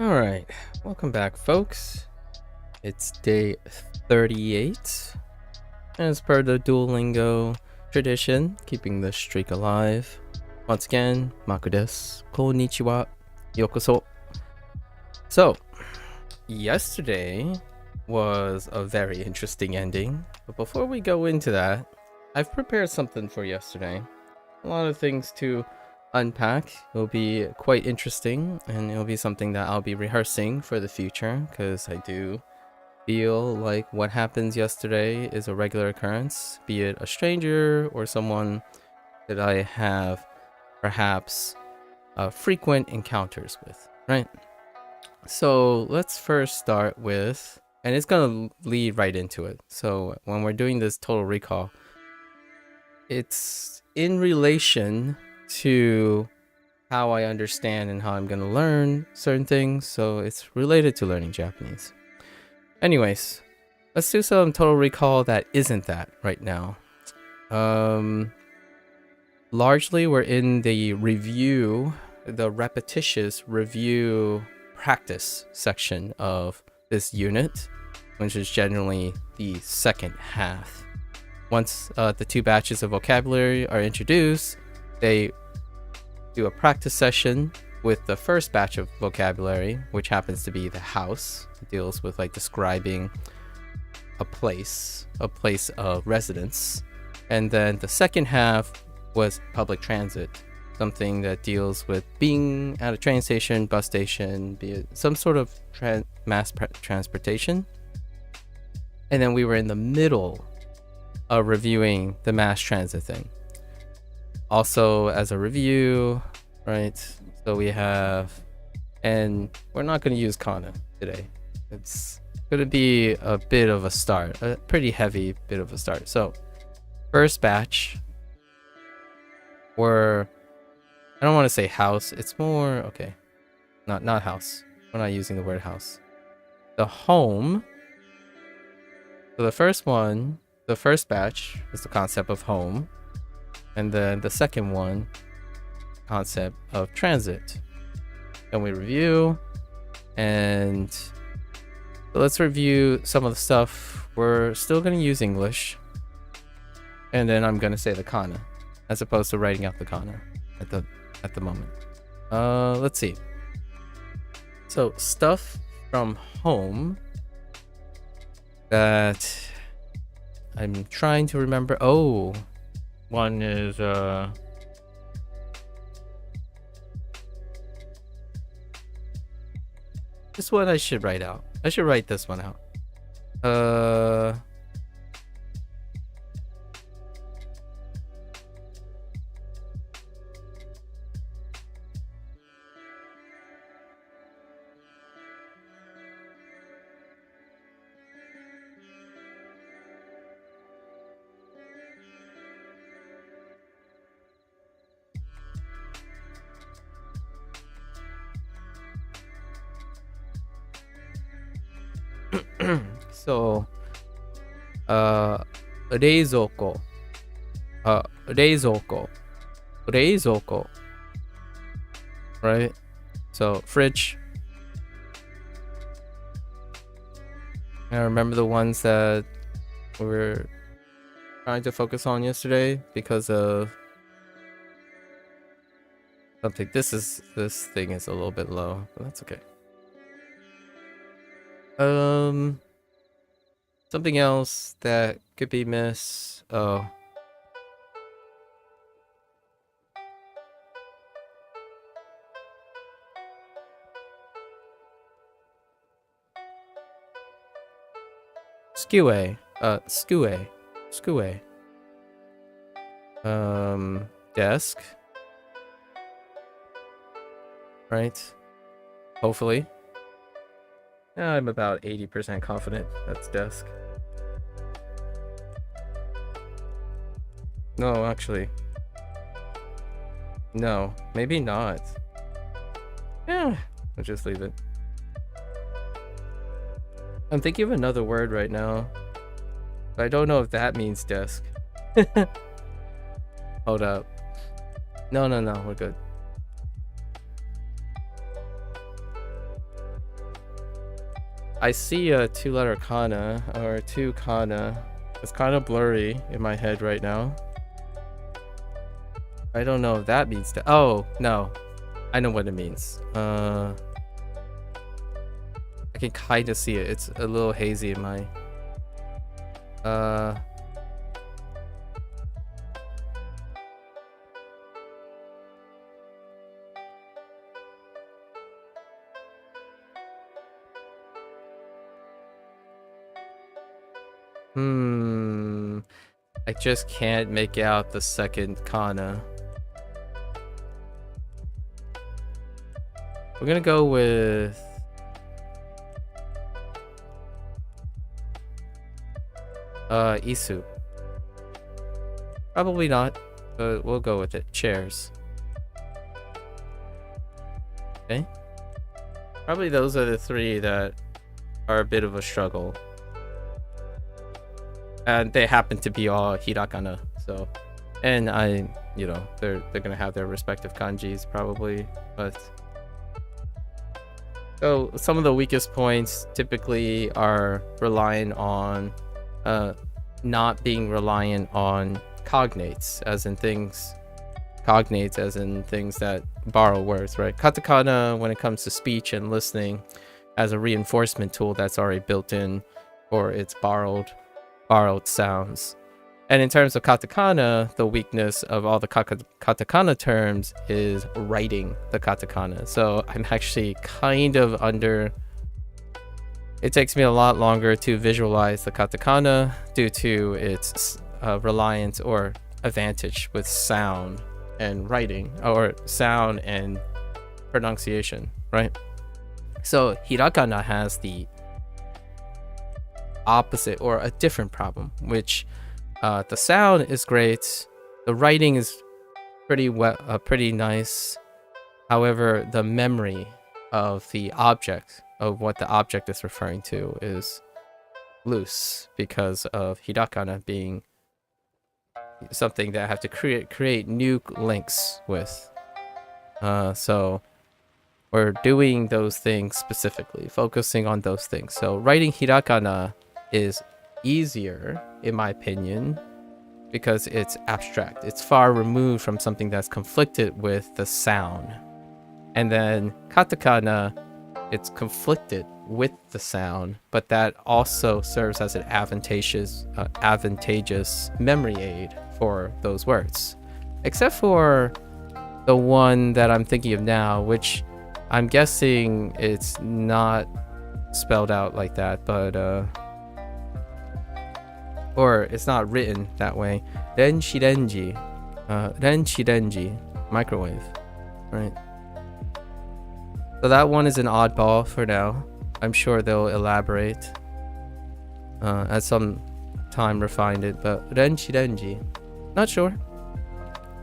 All right, welcome back, folks. It's day 38. As per the Duolingo tradition, keeping the streak alive. Once again, Maku desu. Konnichiwa. Yokoso. So, yesterday was a very interesting ending. But before we go into that, I've prepared something for yesterday. A lot of things to unpack. It'll be quite interesting, and it'll be something that I'll be rehearsing for the future, because I do feel like what happens yesterday is a regular occurrence, be it a stranger or someone that I have perhaps frequent encounters with, right? So let's first start with, and it's gonna lead right into it. So when we're doing this total recall, it's in relation to how I understand and how I'm going to learn certain things, so it's related to learning Japanese. Anyways, let's do some total recall that isn't that right now. Largely we're in the review, the repetitious review practice section of this unit, which is generally the second half. Once the two batches of vocabulary are introduced, they do a practice session with the first batch of vocabulary, which happens to be the house. It deals with like describing a place of residence. And then the second half was public transit, something that deals with being at a train station, bus station, be it some sort of mass transportation. And then we were in the middle of reviewing the mass transit thing. Also, as a review, right? So we have, and we're not going to use kana today. It's going to be a bit of a start, a pretty heavy bit of a start. So, first batch, I don't want to say house. It's more, okay, not house. We're not using the word house. The home. So the first batch is the concept of home. And then the second one, concept of transit. Then we review, and so let's review some of the stuff. We're still going to use English, and then I'm going to say the kana, as opposed to writing out the kana at the moment. Let's see. So stuff from home that I'm trying to remember. Oh, one is this one I should write out. I should write this one out. So, 冷蔵庫、冷蔵庫、冷蔵庫, right? So, fridge. I remember the ones that we were trying to focus on yesterday because of something. This thing is a little bit low, but that's okay. Something else that could be missed. Oh. Skue. Desk. Right? Hopefully. I'm about 80% confident that's desk. No, actually. No, maybe not. Yeah, I'll just leave it. I'm thinking of another word right now, but I don't know if that means desk. Hold up. No, we're good. I see a 2-letter kana or 2 kana. It's kind of blurry in my head right now. I don't know if that means that. Oh, no. I know what it means. I can kind of see it. It's a little hazy in my... I just can't make out the second kana. We're gonna go with... Isu. Probably not, but we'll go with it. Chairs. Okay. Probably those are the 3 that are a bit of a struggle. And they happen to be all hiragana, so... And you know, they're gonna have their respective kanjis, probably, but... So, some of the weakest points typically are relying on... not being reliant on cognates, as in things that borrow words, right? Katakana, when it comes to speech and listening, as a reinforcement tool that's already built in for its borrowed sounds. And in terms of katakana, the weakness of all the katakana terms is writing the katakana. So I'm actually kind of under... It takes me a lot longer to visualize the katakana due to its reliance or advantage with sound and writing, or sound and pronunciation, right? So hiragana has the opposite or a different problem, which the sound is great, the writing is pretty nice. However, the memory of the object, of what the object is referring to, is loose because of hiragana being something that I have to create new links with. So we're doing those things specifically, focusing on those things. So writing hiragana is easier, in my opinion, because it's abstract. It's far removed from something that's conflicted with the sound. And then katakana, it's conflicted with the sound, but that also serves as an advantageous memory aid for those words. Except for the one that I'm thinking of now, which I'm guessing it's not spelled out like that, but or it's not written that way. Renshirenji, microwave, right? So that one is an oddball for now. I'm sure they'll elaborate at some time, refine it, but Renshirenji, not sure.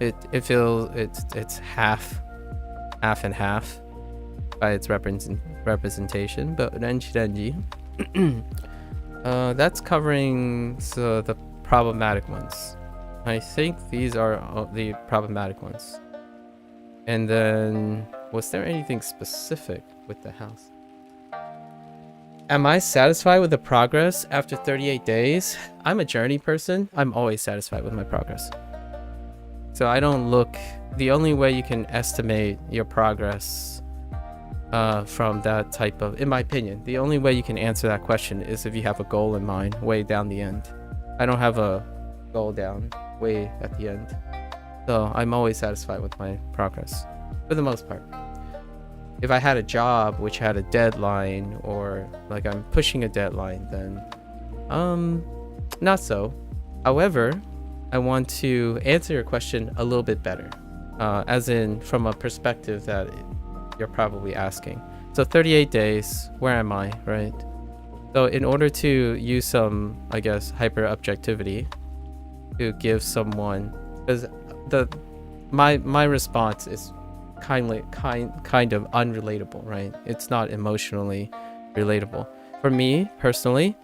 It feels it's half and half by its representation, but Renshirenji. That's covering the problematic ones. I think these are the problematic ones. And then, was there anything specific with the house? Am I satisfied with the progress after 38 days? I'm a journey person. I'm always satisfied with my progress. So I don't look... The only way you can estimate your progress from that type of... In my opinion, the only way you can answer that question is if you have a goal in mind way down the end. I don't have a goal down way at the end. So I'm always satisfied with my progress, for the most part. If I had a job which had a deadline, or like I'm pushing a deadline, then not so. However, I want to answer your question a little bit better, as in from a perspective that you're probably asking. So 38 days, where am I, right? So in order to use some, I guess, hyper objectivity to give someone, because my response is kind of unrelatable, right? It's not emotionally relatable. For me personally,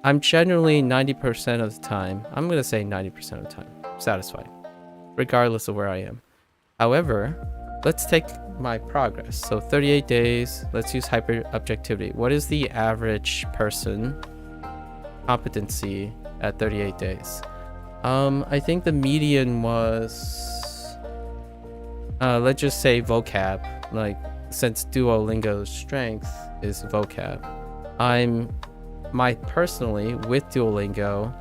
I'm generally 90% of the time, I'm gonna say 90% of the time, satisfied, regardless of where I am. However, let's take my progress. So 38 days, let's use hyper objectivity. What is the average person competency at 38 days? I think the median was, let's just say vocab, like since Duolingo's strength is vocab. Personally, with Duolingo,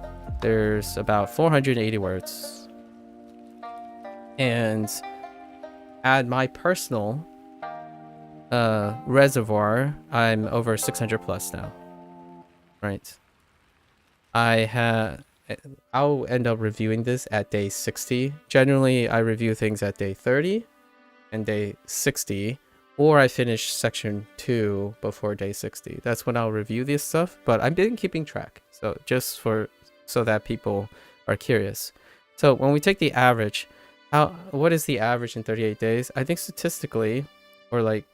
there's about 480 words. And at my personal reservoir, I'm over 600 plus now, right? I'll end up reviewing this at day 60. Generally, I review things at day 30 and day 60, or I finish section 2 before day 60. That's when I'll review this stuff, but I've been keeping track. So just so that people are curious. So when we take the average, what is the average in 38 days? I think statistically, or like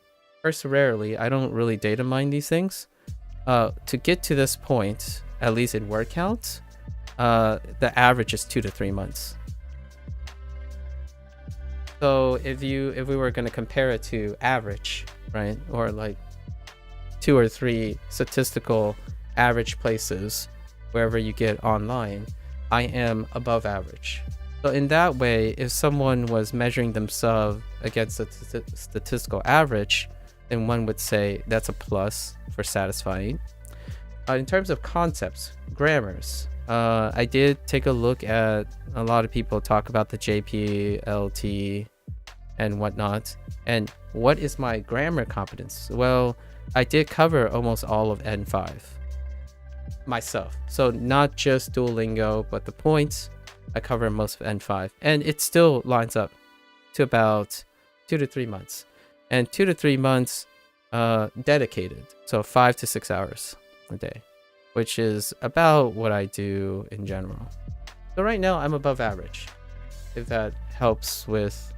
perseverally, I don't really data mine these things. To get to this point, at least in word count, the average is 2 to 3 months. So if we were going to compare it to average, right, or like 2 or 3 statistical average places wherever you get online, I am above average. So in that way, if someone was measuring themselves against a statistical average, then one would say that's a plus for satisfying. In terms of concepts, grammars, I did take a look at a lot of people talk about the JP, LT, and whatnot. And what is my grammar competence? Well, I did cover almost all of N5 myself. So not just Duolingo, but the points, I cover most of N5. And it still lines up to about 2 to 3 months. And 2 to 3 months dedicated. So 5 to 6 hours a day, which is about what I do in general. So right now I'm above average, if that helps with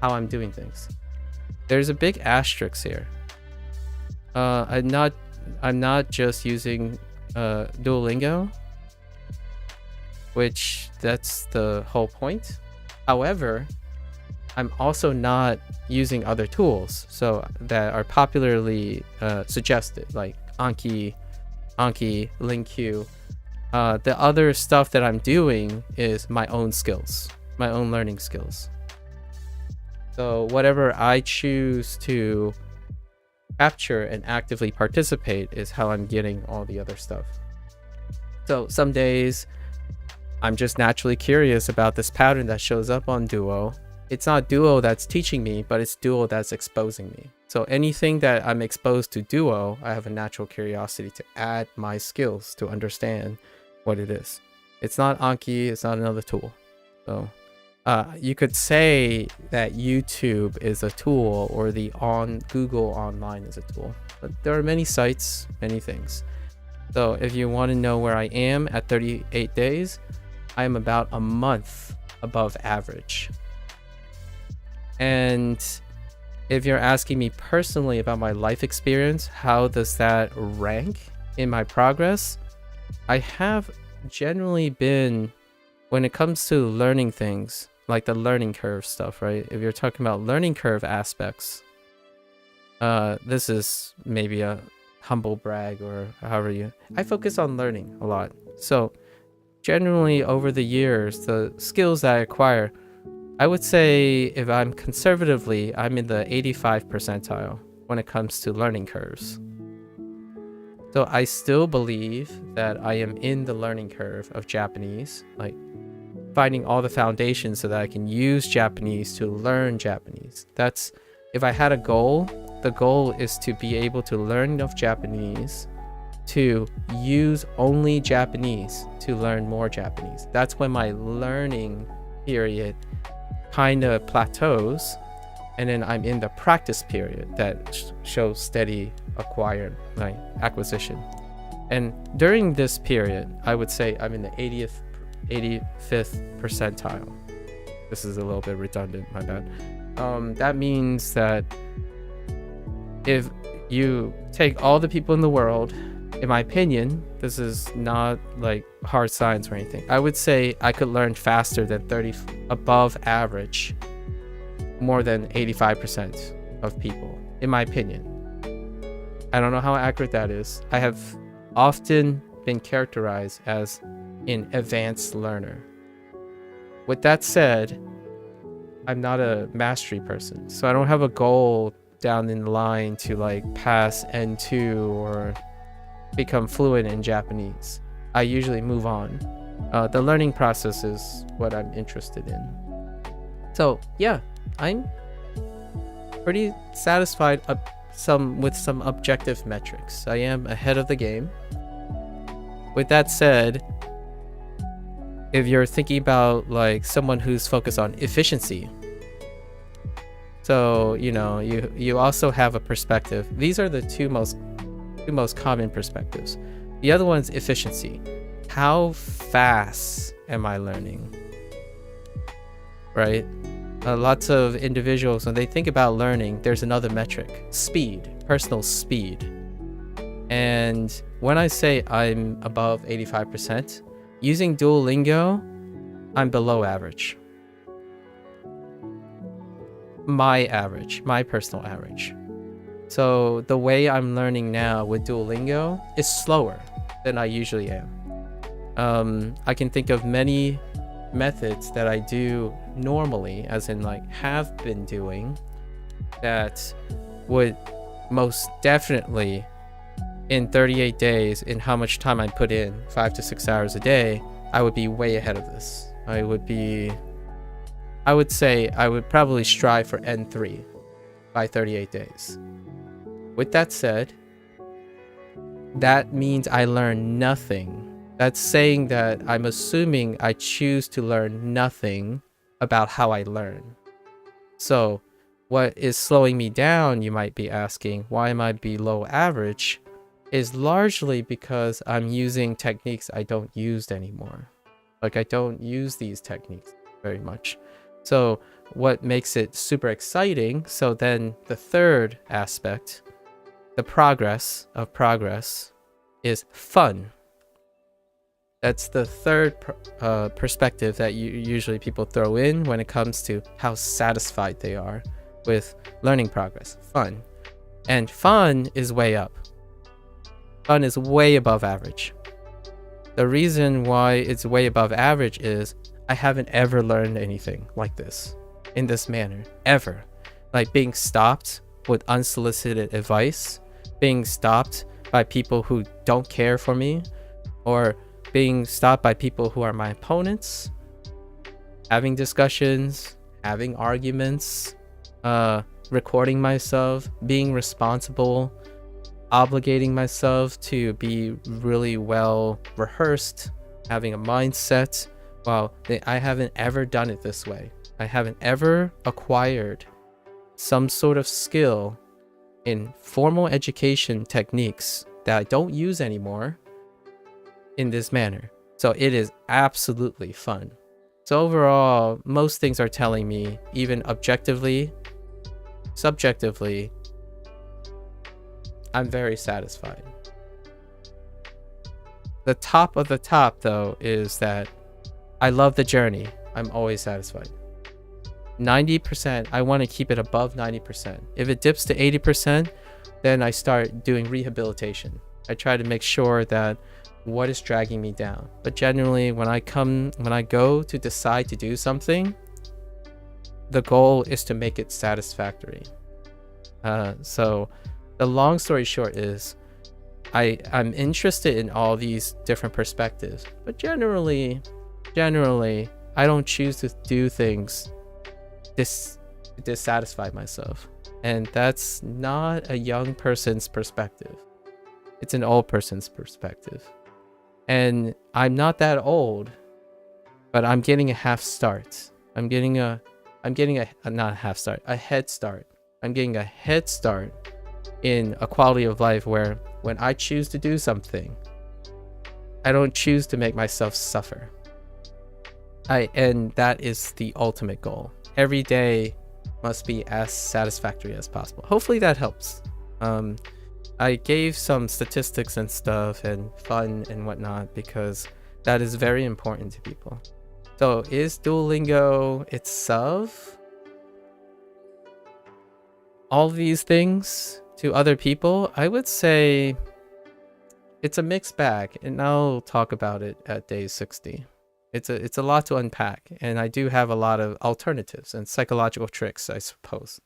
how I'm doing things. There's a big asterisk here. I'm not just using Duolingo, which that's the whole point. However, I'm also not using other tools so that are popularly suggested, like Anki, LingQ. The other stuff that I'm doing is my own skills, my own learning skills. So whatever I choose to capture and actively participate is how I'm getting all the other stuff. So some days I'm just naturally curious about this pattern that shows up on Duo. It's not Duo that's teaching me, but it's Duo that's exposing me. So anything that I'm exposed to Duo, I have a natural curiosity to add my skills to understand what it is. It's not Anki, it's not another tool. So you could say that YouTube is a tool, or the Google Online is a tool. But there are many sites, many things. So if you want to know where I am at 38 days, I am about a month above average. And if you're asking me personally about my life experience, how does that rank in my progress? I have generally been, when it comes to learning things, like the learning curve stuff, right? If you're talking about learning curve aspects, this is maybe a humble brag or however I focus on learning a lot. So generally over the years, the skills that I acquire, I would say if I'm conservatively, I'm in the 85 percentile when it comes to learning curves. So I still believe that I am in the learning curve of Japanese, like finding all the foundations so that I can use Japanese to learn Japanese. That's, if I had a goal, the goal is to be able to learn enough Japanese to use only Japanese to learn more Japanese. That's when my learning period kind of plateaus, and then I'm in the practice period that shows steady acquisition. And during this period, I would say I'm in the 85th percentile. This is a little bit redundant, my bad. That means that if you take all the people in the world, in my opinion, this is not like hard science or anything, I would say I could learn faster than above average more than 85% of people, in my opinion. I don't know how accurate that is. I have often been characterized as an advanced learner. With that said, I'm not a mastery person, so I don't have a goal down in the line to like pass N2 or become fluent in Japanese. I usually move on. The learning process is what I'm interested in. So yeah, I'm pretty satisfied with some objective metrics. I am ahead of the game. With that said, if you're thinking about like someone who's focused on efficiency, so you also have a perspective. These are the two most common perspectives. The other one's efficiency. How fast am I learning? Right? Lots of individuals, when they think about learning, there's another metric: speed, personal speed. And when I say I'm above 85%, using Duolingo, I'm below average. My personal average. So the way I'm learning now with Duolingo is slower than I usually am. I can think of many methods that I do normally, as in like have been doing, that would most definitely in 38 days, in how much time I put in, 5 to 6 hours a day, I would be way ahead of this. I would say I would probably strive for N3 by 38 days. With that said, that means I learn nothing. That's saying that I'm assuming I choose to learn nothing about how I learn. So what is slowing me down, you might be asking, why am I below average, is largely because I'm using techniques I don't use anymore. Like I don't use these techniques very much. So what makes it super exciting, so then the third aspect, the progress of progress, is fun. That's the third perspective that usually people throw in when it comes to how satisfied they are with learning progress. Fun. And fun is way up. Fun is way above average. The reason why it's way above average is I haven't ever learned anything like this, in this manner, ever. Like being stopped with unsolicited advice, being stopped by people who don't care for me, or being stopped by people who are my opponents, having discussions, having arguments, recording myself, being responsible, obligating myself to be really well rehearsed, having a mindset. Well, I haven't ever done it this way. I haven't ever acquired some sort of skill in formal education techniques that I don't use anymore in this manner. So it is absolutely fun. So overall, most things are telling me, even objectively, subjectively, I'm very satisfied. The top of the top, though, is that I love the journey. I'm always satisfied. 90%, I want to keep it above 90%. If it dips to 80%, then I start doing rehabilitation. I try to make sure that what is dragging me down. But generally, when I go to decide to do something, the goal is to make it satisfactory. So the long story short is I'm interested in all these different perspectives, but generally I don't choose to do things to dissatisfy myself. And that's not a young person's perspective. It's an old person's perspective. And I'm not that old, but I'm getting a half start. I'm getting a not a half start, a head start. I'm getting a head start in a quality of life where when I choose to do something, I don't choose to make myself suffer. And that is the ultimate goal. Every day must be as satisfactory as possible. Hopefully that helps. I gave some statistics and stuff and fun and whatnot because that is very important to people. So is Duolingo itself all these things to other people, I would say it's a mixed bag, and I'll talk about it at day 60. It's a lot to unpack, and I do have a lot of alternatives and psychological tricks, I suppose.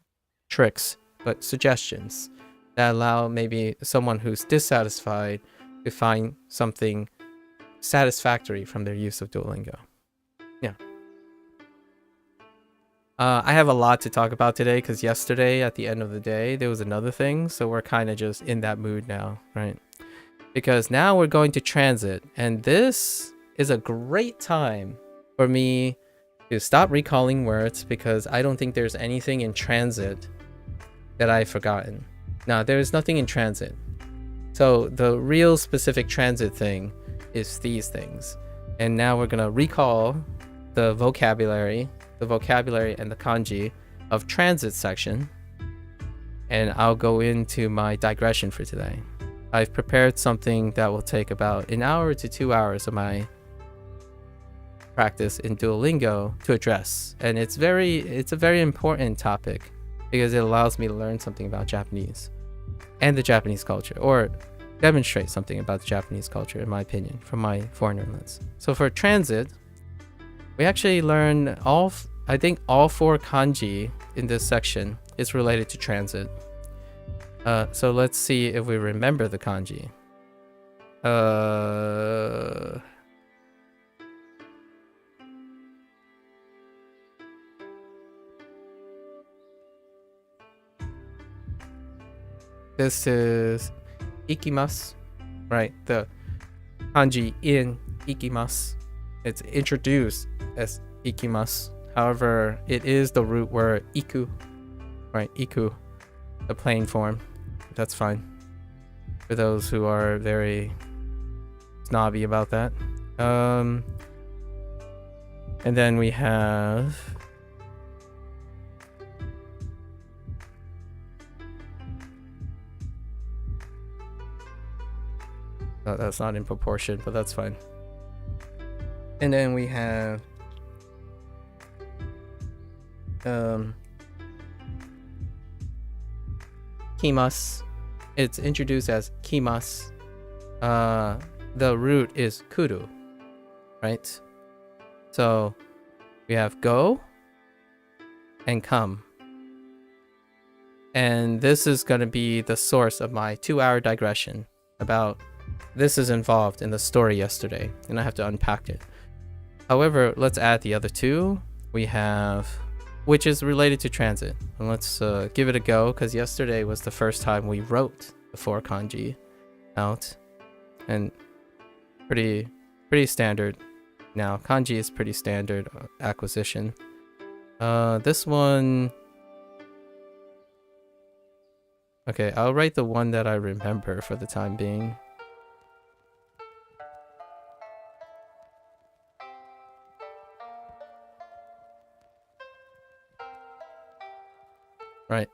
Tricks, but suggestions that allow maybe someone who's dissatisfied to find something satisfactory from their use of Duolingo. Yeah. I have a lot to talk about today because yesterday at the end of the day there was another thing, so we're kind of just in that mood now, right? Because now we're going to transit, and this is a great time for me to stop recalling words because I don't think there's anything in transit that I've forgotten. Now, there's nothing in transit. So the real specific transit thing is these things. And now we're gonna recall the vocabulary and the kanji of transit section. And I'll go into my digression for today. I've prepared something that will take about an hour to 2 hours of my practice in Duolingo to address. And it's a very important topic because it allows me to learn something about Japanese and the Japanese culture, or demonstrate something about the Japanese culture, in my opinion, from my foreigner lens. So for transit, we actually learn I think all 4 kanji in this section is related to transit. So let's see if we remember the kanji. This is ikimasu, right? The kanji in ikimasu. It's introduced as ikimasu. However, it is the root word iku, right? Iku, the plain form. That's fine for those who are very snobby about that. And then we have that's not in proportion, but that's fine. And then we have kimasu. It's introduced as kimasu. The root is kuru, right? So we have go and come. And this is going to be the source of my 2-hour digression about this is involved in the story yesterday, and I have to unpack it. However, let's add the other 2. We have, which is related to transit. And let's give it a go, because yesterday was the first time we wrote the 4 kanji out. And pretty standard. Now, kanji is pretty standard acquisition. This one... Okay, I'll write the one that I remember for the time being. Right.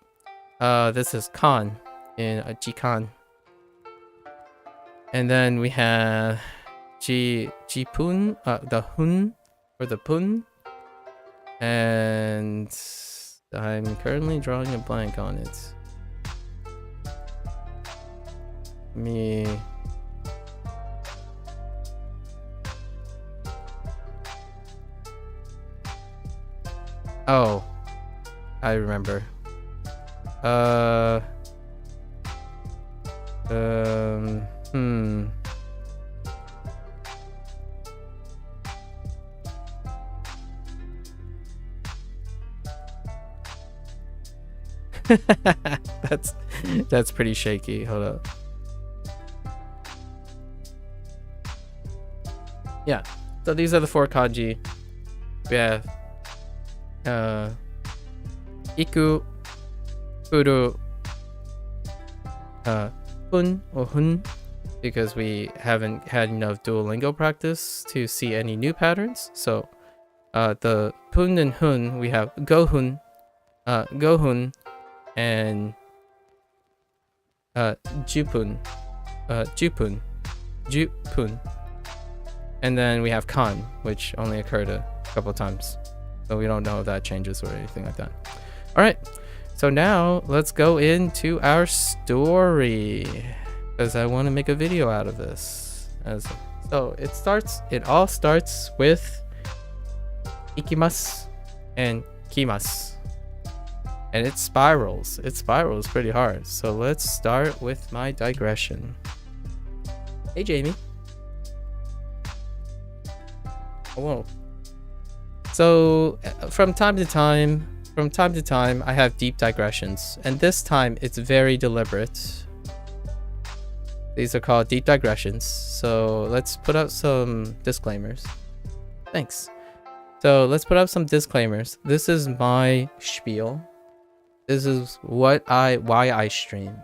This is kan in jikan. And then we have jipun, the hun or the pun. And I'm currently drawing a blank on it. Oh, I remember. That's pretty shaky. Hold up. Yeah, so these are the 4 kanji. We have iku, kuru, pun or hun, because we haven't had enough Duolingo practice to see any new patterns. So the pun and hun, we have gohun, and jupun, jupun. And then we have kan, which only occurred a couple times. So we don't know if that changes or anything like that. All right. So now let's go into our story, because I want to make a video out of this. So it all starts with ikimasu and kimasu. And it spirals pretty hard. So let's start with my digression. Hey Jamie. Oh, whoa. So from time to time, I have deep digressions, and this time it's very deliberate. These are called deep digressions. So let's put up some disclaimers. Thanks. So let's put up some disclaimers. This is my spiel. This is why I stream,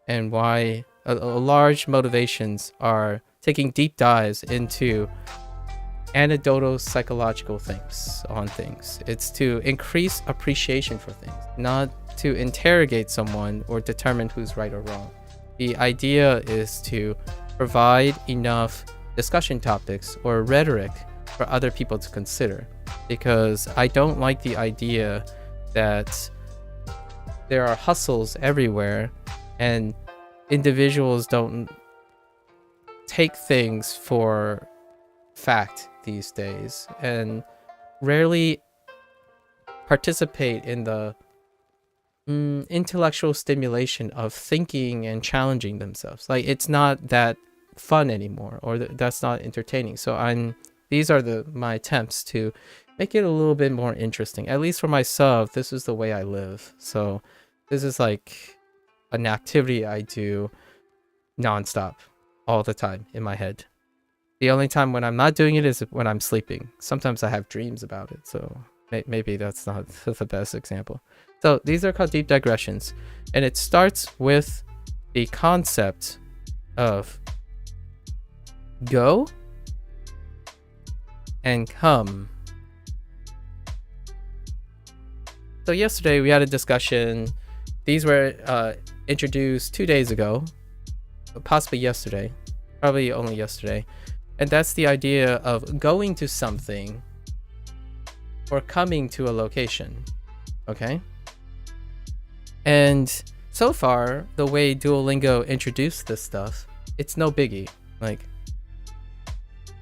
and why a large motivations are taking deep dives into anecdotal psychological things on things. It's to increase appreciation for things, not to interrogate someone or determine who's right or wrong. The idea is to provide enough discussion topics or rhetoric for other people to consider, because I don't like the idea that there are hustles everywhere and individuals don't take things for fact these days, and rarely participate in the intellectual stimulation of thinking and challenging themselves. Like, it's not that fun anymore, or that's not entertaining. So these are my attempts to make it a little bit more interesting. At least for myself, this is the way I live. So this is like an activity I do nonstop all the time in my head. The only time when I'm not doing it is when I'm sleeping. Sometimes I have dreams about it, so maybe that's not the best example. So these are called deep digressions, and it starts with the concept of go and come. So yesterday we had a discussion. These were introduced 2 days ago, possibly yesterday, probably only yesterday. And that's the idea of going to something or coming to a location. Okay? And so far, the way Duolingo introduced this stuff, it's no biggie. Like,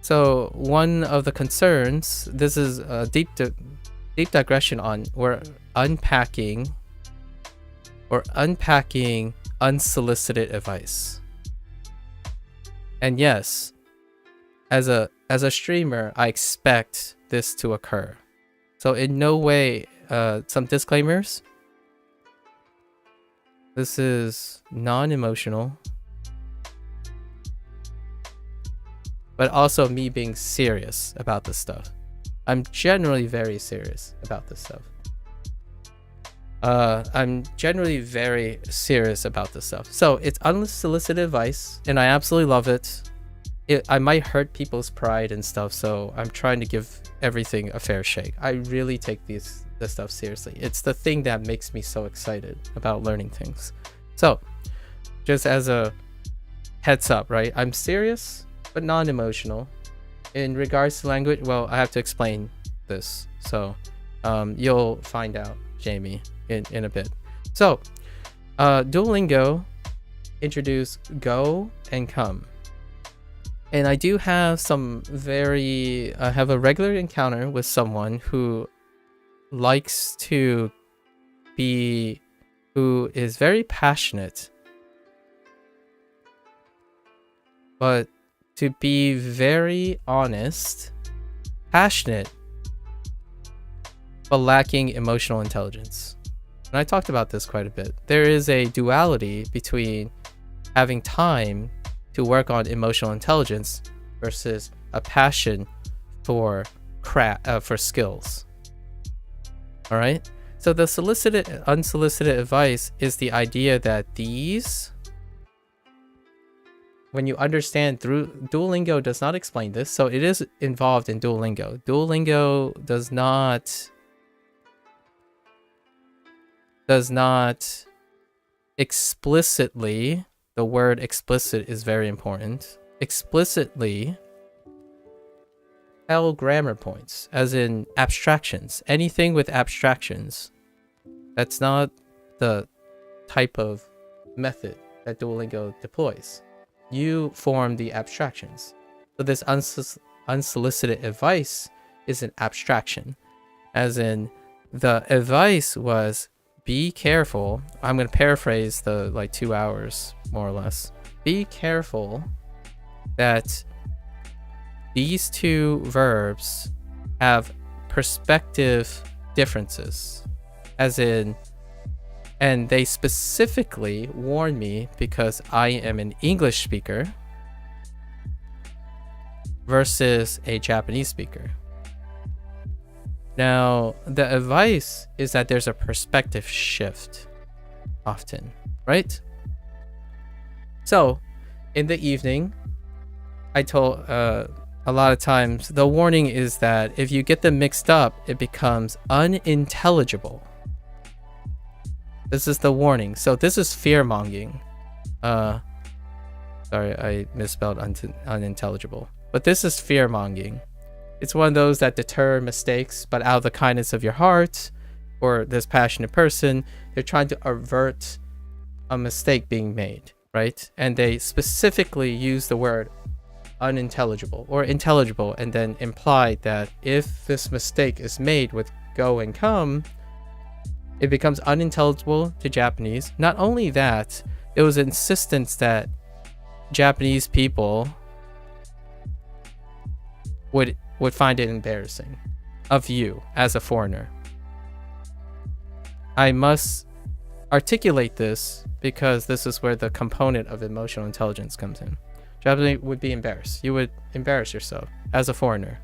so one of the concerns, this is a deep digression on, we're unpacking unsolicited advice. And yes, as a streamer, I expect this to occur. So in no way, some disclaimers. This is non-emotional, but also me being serious about this stuff. I'm generally very serious about this stuff. So it's unsolicited advice, and I absolutely love it. I might hurt people's pride and stuff, so I'm trying to give everything a fair shake. I really take this stuff seriously. It's the thing that makes me so excited about learning things. So, just as a heads up, right? I'm serious, but non-emotional. In regards to language, well, I have to explain this. So, you'll find out, Jamie, in a bit. So, Duolingo introduced go and come. And I do have I have a regular encounter with someone who who is very passionate, but to be very honest, passionate, but lacking emotional intelligence. And I talked about this quite a bit. There is a duality between having time to work on emotional intelligence versus a passion for skills. All right. So the solicited and unsolicited advice is the idea that when you understand through Duolingo does not explain this, so it is involved in Duolingo. Duolingo does not explicitly, the word explicit is very important, explicitly tell grammar points, as in abstractions. Anything with abstractions, that's not the type of method that Duolingo deploys. You form the abstractions. So this unsolicited advice is an abstraction, as in the advice was, be careful. I'm going to paraphrase the 2 hours more or less. Be careful that these two verbs have perspective differences, as in, and they specifically warn me because I am an English speaker versus a Japanese speaker. Now, the advice is that there's a perspective shift often, right? So, in the evening, I told a lot of times the warning is that if you get them mixed up, it becomes unintelligible. This is the warning. So this is fear-mongering. Sorry, I misspelled unintelligible. But this is fear-mongering. It's one of those that deter mistakes, but out of the kindness of your heart, or this passionate person, they're trying to avert a mistake being made, right? And they specifically use the word unintelligible or intelligible, and then imply that if this mistake is made with go and come, it becomes unintelligible to Japanese. Not only that, there was insistence that Japanese people would find it embarrassing of you as a foreigner. I must articulate this because this is where the component of emotional intelligence comes in. Japanese would be embarrassed. You would embarrass yourself as a foreigner.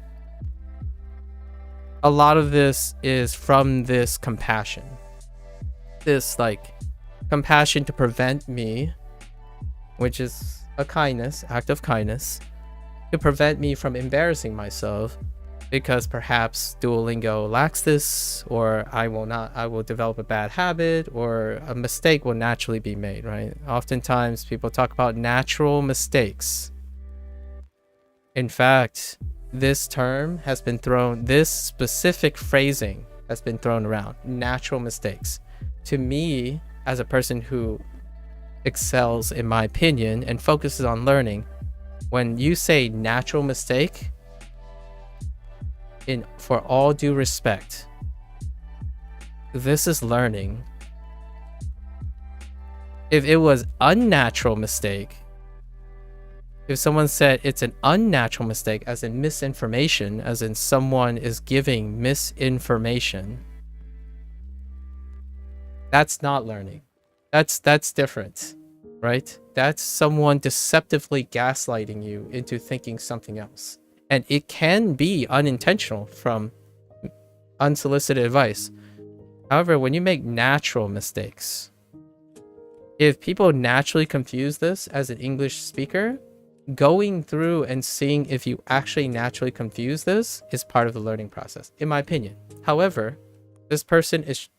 A lot of this is from this compassion. This compassion to prevent me, which is a kindness, act of kindness, to prevent me from embarrassing myself, because perhaps Duolingo lacks this, or I will develop a bad habit, or a mistake will naturally be made, right? Oftentimes people talk about natural mistakes. In fact, this term has been thrown, this specific phrasing has been thrown around, natural mistakes. To me, as a person who excels, in my opinion, and focuses on learning, when you say natural mistake, for all due respect, this is learning. If it was unnatural mistake, if someone said it's an unnatural mistake, as in misinformation, as in someone is giving misinformation, that's not learning. That's different, right? That's someone deceptively gaslighting you into thinking something else. And it can be unintentional from unsolicited advice. However, when you make natural mistakes, if people naturally confuse this as an English speaker, going through and seeing if you actually naturally confuse this is part of the learning process, in my opinion. However, this person is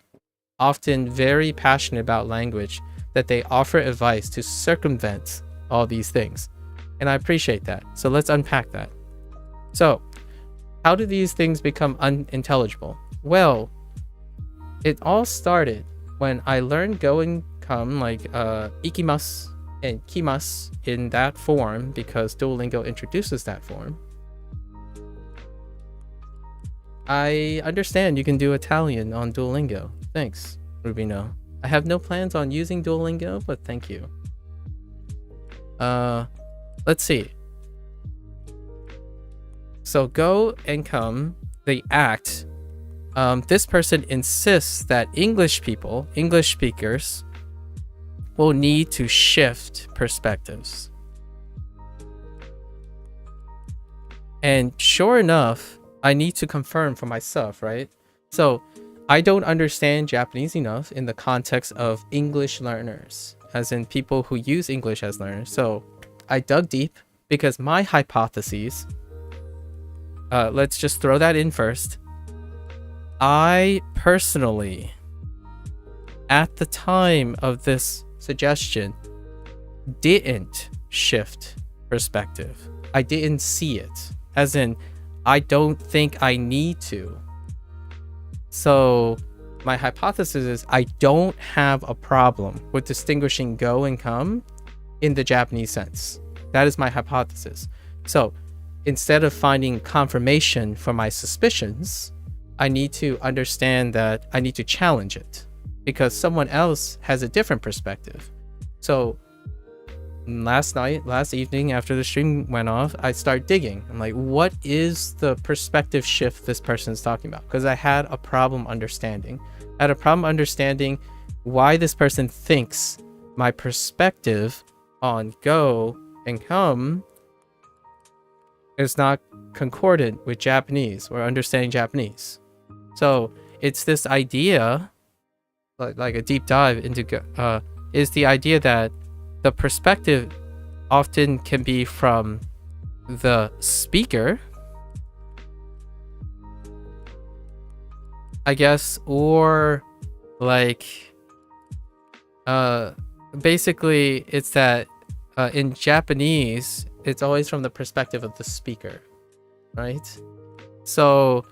often very passionate about language, that they offer advice to circumvent all these things. And I appreciate that. So let's unpack that. So, how do these things become unintelligible? Well, it all started when I learned go and come, ikimasu and kimasu in that form, because Duolingo introduces that form. I understand you can do Italian on Duolingo. Thanks, Rubino. I have no plans on using Duolingo, but thank you. Let's see. So go and come, the act. This person insists that English speakers, will need to shift perspectives. And sure enough, I need to confirm for myself, right? So I don't understand Japanese enough in the context of English learners, as in people who use English as learners. So I dug deep because my hypotheses, let's just throw that in first. I personally, at the time of this suggestion, didn't shift perspective. I didn't see it. As in, I don't think I need to. So my hypothesis is I don't have a problem with distinguishing go and come in the Japanese sense. That is my hypothesis. So instead of finding confirmation for my suspicions, I need to understand that I need to challenge it because someone else has a different perspective. So last evening after the stream went off, I started digging. I'm like, what is the perspective shift this person's talking about? Because I had a problem understanding. I had a problem understanding why this person thinks my perspective on go and come is not concordant with Japanese or understanding Japanese. So it's this idea, like a deep dive into is the idea that the perspective often can be from the speaker, I guess, or like basically it's that in Japanese it's always from the perspective of the speaker, right? So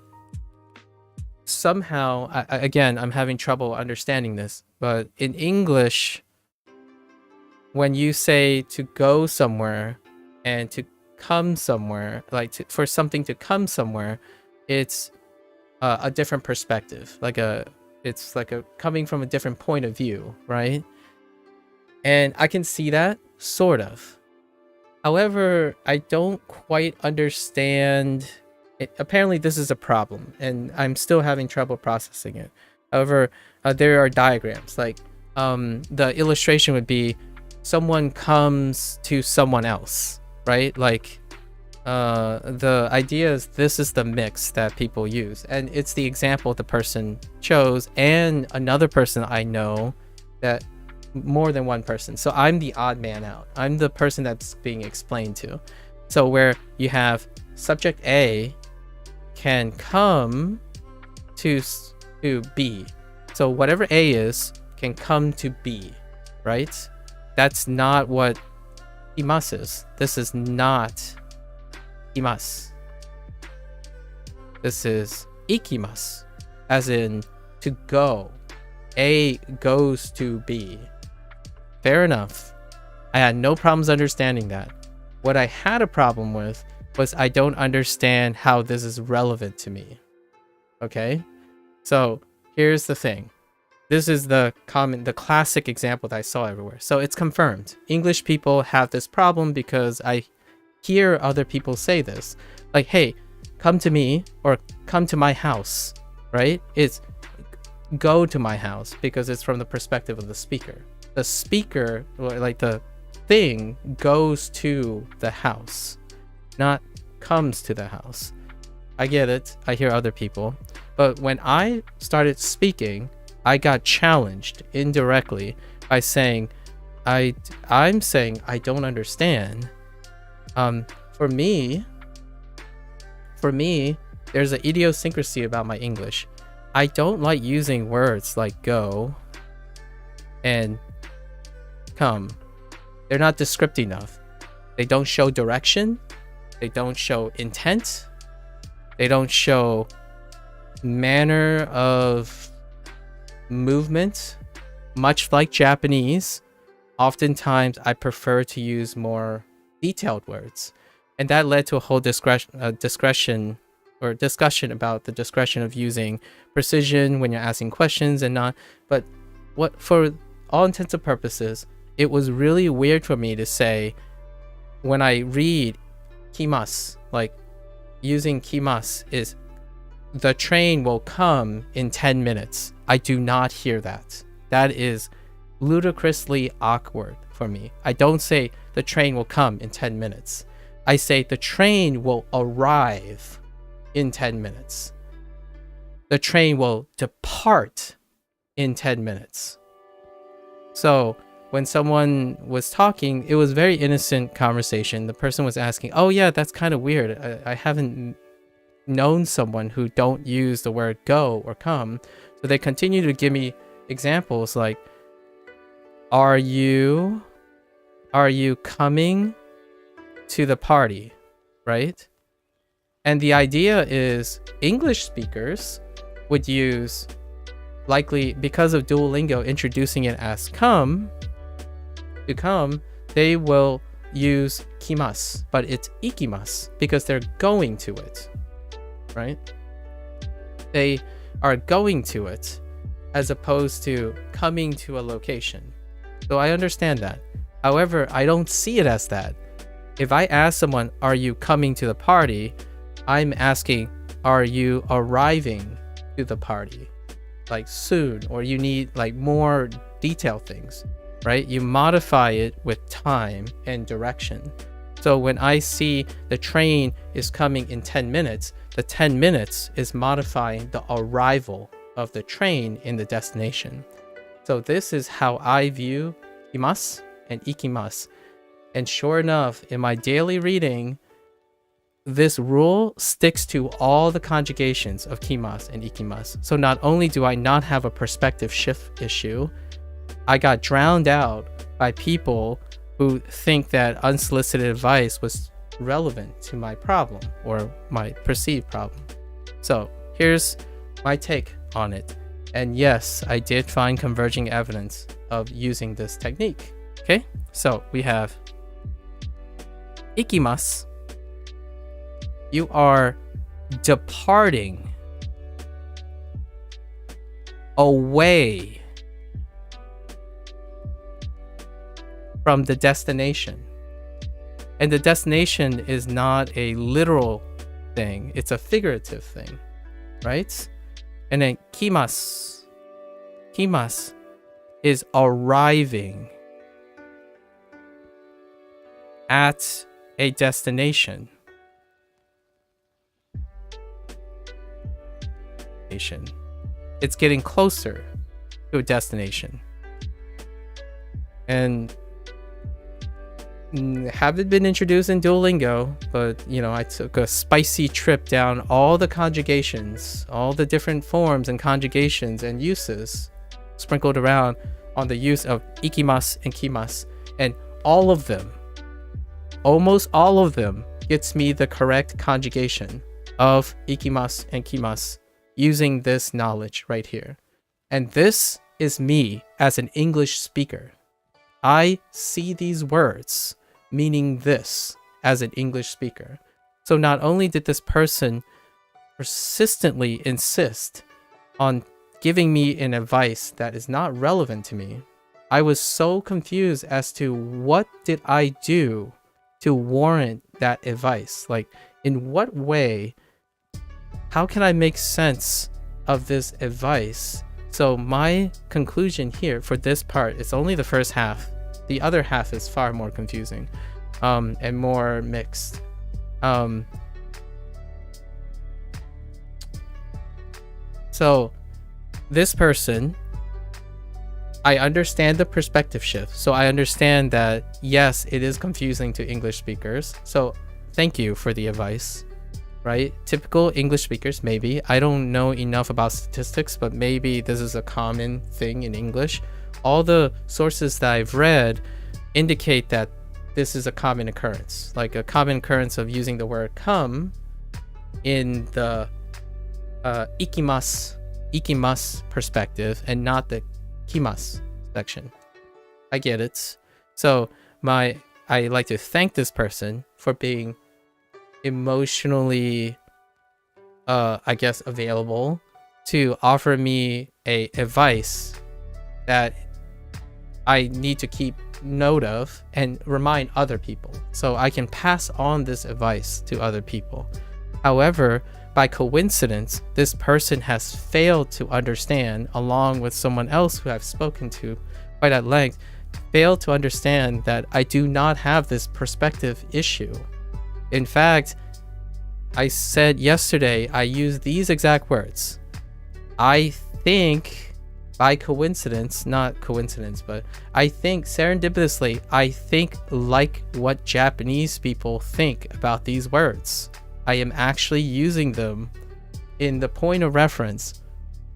somehow again, I'm having trouble understanding this, but in English, when you say to go somewhere and to come somewhere, like for something to come somewhere, it's a different perspective, it's like a coming from a different point of view, right? And I can see that sort of. However, I don't quite understand it. Apparently this is a problem and I'm still having trouble processing it. However, there are diagrams, like the illustration would be someone comes to someone else, right? Like the idea is this is the mix that people use, and it's the example the person chose and another person I know, that more than one person. So I'm the odd man out. I'm the person that's being explained to. So where you have subject A can come to B. So whatever A is can come to B, right? That's not what imasu is. This is not imasu. This is ikimasu, as in to go. A goes to B. Fair enough. I had no problems understanding that. What I had a problem with was I don't understand how this is relevant to me. Okay? So here's the thing. This is the classic example that I saw everywhere. So it's confirmed. English people have this problem because I hear other people say this. Like, hey, come to me or come to my house, right? It's go to my house because it's from the perspective of the speaker. The speaker, like the thing, goes to the house, not comes to the house. I get it. I hear other people. But when I started speaking, I got challenged indirectly by saying, I'm saying I don't understand. For me, there's an idiosyncrasy about my English. I don't like using words like go and come. They're not descriptive enough. They don't show direction. They don't show intent. They don't show manner of movement. Much like Japanese, oftentimes I prefer to use more detailed words, and that led to a whole discussion about the discretion of using precision when you're asking questions and not. But what, for all intents and purposes, it was really weird for me to say when I read kimasu, like using kimasu is the train will come in 10 minutes. I do not hear that. That is ludicrously awkward for me. I don't say the train will come in 10 minutes. I say the train will arrive in 10 minutes. The train will depart in 10 minutes. So when someone was talking, it was very innocent conversation. The person was asking, oh yeah, that's kind of weird. I haven't known someone who don't use the word go or come. So they continue to give me examples like, are you coming to the party, right? And the idea is English speakers would use likely because of Duolingo introducing it as come, to come, they will use kimasu, but it's ikimasu because they're going to it, right? They are going to it as opposed to coming to a location. So I understand that. However, I don't see it as that. If I ask someone, are you coming to the party? I'm asking, are you arriving to the party? Like soon, or you need like more detailed things, right? You modify it with time and direction. So when I see the train is coming in 10 minutes, the 10 minutes is modifying the arrival of the train in the destination. So this is how I view imasu and ikimasu. And sure enough, in my daily reading, this rule sticks to all the conjugations of kimasu and ikimasu. So not only do I not have a perspective shift issue, I got drowned out by people who think that unsolicited advice was relevant to my problem or my perceived problem. So here's my take on it. And yes, I did find converging evidence of using this technique. Okay, so we have ikimasu. You are departing away from the destination. And the destination is not a literal thing, it's a figurative thing, right? And then kimasu. Kimasu is arriving at a destination. It's getting closer to a destination. And haven't been introduced in Duolingo, but you know, I took a spicy trip down all the conjugations, all the different forms and conjugations and uses sprinkled around on the use of ikimasu and kimasu, and all of them, almost all of them, gets me the correct conjugation of ikimasu and kimasu using this knowledge right here. And this is me as an English speaker. I see these words meaning this as an English speaker. So not only did this person persistently insist on giving me an advice that is not relevant to me, I was so confused as to what did I do to warrant that advice? Like, in what way, how can I make sense of this advice? So my conclusion here for this part is only the first half. The other half is far more confusing and more mixed. So this person, I understand the perspective shift. So I understand that, yes, it is confusing to English speakers. So thank you for the advice, right? Typical English speakers, maybe. I don't know enough about statistics, but maybe this is a common thing in English. All the sources that I've read indicate that this is a common occurrence, like a common occurrence of using the word come in the ikimasu perspective and not the kimasu section. I get it. So I like to thank this person for being emotionally I guess available to offer me a advice that I need to keep note of and remind other people so I can pass on this advice to other people. However, by coincidence, this person has failed to understand, along with someone else who I've spoken to quite at length, failed to understand that I do not have this perspective issue. In fact, I said yesterday, I used these exact words. I think, by coincidence, not coincidence, but I think serendipitously, I think like what Japanese people think about these words. I am actually using them in the point of reference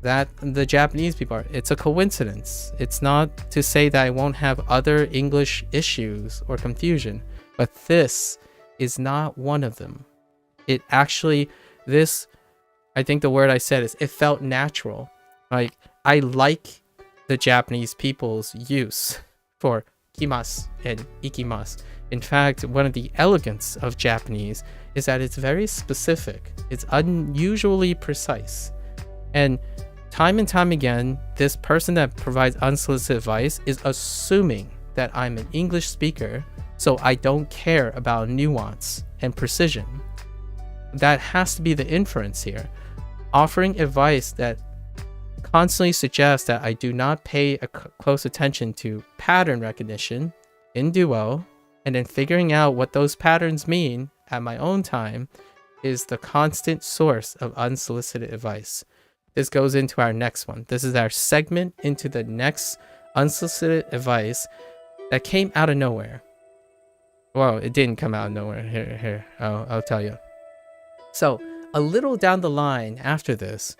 that the Japanese people are. It's a coincidence. It's not to say that I won't have other English issues or confusion, but this is not one of them. It actually, I think the word I said is, it felt natural. Like, I like the Japanese people's use for kimasu and ikimasu. In fact, one of the elegance of Japanese is that it's very specific. It's unusually precise. And time again, this person that provides unsolicited advice is assuming that I'm an English speaker, so I don't care about nuance and precision. That has to be the inference here. Offering advice that constantly suggests that I do not pay close attention to pattern recognition in Duo, and then figuring out what those patterns mean at my own time is the constant source of unsolicited advice. This goes into our next one. This is our segment into the next unsolicited advice that came out of nowhere. Well, it didn't come out of nowhere. Here, I'll tell you. So, a little down the line after this,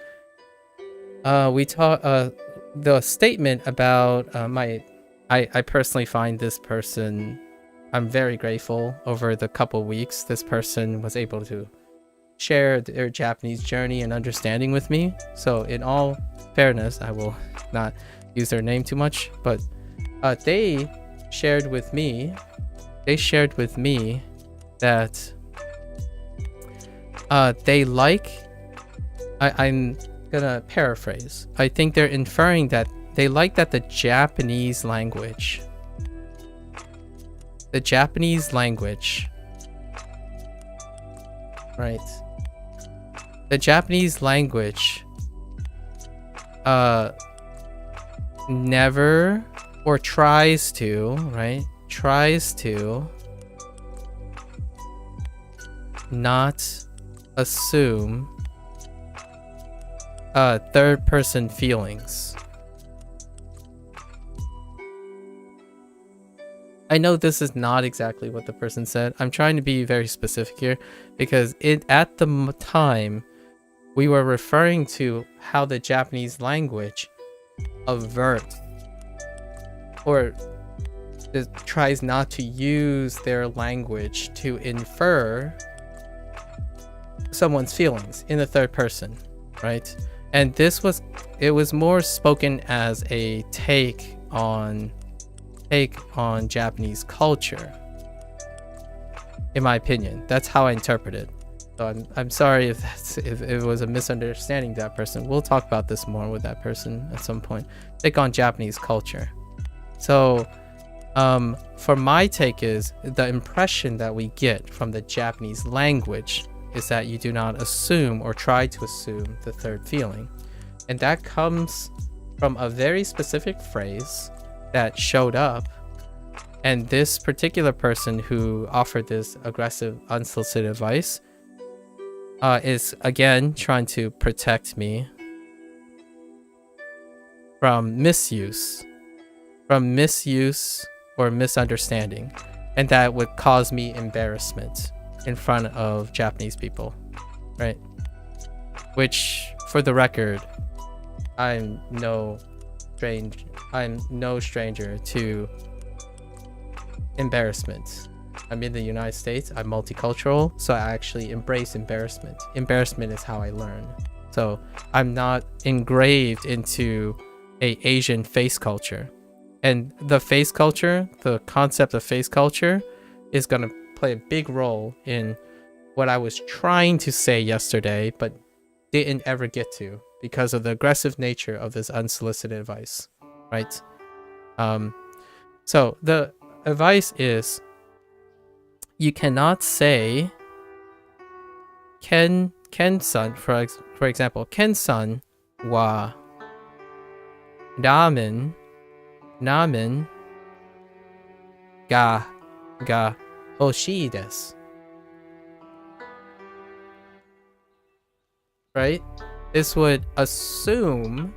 we talk the statement about I personally find this person, I'm very grateful over the couple weeks this person was able to share their Japanese journey and understanding with me. So in all fairness, I will not use their name too much, but they shared with me that they like, I'm gonna paraphrase, I think they're inferring that they like that the Japanese language, right? The Japanese language never, or tries to, right? Tries to not assume third person feelings. I know this is not exactly what the person said. I'm trying to be very specific here because at the time we were referring to how the Japanese language avert or tries not to use their language to infer someone's feelings in the third person, right? And it was more spoken as a take on Japanese culture, in my opinion. That's how I interpret it. So I'm sorry if it was a misunderstanding to that person. We'll talk about this more with that person at some point. Take on Japanese culture. So for my take is the impression that we get from the Japanese language is that you do not assume or try to assume the third feeling. And that comes from a very specific phrase that showed up. And this particular person who offered this aggressive, unsolicited advice is again trying to protect me from misuse or misunderstanding, and that would cause me embarrassment in front of Japanese people, right? Which, for the record, I'm no stranger to embarrassment. I'm in the United States, I'm multicultural, so I actually embrace embarrassment. Embarrassment is how I learn. So I'm not engraved into a Asian face culture. And the face culture, the concept of face culture is going to play a big role in what I was trying to say yesterday, but didn't ever get to because of the aggressive nature of this unsolicited advice, right? So the advice is, you cannot say Ken-san, for example, Ken-san wa ramen ga hoshii desu. Right? This would assume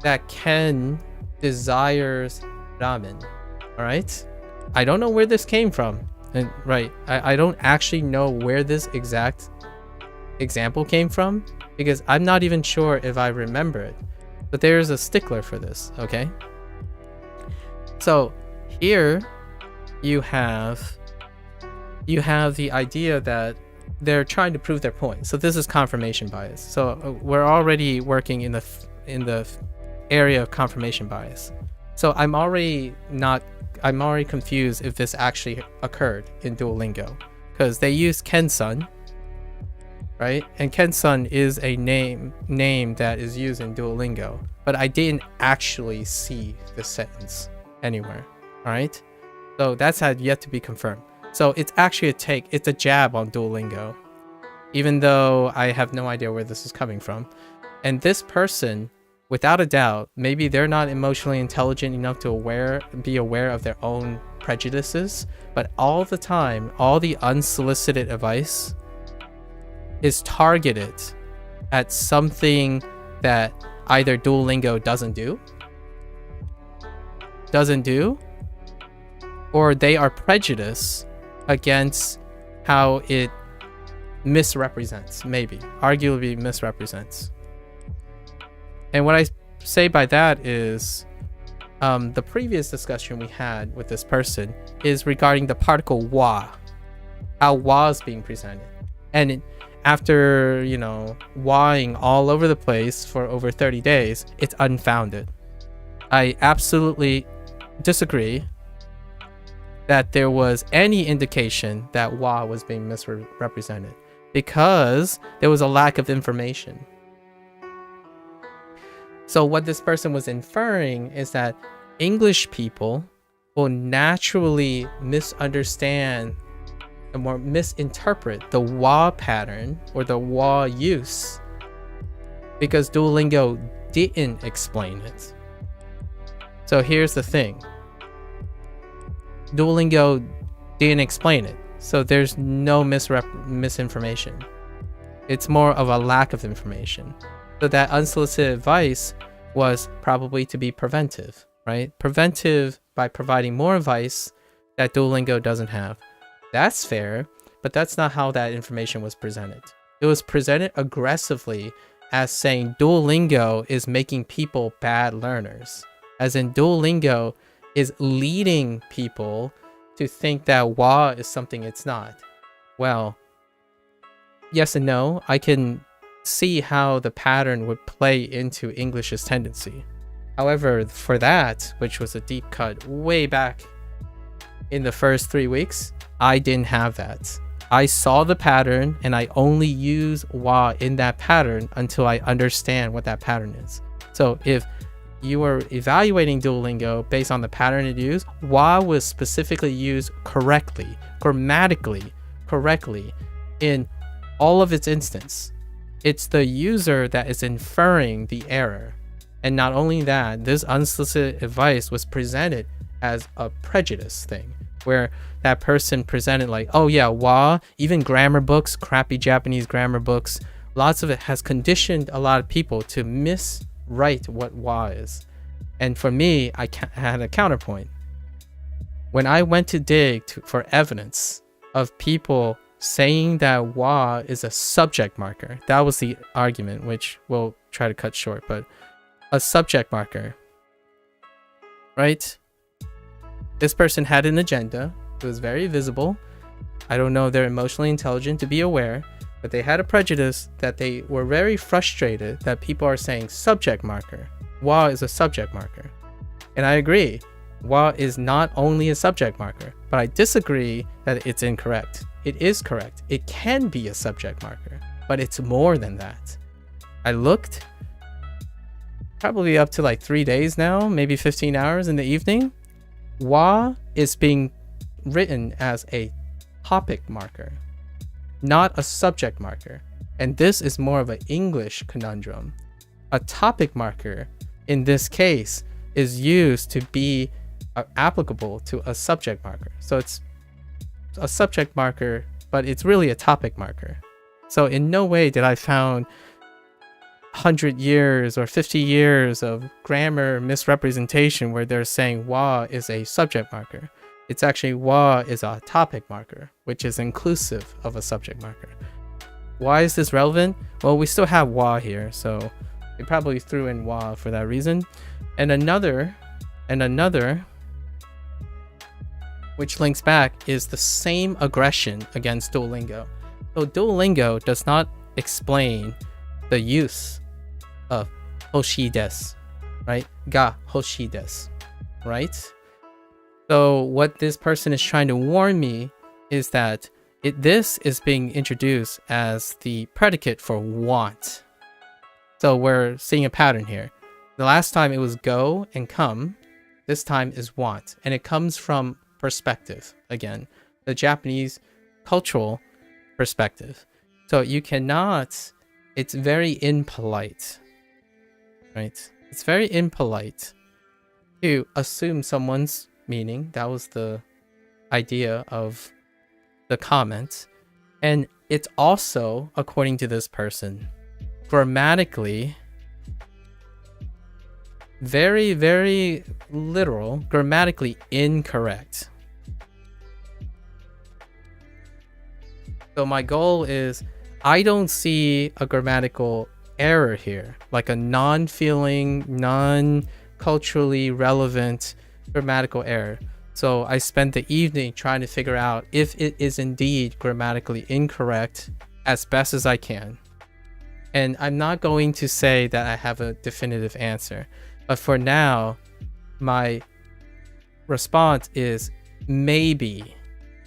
that Ken desires ramen. Alright? I don't know where this came from. And right, I don't actually know where this exact example came from because I'm not even sure if I remember it. But there's a stickler for this, okay? So here you have the idea that they're trying to prove their point. So this is confirmation bias. So we're already working in the area of confirmation bias. So I'm already confused if this actually occurred in Duolingo, because they use Ken-san, right? And Ken-san is a name that is used in Duolingo, but I didn't actually see the sentence anywhere. All right, so that's had yet to be confirmed. So it's actually it's a jab on Duolingo, even though I have no idea where this is coming from. And this person, without a doubt, maybe they're not emotionally intelligent enough to be aware of their own prejudices, but all the time, all the unsolicited advice is targeted at something that either Duolingo doesn't do, or they are prejudiced against how it arguably misrepresents. And what I say by that is, the previous discussion we had with this person is regarding the particle wa, how wa is being presented. And after, wa'ing all over the place for over 30 days, it's unfounded. I absolutely disagree that there was any indication that wa was being misrepresented, because there was a lack of information. So what this person was inferring is that English people will naturally misunderstand or misinterpret the wa pattern or the wa use because Duolingo didn't explain it. So here's the thing. Duolingo didn't explain it, so there's no misinformation. It's more of a lack of information. So that unsolicited advice was probably to be preventive, right? Preventive by providing more advice that Duolingo doesn't have. That's fair, but that's not how that information was presented. It was presented aggressively as saying Duolingo is making people bad learners, as in Duolingo is leading people to think that wa is something it's not. Well, yes and no. I can see how the pattern would play into English's tendency. However, for that, which was a deep cut way back in the first 3 weeks, I didn't have that. I saw the pattern and I only use wa in that pattern until I understand what that pattern is. So if you were evaluating Duolingo based on the pattern it used, wa was specifically used correctly, grammatically correctly in all of its instance. It's the user that is inferring the error. And not only that, this unsolicited advice was presented as a prejudice thing, where that person presented like, oh yeah, wa, even grammar books, crappy Japanese grammar books, lots of it has conditioned a lot of people to miswrite what wa is. And for me, I had a counterpoint. When I went to dig for evidence of people saying that wa is a subject marker, that was the argument, which we'll try to cut short, but a subject marker, right? This person had an agenda. It was very visible. I don't know if they're emotionally intelligent to be aware, but they had a prejudice that they were very frustrated that people are saying subject marker. Wa is a subject marker. And I agree. Wa is not only a subject marker, but I disagree that it's incorrect. It is correct. It can be a subject marker, but it's more than that. I looked probably up to like 3 days now, maybe 15 hours in the evening. Wa is being written as a topic marker, not a subject marker. And this is more of an English conundrum. A topic marker in this case is used to be applicable to a subject marker. So it's a subject marker, but it's really a topic marker. So in no way did I found 100 years or 50 years of grammar misrepresentation where they're saying wa is a subject marker. It's actually wa is a topic marker, which is inclusive of a subject marker. Why is this relevant? Well, we still have wa here, so they probably threw in wa for that reason. And another, which links back, is the same aggression against Duolingo. So Duolingo does not explain the use of hoshi desu, right? Ga hoshii desu, right? So what this person is trying to warn me is that this is being introduced as the predicate for want. So we're seeing a pattern here. The last time it was go and come. This time is want. And it comes from perspective. Again, the Japanese cultural perspective. So you cannot, it's very impolite, right? It's very impolite to assume someone's meaning. That was the idea of the comment. And it's also, according to this person, grammatically very, very literal, grammatically incorrect. So my goal is, I don't see a grammatical error here, like a non-feeling, non-culturally relevant grammatical error. So I spent the evening trying to figure out if it is indeed grammatically incorrect as best as I can. And I'm not going to say that I have a definitive answer. But for now, my response is maybe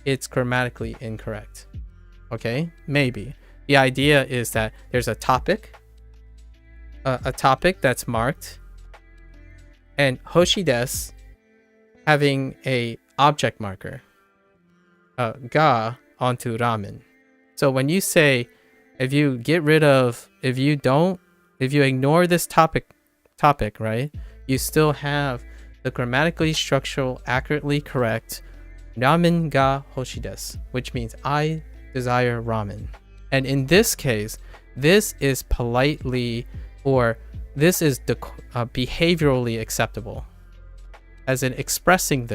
it's grammatically incorrect. Okay? Maybe. The idea is that there's a topic that's marked, and hoshii desu having a object marker, ga onto ramen. So when you say, if you ignore this topic, right, you still have the grammatically structural, accurately correct ramen ga hoshii desu, which means I desire ramen. And in this case, this is politely, or this is behaviorally acceptable. As in expressing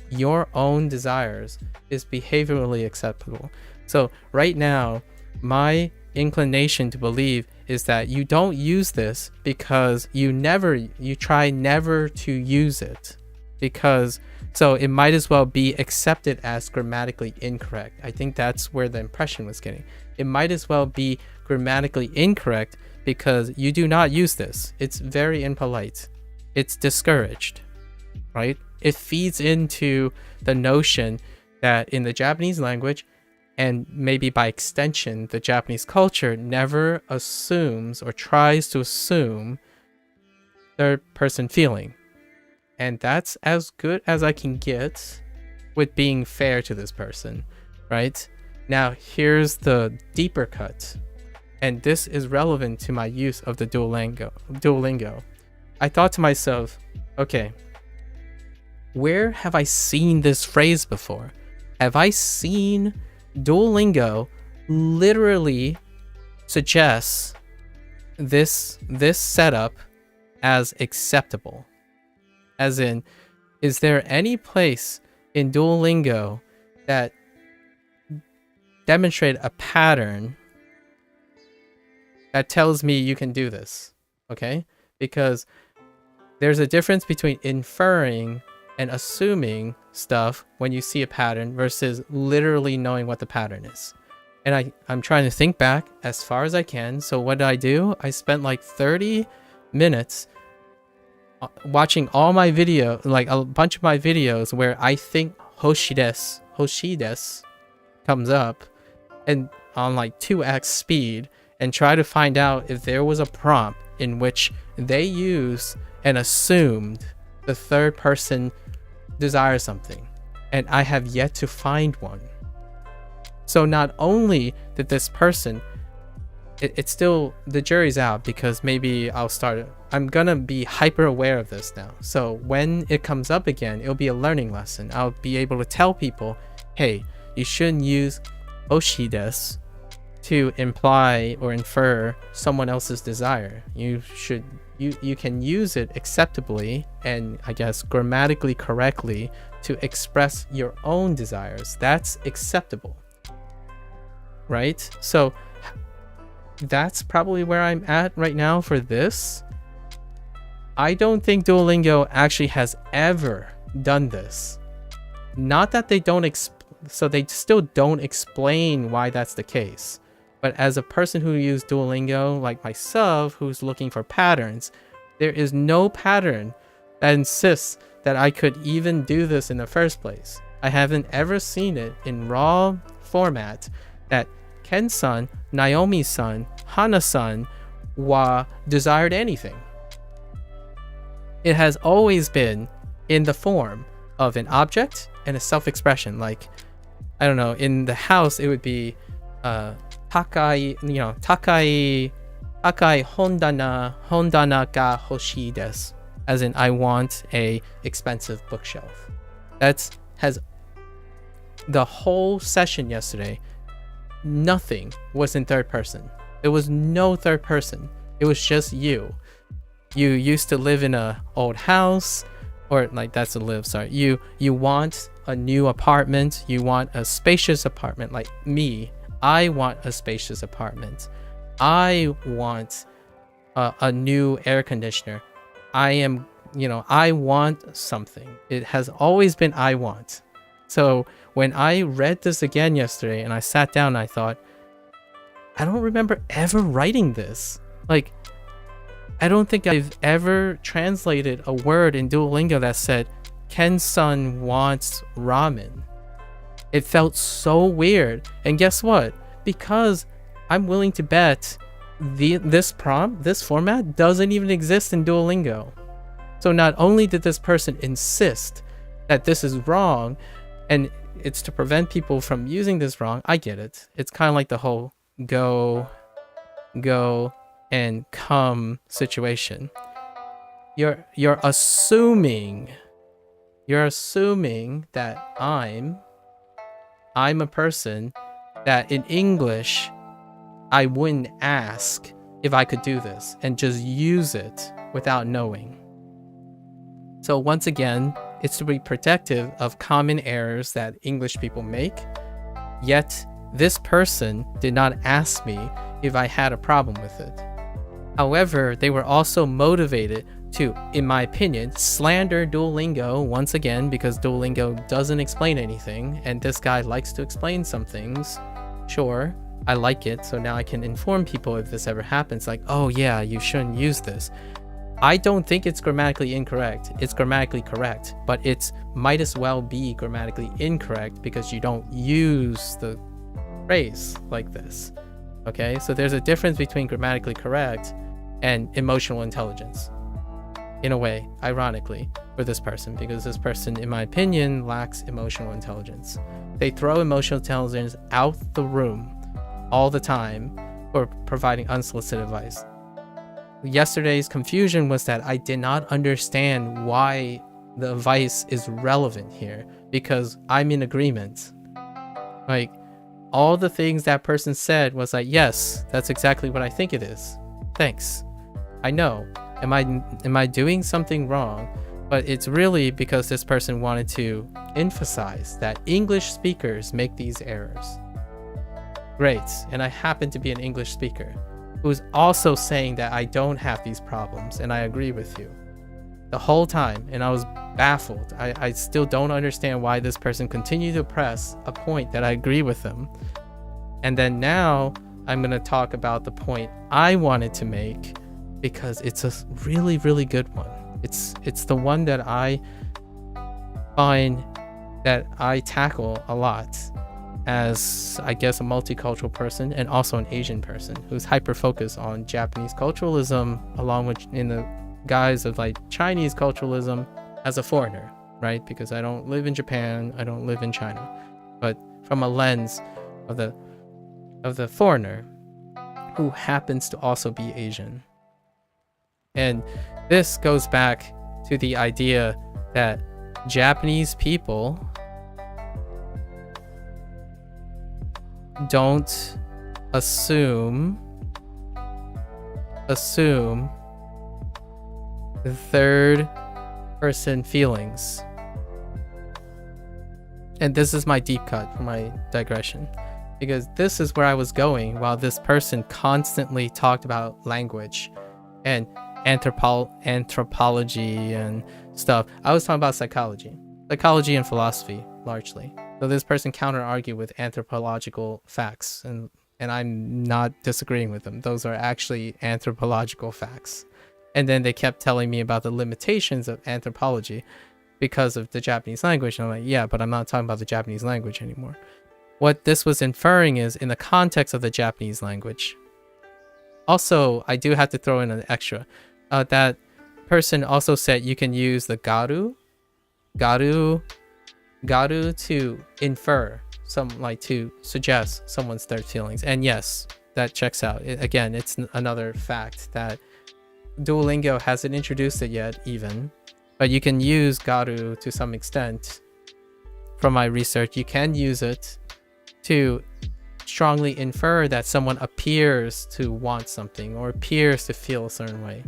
your own desires is behaviorally acceptable. So right now, my inclination to believe is that you don't use this because you try never to use it, because so it might as well be accepted as grammatically incorrect. I think that's where the impression was getting. It might as well be grammatically incorrect because you do not use this. It's very impolite. It's discouraged, right? It feeds into the notion that in the Japanese language, and maybe by extension, the Japanese culture never assumes or tries to assume third person feeling. And that's as good as I can get with being fair to this person, right? Now, here's the deeper cut. And this is relevant to my use of the Duolingo. I thought to myself, okay, where have I seen this phrase before? Have I seen Duolingo literally suggests this setup as acceptable? As in, is there any place in Duolingo that demonstrate a pattern that tells me you can do this? Okay? Because there's a difference between inferring and assuming stuff when you see a pattern versus literally knowing what the pattern is. And I'm trying to think back as far as I can. So what did I do? I spent like 30 minutes watching all my video, like a bunch of my videos where I think hoshii desu comes up, and on like 2x speed, and try to find out if there was a prompt in which they used and assumed the third person desires something. And I have yet to find one. So not only did this person, it's still, the jury's out, because maybe I'm gonna be hyper aware of this now. So when it comes up again, it'll be a learning lesson. I'll be able to tell people, hey, you shouldn't use hoshii desu to imply or infer someone else's desire. You can use it acceptably and, I guess, grammatically correctly to express your own desires. That's acceptable, right? So that's probably where I'm at right now for this. I don't think Duolingo actually has ever done this. Not that they don't, so they still don't explain why that's the case. But as a person who used Duolingo, like myself, who's looking for patterns, There is no pattern that insists that I could even do this in the first place. I haven't ever seen it in raw format that Ken-san, Naomi-san, Hana-san wa desired anything. It has always been in the form of an object and a self-expression. Like, I don't know, in the house it would be takai hondana ga hoshii desu, as in I want a expensive bookshelf. That's has the whole session yesterday. Nothing was in third person. There was no third person. It was just you. You used to live in a old house, or like that's a live, sorry. You want a new apartment. You want a spacious apartment. Like me, I want a spacious apartment. I want a new air conditioner. I want something. It has always been I want. So when I read this again yesterday and I sat down and I thought, I don't remember ever writing this. Like, I don't think I've ever translated a word in Duolingo that said, Ken-san wants ramen. It felt so weird. And guess what? Because I'm willing to bet this format doesn't even exist in Duolingo. So not only did this person insist that this is wrong, and it's to prevent people from using this wrong, I get it. It's kind of like the whole go, and come situation. You're assuming that I'm a person that in English I wouldn't ask if I could do this and just use it without knowing. So once again, it's to be protective of common errors that English people make. Yet this person did not ask me if I had a problem with it. However, they were also motivated to, in my opinion, slander Duolingo once again, because Duolingo doesn't explain anything, and this guy likes to explain some things. Sure, I like it, so now I can inform people if this ever happens, like, oh yeah, you shouldn't use this. I don't think it's grammatically incorrect. It's grammatically correct, but it might as well be grammatically incorrect because you don't use the phrase like this. Okay, so there's a difference between grammatically correct and emotional intelligence. In a way, ironically, for this person, because this person, in my opinion, lacks emotional intelligence. They throw emotional intelligence out the room all the time for providing unsolicited advice. Yesterday's confusion was that I did not understand why the advice is relevant here, because I'm in agreement. Like, all the things that person said was like, yes, that's exactly what I think it is. Thanks. I know. Am I doing something wrong? But it's really because this person wanted to emphasize that English speakers make these errors. Great. And I happen to be an English speaker who's also saying that I don't have these problems, and I agree with you the whole time, and I was baffled. I still don't understand why this person continued to press a point that I agree with them. And then now I'm going to talk about the point I wanted to make, because it's a really, really good one. It's the one that I find that I tackle a lot as, I guess, a multicultural person and also an Asian person who's hyper-focused on Japanese culturalism along with in the guise of like Chinese culturalism as a foreigner, right? Because I don't live in Japan, I don't live in China, but from a lens of the foreigner who happens to also be Asian. And this goes back to the idea that Japanese people don't assume the third person feelings. And this is my deep cut for my digression, because this is where I was going while this person constantly talked about language and anthropology and stuff. I was talking about psychology and philosophy largely. So this person counter-argued with anthropological facts, and I'm not disagreeing with them. Those are actually anthropological facts. And then they kept telling me about the limitations of anthropology because of the Japanese language. And I'm like, yeah, but I'm not talking about the Japanese language anymore. What this was inferring is in the context of the Japanese language. Also, I do have to throw in an extra. That person also said you can use the garu to infer to suggest someone's third feelings. And yes, that checks out. Again, it's another fact that Duolingo hasn't introduced it yet even, but you can use garu to some extent. From my research, you can use it to strongly infer that someone appears to want something or appears to feel a certain way.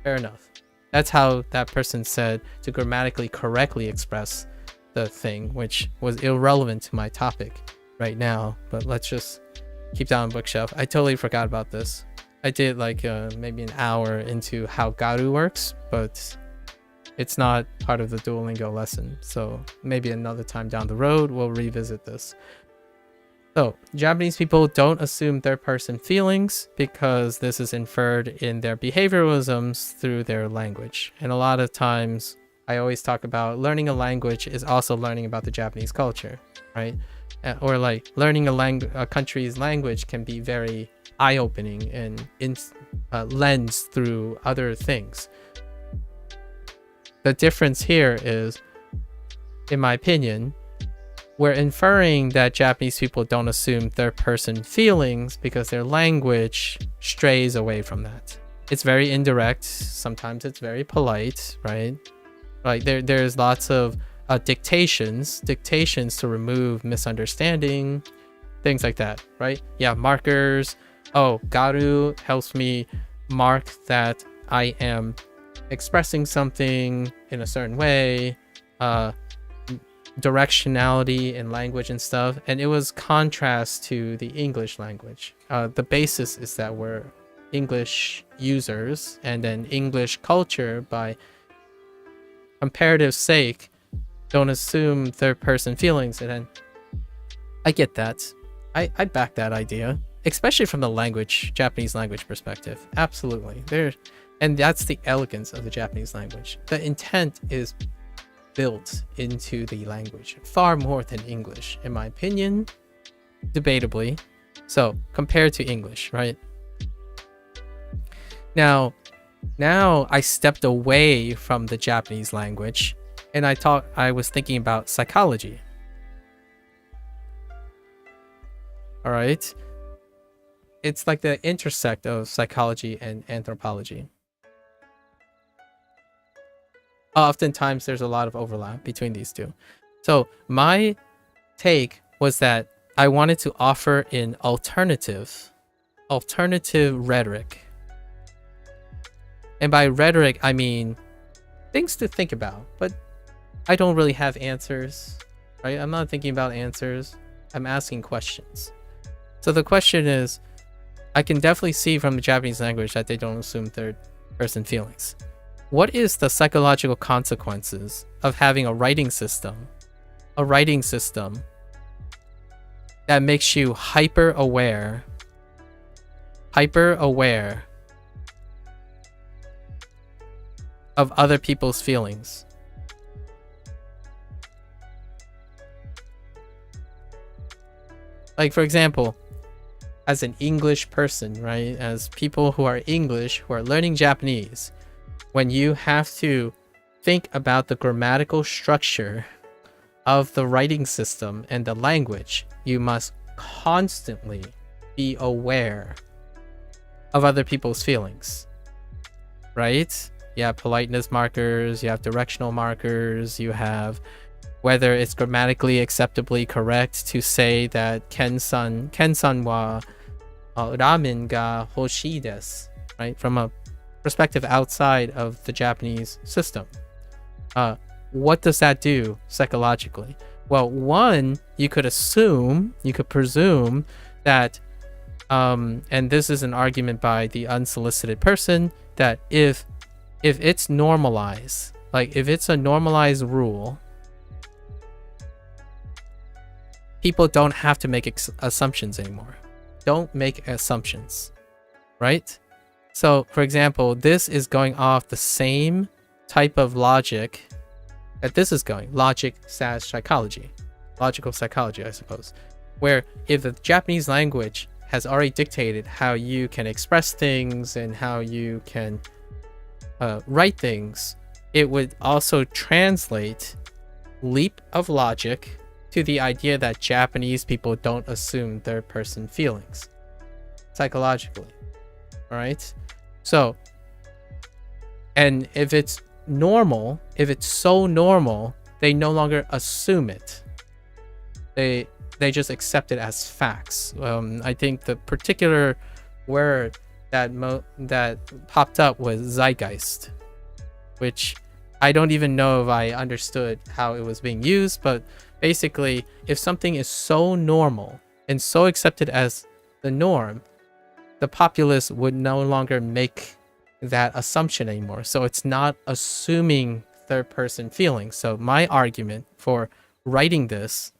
Fair enough. That's how that person said to grammatically correctly express the thing, which was irrelevant to my topic right now, but let's just keep that on bookshelf. I totally forgot about this. I did like maybe an hour into how garu works, but it's not part of the Duolingo lesson, so maybe another time down the road we'll revisit this. So, Japanese people don't assume third-person feelings because this is inferred in their behavioralisms through their language. And a lot of times, I always talk about learning a language is also learning about the Japanese culture, right? Or like learning a country's language can be very eye-opening and lens through other things. The difference here is, in my opinion, we're inferring that Japanese people don't assume third-person feelings because their language strays away from that. It's very indirect. Sometimes it's very polite, right? Like there's lots of dictations to remove misunderstanding, things like that, right? Yeah, markers. Oh, garu helps me mark that I am expressing something in a certain way. Directionality in language and stuff, and it was contrast to the English language. The basis is that we're English users, and then English culture, by comparative sake, don't assume third-person feelings. And then I get that. I back that idea, especially from the Japanese language perspective. Absolutely. And that's the elegance of the Japanese language. The intent is built into the language far more than English, in my opinion, debatably. So compared to English, right? Now I stepped away from the Japanese language and I was thinking about psychology. All right. It's like the intersect of psychology and anthropology. Oftentimes there's a lot of overlap between these two. So my take was that I wanted to offer an alternative rhetoric. And by rhetoric, I mean things to think about, but I don't really have answers, right? I'm not thinking about answers. I'm asking questions. So the question is, I can definitely see from the Japanese language that they don't assume third-person feelings. What is the psychological consequences of having a writing system that makes you hyper aware of other people's feelings? Like, for example, as an English person, right? As people who are English, who are learning Japanese, when you have to think about the grammatical structure of the writing system and the language, you must constantly be aware of other people's feelings, right? You have politeness markers, you have directional markers, you have whether it's grammatically acceptably correct to say that Ken-san wa ramen ga hoshii desu, right? From a perspective outside of the Japanese system. What does that do psychologically? Well, one, you could presume that, and this is an argument by the unsolicited person, that if it's normalized, like if it's a normalized rule, people don't have to make assumptions anymore. Don't make assumptions, right? So, for example, this is going off the same type of logic that this is going. Psychology. Logical psychology, I suppose. Where if the Japanese language has already dictated how you can express things and how you can write things, it would also translate leap of logic to the idea that Japanese people don't assume third-person feelings psychologically. All right? So, and if it's normal, if it's so normal, they no longer assume it. They just accept it as facts. I think the particular word that popped up was zeitgeist, which I don't even know if I understood how it was being used, but basically, if something is so normal and so accepted as the norm, the populace would no longer make that assumption anymore. So it's not assuming third-person feelings. So my argument for writing this,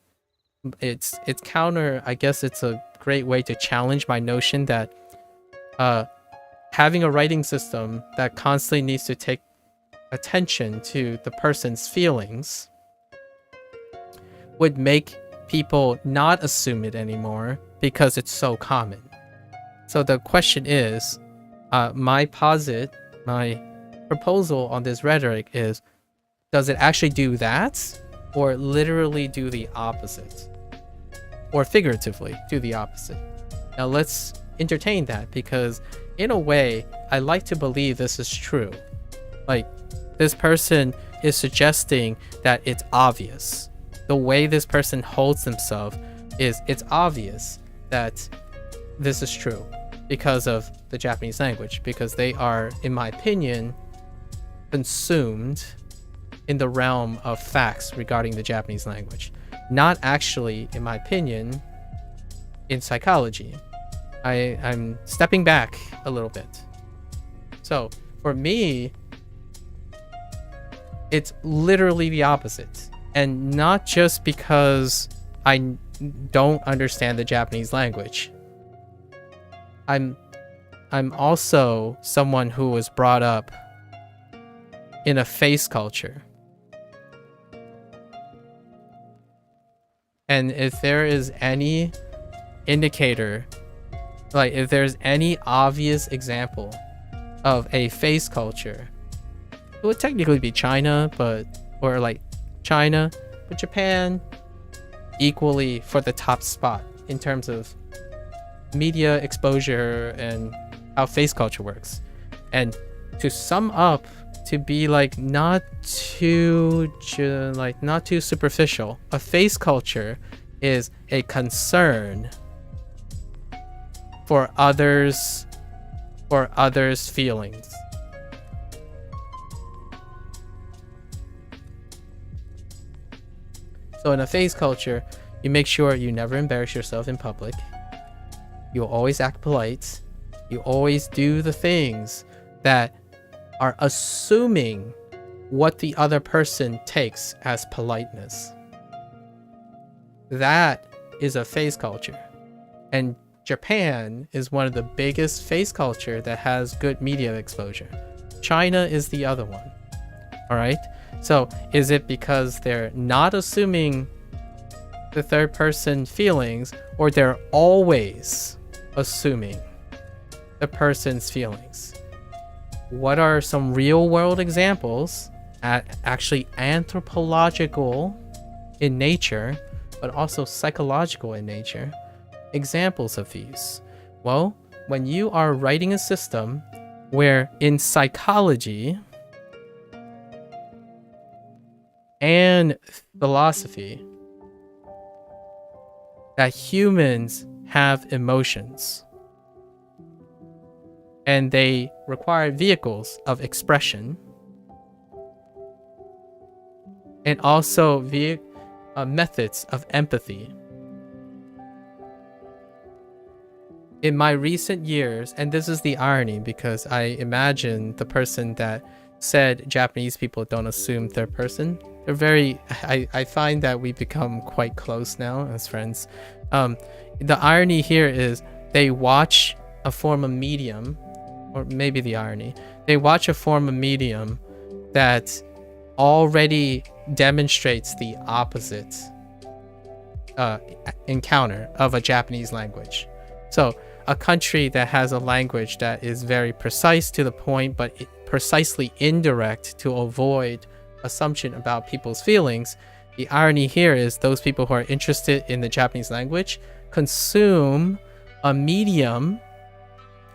it's counter. I guess it's a great way to challenge my notion that having a writing system that constantly needs to take attention to the person's feelings would make people not assume it anymore because it's so common. So the question is, my proposal on this rhetoric is, does it actually do that, or literally do the opposite, or figuratively do the opposite? Now let's entertain that, because in a way, I like to believe this is true. Like, this person is suggesting that it's obvious. The way this person holds themselves is, it's obvious that this is true because of the Japanese language, because they are, in my opinion, consumed in the realm of facts regarding the Japanese language. Not actually, in my opinion, in psychology. I'm stepping back a little bit. So, for me, it's literally the opposite. And not just because I don't understand the Japanese language. I'm also someone who was brought up in a face culture. And if there is any indicator, like if there's any obvious example of a face culture, it would technically be China, but Japan equally for the top spot in terms of media exposure and how face culture works. And to sum up, to be like not too superficial, a face culture is a concern for others' feelings. So in a face culture, you make sure you never embarrass yourself in public. You always act polite. You always do the things that are assuming what the other person takes as politeness. That is a face culture. And Japan is one of the biggest face culture that has good media exposure. China is the other one. All right? So is it because they're not assuming the third person feelings, or they're always assuming the person's feelings? What are some real world examples, actually anthropological in nature, but also psychological in nature, examples of these? Well, when you are writing a system where in psychology and philosophy that humans have emotions and they require vehicles of expression, and also methods of empathy. In my recent years, and this is the irony, because I imagine the person that said Japanese people don't assume third person, they're very, I find that we become quite close now as friends. The irony here is they watch a form of medium or maybe the irony. They watch a form of medium that already demonstrates the opposite encounter of a Japanese language. So a country that has a language that is very precise to the point, but precisely indirect to avoid assumption about people's feelings. The irony here is those people who are interested in the Japanese language consume a medium,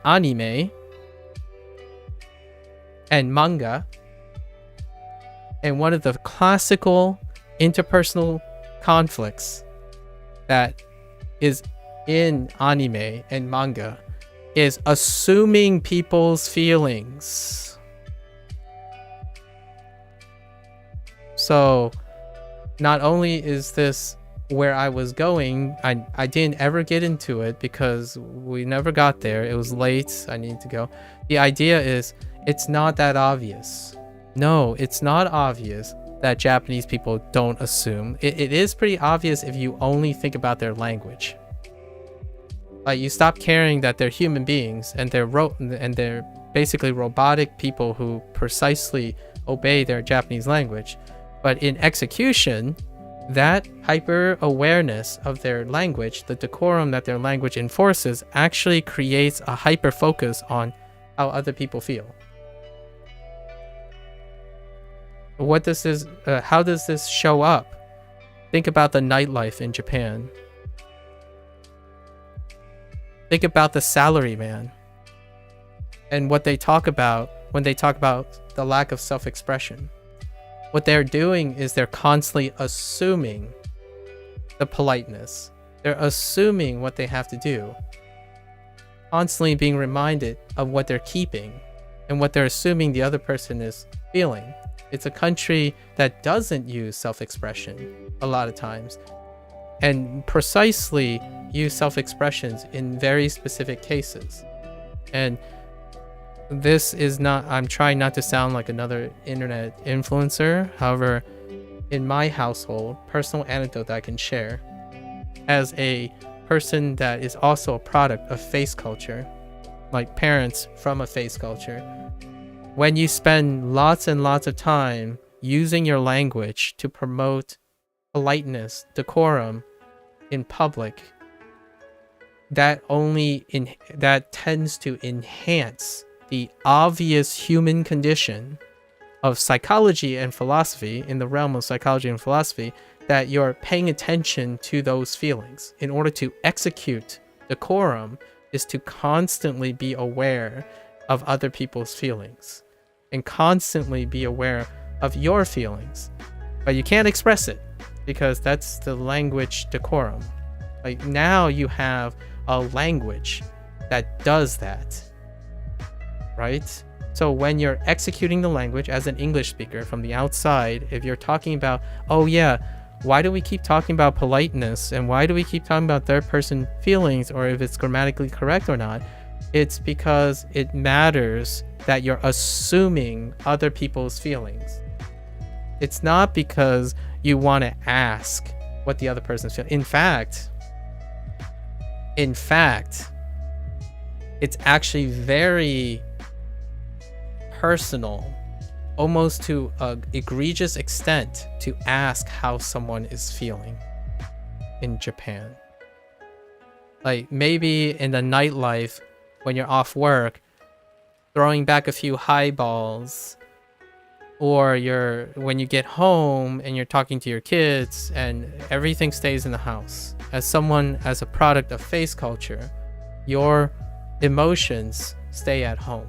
anime, and manga. And one of the classical interpersonal conflicts that is in anime and manga is assuming people's feelings. So not only is this where I was going, I didn't ever get into it because we never got there. It was late. I needed to go. The idea is it's not that obvious. No, it's not obvious that Japanese people don't assume. It is pretty obvious if you only think about their language. Like, you stop caring that they're human beings and they're basically robotic people who precisely obey their Japanese language. But in execution, that hyper awareness of their language, the decorum that their language enforces, actually creates a hyper focus on how other people feel. What does this? How does this show up? Think about the nightlife in Japan. Think about the salaryman and what they talk about when they talk about the lack of self-expression. What they're doing is they're constantly assuming the politeness. They're assuming what they have to do. Constantly being reminded of what they're keeping and what they're assuming the other person is feeling. It's a country that doesn't use self-expression a lot of times, and precisely use self-expressions in very specific cases. And this is not, I'm trying not to sound like another internet influencer. However, in my household, personal anecdote that I can share, as a person that is also a product of face culture, like parents from a face culture, when you spend lots and lots of time using your language to promote politeness, decorum in public, that tends to enhance the obvious human condition of psychology and philosophy, in the realm of psychology and philosophy, that you're paying attention to those feelings. In order to execute decorum is to constantly be aware of other people's feelings and constantly be aware of your feelings. But you can't express it because that's the language decorum. Like, now you have a language that does that, right? So when you're executing the language as an English speaker from the outside, if you're talking about, oh yeah, why do we keep talking about politeness and why do we keep talking about third person feelings, or if it's grammatically correct or not, it's because it matters that you're assuming other people's feelings. It's not because you want to ask what the other person's feeling. In fact, it's actually very personal, almost to an egregious extent, to ask how someone is feeling in Japan. Like, maybe in the nightlife, when you're off work, throwing back a few highballs, or when you get home and you're talking to your kids and everything stays in the house. As a product of face culture, your emotions stay at home.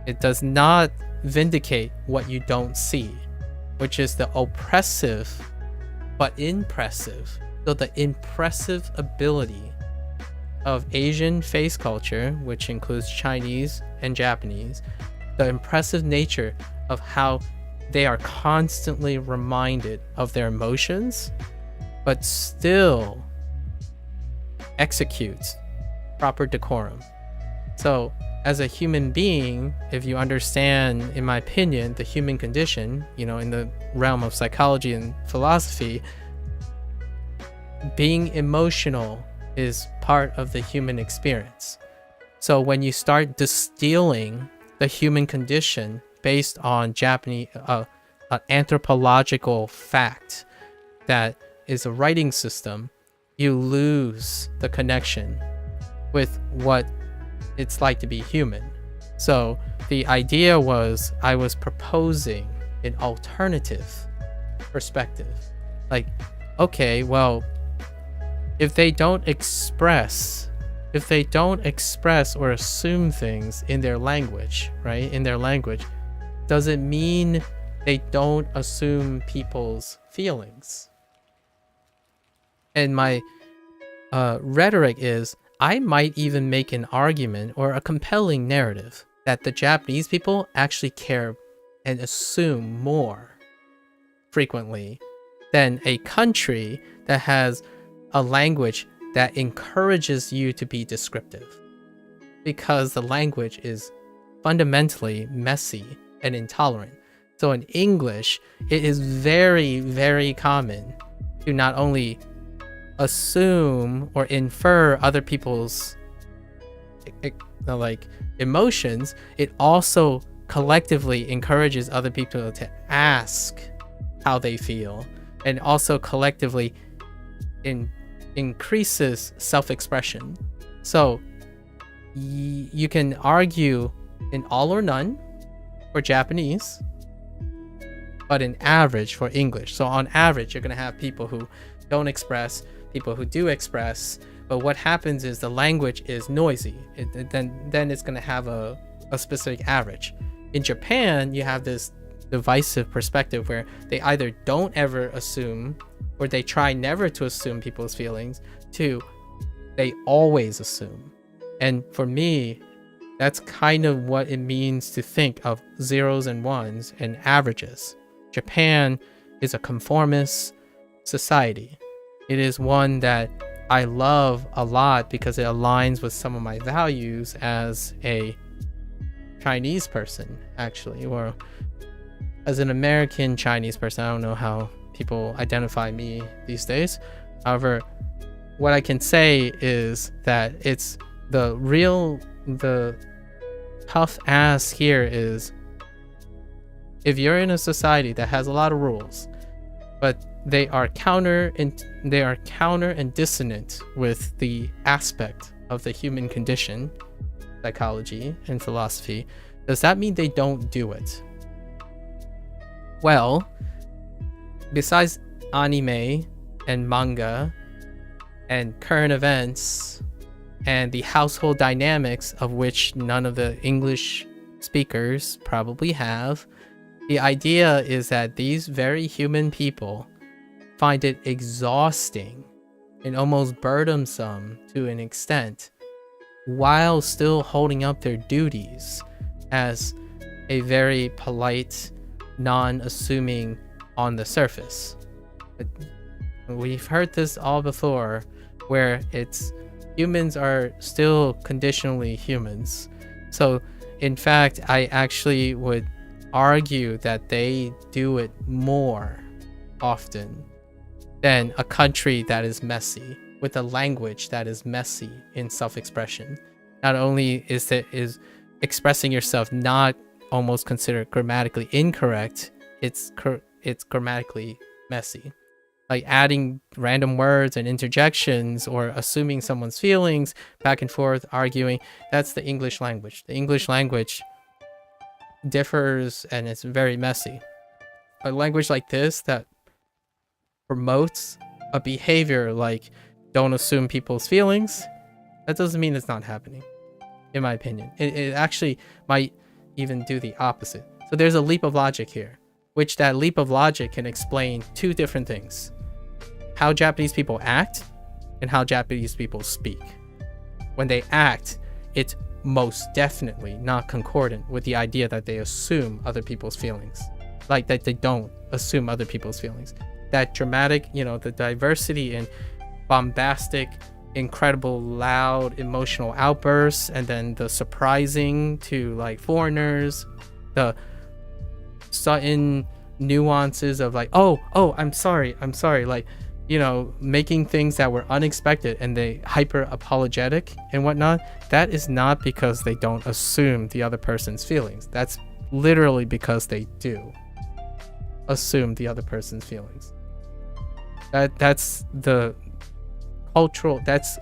It does not vindicate what you don't see, which is the oppressive but impressive. So the impressive ability of Asian face culture, which includes Chinese and Japanese, the impressive nature of how they are constantly reminded of their emotions, but still execute proper decorum. So as a human being, if you understand, in my opinion, the human condition, in the realm of psychology and philosophy, being emotional is part of the human experience. So when you start distilling the human condition based on Japanese an anthropological fact that is a writing system, you lose the connection with what it's like to be human. So the idea was, I was proposing an alternative perspective. Like, okay, well, if they don't express or assume things in their language, right? In their language, does it mean they don't assume people's feelings? And my rhetoric is, I might even make an argument or a compelling narrative that the Japanese people actually care and assume more frequently than a country that has a language that encourages you to be descriptive, because the language is fundamentally messy and intolerant. So in English, it is very, very common to not only assume or infer other people's like emotions, it also collectively encourages other people to ask how they feel, and also collectively increases self-expression. So you can argue in all or none for Japanese, but in average for English. So on average, you're going to have people who don't express, people who do express, but what happens is the language is noisy. Then it's going to have a specific average. In Japan, you have this divisive perspective where they either don't ever assume, or they try never to assume people's feelings, to they always assume. And for me, that's kind of what it means to think of zeros and ones and averages. Japan is a conformist society. It is one that I love a lot because it aligns with some of my values as a Chinese person, actually, or as an American Chinese person. I don't know how people identify me these days. However, what I can say is that it's the tough ass here is, if you're in a society that has a lot of rules, but they are counter and dissonant with the aspect of the human condition, psychology and philosophy, does that mean they don't do it? Well, besides anime and manga and current events and the household dynamics, of which none of the English speakers probably have, the idea is that these very human people find it exhausting and almost burdensome to an extent, while still holding up their duties as a very polite, non-assuming on the surface. But we've heard this all before, where it's humans are still conditionally humans. So in fact, I actually would argue that they do it more often than a country that is messy, with a language that is messy in self-expression. Not only is expressing yourself not almost considered grammatically incorrect, it's grammatically messy. Like adding random words and interjections, or assuming someone's feelings, back and forth, arguing, that's the English language. The English language differs and it's very messy. A language like this that promotes a behavior like don't assume people's feelings, that doesn't mean it's not happening, in my opinion. It actually might even do the opposite. So there's a leap of logic here, which that leap of logic can explain two different things: how Japanese people act and how Japanese people speak. When they act, it's most definitely not concordant with the idea that they assume other people's feelings, like that they don't assume other people's feelings. That dramatic, the diversity in bombastic, incredible, loud, emotional outbursts, and then the surprising to like foreigners, the sudden nuances of like, oh, I'm sorry, like making things that were unexpected and they hyper apologetic and whatnot, that is not because they don't assume the other person's feelings. That's literally because they do assume the other person's feelings. That's an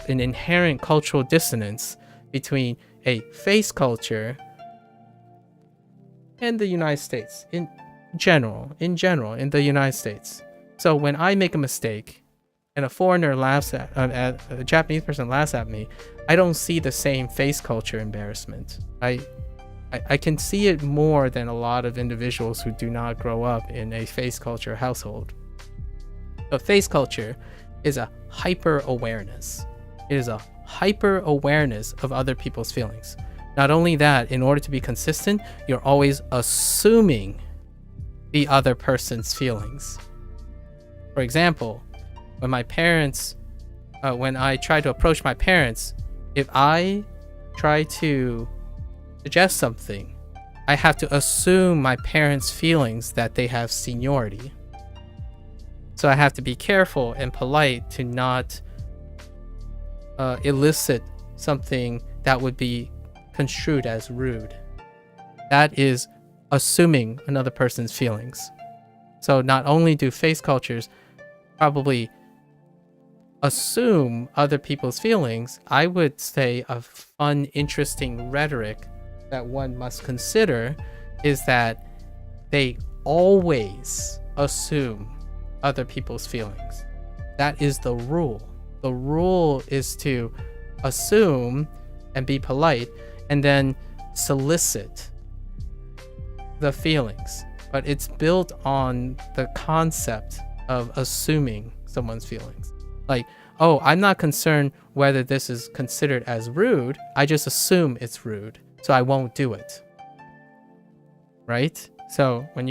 inherent cultural dissonance between a face culture and the United States in general in the United States. So when I make a mistake and a foreigner laughs at a Japanese person laughs at me, I don't see the same face culture embarrassment. I can see it more than a lot of individuals who do not grow up in a face culture household. So face culture is a hyper awareness. It is a hyper awareness of other people's feelings. Not only that, in order to be consistent, you're always assuming the other person's feelings. For example, when I try to approach my parents, if I try to suggest something, I have to assume my parents' feelings that they have seniority. So I have to be careful and polite to not elicit something that would be construed as rude. That is assuming another person's feelings. So not only do face cultures probably assume other people's feelings, I would say a fun, interesting rhetoric that one must consider is that they always assume other people's feelings. That is the rule. The rule is to assume and be polite and then solicit the feelings. But it's built on the concept of assuming someone's feelings. Like, oh, I'm not concerned whether this is considered as rude. I just assume it's rude, so I won't do it. Right? So when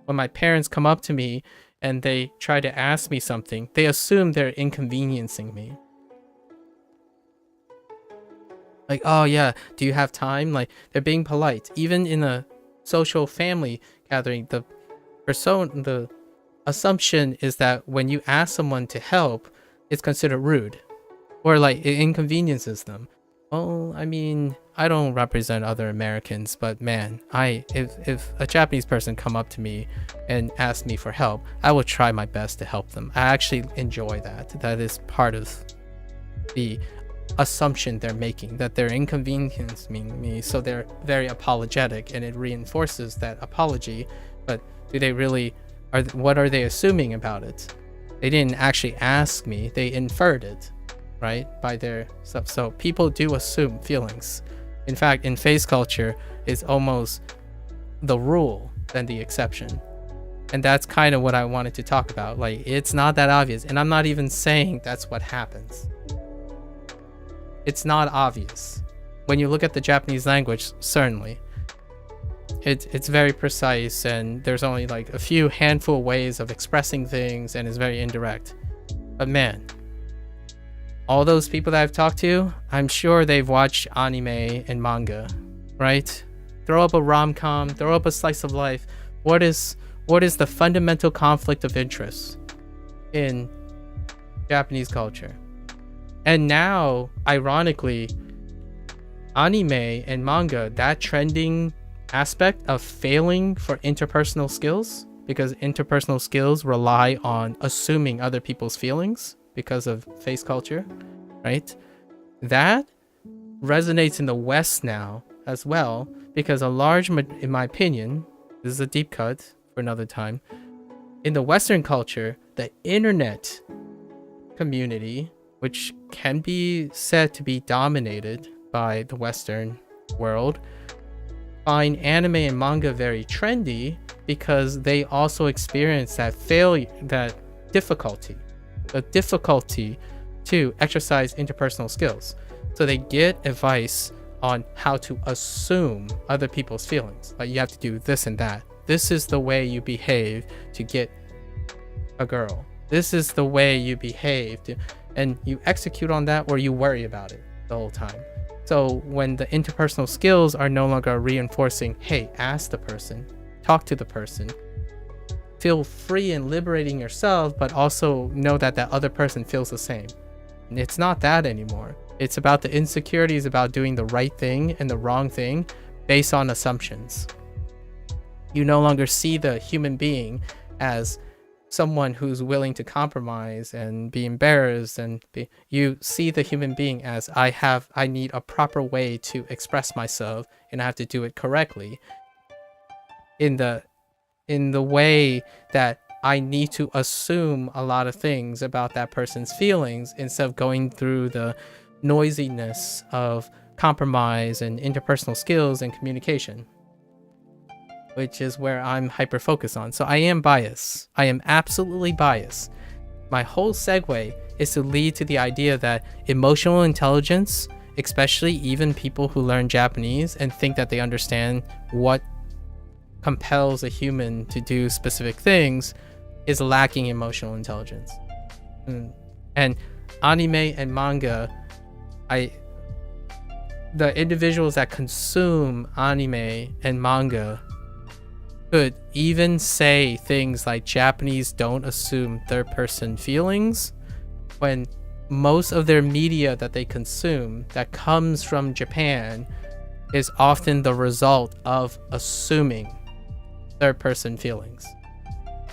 my parents come up to me and they try to ask me something, they assume they're inconveniencing me. Like, oh yeah, do you have time? Like, they're being polite. Even in a social family gathering, the assumption is that when you ask someone to help, it's considered rude or like it inconveniences them. Well, I mean, I don't represent other Americans, but man, if a Japanese person come up to me and ask me for help, I will try my best to help them. I actually enjoy that. That is part of the assumption they're making, that they're inconveniencing me, so they're very apologetic, and it reinforces that apology. But do they really? What are they assuming about it? They didn't actually ask me; they inferred it, right, by their stuff. So people do assume feelings. In fact, in face culture, it's almost the rule than the exception. And that's kind of what I wanted to talk about. Like, it's not that obvious, and I'm not even saying that's what happens. It's not obvious. When you look at the Japanese language, certainly, it's very precise, and there's only like a few handful ways of expressing things, and it's very indirect. But man, all those people that I've talked to, I'm sure they've watched anime and manga, right? Throw up a rom-com, throw up a slice of life. What is the fundamental conflict of interest in Japanese culture? And now, ironically, anime and manga, that trending aspect of failing for interpersonal skills, because interpersonal skills rely on assuming other people's feelings because of face culture, right? That resonates in the West now as well, because in my opinion, this is a deep cut for another time, in the Western culture, the internet community, which can be said to be dominated by the Western world, find anime and manga very trendy because they also experience that failure, that difficulty, the difficulty to exercise interpersonal skills. So they get advice on how to assume other people's feelings. Like, you have to do this and that. This is the way you behave to get a girl. This is the way you behave to, and you execute on that, or you worry about it the whole time. So when the interpersonal skills are no longer reinforcing, hey, ask the person, talk to the person, feel free and liberating yourself, but also know that that other person feels the same. And it's not that anymore. It's about the insecurities about doing the right thing and the wrong thing based on assumptions. You no longer see the human being as someone who's willing to compromise and be embarrassed, and you see the human being as I need a proper way to express myself, and I have to do it correctly in the way that I need to assume a lot of things about that person's feelings instead of going through the noisiness of compromise and interpersonal skills and communication, which is where I'm hyper focused on. So I am biased. I am absolutely biased. My whole segue is to lead to the idea that emotional intelligence, especially even people who learn Japanese and think that they understand what compels a human to do specific things, is lacking emotional intelligence. And anime and manga, the individuals that consume anime and manga could even say things like Japanese don't assume third-person feelings, when most of their media that they consume that comes from Japan is often the result of assuming third-person feelings.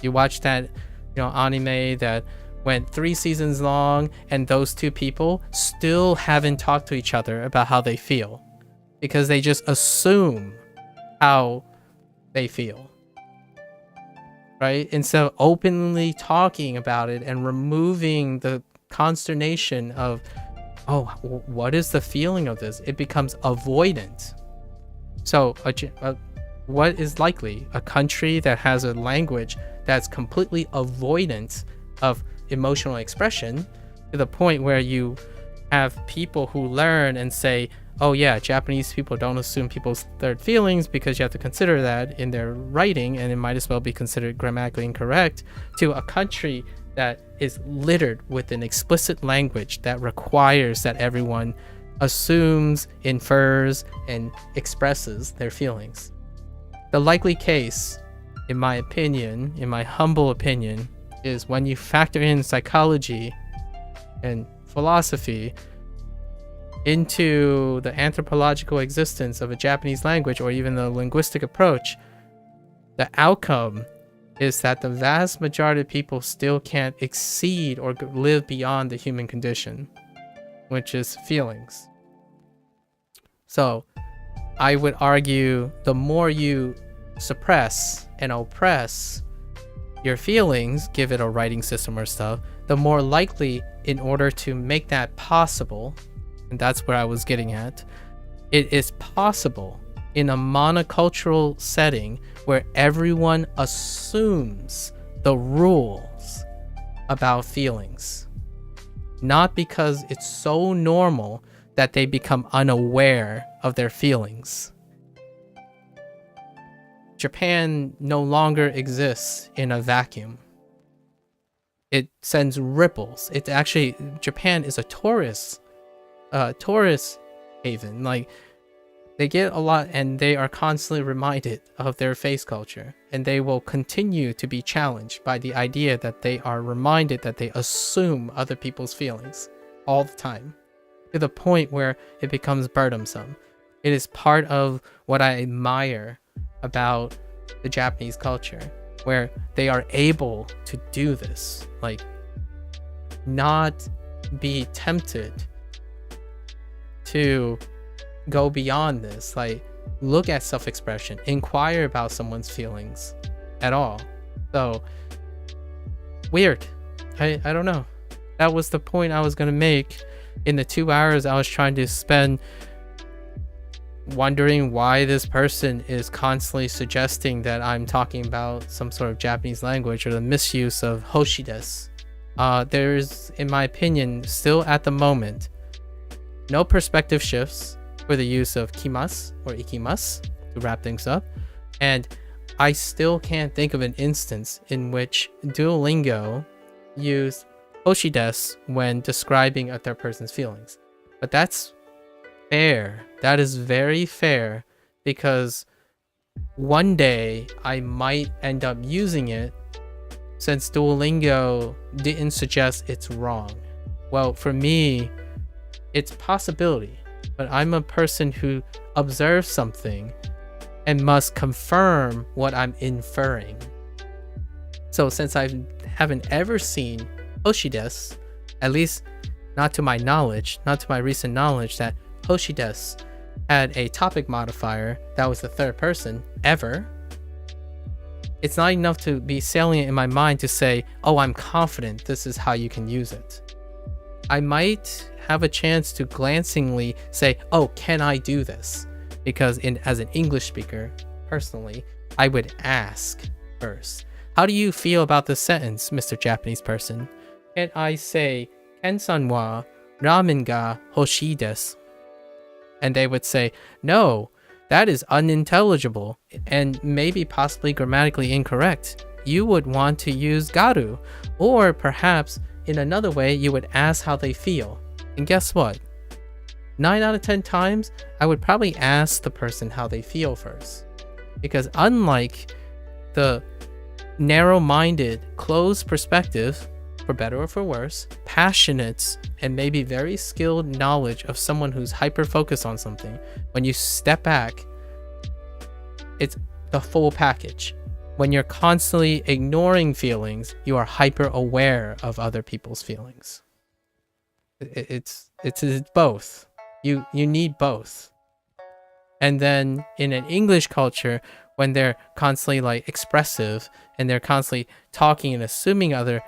You watch that, anime that went 3 seasons long, and those two people still haven't talked to each other about how they feel because they just assume how they feel, right? Instead of openly talking about it and removing the consternation of, oh, what is the feeling of this? It becomes avoidant. So what is likely? A country that has a language that's completely avoidant of emotional expression, to the point where you have people who learn and say, oh yeah, Japanese people don't assume people's third feelings because you have to consider that in their writing, and it might as well be considered grammatically incorrect, to a country that is littered with an explicit language that requires that everyone assumes, infers, and expresses their feelings. The likely case, in my opinion, in my humble opinion, is when you factor in psychology and philosophy into the anthropological existence of a Japanese language, or even the linguistic approach, the outcome is that the vast majority of people still can't exceed or live beyond the human condition, which is feelings. So I would argue the more you suppress and oppress your feelings, give it a writing system or stuff, the more likely, in order to make that possible, and that's where I was getting at, it is possible in a monocultural setting where everyone assumes the rules about feelings, not because it's so normal that they become unaware of their feelings. Japan no longer exists in a vacuum. It sends ripples. It actually, Japan is a tourist haven. Like, they get a lot, and they are constantly reminded of their face culture, and they will continue to be challenged by the idea that they are reminded that they assume other people's feelings all the time, to the point where it becomes burdensome. It is part of what I admire about the Japanese culture, where they are able to do this, like, not be tempted to go beyond this, like, look at self-expression, inquire about someone's feelings at all. So weird. I don't know. That was the point I was gonna make in the 2 hours I was trying to spend wondering why this person is constantly suggesting that I'm talking about some sort of Japanese language, or the misuse of hoshi desu. There's, in my opinion, still at the moment, no perspective shifts for the use of kimasu or ikimasu to wrap things up, and I still can't think of an instance in which Duolingo used hoshi desu when describing a third person's feelings. But that's fair. That is very fair, because one day I might end up using it since Duolingo didn't suggest it's wrong. Well, for me, it's possibility, but I'm a person who observes something and must confirm what I'm inferring. So since I haven't ever seen Hoshides, at least not to my knowledge, not to my recent knowledge, that Hoshides had a topic modifier that was the third person ever, it's not enough to be salient in my mind to say, oh, I'm confident this is how you can use it. I might have a chance to glancingly say, oh, can I do this? Because as an English speaker, personally, I would ask first. How do you feel about this sentence, Mr. Japanese person? Can I say, Ken-san wa ramen ga hoshii desu? And they would say, no, that is unintelligible and maybe possibly grammatically incorrect. You would want to use garu, or perhaps in another way, you would ask how they feel. And guess what? 9 out of 10 times, I would probably ask the person how they feel first. Because unlike the narrow-minded, closed perspective, for better or for worse, passionate and maybe very skilled knowledge of someone who's hyper-focused on something, when you step back, it's the full package. When you're constantly ignoring feelings, you are hyper-aware of other people's feelings. It's both. You need both. And then in an English culture, when they're constantly like expressive and they're constantly talking and assuming other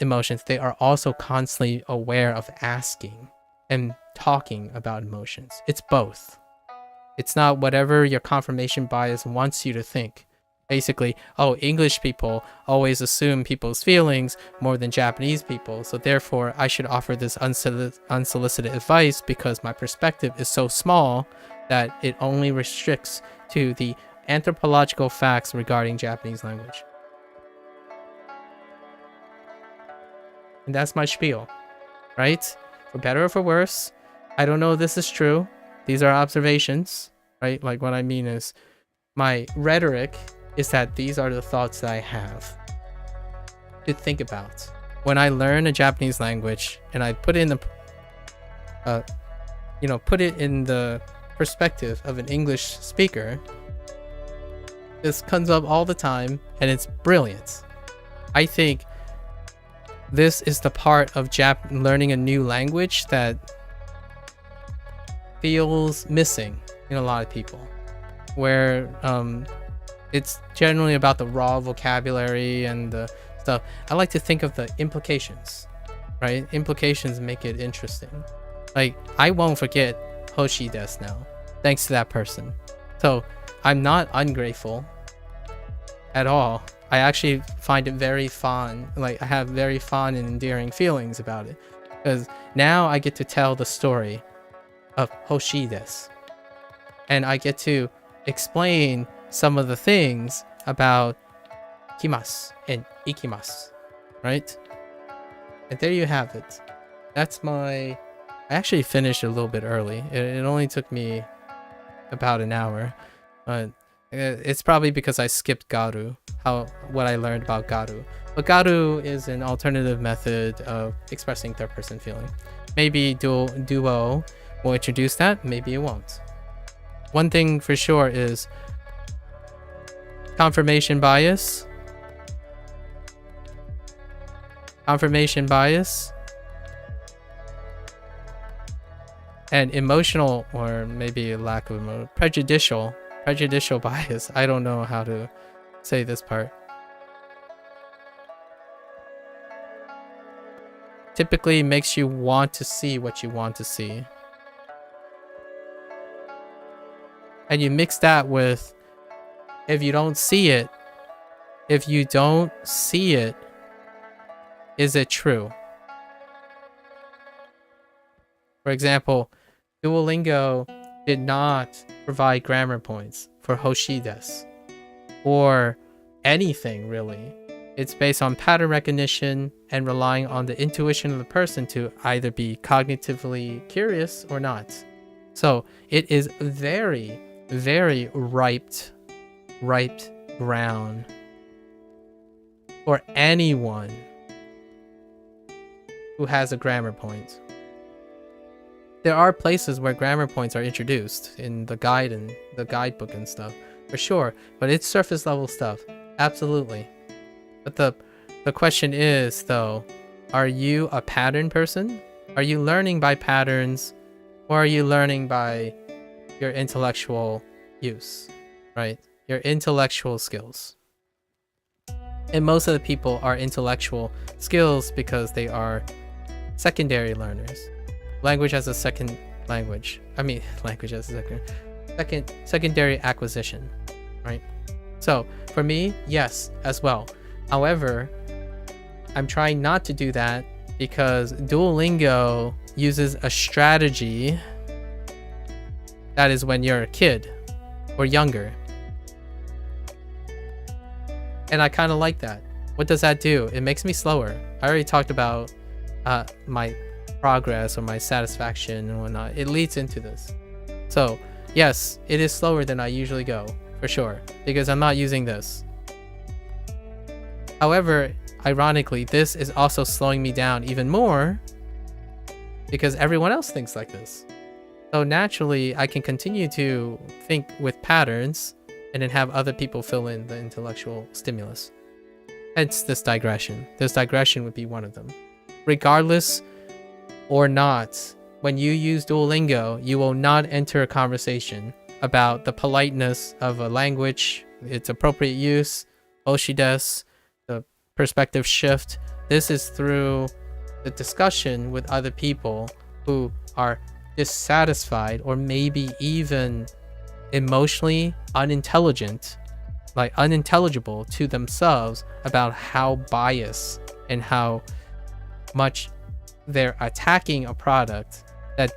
emotions, they are also constantly aware of asking and talking about emotions. It's both. It's not whatever your confirmation bias wants you to think. Basically, oh, English people always assume people's feelings more than Japanese people, so therefore I should offer this unsolicited advice because my perspective is so small that it only restricts to the anthropological facts regarding Japanese language. And that's my spiel, right? For better or for worse, I don't know if this is true. These are observations, right? Like what I mean is my rhetoric is that these are the thoughts that I have to think about. When I learn a Japanese language and I put it in the perspective of an English speaker, this comes up all the time and it's brilliant. I think this is the part of learning a new language that feels missing in a lot of people, where it's generally about the raw vocabulary and the stuff. I like to think of the implications, right? Implications make it interesting. Like, I won't forget Hoshi desu now, thanks to that person. So I'm not ungrateful at all. I actually find it very fun. Like, I have very fond and endearing feelings about it, because now I get to tell the story of Hoshi desu, and I get to explain some of the things about kimasu and ikimasu, right? And there you have it. That's I actually finished a little bit early. It only took me about an hour, but it's probably because I skipped garu, what I learned about garu. But garu is an alternative method of expressing third person feeling. Maybe Duo will introduce that, maybe it won't. One thing for sure is confirmation bias, and emotional, or maybe lack of prejudicial bias. I don't know how to say this part. Typically makes you want to see what you want to see. And you mix that with, if you don't see it, is it true? For example, Duolingo did not provide grammar points for Hoshi desu, or anything really. It's based on pattern recognition and relying on the intuition of the person to either be cognitively curious or not. So it is very, very ripe ground. for anyone who has a grammar point. There are places where grammar points are introduced in the guide and the guidebook and stuff, for sure, but it's surface level stuff, absolutely. But the question is, though, are you a pattern person? Are you learning by patterns, or are you learning by your intellectual use, right? Your intellectual skills. And most of the people are intellectual skills because they are secondary learners. Language as a second language. Language as a secondary acquisition, right? So for me, yes, as well. However, I'm trying not to do that because Duolingo uses a strategy that is when you're a kid or younger. And I kind of like that. What does that do? It makes me slower. I already talked about my progress or my satisfaction and whatnot. It leads into this. So yes, it is slower than I usually go, for sure, because I'm not using this. However, ironically, this is also slowing me down even more because everyone else thinks like this. So naturally, I can continue to think with patterns and then have other people fill in the intellectual stimulus. Hence this digression. This digression would be one of them. Regardless or not, when you use Duolingo, you will not enter a conversation about the politeness of a language, its appropriate use, oshi desu, the perspective shift. This is through the discussion with other people who are dissatisfied or maybe even emotionally unintelligent, like unintelligible to themselves about how biased and how much they're attacking a product that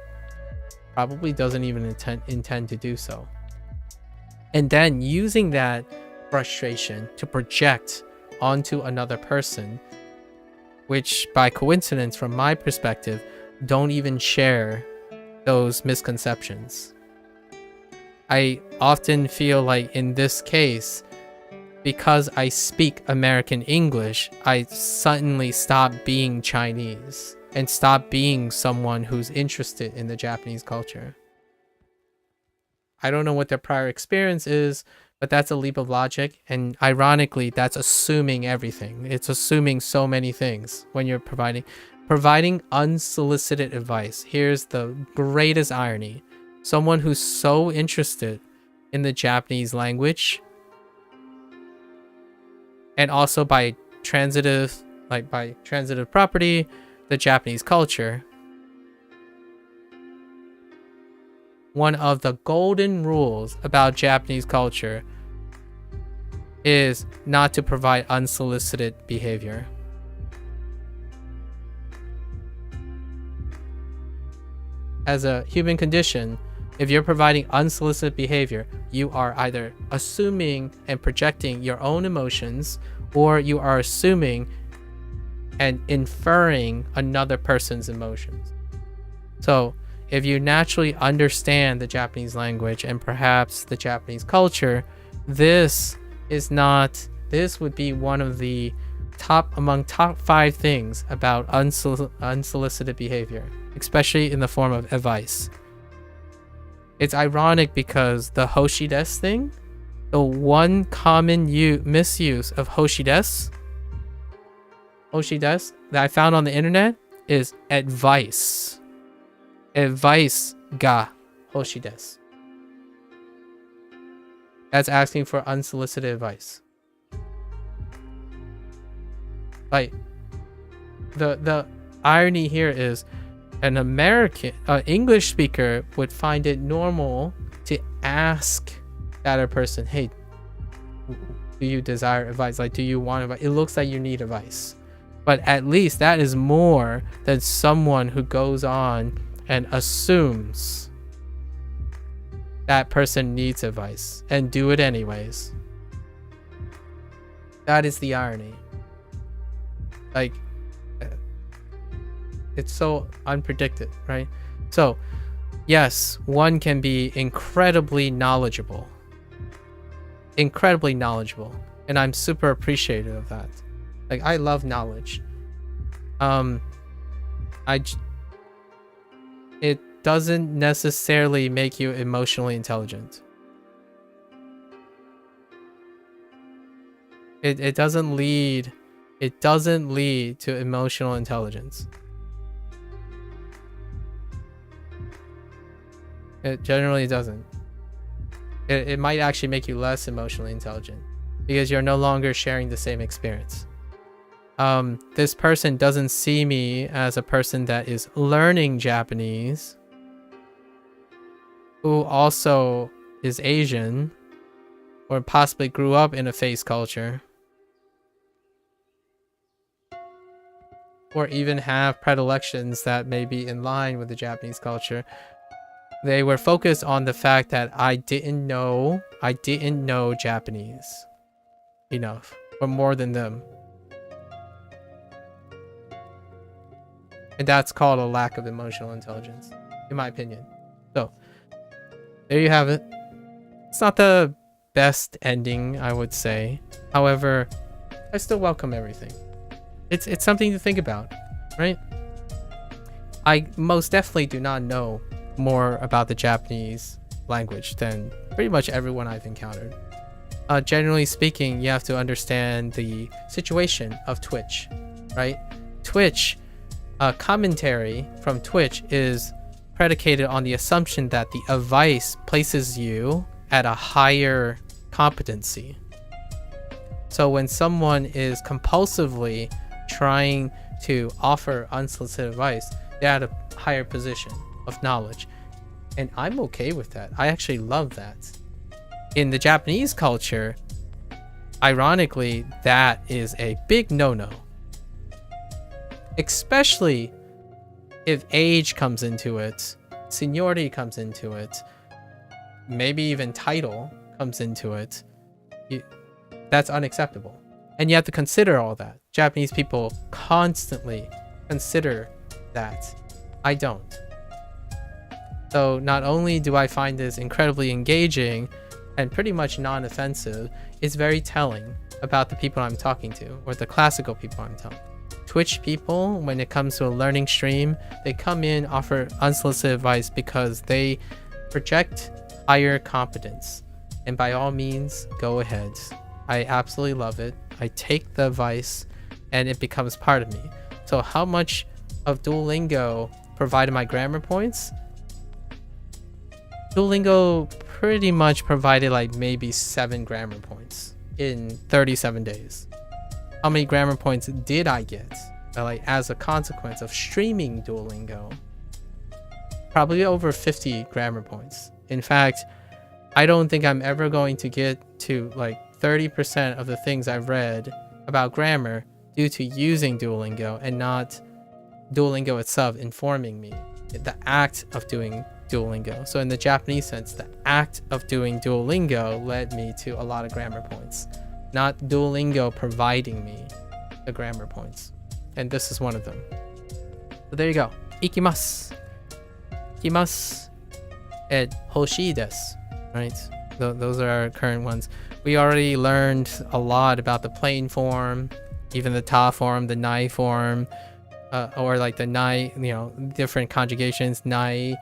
probably doesn't even intend to do so. And then using that frustration to project onto another person, which by coincidence, from my perspective, don't even share those misconceptions. I often feel like in this case, because I speak American English, I suddenly stop being Chinese and stop being someone who's interested in the Japanese culture. I don't know what their prior experience is, but that's a leap of logic. And ironically, that's assuming everything. It's assuming so many things when you're providing unsolicited advice. Here's the greatest irony. Someone who's so interested in the Japanese language and also by transitive property, the Japanese culture. One of the golden rules about Japanese culture is not to provide unsolicited behavior. As a human condition, if you're providing unsolicited behavior, you are either assuming and projecting your own emotions, or you are assuming and inferring another person's emotions. So if you naturally understand the Japanese language and perhaps the Japanese culture, this would be one of the top 5 things about unsolicited behavior, especially in the form of advice. It's ironic because the hoshi desu thing, the one common misuse of hoshi desu that I found on the internet is advice. Advice ga hoshi desu. That's asking for unsolicited advice. Like, the irony here is an English speaker would find it normal to ask that other person, hey, do you desire advice? Like, do you want advice? It looks like you need advice. But at least that is more than someone who goes on and assumes that person needs advice and do it anyways. That is the irony. Like, it's so unpredicted, right? So yes, one can be incredibly knowledgeable, and I'm super appreciative of that. Like, I love knowledge. I it doesn't necessarily make you emotionally intelligent. It doesn't lead to emotional intelligence. It generally doesn't. It might actually make you less emotionally intelligent because you're no longer sharing the same experience. This person doesn't see me as a person that is learning Japanese, who also is Asian, or possibly grew up in a face culture, or even have predilections that may be in line with the Japanese culture. They were focused on the fact that I didn't know Japanese enough, or more than them. And that's called a lack of emotional intelligence, in my opinion. So, there you have it. It's not the best ending, I would say. However, I still welcome everything. It's something to think about, right? I most definitely do not know more about the Japanese language than pretty much everyone I've encountered. Generally speaking, you have to understand the situation of Twitch, right? Twitch, commentary from Twitch is predicated on the assumption that the advice places you at a higher competency. So when someone is compulsively trying to offer unsolicited advice, they're at a higher position of knowledge. And I'm okay with that. I actually love that. In the Japanese culture, ironically, that is a big no-no. Especially if age comes into it, seniority comes into it, maybe even title comes into it. That's unacceptable. And you have to consider all that. Japanese people constantly consider that. I don't. So not only do I find this incredibly engaging and pretty much non-offensive, it's very telling about the people I'm talking to, or the classical people I'm talking to. Twitch people, when it comes to a learning stream, they come in, offer unsolicited advice because they project higher competence. And by all means, go ahead. I absolutely love it. I take the advice and it becomes part of me. So how much of Duolingo provided my grammar points? Duolingo pretty much provided like maybe 7 grammar points in 37 days. How many grammar points did I get? Like as a consequence of streaming Duolingo? Probably over 50 grammar points. In fact, I don't think I'm ever going to get to like 30% of the things I've read about grammar due to using Duolingo and not Duolingo itself informing me. The act of doing Duolingo. So in the Japanese sense, the act of doing Duolingo led me to a lot of grammar points, not Duolingo providing me the grammar points. And this is one of them. So there you go. Ikimasu. Ikimasu. And hoshii desu. Right? Those are our current ones. We already learned a lot about the plain form, even the ta form, the nai form, or like the nai, different conjugations, nai,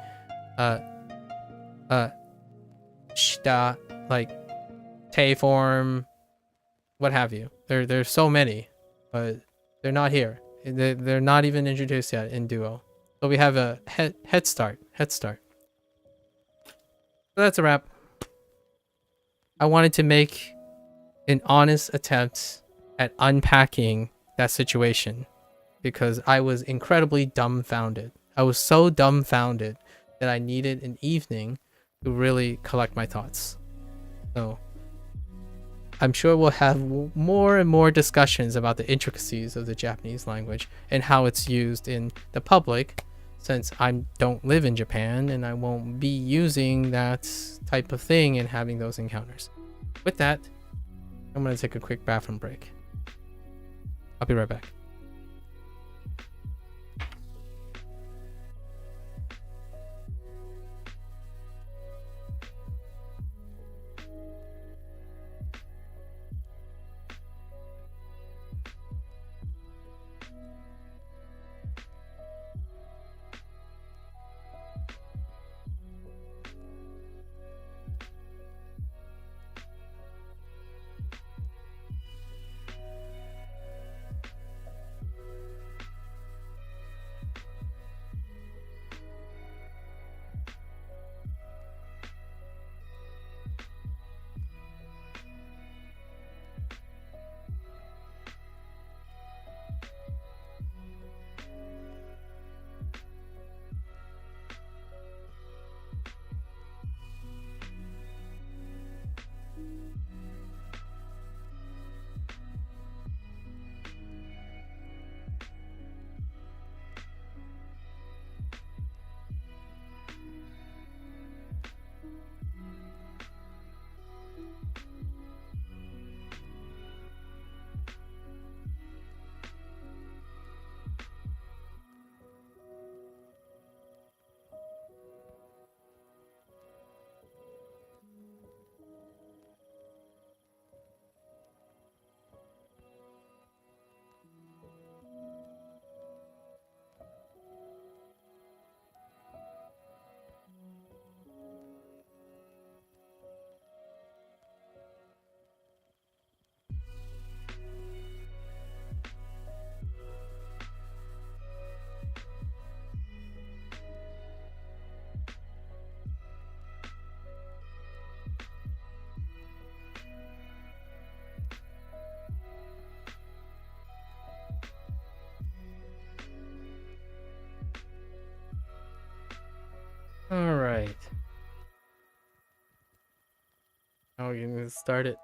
shita, like te form, what have you. There's so many, but they're not here. They're not even introduced yet in Duo. So we have a head start. So that's a wrap. I wanted to make an honest attempt at unpacking that situation because I was incredibly dumbfounded. I was so dumbfounded that I needed an evening to really collect my thoughts. So I'm sure we'll have more and more discussions about the intricacies of the Japanese language and how it's used in the public, since I don't live in Japan and I won't be using that type of thing and having those encounters. With that, I'm going to take a quick bathroom break. I'll be right back. Oh, you need to start it.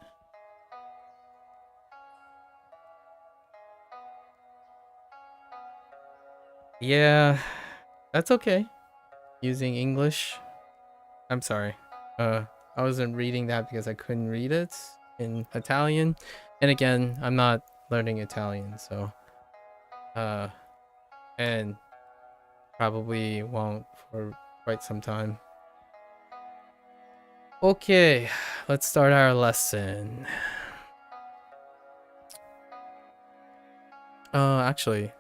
Yeah, that's okay. Using English. I'm sorry. I wasn't reading that because I couldn't read it in Italian. And again, I'm not learning Italian, so and probably won't for quite some time. Okay, let's start our lesson. Actually,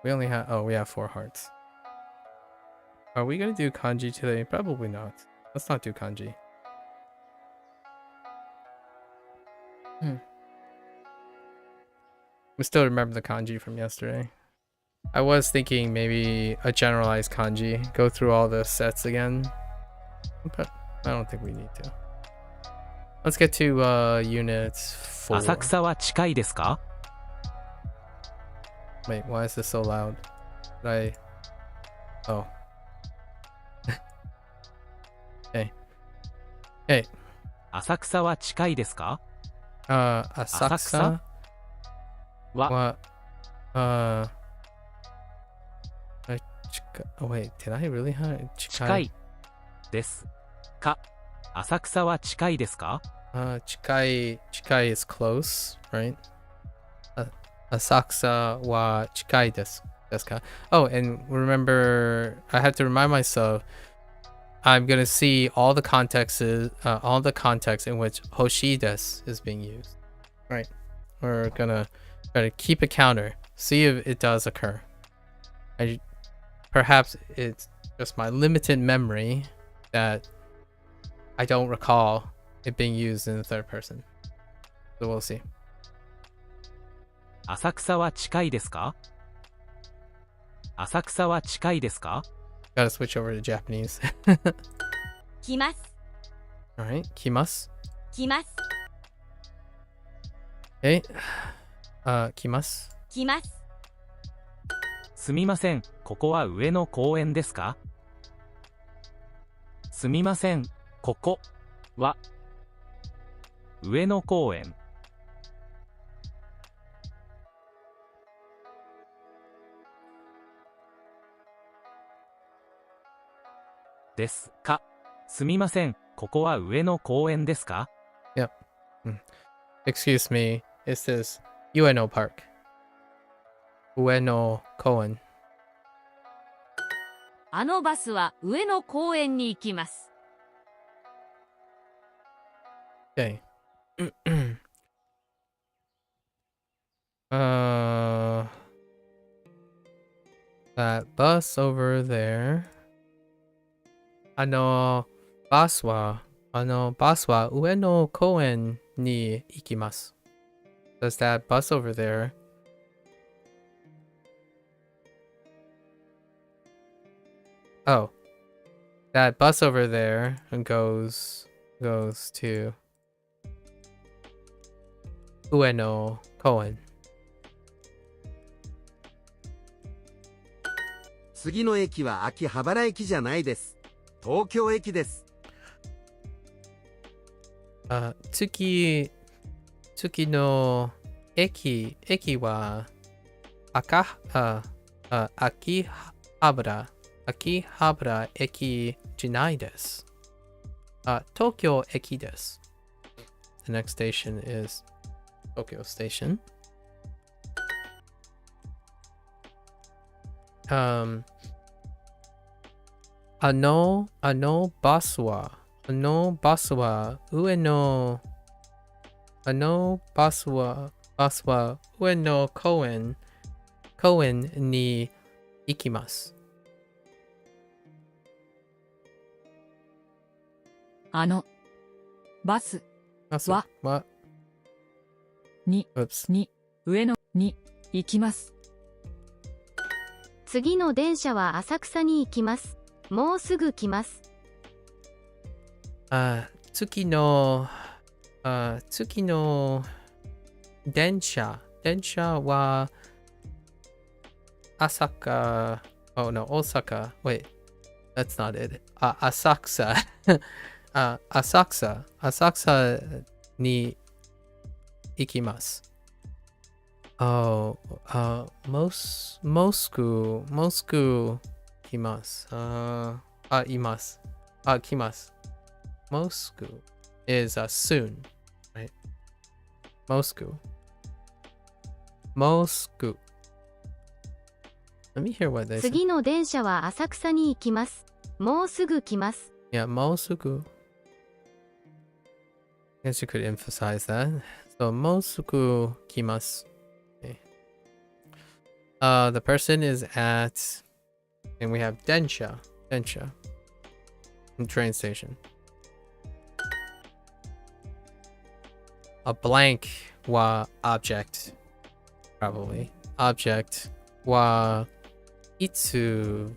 we only have we have 4 hearts. Are we gonna do kanji today? Probably not. Let's not do kanji. I still remember the kanji from yesterday. I was thinking maybe a generalized kanji, go through all the sets again, but I don't think we need to. Let's get to unit 4. 浅草は近いですか? Wait, why is this so loud? Did I... Oh. Hey. Hey. 浅草は近いですか? Asakusa? は Oh wait, did I really have 近いですか? 浅草は近いですか? Chikai is close, right? Asakusa wa chikai desu ka? Oh, and remember, I have to remind myself, I'm gonna see all the contexts in which hoshi desu is being used. Right. We're gonna try to keep a counter, see if it does occur. Perhaps it's just my limited memory that I don't recall it being used in the third person. So we'll see. 浅草は近いですか? 浅草は近いですか? Gotta switch over to Japanese. 来ます Alright, kimasu. 来ます Okay. Kimasu. 来ます すみません、ここは上野公園ですか? すみません、ここは上野公園ですか? すみません、ここは上野公園ですか? Yep. Excuse me. It says Ueno Park. Ueno Koen. あのバスは上野公園に行きます Okay. That bus over there. バスは上野公園に行きます. Does that bus over there? Oh. That bus over there goes to Ueno Koen. 次の駅は秋葉原駅じゃないです。東京駅です。次の駅は秋葉原駅じゃないです。東京駅です。The next station is Tokyo Station. あのバスは上野公園に行きます。あのバスはに上野に行きます次の電車は浅草に行きます。もうすぐ来ます。次の電車は大阪. Wait, that's not it. Asakusa. Asakusa. Asakusa ni ikimasu. Oh, Moscow kimasu. Imasu. Kimasu. Moscow is soon, right? Moscow. Let me hear what they say. 次の電車は浅草に行きます。もうすぐ来ます。 Yeah, Mosuku. I guess you could emphasize that. So Mosuku kimasu. Okay. The person is at, and we have Densha. Train station. A blank wa object. Probably. Object wa itsu.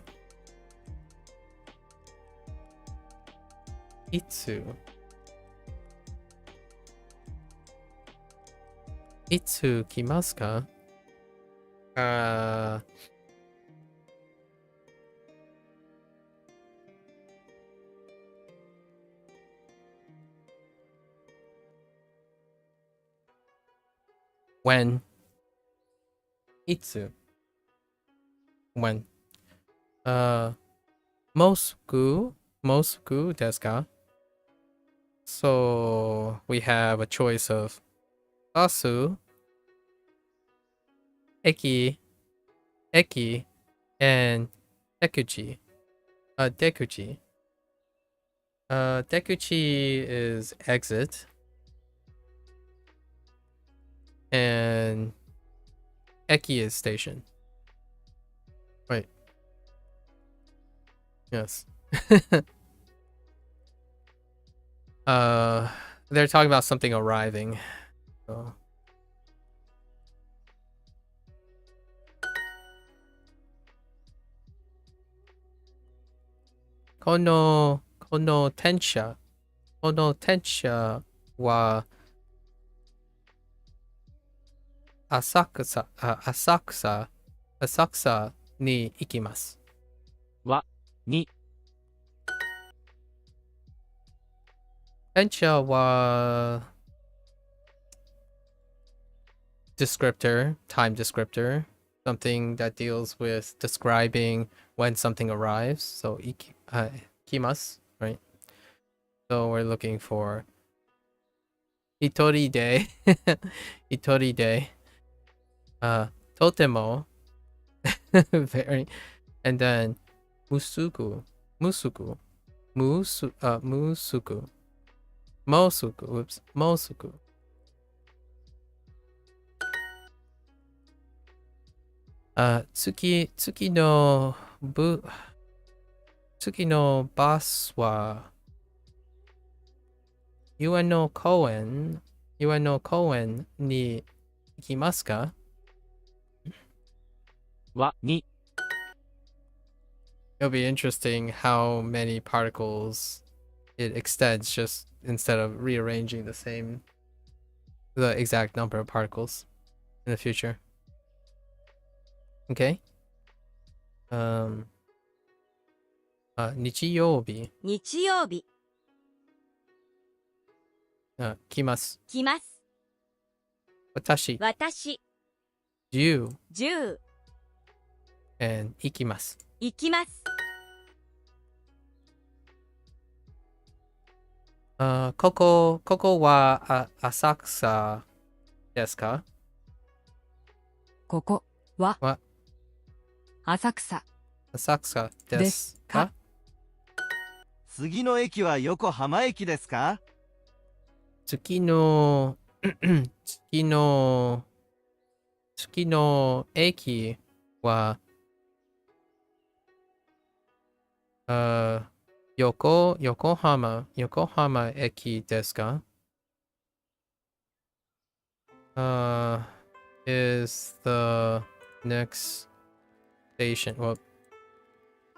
Itsu kimasu ka? When? Itsu. When? Moscow desu ka? So we have a choice of Basu, Eki, and Dekuchi. Dekuchi. Dekuchi is exit. And Eki is station. Right. Yes. They're talking about something arriving. So. Kono tensha wa Asakusa ni ikimasu. は、に、 Tensha wa descriptor, time descriptor, something that deals with describing when something arrives. So ikimasu, right? So we're looking for Hitori de. Hitori de. Totemo. Very. And then Mosuku. Oops. Mosuku. Tsuki no bus wa Ueno Koen ni ikimasu ka? は、に、 It'll be interesting how many particles it extends just instead of rearranging the exact number of particles in the future. Okay. 日曜日。日曜日。来ます。来ます。私。10 10 and 行きます。行きます。ここは浅草ですか？ここはは浅草ですか？次の駅は横浜駅ですか？次の駅は横浜駅ですか？ is the next station. Well,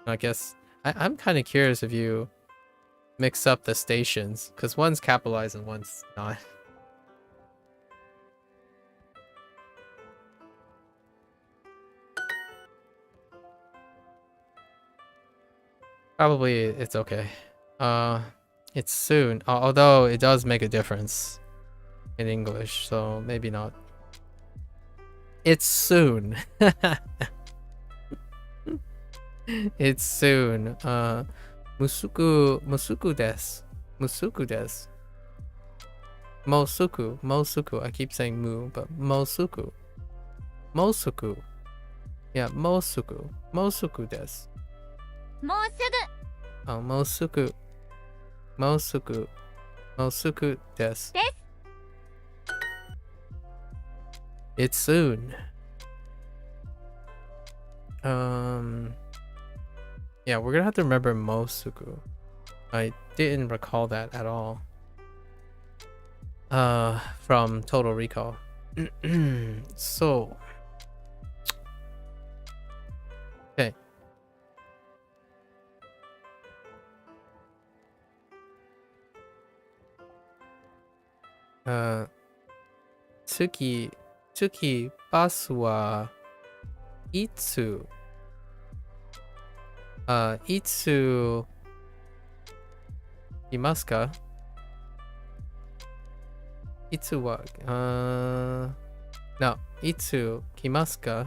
I guess I'm kind of curious if you mix up the stations, because one's capitalized and one's not. Probably it's okay. It's soon. Although it does make a difference in English, so maybe not. It's soon. It's soon. Musuku desu. Musuku desu. Mosuku. I keep saying mu, but mosuku. Yeah, mosuku desu. もうす Oh, mosuku desu. ぐです It's soon. Yeah, we're gonna have to remember mosuku. I didn't recall that at all. From Total Recall. So. Okay. Tsuki basu wa itsu? Itsu imasu ka? Itsu wa no, itsu kimasu ka?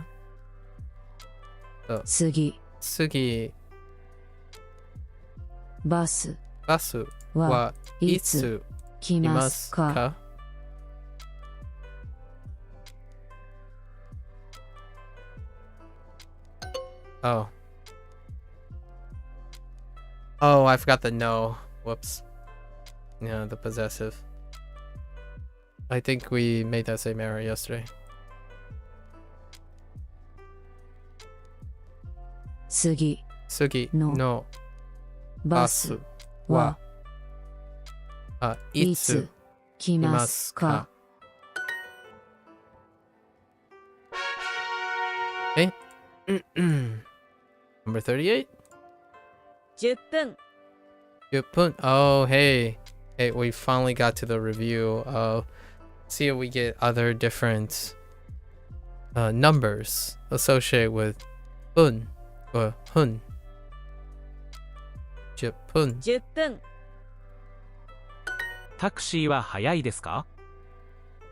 So, 次 バス basu は wa いつ itsu 来ます imasu か ka? Oh, I forgot the no. Whoops. Yeah, the possessive. I think we made that same error yesterday. 次 Sugi No. no バス basu は wa い itsu つ来ますか Okay. Number 38. 10分 Good point. Oh, hey. Hey, we finally got to the review of. See if we get other different numbers associated with un or hun. 10分. 10分タクシーは早いですか？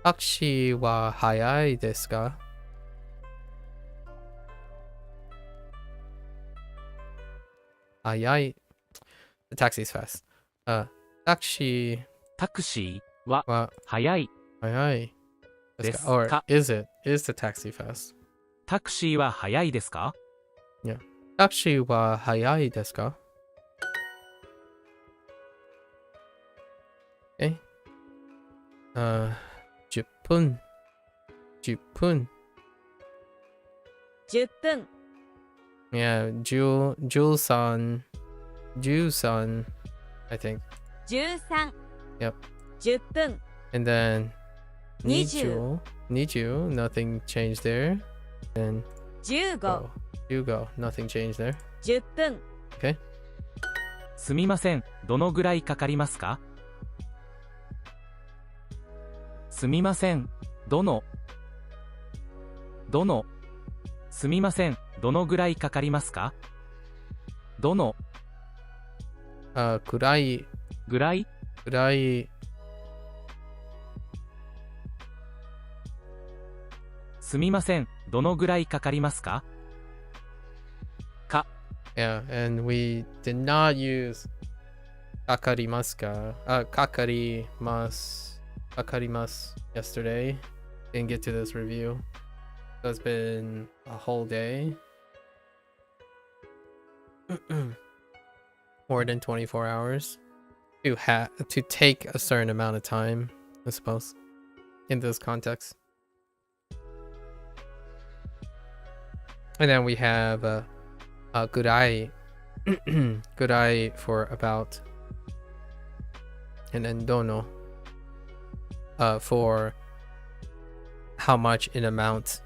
Taxi wa hayai desu ka? Hayai. The taxi's fast. Taxi タクシーは wa 早い。 hayai. Desu ka? Desu Or ka? is it? Is the taxi fast? タクシーは早いですか？ Taxi wa hayai desu ka? Okay. 10分. 10分. 10分 Yeah, Jul-san, I think. 13 Yep. 10分 And then 20 Niju, nothing changed there. Then 15 go. Hugo, nothing changed there. 10分 Okay. すみません、どのぐらいかかりますか？すみません、どのすみません、どのぐらいかかりますか？どの Kurai, ぐらい kurai, すみません、どのぐらいかかりますか？ yeah, and we did not use kakarimasu ka, kakarimasu yesterday. Didn't get to this review. So it's been a whole day. More than 24 hours to take a certain amount of time, I suppose, in this context. And then we have Gurai. Gurai for about. And then Dono for how much in amount.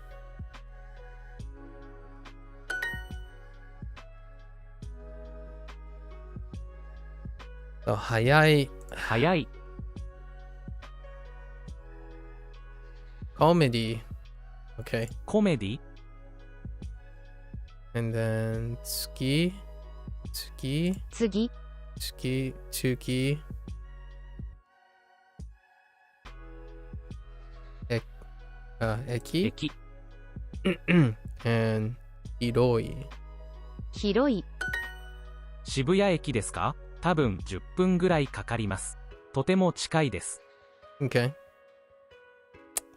So hayai 早い。 comedy. Okay. コメディ And then tsuki,次 tsuki, eki 駅 and hiroi. 広い。渋谷駅ですか？多分10分ぐらいかかります。とても近いです。 Okay.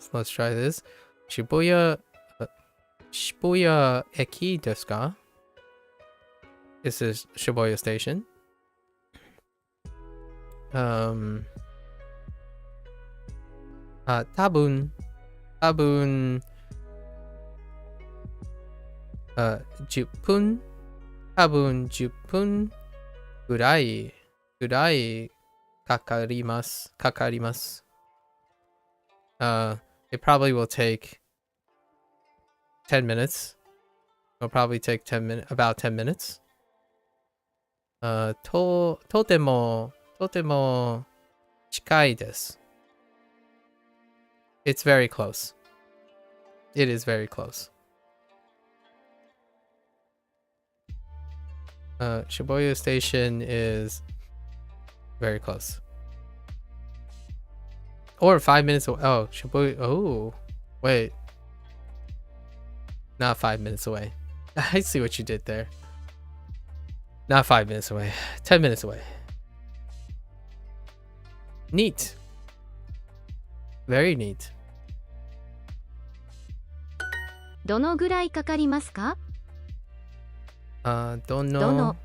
So let's try this. Shibuya Shibuya eki desu ka? This is Shibuya Station. 多分10分多分10分ぐらいかかります。It probably will take 10 minutes. It'll probably take about 10 minutes. とても近いです。It's very close. It is very close. Shibuya Station is very close. Or 5 minutes away. Oh, Shibuya. Oh, wait. Not 5 minutes away. I see what you did there. Not 5 minutes away. 10 minutes away. Neat. Very neat. どのぐらいかかりますか？ Don't どの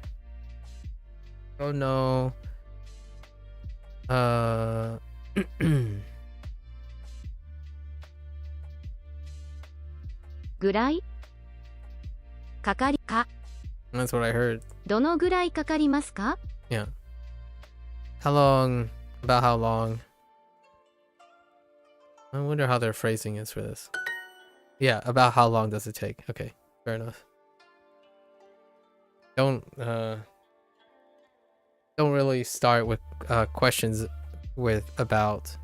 know. ぐらいかかりか That's what I heard. どのぐらいかかりますか？ Yeah. How long? About how long? I wonder how their phrasing is for this. Yeah, about how long does it take? Okay, fair enough. Don't really start with questions with about,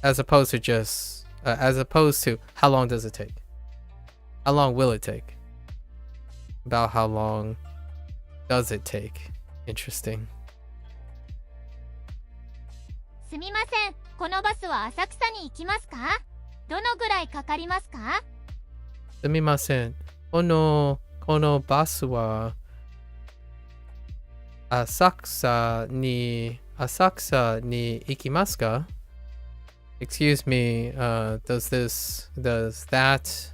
as opposed to how long does it take? How long will it take? About how long does it take? Interesting. すみません、このバスは浅草に行きますか？どのぐらいかかりますか？すみません。このバスは浅草に行きますか？ Excuse me, does that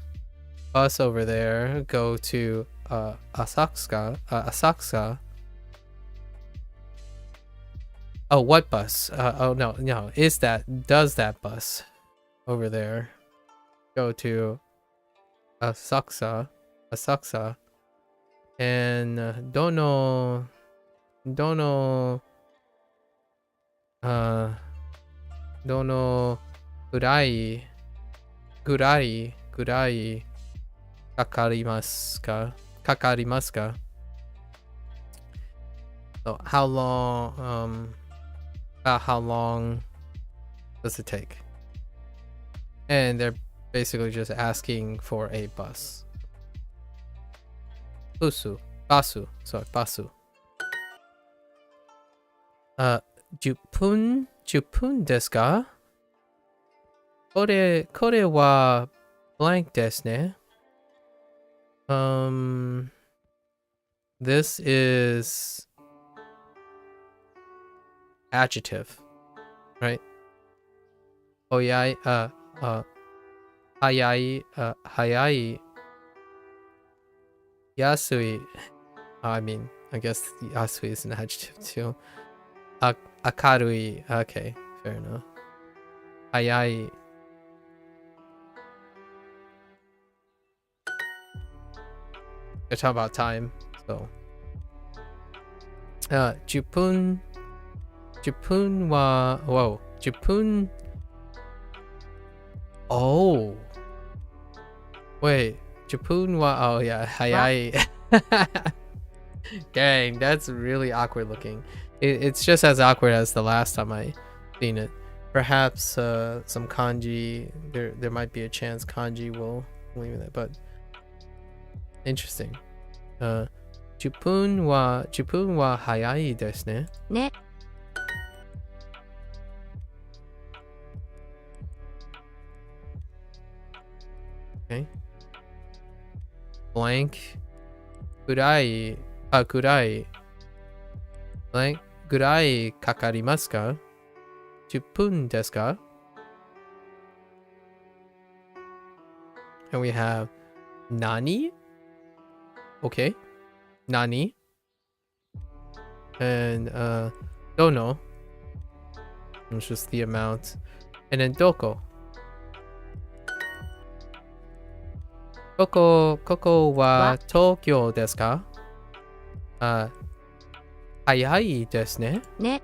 bus over there go to Asakusa? Oh, what bus? Oh no. Does that bus over there go to Asakusa? And don't know ぐらいかかりますか So how long about how long does it take? And they're basically just asking for a bus. Basu. 10分ですか？これは blank ですね。This is adjective, right? 早い、安い。I mean, I guess 安い is an adjective too. 明るい。Okay, fair enough. 早い。They're talking about time, so. 10分は、whoa, 10分。Oh. Wait, 10分は、oh yeah, 早い。Dang, that's really awkward looking. It's just as awkward as the last time I seen it. Perhaps some kanji, there might be a chance kanji will leave that, but interesting. 10分は早いですね。ね。Okay. Blank. Kurai. Kurai. Blank. Gurai kakarimasu ka? 10分ですか? And we have Nani. Okay. Nani. And Dono. It's just the amount. And then Doko. Koko wa Tokyo desu ka? 早いですね。ね。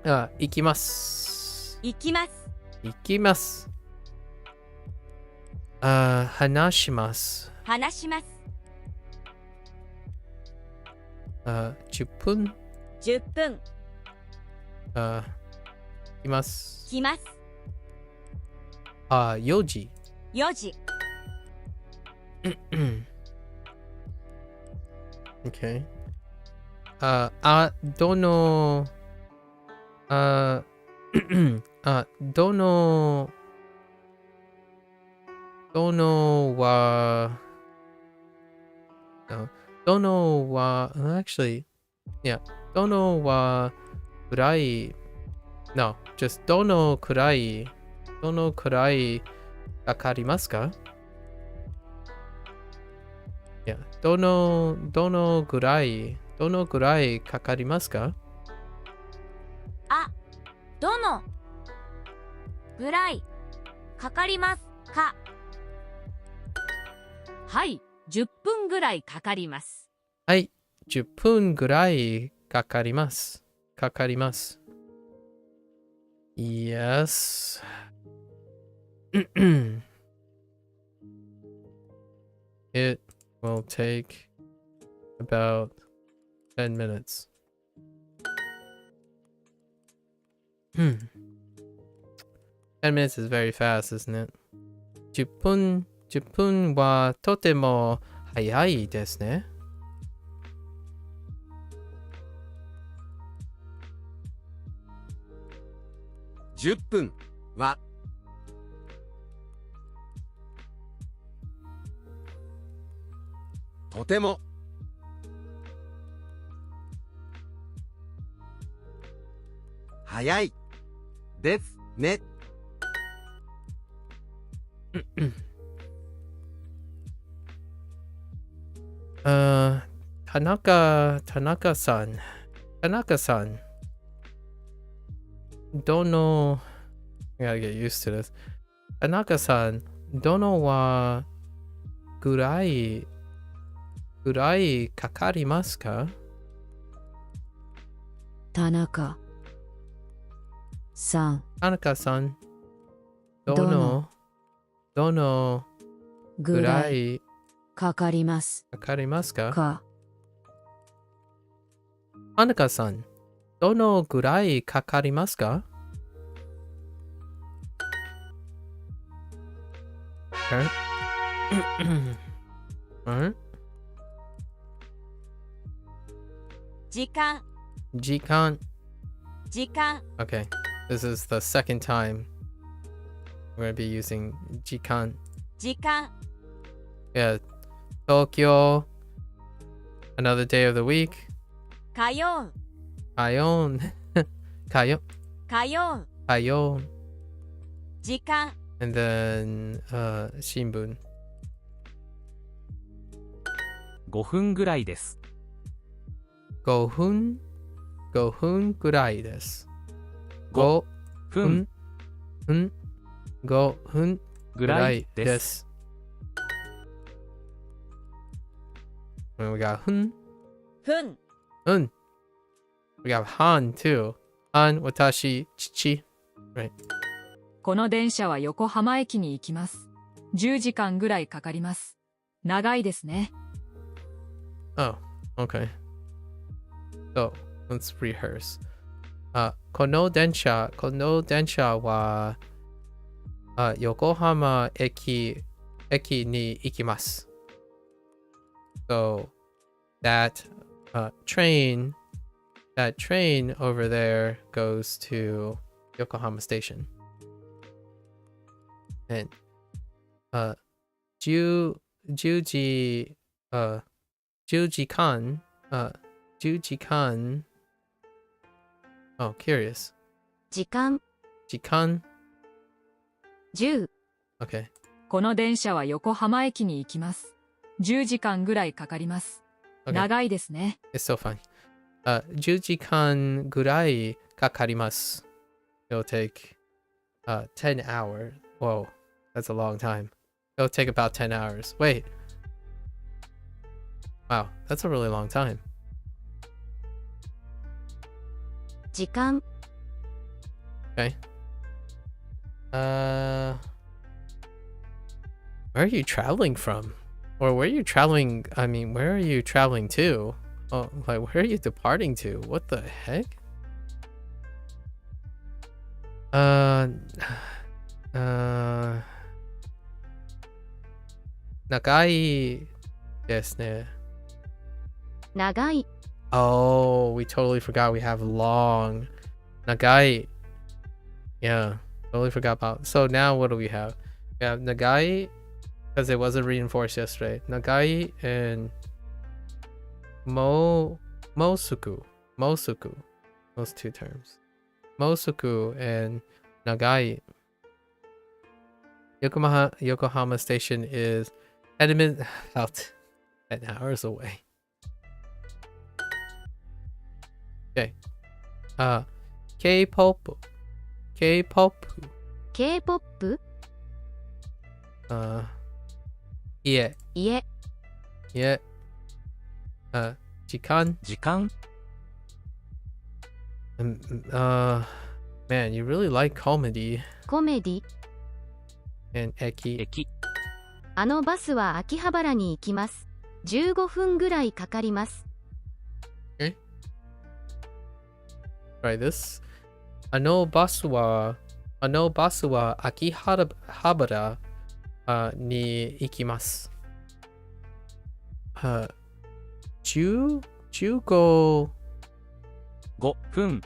行きます。行きます。行きます。話します。話します。10分。10分。来ます。来ます。4時。4時。Okay. どのは actually, yeah, どのはくらい no, just どのくらいかかりますか? Yeah, どのぐらいかかりますか? どのぐらいかかりますか？はい、10分ぐらいかかります。はい、10分ぐらいかかります。Yes. It will take about 10 minutes. 10 minutes is very fast, isn't it? 10分はとても早いですね。10分はとても早いですね。田中さん。どの I gotta get used to this. 田中さん、どのはぐらいかかりますか？田中さん、どのぐらいかかりますかか？田中さん、どのぐらいかかりますか？時間。 Okay, this is the second time we're going to be using 時間。 Yeah, Tokyo, another day of the week. 火曜。時間。 And then 新聞。5分ぐらいです。5分ぐらいです。5 5分ぐらいです。And we got 分。We got han too. Han, 私、父。Right. この電車は横浜駅に行きます。10時間ぐらいかかります。長いですね。Oh, okay. So, let's rehearse. この電車は横浜駅に行きます。So, that train over there goes to Yokohama Station. And ju juji jujikan jujikan. Oh, curious. 時間 Jikan. 10 Okay. この電車は横浜駅に行きます。10時間ぐらいかかります。 Okay. 長いですね。 It's so fun. 10時間 gurai kakarimasu. It'll take 10 hours. Whoa, that's a long time. It'll take about 10 hours. Wait. Wow, that's a really long time. 時間 Okay. Where are you traveling from? Or where are you traveling? I mean, where are you traveling to? Oh, like, where are you departing to? What the heck? Nagai desu ne. 長い Oh, we totally forgot we have long. Nagai. Yeah, totally forgot about. So now what do we have? We have Nagai, because it wasn't reinforced yesterday. Nagai and Mosuku. Mosuku. Those two terms. Mosuku and Nagai. Yokohama Station is about 10 hours away. Okay. K-pop. K-pop. K-POP Yeah. 家 Yeah. Jikan. 時間 Man, you really like comedy コメディ and eki. 駅あのバスは秋葉原に行きます。15分ぐらいかかります。 Try this. Ano basu wa Akihabara ni ikimasu. 15 5分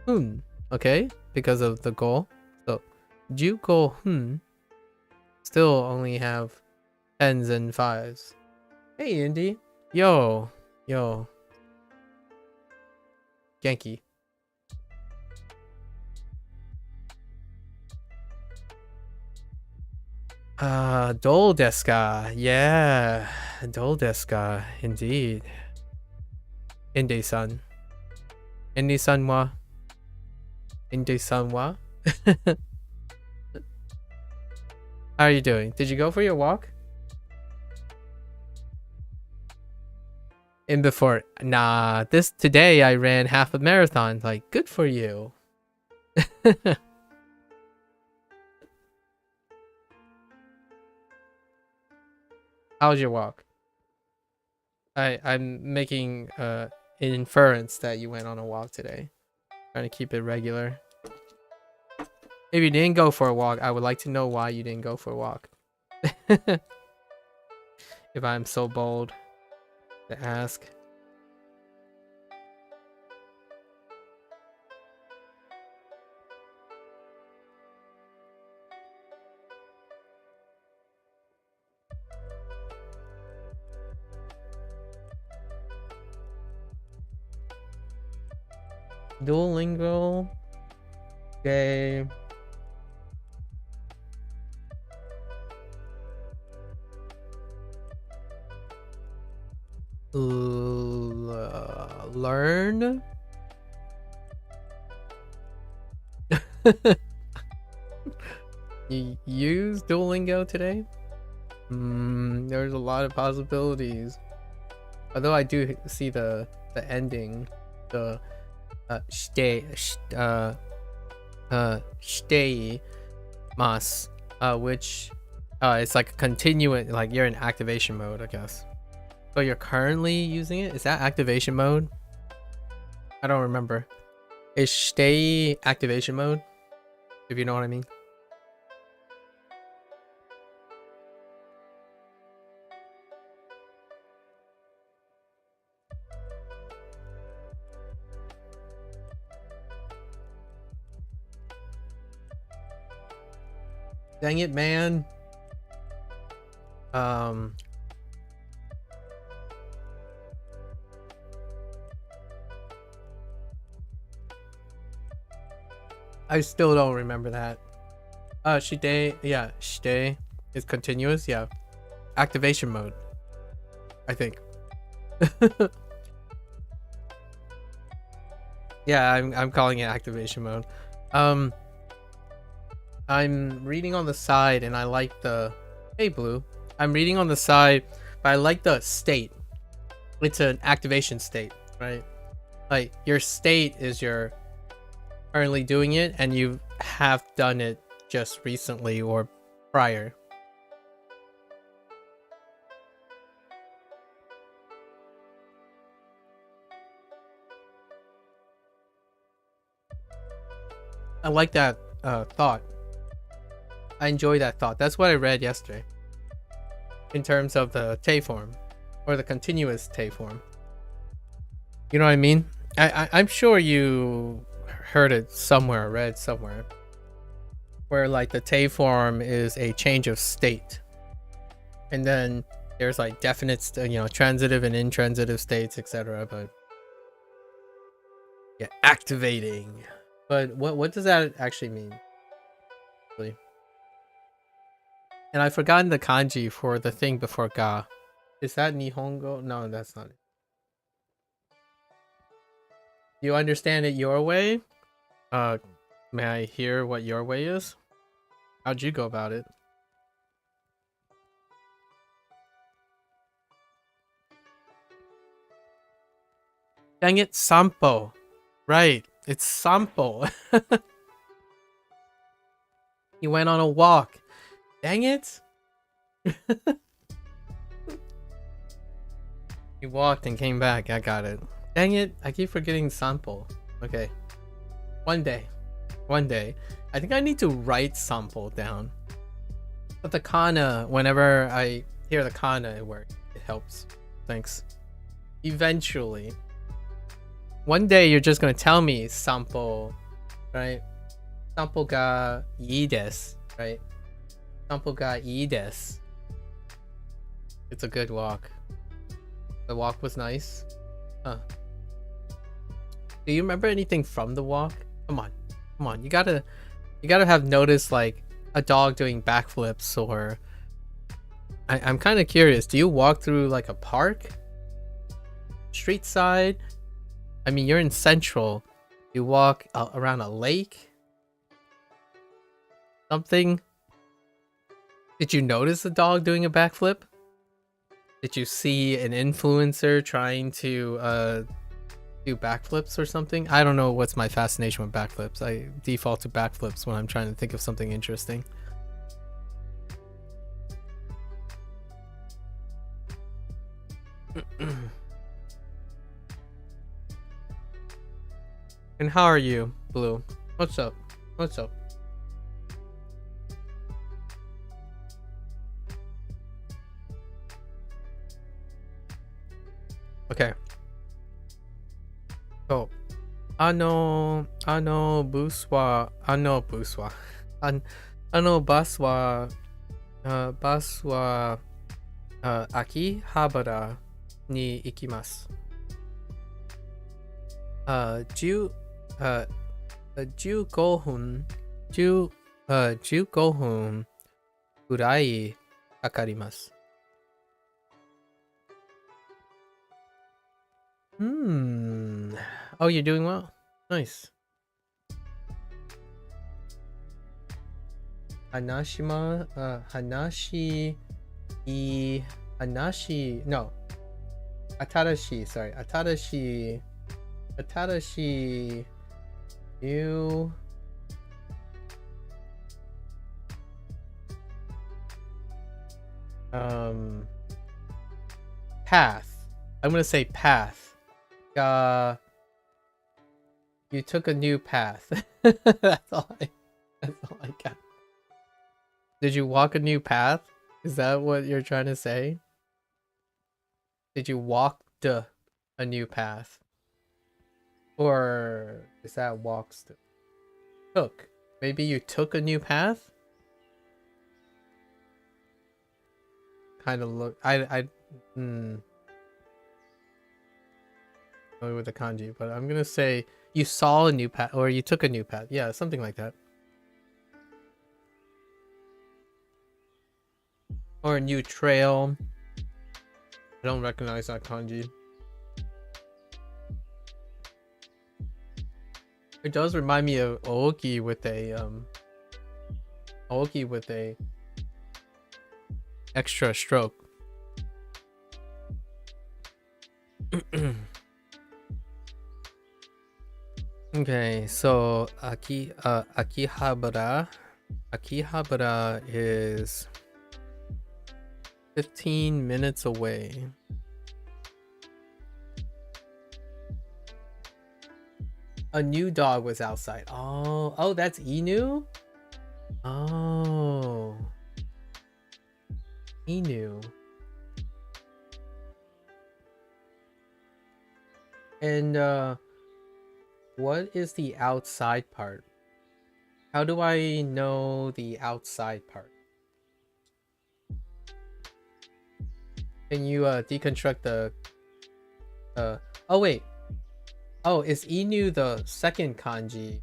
分. Okay, because of the goal. So 15 分 still only have tens and fives. Hey, Indy. Yo. Genki. Dole desu ka? Yeah, dole desu ka? Indeed. Inde-san. Inde-san wa? Inde-san wa? How are you doing? Did you go for your walk? In before? Nah, today I ran half a marathon. Like, good for you. How's your walk? I'm making an inference that you went on a walk today. Trying to keep it regular. If you didn't go for a walk, I would like to know why you didn't go for a walk. If I'm so bold to ask. Duolingo game. Learn. You use Duolingo today? There's a lot of possibilities. Although I do see the ending, the stay mas, which it's like a continuous, like you're in activation mode, I guess. So you're currently using it? Is that activation mode? I don't remember. Is stay activation mode? If you know what I mean. Dang it, man. I still don't remember that. Shide, yeah, shide is continuous, yeah. Activation mode, I think. Yeah, I'm calling it activation mode. I'm reading on the side and I like the, hey Blue. I'm reading on the side, but I like the state. It's an activation state, right? Like your state is your currently doing it and you have done it just recently or prior. I like that thought. I enjoy that thought. That's what I read yesterday. In terms of the Te form or the continuous Te form. You know what I mean? I'm sure you heard it somewhere, read somewhere, where like the Te form is a change of state, and then there's like definite, transitive and intransitive states, etc. But yeah, activating. But what does that actually mean? Really? And I've forgotten the kanji for the thing before ga. Is that Nihongo? No, that's not it. You understand it your way? May I hear what your way is? How'd you go about it? Dang it, sampo. Right, it's sampo. You went on a walk. Dang it. You walked and came back. I got it. Dang it, I keep forgetting sampo. Okay. One day. I think I need to write sampo down. But the kana, whenever I hear the kana, it works. It helps. Thanks. Eventually. One day you're just gonna tell me sampo, right? Sampo ga ii desu, right? Sampo ga ii desu. It's a good walk. The walk was nice. Huh. Do you remember anything from the walk? Come on. You gotta have noticed like a dog doing backflips, or I'm kind of curious. Do you walk through like a park? Street side? I mean, you're in Central. You walk around a lake? Something? Did you notice a dog doing a backflip? Did you see an influencer trying to do backflips or something? I don't know what's my fascination with backflips. I default to backflips when I'm trying to think of something interesting. And how are you, Blue? What's up? Okay. So, bus wa Akihabara ni ikimasu. 15分15分ぐらいかかります。Oh, you're doing well? Nice. Hanashi, no. Atarashi, sorry. Atarashi, new. Path. I'm gonna say path. You took a new path. That's all I got. Did you walk a new path? Is that what you're trying to say? Did you walk a new path? Or is that walks took? Maybe you took a new path? kind of look. With the kanji, but I'm gonna say you saw a new path or you took a new path. Yeah, something like that. Or a new trail. I don't recognize that kanji. It does remind me of Ooki with a extra stroke. Okay, so Akihabara is 15 minutes away. A new dog was outside. Oh, that's Inu? Oh. Inu. And what is the outside part? How do I know the outside part? Can you deconstruct the oh wait. Oh, is Inu the second kanji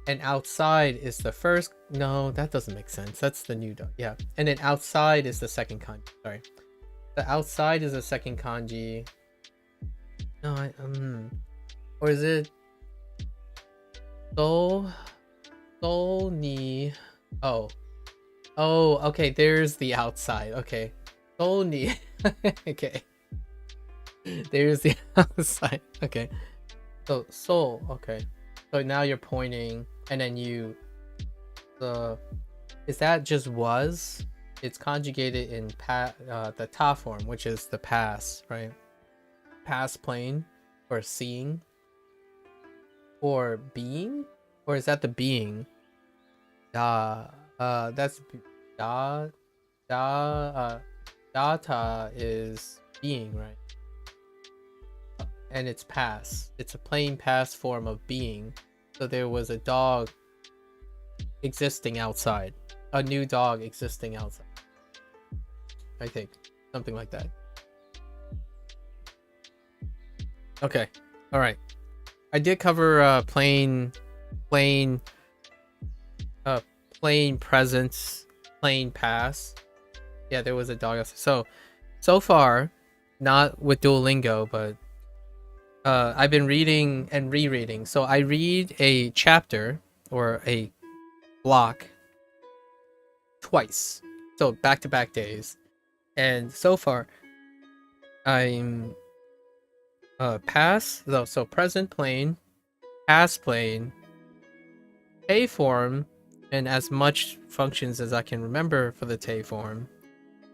and outside is the first? No, that doesn't make sense. That's the new dog. Yeah. And then outside is the second kanji. Sorry. The outside is the second kanji. No, or is it ni? Oh, okay, there's the outside. Okay, ni. Okay, there's the outside. Okay, so okay, so now you're pointing and then is that just was? It's conjugated in the ta form, which is the past, right? Past plane or seeing or being, or is that the being? That's data is being, right? And it's past. It's a plain past form of being. So there was a dog existing outside, a new dog existing outside. I think something like that. Okay, all right. I did cover plain presence, plain past. Yeah, there was a dog outside. So far, not with Duolingo, but I've been reading and rereading. So I read a chapter or a block twice, so back-to-back days, and so far I'm past, so present plane, past plane, Te form, and as much functions as I can remember for the Te form.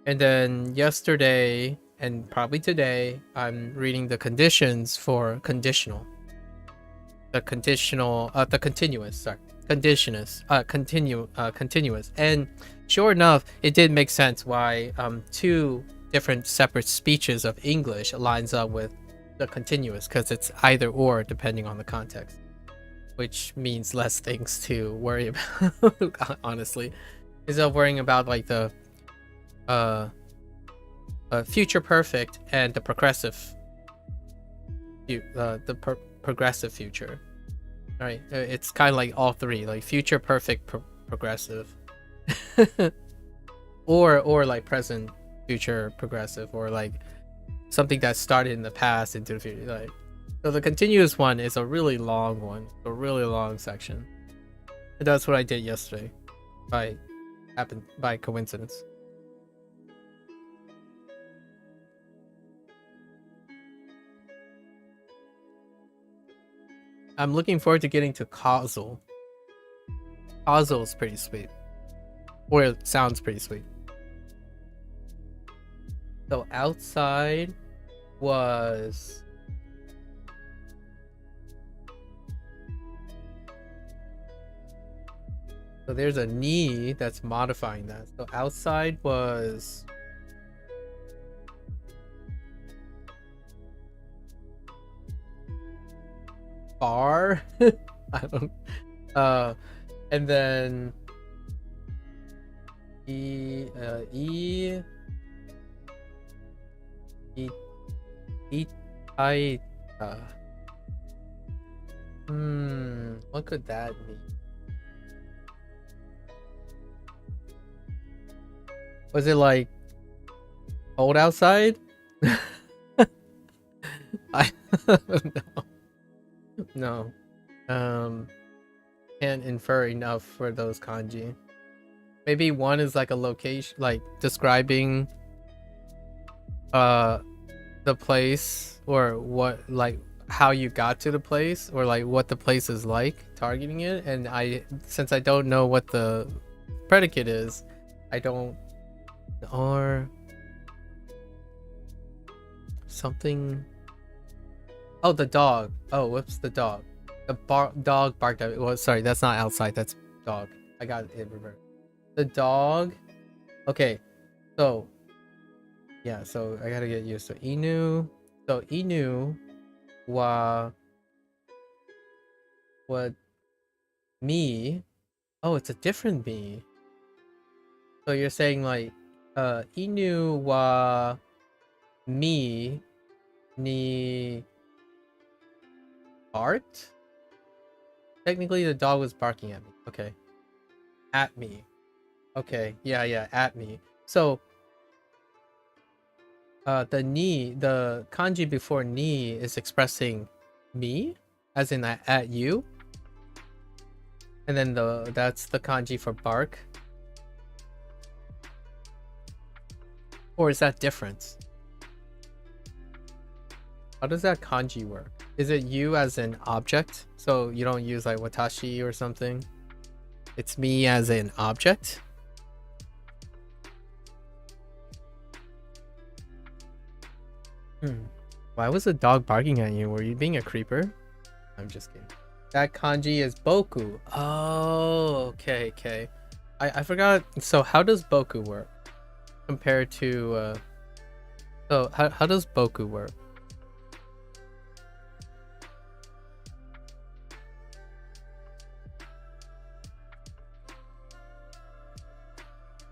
And then yesterday and probably today I'm reading the conditions for conditional. The continuous, continuous. And sure enough, it did make sense why two different separate speeches of English lines up with the continuous, because it's either or depending on the context, which means less things to worry about. Honestly, instead of worrying about like the future perfect and the progressive progressive future. All right, it's kind of like all three, like future perfect, progressive, or like present future progressive, or like something that started in the past into the future. Like, so the continuous one is a really long one, a really long section. And that's what I did yesterday, by coincidence. I'm looking forward to getting to causal. Causal is pretty sweet, or it sounds pretty sweet. So outside was so there's a ni that's modifying that. So outside was far. I don't and then I- Itaita. What could that mean? Was it like cold outside? I no. Can't infer enough for those kanji. Maybe one is like a location, like describing the place, or what, like how you got to the place, or like what the place is like, targeting it. And since I don't know what the predicate is, I don't, or something. Oh, the dog. Oh, whoops, the dog. The dog barked at me. Well, sorry, that's not outside, that's dog. I got it in reverse. The dog. Okay, so yeah, so I gotta get used to inu. So inu wa what me. Oh, it's a different me. So you're saying like inu wa me ni barked? Technically the dog was barking at me. Okay. At me. Okay, yeah, at me. So the kanji before ni is expressing me, as in at you. And then that's the kanji for bark. Or is that different? How does that kanji work? Is it you as an object? So you don't use like watashi or something? It's me as an object? Why was the dog barking at you? Were you being a creeper? I'm just kidding. That kanji is boku. Oh, okay. I forgot. So how does boku work compared to so how does boku work?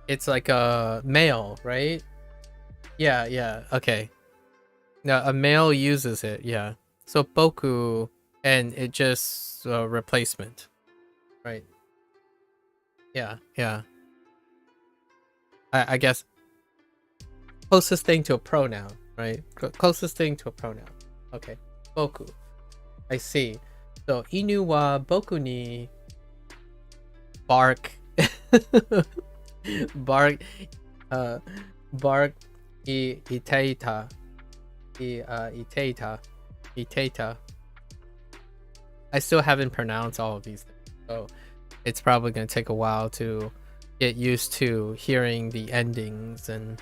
It's like a male, right? Yeah, okay. Now a male uses it, yeah. So boku, and it just replacement, right? Yeah. I guess closest thing to a pronoun, right? Closest thing to a pronoun. Okay, boku. I see. So inu wa boku ni bark. bark bark itaita. Itaita. I still haven't pronounced all of these things, so it's probably going to take a while to get used to hearing the endings and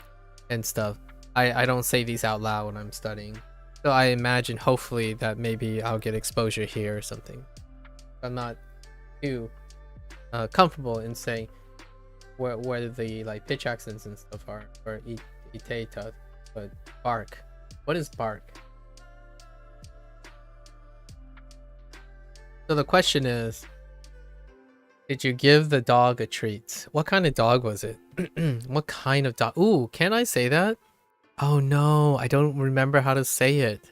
stuff. I don't say these out loud when I'm studying, so I imagine hopefully that maybe I'll get exposure here or something. I'm not too comfortable in saying where the like pitch accents and stuff are, or itaita, but bark. What is bark? So the question is, did you give the dog a treat? What kind of dog was it? What kind of dog? Ooh, can I say that? Oh no, I don't remember how to say it.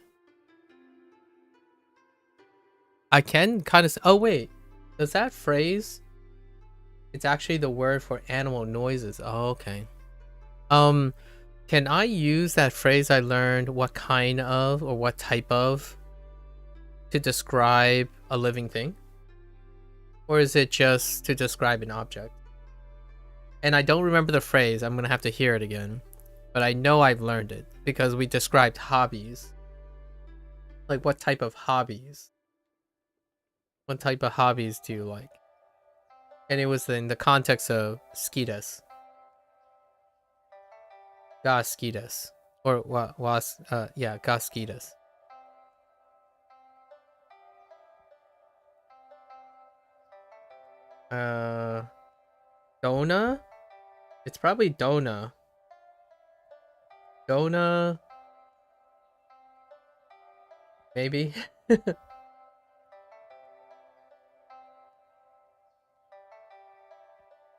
I can kind of. Oh wait, does that phrase? It's actually the word for animal noises. Oh, okay. Can I use that phrase I learned, what kind of or what type of, to describe a living thing? Or is it just to describe an object? And I don't remember the phrase. I'm going to have to hear it again. But I know I've learned it because we described hobbies. Like, what type of hobbies? What type of hobbies do you like? And it was in the context of skitas. Ga skitas. Or yeah, ga skitas. Dona? It's probably Dona. Dona? Maybe?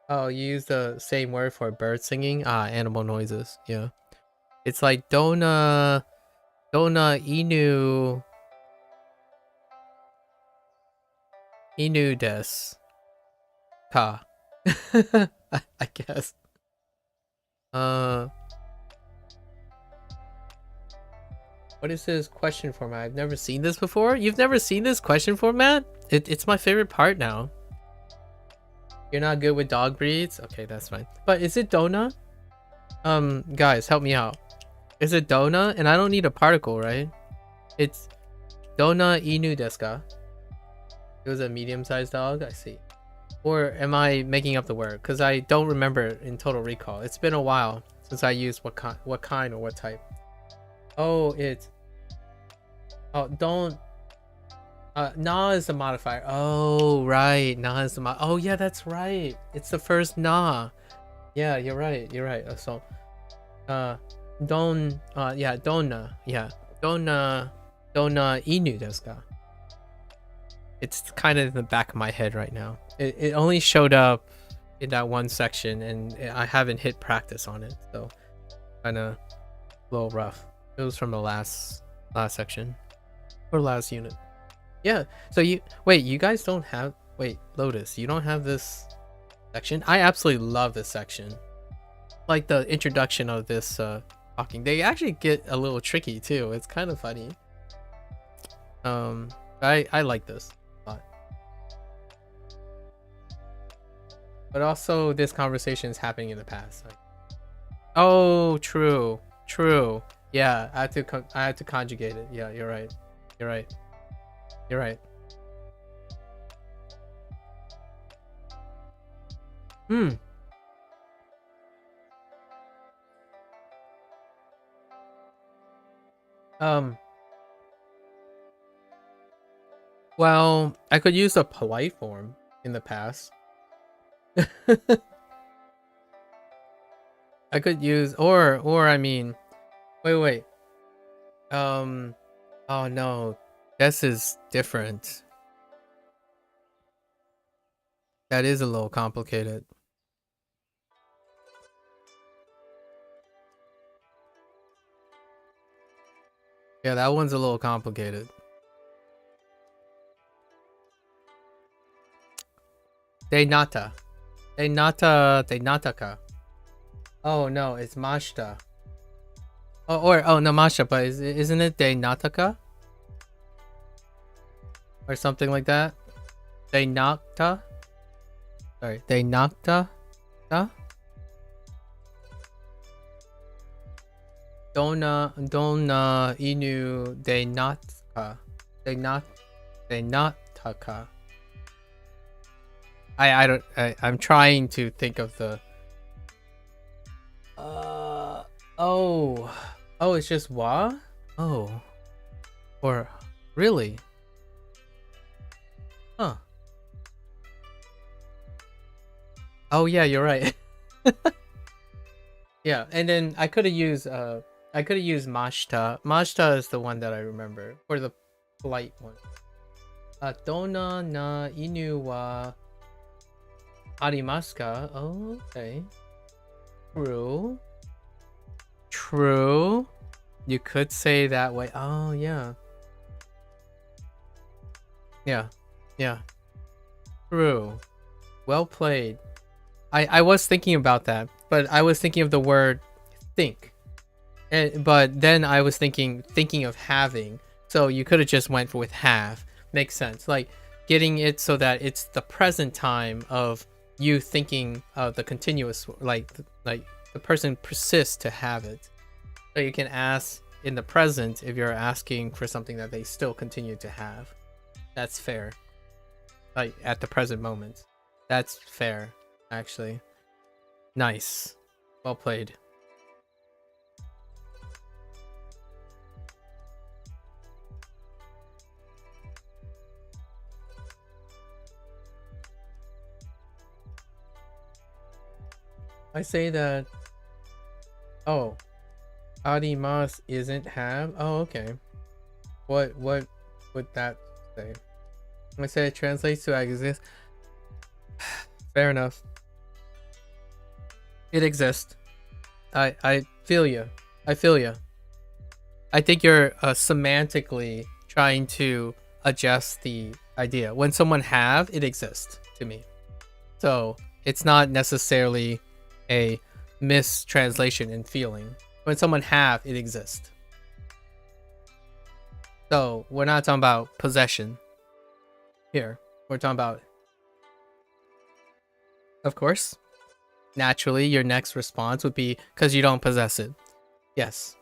Oh, you use the same word for bird singing? Ah, animal noises. Yeah. It's like dona inu des ka. I guess. What is this question format? I've never seen this before. You've never seen this question format? It's my favorite part now. You're not good with dog breeds? Okay, that's fine. But is it dona? Guys, help me out. Is it dona? And I don't need a particle, right? It's dona inu desu ka? It was a medium-sized dog? I see. Or am I making up the word? Because I don't remember in Total Recall. It's been a while since I used what kind or what type. Oh, it's... Oh, don't... na is the modifier. Oh, right. Na is the oh, yeah, that's right. It's the first na. Yeah, you're right. You're right. So, yeah, dona. Yeah, dona inu desu ka? It's kind of in the back of my head right now. It only showed up in that one section, and I haven't hit practice on it, so kind of a little rough. It was from the last section or last unit. Yeah. So you guys don't have Lotus, you don't have this section? I absolutely love this section. Like the introduction of this talking. They actually get a little tricky too. It's kind of funny. I like this a lot. But also this conversation is happening in the past. Like, oh, true. Yeah, I had to conjugate it. Yeah, you're right. Well, I could use a polite form in the past. I could use or I mean, wait. Oh no, this is different. That is a little complicated. Yeah, that one's a little complicated. Denata ka. Oh no, it's mashita. Oh no, mashita, but isn't it denataka? Or something like that? Denakta? Sorry, denakta? Dona inu denataka. Denataka. I'm trying to think of the oh, it's just wa? Oh. Or really? Huh. Oh yeah, you're right. Yeah, and then I could have used mashita. Mashita is the one that I remember, or the polite one. Dona na inu wa arimasu ka? Oh, okay. True. You could say that way. Oh yeah. Yeah. True. Well played. I was thinking about that, but I was thinking of the word think. But then I was thinking of having. So you could have just went with have. Makes sense. Like getting it so that it's the present time of you thinking of the continuous, like the person persists to have it. So you can ask in the present if you're asking for something that they still continue to have. That's fair. Like at the present moment. That's fair, actually. Nice. Well played. I say that. Oh, arimas isn't have. Oh, okay. What would that say? I say it translates to exist. Fair enough. It exists. I feel you. I feel you. I think you're semantically trying to adjust the idea. When someone have, it exists to me. So it's not necessarily a mistranslation in feeling. When someone have, it exists. So we're not talking about possession here. We're talking about, of course, naturally, your next response would be because you don't possess it. Yes.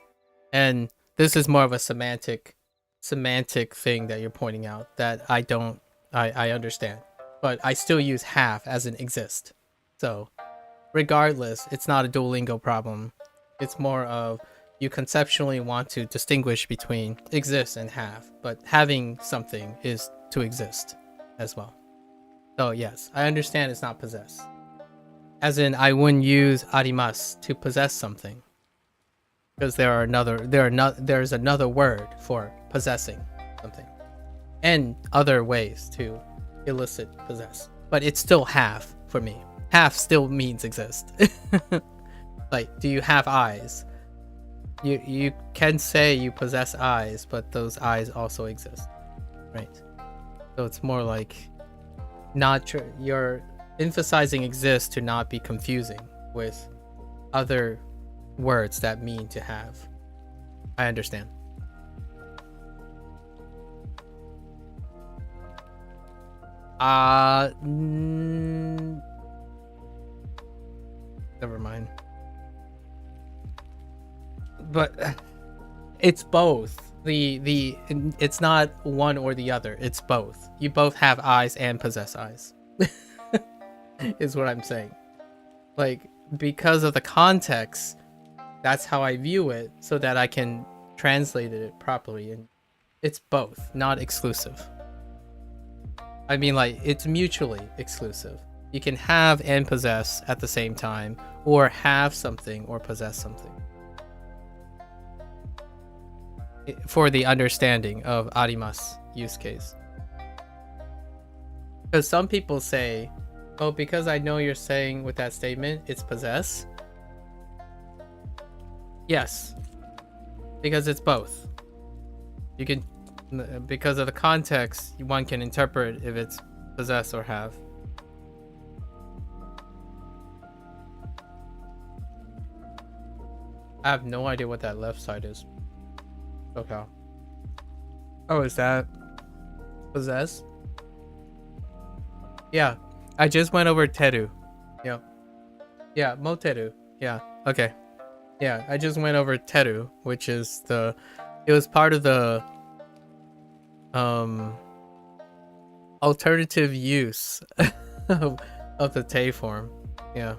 And this is more of a semantic thing that you're pointing out that I understand. But I still use have as an exist. So regardless, it's not a Duolingo problem. It's more of you conceptually want to distinguish between exist and have, but having something is to exist as well. So yes, I understand it's not possess. As in, I wouldn't use arimasu to possess something, because there's another word for possessing something, and other ways to elicit possess. But it's still have for me. Have still means exist. Like, do you have eyes? You can say you possess eyes, but those eyes also exist, right? So it's more like you're emphasizing exist to not be confusing with other words that mean to have. I understand. Never mind. But it's both. It's not one or the other. It's both. You both have eyes and possess eyes. Is what I'm saying. Like, because of the context, that's how I view it, so that I can translate it properly. And it's both, not exclusive. I mean, like, it's mutually exclusive. You can have and possess at the same time, or have something or possess something. For the understanding of arimasu use case. Because some people say, oh, because I know you're saying with that statement, it's possess. Yes. Because it's both. You can, because of the context, one can interpret if it's possess or have. I have no idea what that left side is. Okay. Oh, is that possess? Yeah. I just went over teru. Yeah. Yeah, moteru. Yeah. Okay. Yeah, I just went over teru, which is it was part of the alternative use of the te form. Yeah.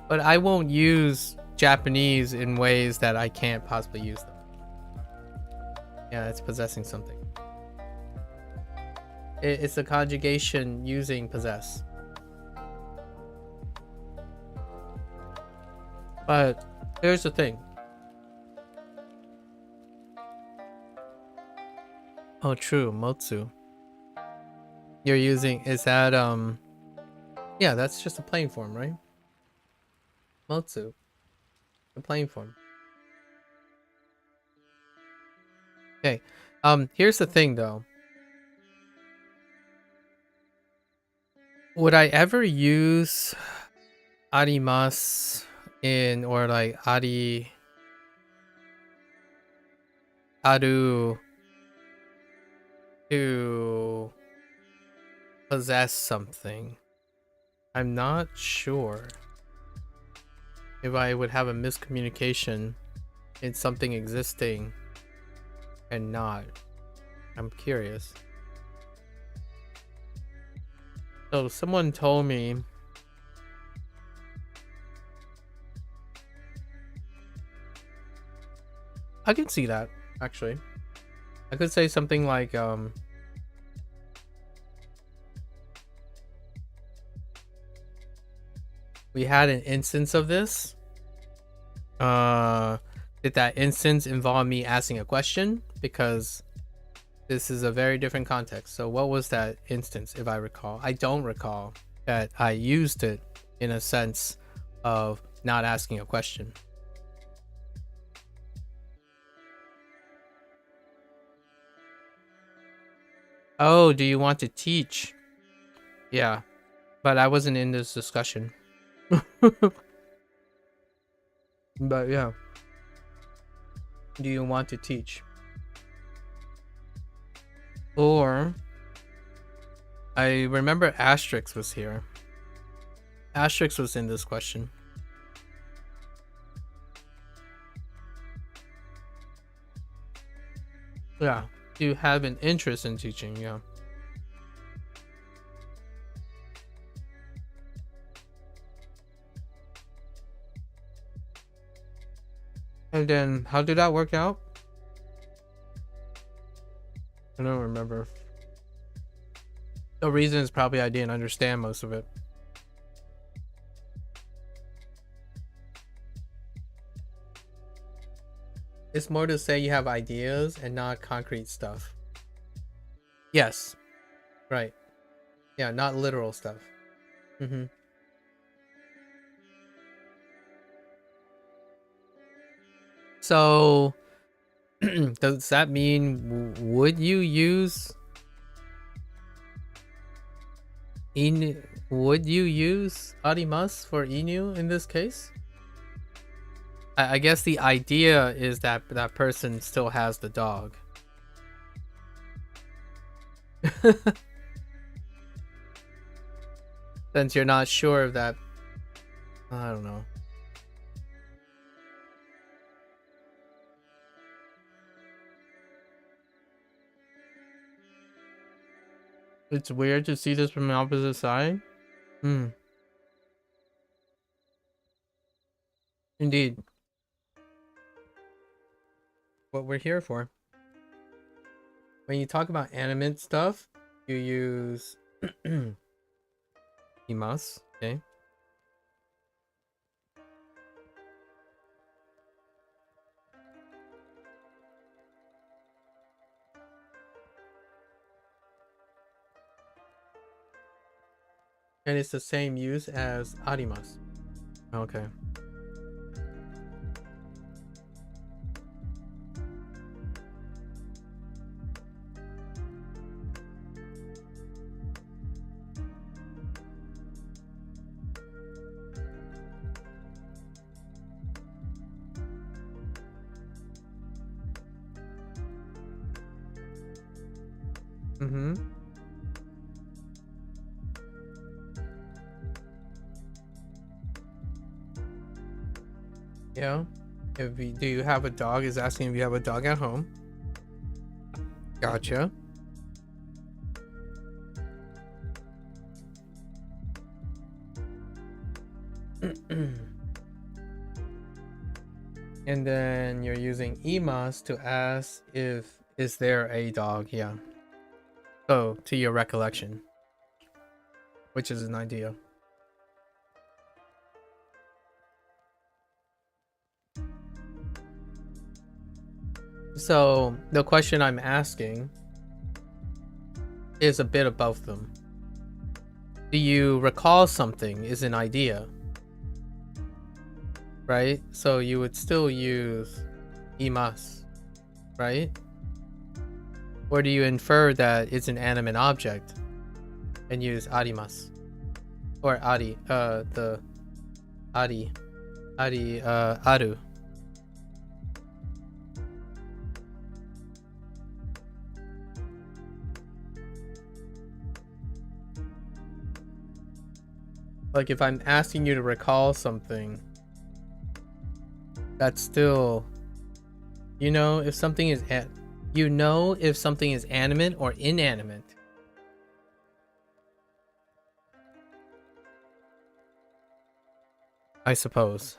But I won't use Japanese in ways that I can't possibly use them. Yeah, it's possessing something. It's a conjugation using possess. But here's the thing. Oh, true, motsu. You're using, is that, yeah, that's just a plain form, right? Motsu. The plain form. Okay. Here's the thing though. Would I ever use arimasu in, or like aru to possess something? I'm not sure if I would have a miscommunication in something existing and not. I'm curious. So someone told me I can see that, actually. I could say something like we had an instance of this. Did that instance involve me asking a question? Because this is a very different context. So what was that instance, if I recall? I don't recall that I used it in a sense of not asking a question. Oh, do you want to teach? Yeah, but I wasn't in this discussion. But yeah. Do you want to teach? Or I remember Asterix was here. Asterix was in this question. Yeah. Do you have an interest in teaching? Yeah. And then how did that work out? I don't remember. The reason is probably I didn't understand most of it. It's more to say you have ideas and not concrete stuff. Yes. Right. Yeah, not literal stuff. Mm-hmm. So, does that mean would you use would you use arimasu for inu in this case? I guess the idea is that that person still has the dog. Since you're not sure of that, I don't know. It's weird to see this from the opposite side. Indeed. What we're here for. When you talk about animate stuff, you use imasu, okay? And it's the same use as arimasu. Okay. Mm-hmm. Yeah. Do you have a dog? Is asking if you have a dog at home. Gotcha. And then you're using imasu to ask if is there a dog? Yeah. So to your recollection, which is an idea. So the question I'm asking is a bit of both of them. Do you recall something is an idea, right? So you would still use imasu, right? Or do you infer that it's an animate object and use arimasu? Or aru. Like if I'm asking you to recall something, that's still, you know, if something is if something is animate or inanimate. I suppose.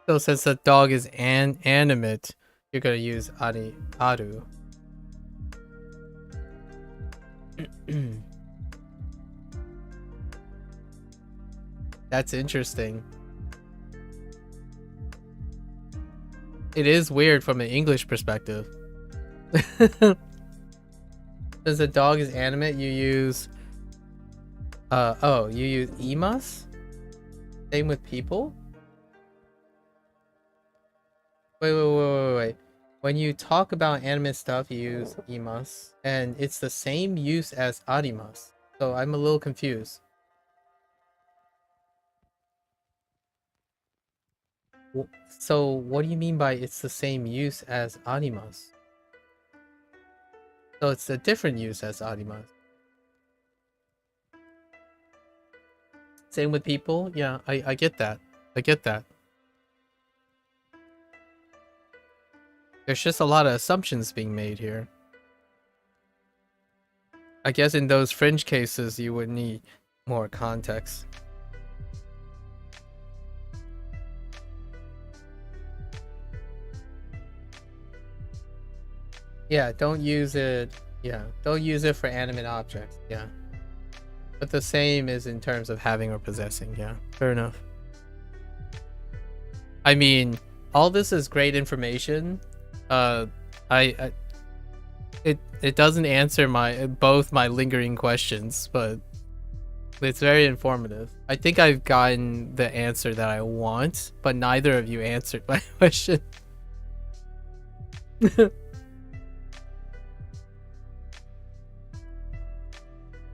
So since the dog is animate, you're gonna use aru. That's interesting. It is weird from an English perspective. Since the dog is animate, you use Oh, you use imas? Same with people? Wait. When you talk about anime stuff, you use imas, and it's the same use as arimas. So I'm a little confused. So what do you mean by it's the same use as arimas? So it's a different use as arimas. Same with people? Yeah, I get that. I get that. There's just a lot of assumptions being made here. I guess in those fringe cases, you would need more context. Yeah, don't use it. Yeah, don't use it for animate objects. Yeah. But the same is in terms of having or possessing. Yeah, fair enough. I mean, all this is great information. It doesn't answer both my lingering questions, but it's very informative. I think I've gotten the answer that I want, but neither of you answered my question.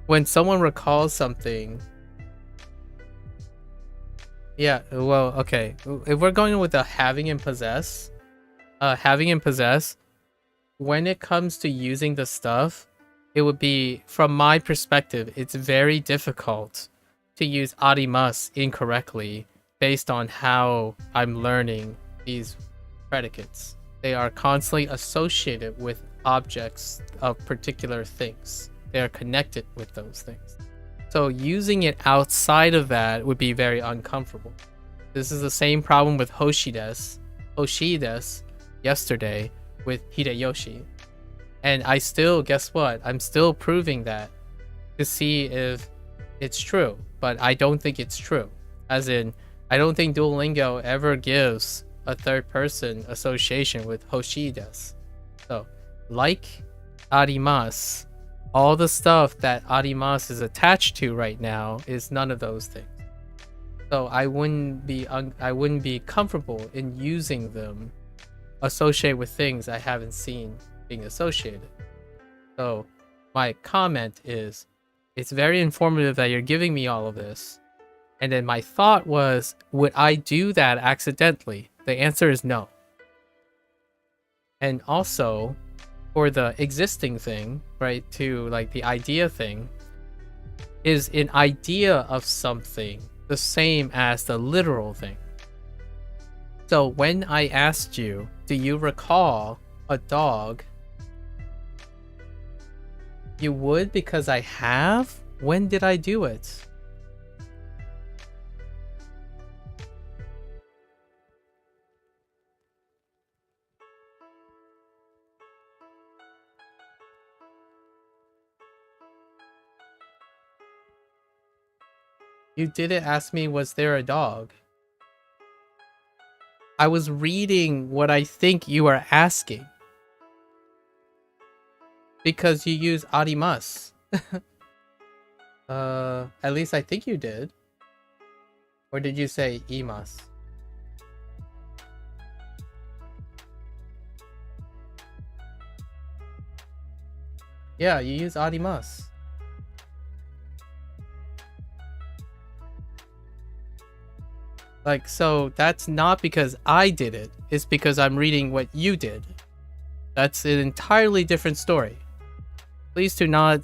When someone recalls something, yeah, well, okay. If we're going with the having and possess, when it comes to using the stuff, it would be, from my perspective, it's very difficult to use arimas incorrectly based on how I'm learning these predicates. They are constantly associated with objects of particular things. They are connected with those things. So using it outside of that would be very uncomfortable. This is the same problem with Hoshides yesterday with Hideyoshi. And I still, guess what? I'm still proving that to see if it's true. But I don't think it's true. As in, I don't think Duolingo ever gives a third person association with Hoshides. So, like arimas, all the stuff that arimas is attached to right now is none of those things. So I wouldn't be comfortable in using them associated with things I haven't seen being associated. So my comment is, it's very informative that you're giving me all of this. And then my thought was, would I do that accidentally? The answer is no. And also, for the existing thing, right, to like the idea thing, is an idea of something the same as the literal thing? So when I asked you, do you recall a dog? You would, because I have? When did I do it? You didn't ask me, was there a dog? I was reading what I think you are asking. Because you use arimas. At least I think you did. Or did you say imas? Yeah, you use arimas. Like, so that's not because I did it. It's because I'm reading what you did. That's an entirely different story. Please do not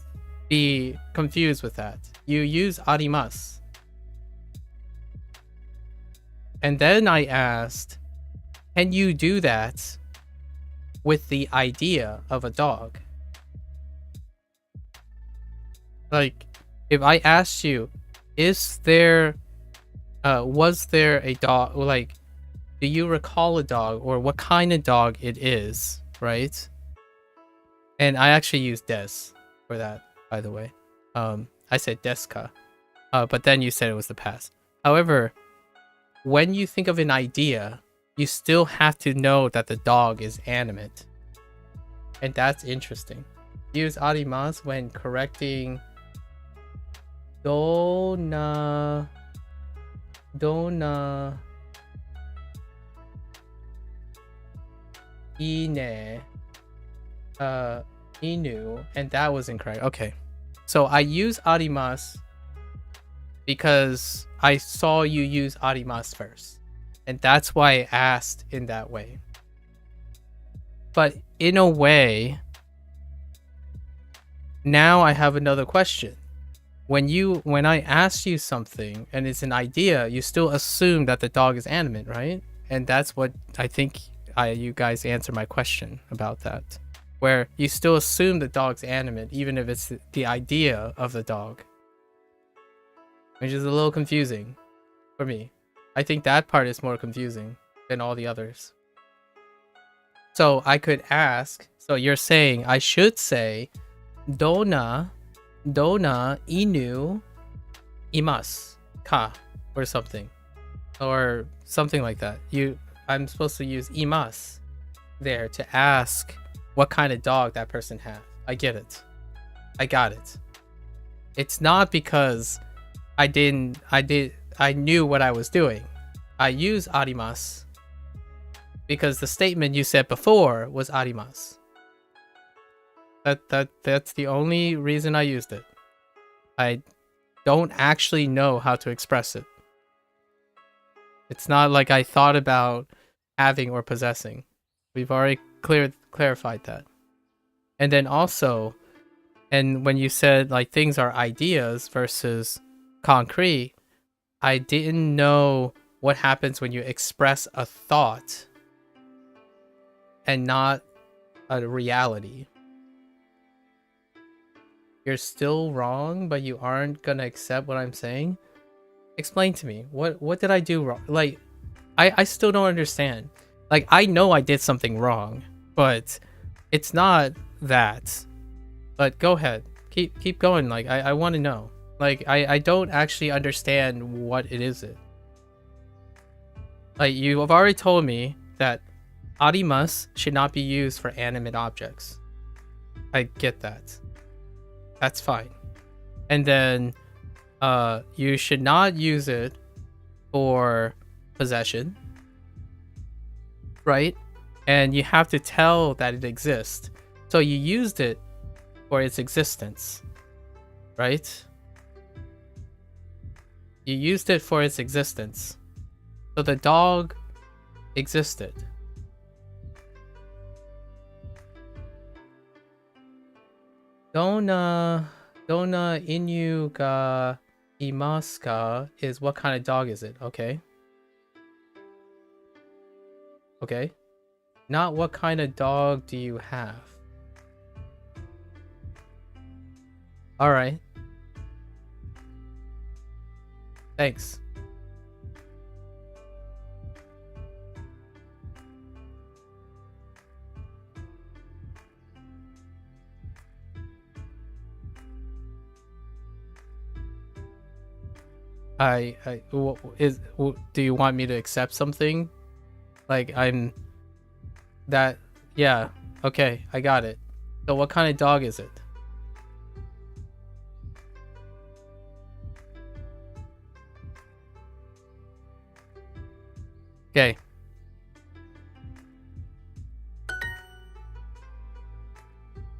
be confused with that. You use arimas. And then I asked, can you do that with the idea of a dog? Like, if I asked you, was there a dog, like, do you recall a dog, or what kind of dog it is, right? And I actually used des for that, by the way. I said deska, but then you said it was the past. However, when you think of an idea, you still have to know that the dog is animate. And that's interesting. Use arimas when correcting Dona ine inu, and that was incorrect. Okay. So I use arimasu because I saw you use arimasu first. And that's why I asked in that way. But in a way, now I have another question. When I ask you something and it's an idea, you still assume that the dog is animate, right? And that's what I think you guys answer my question about that. Where you still assume the dog's animate, even if it's the idea of the dog. Which is a little confusing for me. I think that part is more confusing than all the others. So I could ask, so you're saying I should say, Dona inu imasu ka, or something. Or something like that. I'm supposed to use imasu there to ask what kind of dog that person has. I get it. I got it. It's not because I knew what I was doing. I use arimasu because the statement you said before was arimasu. That's the only reason I used it. I don't actually know how to express it. It's not like I thought about having or possessing. We've already clarified that. And then also, and when you said like things are ideas versus concrete, I didn't know what happens when you express a thought and not a reality. You're still wrong, but you aren't gonna accept what I'm saying? Explain to me. What did I do wrong? Like, I still don't understand. Like, I know I did something wrong, but it's not that. But go ahead. Keep going. Like, I want to know. Like, I don't actually understand what it is. Like, you have already told me that arimasu should not be used for animate objects. I get that. That's fine. And then you should not use it for possession, right? And you have to tell that it exists. So you used it for its existence, right? You used it for its existence. So the dog existed. Dona inu ga imasu ka is what kind of dog is it? Okay. Okay. Not what kind of dog do you have? Alright. Thanks. Do you want me to accept something? Like yeah, okay, I got it. So what kind of dog is it? Okay.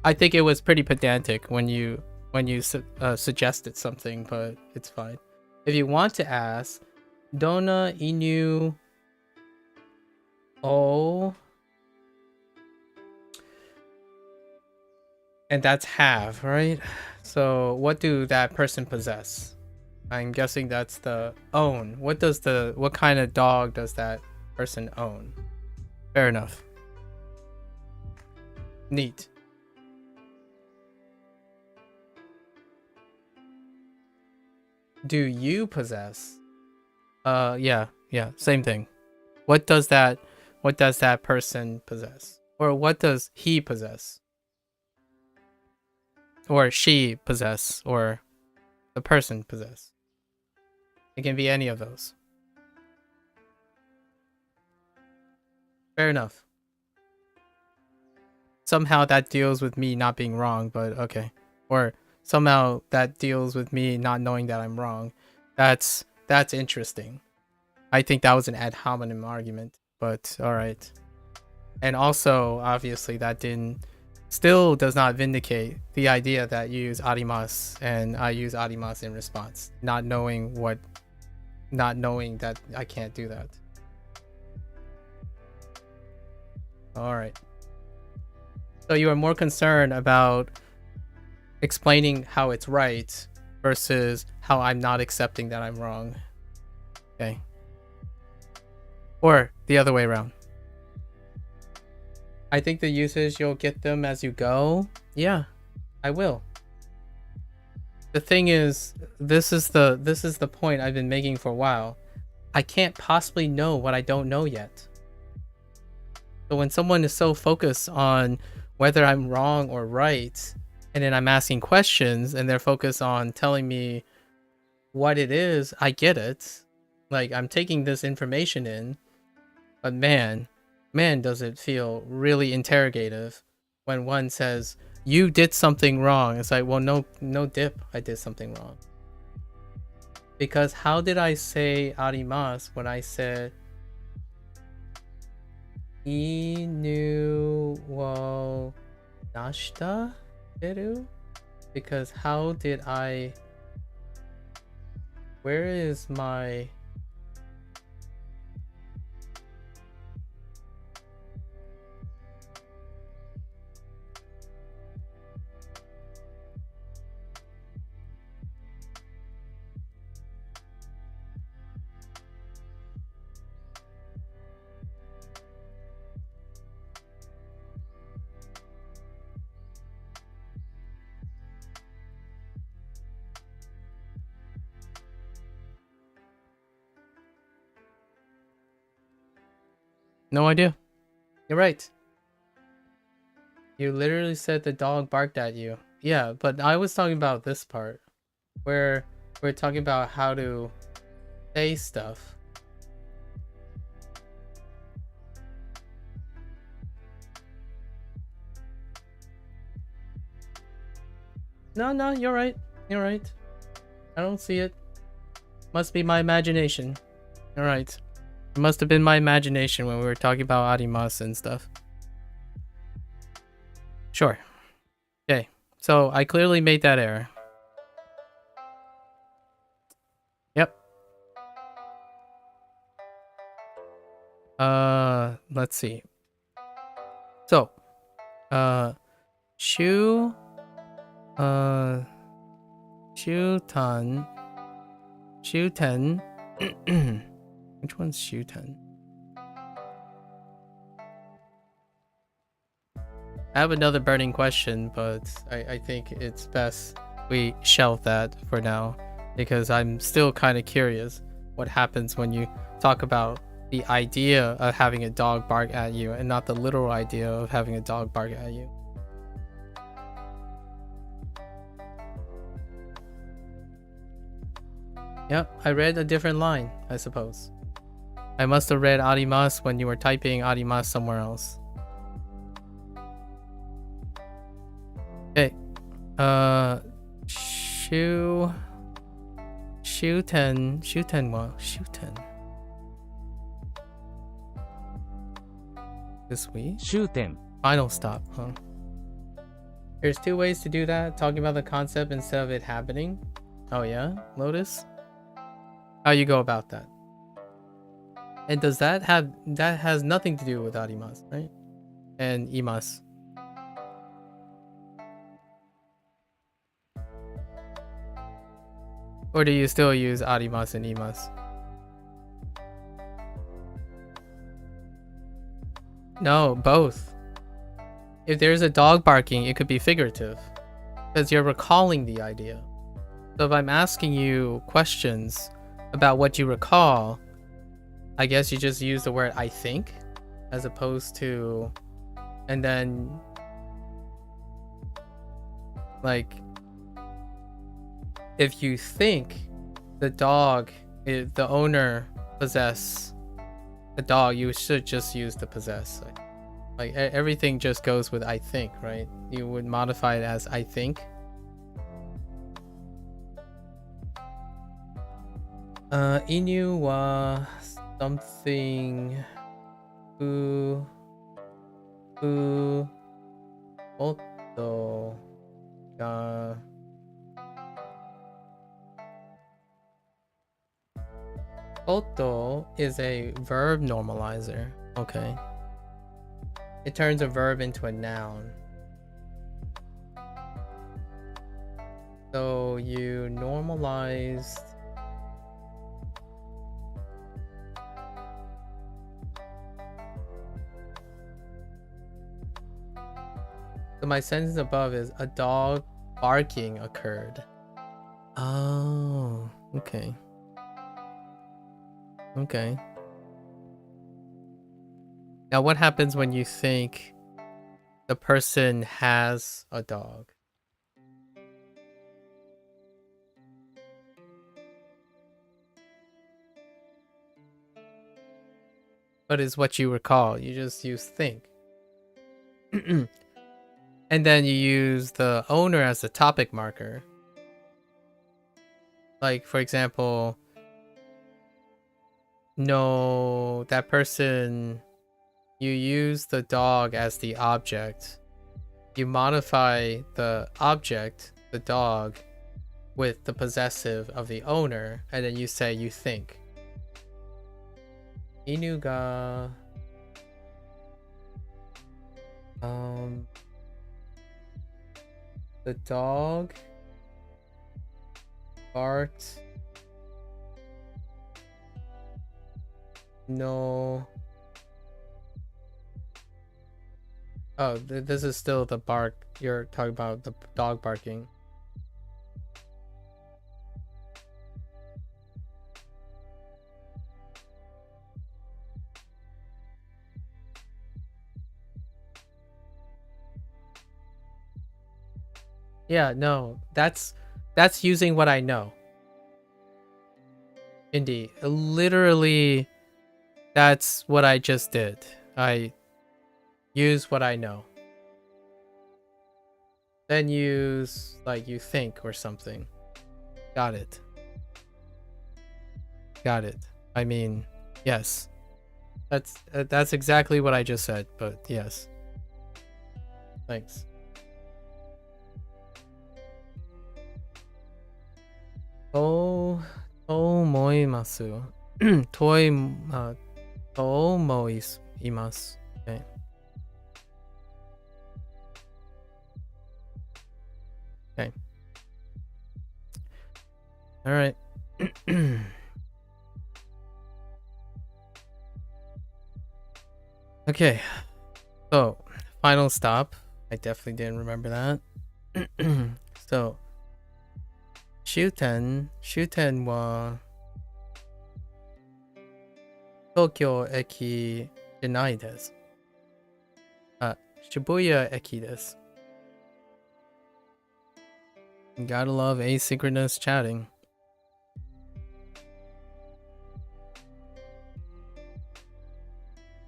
I think it was pretty pedantic when you suggested something, but it's fine. If you want to ask, Dona inu o, and that's have, right? So what do that person possess? I'm guessing that's the own. What kind of dog does that person own? Fair enough. Neat. Do you possess? Yeah, same thing. What does that person possess? Or what does he possess? Or she possess? Or the person possess? It can be any of those. Fair enough. Somehow that deals with me not being wrong, but okay. Or somehow that deals with me not knowing that I'm wrong. That's interesting. I think that was an ad hominem argument, but all right. And also, obviously, that still does not vindicate the idea that you use arimasu and I use arimasu in response, not knowing that I can't do that. All right. So you are more concerned about explaining how it's right versus how I'm not accepting that I'm wrong. Okay. Or the other way around. I think the uses, you'll get them as you go. Yeah, I will. The thing is, this is the point I've been making for a while. I can't possibly know what I don't know yet. So when someone is so focused on whether I'm wrong or right, and then I'm asking questions and they're focused on telling me what it is, I get it. Like, I'm taking this information in, but man, does it feel really interrogative when one says, you did something wrong. It's like, well, no dip, I did something wrong. Because how did I say arimasu when I said inu wo nashita deru? Because how did I... Where is my... No idea. You're right. You literally said the dog barked at you. Yeah, but I was talking about this part where we're talking about how to say stuff. No, you're right. You're right. I don't see it. Must be my imagination. You're right. It must have been my imagination when we were talking about arimasu and stuff. Sure. Okay. So I clearly made that error. Yep. Let's see. So, shuten. Which one's shuten? I have another burning question, but I think it's best we shelve that for now because I'm still kind of curious what happens when you talk about the idea of having a dog bark at you and not the literal idea of having a dog bark at you. Yep, I read a different line, I suppose. I must have read arimasu when you were typing arimasu somewhere else. Okay. Shuten. This week? 終点 Final stop, huh? There's two ways to do that. Talking about the concept instead of it happening. Oh yeah? Lotus? How you go about that? And does that has nothing to do with arimasu, right? And imasu. Or do you still use arimasu and imasu? No, both. If there's a dog barking, it could be figurative. Because you're recalling the idea. So if I'm asking you questions about what you recall, I guess you just use the word I think as opposed to, and then like if you think the dog, the owner possess the dog, you should just use the possess. Like everything just goes with I think, right? You would modify it as I think. Inu wa something u otto ga otto is a verb normalizer. Okay. It turns a verb into a noun. So you normalized so my sentence above is a dog barking occurred. Oh, okay. Okay. Now what happens when you think the person has a dog? But it's what you recall. You just use think. And then you use the owner as the topic marker. Like, for example, no, that person, you use the dog as the object. You modify the object, the dog, with the possessive of the owner, and then you say you think. Inu ga the dog barked no. Oh, this is still the bark. You're talking about the dog barking. Yeah, no, that's using what I know. Indeed, literally, that's what I just did. I use what I know. Then use like you think or something. Got it. Got it. I mean, yes. That's exactly what I just said, but yes. Thanks. To omoimasu. To omoimasu. Okay. Okay. All right. Okay. So, final stop. I definitely didn't remember that. So, Shuten wa Tokyo eki janai desu. Shibuya eki desu. Gotta love asynchronous chatting.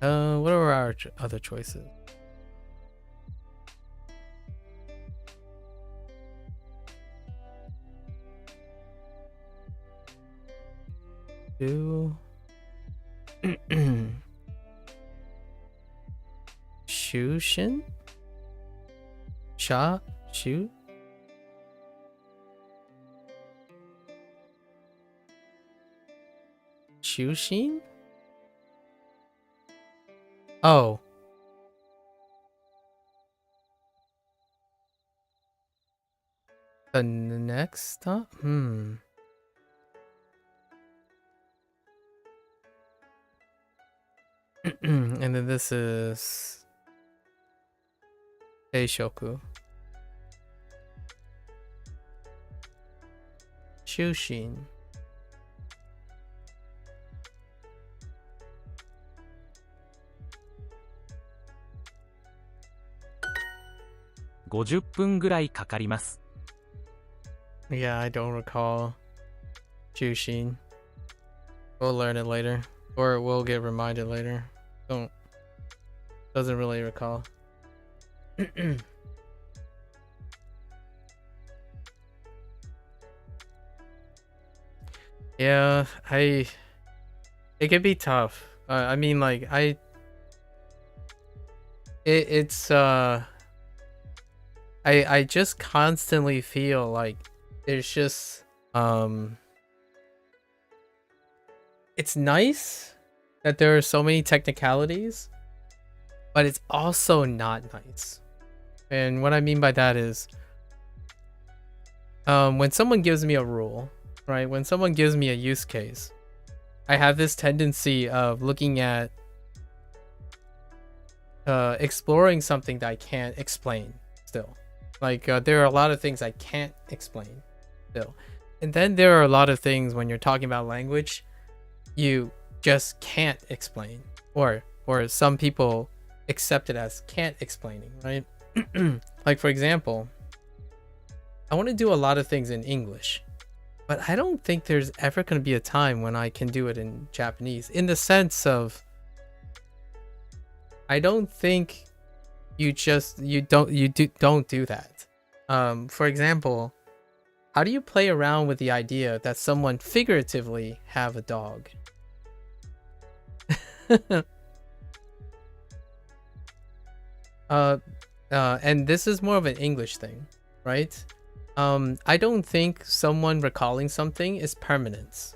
What are our other choices? Do Shushin? Shu? Shushin? Oh. The next stop? And then this is Eishoku. Shushin.50分ぐらいかかります。 Yeah, I don't recall Shushin. We'll learn it later. Or we'll get reminded later. Doesn't really recall. Yeah, it can be tough. I mean, like it's I just constantly feel like there's just it's nice that there are so many technicalities, but it's also not nice. And what I mean by that is when someone gives me a rule, right? When someone gives me a use case, I have this tendency of looking at exploring something that I can't explain still. Like there are a lot of things I can't explain still. And then there are a lot of things when you're talking about language you just can't explain, or some people accept it as can't explaining, right? Like for example, I want to do a lot of things in English, but I don't think there's ever going to be a time when I can do it in Japanese, in the sense of I don't think you don't do that. For example, how do you play around with the idea that someone figuratively have a dog? And this is more of an English thing, right? I don't think someone recalling something is permanence,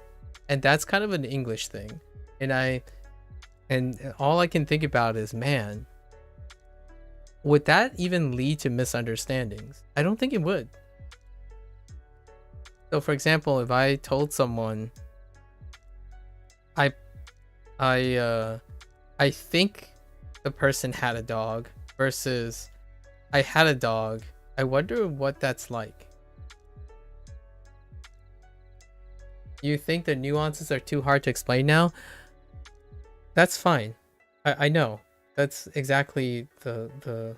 and that's kind of an English thing. And all I can think about is, man, would that even lead to misunderstandings? I don't think it would. So for example, if I told someone I think the person had a dog versus I had a dog, I wonder what that's like. You think the nuances are too hard to explain now? That's fine. I know. That's exactly the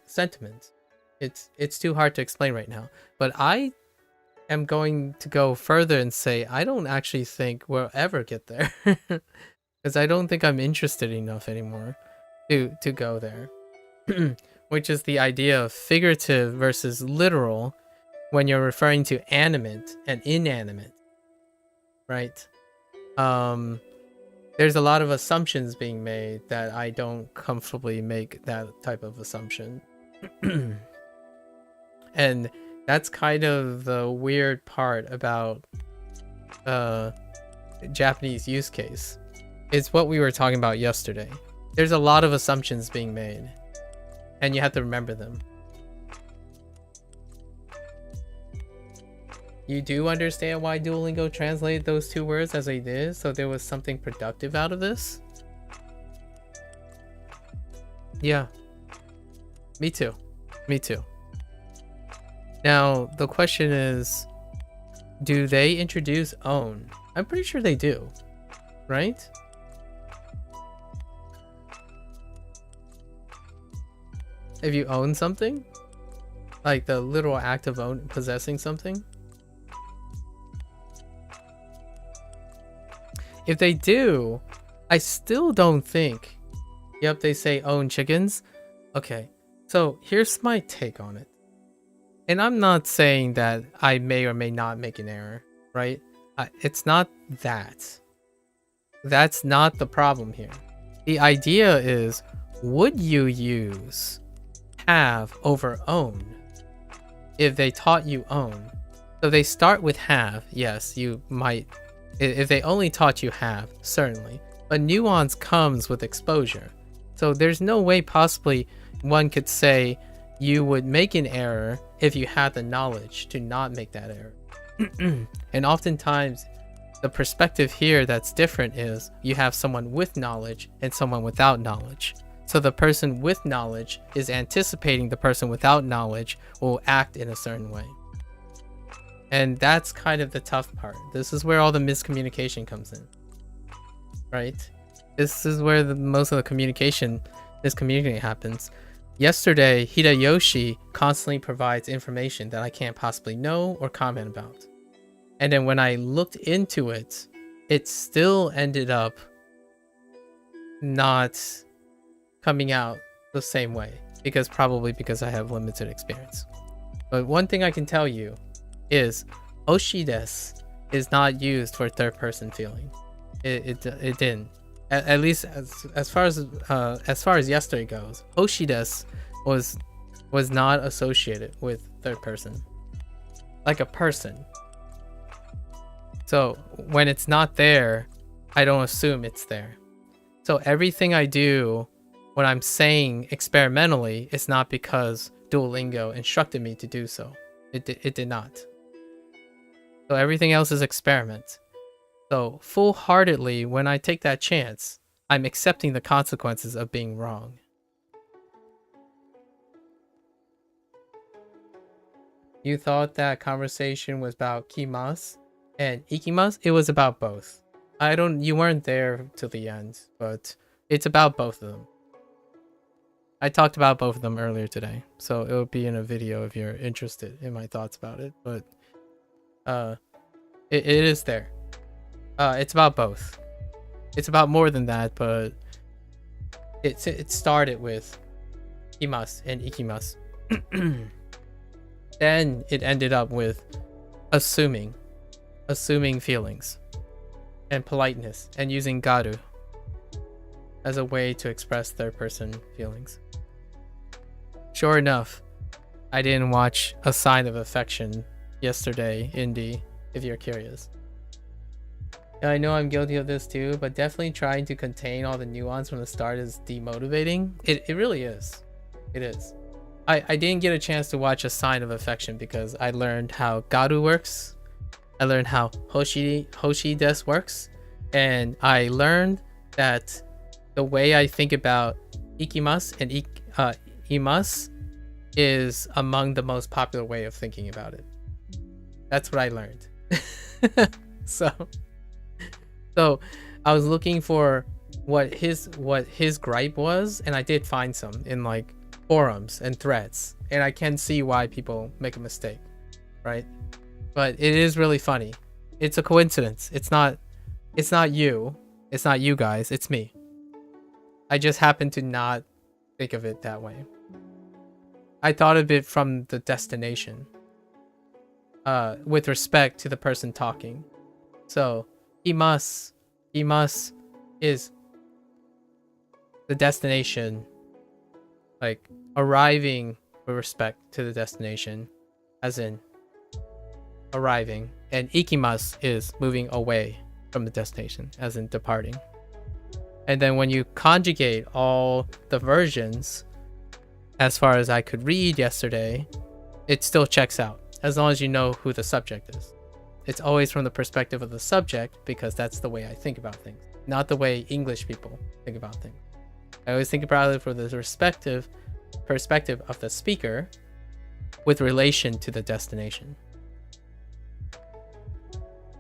sentiment. It's too hard to explain right now. But I am going to go further and say I don't actually think we'll ever get there. Because I don't think I'm interested enough anymore to go there. Which is the idea of figurative versus literal when you're referring to animate and inanimate, right? There's a lot of assumptions being made that I don't comfortably make that type of assumption. And that's kind of the weird part about Japanese use case. It's what we were talking about yesterday. There's a lot of assumptions being made, and you have to remember them. You do understand why Duolingo translated those two words as they did, so there was something productive out of this? Yeah. Me too. Me too. Now, the question is, do they introduce own? I'm pretty sure they do, right? If you own something, like the literal act of possessing something. If they do, I still don't think. Yep, they say own chickens. Okay, so here's my take on it. And I'm not saying that I may or may not make an error, right? It's not that. That's not the problem here. The idea is, would you use have over own if they taught you own? So they start with have. Yes, you might. If they only taught you have, certainly. But nuance comes with exposure. So there's no way possibly one could say you would make an error if you had the knowledge to not make that error. And oftentimes, the perspective here that's different is you have someone with knowledge and someone without knowledge. So the person with knowledge is anticipating the person without knowledge will act in a certain way. And that's kind of the tough part. This is where all the miscommunication comes in, right? This is where most of the miscommunication happens. Yesterday, Hideyoshi constantly provides information that I can't possibly know or comment about. And then when I looked into it, it still ended up not coming out the same way, probably because I have limited experience. But one thing I can tell you is Oshi desu is not used for third person feelings. It didn't. At least as far as yesterday goes, Hoshides was not associated with third person, like a person. So when it's not there, I don't assume it's there. So everything I do when I'm saying experimentally, it's not because Duolingo instructed me to do so. It did not. So everything else is experiment. So full-heartedly, when I take that chance, I'm accepting the consequences of being wrong. You thought that conversation was about kimas and ikimas? It was about both. You weren't there till the end, but it's about both of them. I talked about both of them earlier today, so it will be in a video if you're interested in my thoughts about it, but it is there. It's about both. It's about more than that, but it started with imas and ikimas. Then it ended up with assuming feelings and politeness and using garu as a way to express third person feelings. Sure enough, I didn't watch A Sign of Affection yesterday, Indy, if you're curious. I know I'm guilty of this too, but definitely trying to contain all the nuance from the start is demotivating. It really is. It is. I didn't get a chance to watch A Sign of Affection because I learned how garu works. I learned how Hoshides works. And I learned that the way I think about ikimas and imas is among the most popular way of thinking about it. That's what I learned. So I was looking for what his gripe was, and I did find some in like forums and threads, and I can see why people make a mistake, right? But it is really funny. It's a coincidence. It's not you. It's not you guys. It's me. I just happen to not think of it that way. I thought of it from the destination, with respect to the person talking. So imas is the destination, like arriving with respect to the destination, as in arriving, and ikimas is moving away from the destination, as in departing. And then when you conjugate all the versions, as far as I could read yesterday, it still checks out, as long as you know who the subject is. It's always from the perspective of the subject, because that's the way I think about things, not the way English people think about things. I always think about it from the perspective of the speaker with relation to the destination.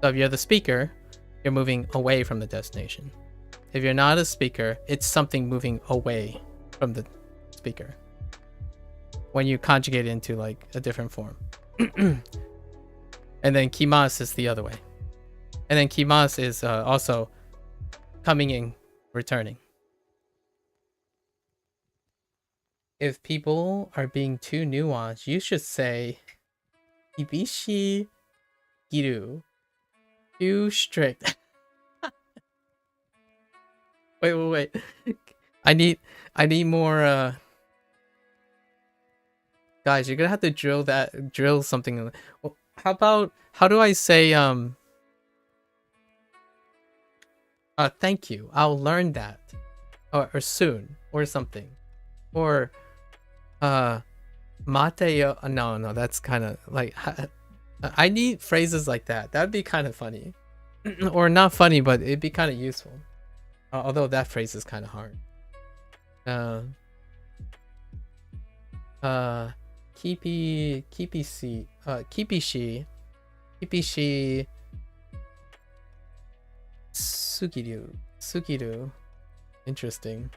So if you're the speaker, you're moving away from the destination. If you're not a speaker, it's something moving away from the speaker when you conjugate it into like a different form. And then kimas is the other way. And then kimas is also coming in, returning. If people are being too nuanced, you should say Ibishi Giru. Too strict. Wait. I need more guys, you're gonna have to drill something. How do I say thank you? I'll learn that. Or soon or something. Or Mateo. No, that's kind of like I need phrases like that. That'd be kind of funny. Or not funny, but it'd be kind of useful. Although that phrase is kind of hard. Kipishi Sugiru. Interesting.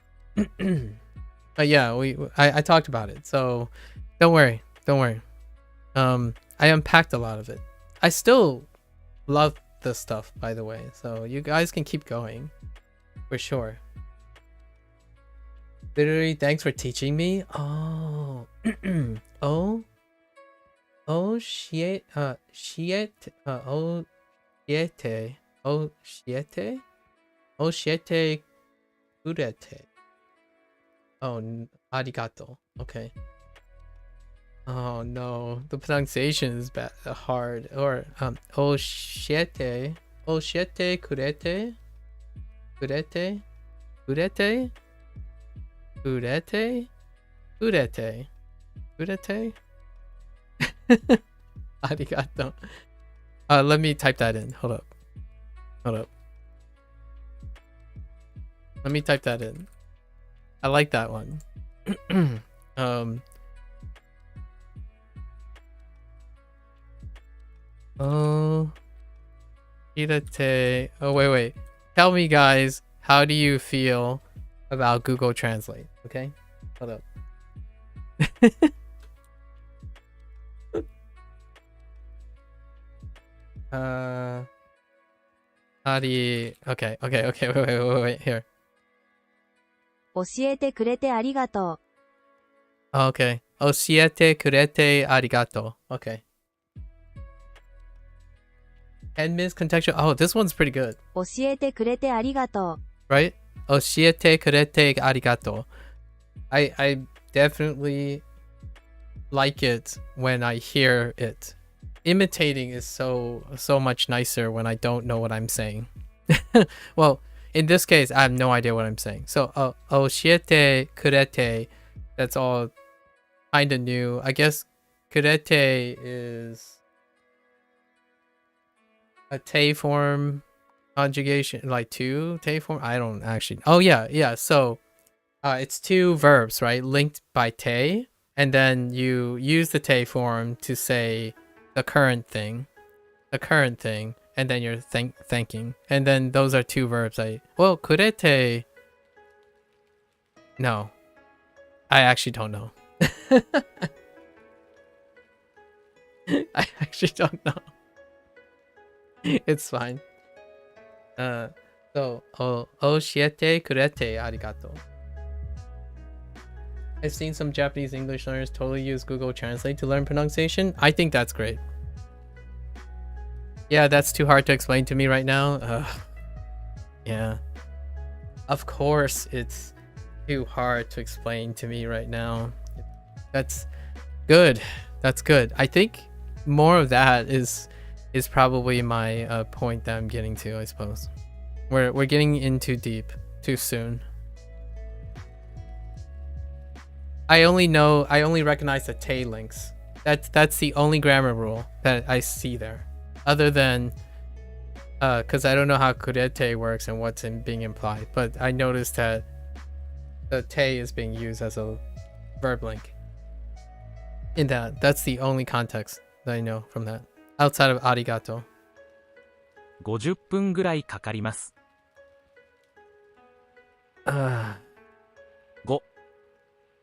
But yeah, I talked about it, so don't worry. I unpacked a lot of it. I still love this stuff, by the way, so you guys can keep going for sure. Literally, thanks for teaching me. Oh shit. Shiete. Oh, shiete? Oh, shiete kurete. Oh, arigato. Okay. Oh no, the pronunciation is bad, hard. Or oh shiete kurete kurete kurete kurete kurete kurete. Arigato. Let me type that in. Hold up. Let me type that in. I like that one. Oh, irate. Oh, wait. Tell me, guys, how do you feel about Google Translate? Okay, hold up. How do you? Okay. Wait. Here. 教えてくれてありがと Okay. Oshiete kurete arigato. Okay. And Miss Contextual. Oh, this one's pretty good. う。教えてくれてありがと Right? Oshiete kurete arigato. I definitely like it when I hear it. Imitating is so much nicer when I don't know what I'm saying. Well, in this case, I have no idea what I'm saying. So, oshiete kurete, that's all kind of new. I guess kurete is a te form conjugation, like two te form. I don't actually. Oh yeah. So, it's two verbs, right? Linked by te, and then you use the te form to say the current thing, and then you're thanking, and then those are two verbs. Well, kurete. No, I actually don't know. I actually don't know. It's fine. So, oshiete kurete arigato. I've seen some Japanese English learners totally use Google Translate to learn pronunciation. I think that's great. Yeah, that's too hard to explain to me right now. Yeah. Of course it's too hard to explain to me right now. That's good. That's good. I think more of that is probably my point that I'm getting to, I suppose. We're getting in too deep too soon. I only recognize the te links. That's the only grammar rule that I see there. Other than because I don't know how kurete works and what's being implied, but I noticed that the te is being used as a verb link. In that's the only context that I know from that. Outside of arigato. 50分ぐらいかかります。 5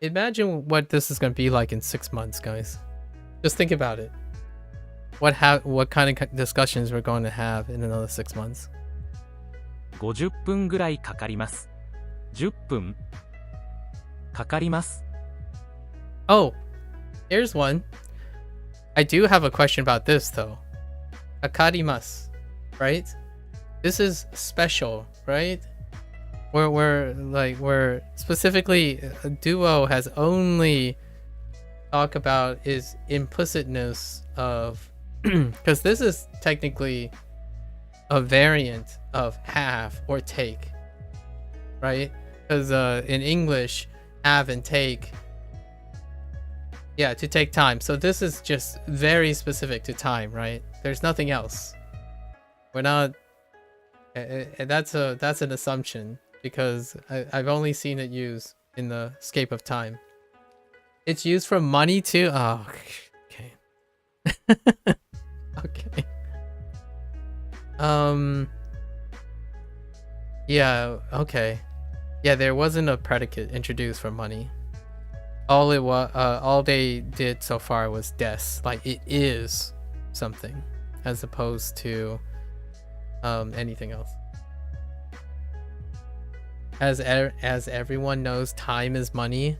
Imagine what this is going to be like in 6 months, guys. Just think about it. What kind of discussions we're going to have in another 6 months. 50分ぐらいかかります。10分かかります。 Oh, here's one. I do have a question about this though. Akarimasu, right? This is special, right? We're specifically Duo has only talk about is implicitness of because this is technically a variant of have or take, right? Because in English, have and take, yeah, to take time. So this is just very specific to time, right? There's nothing else. We're not. That's an assumption because I've only seen it used in the scape of time. It's used for money too. Oh, okay. Okay. Yeah. Okay. Yeah, there wasn't a predicate introduced for money. All they did so far was des, like it is something, as opposed to anything else. As everyone knows, time is money.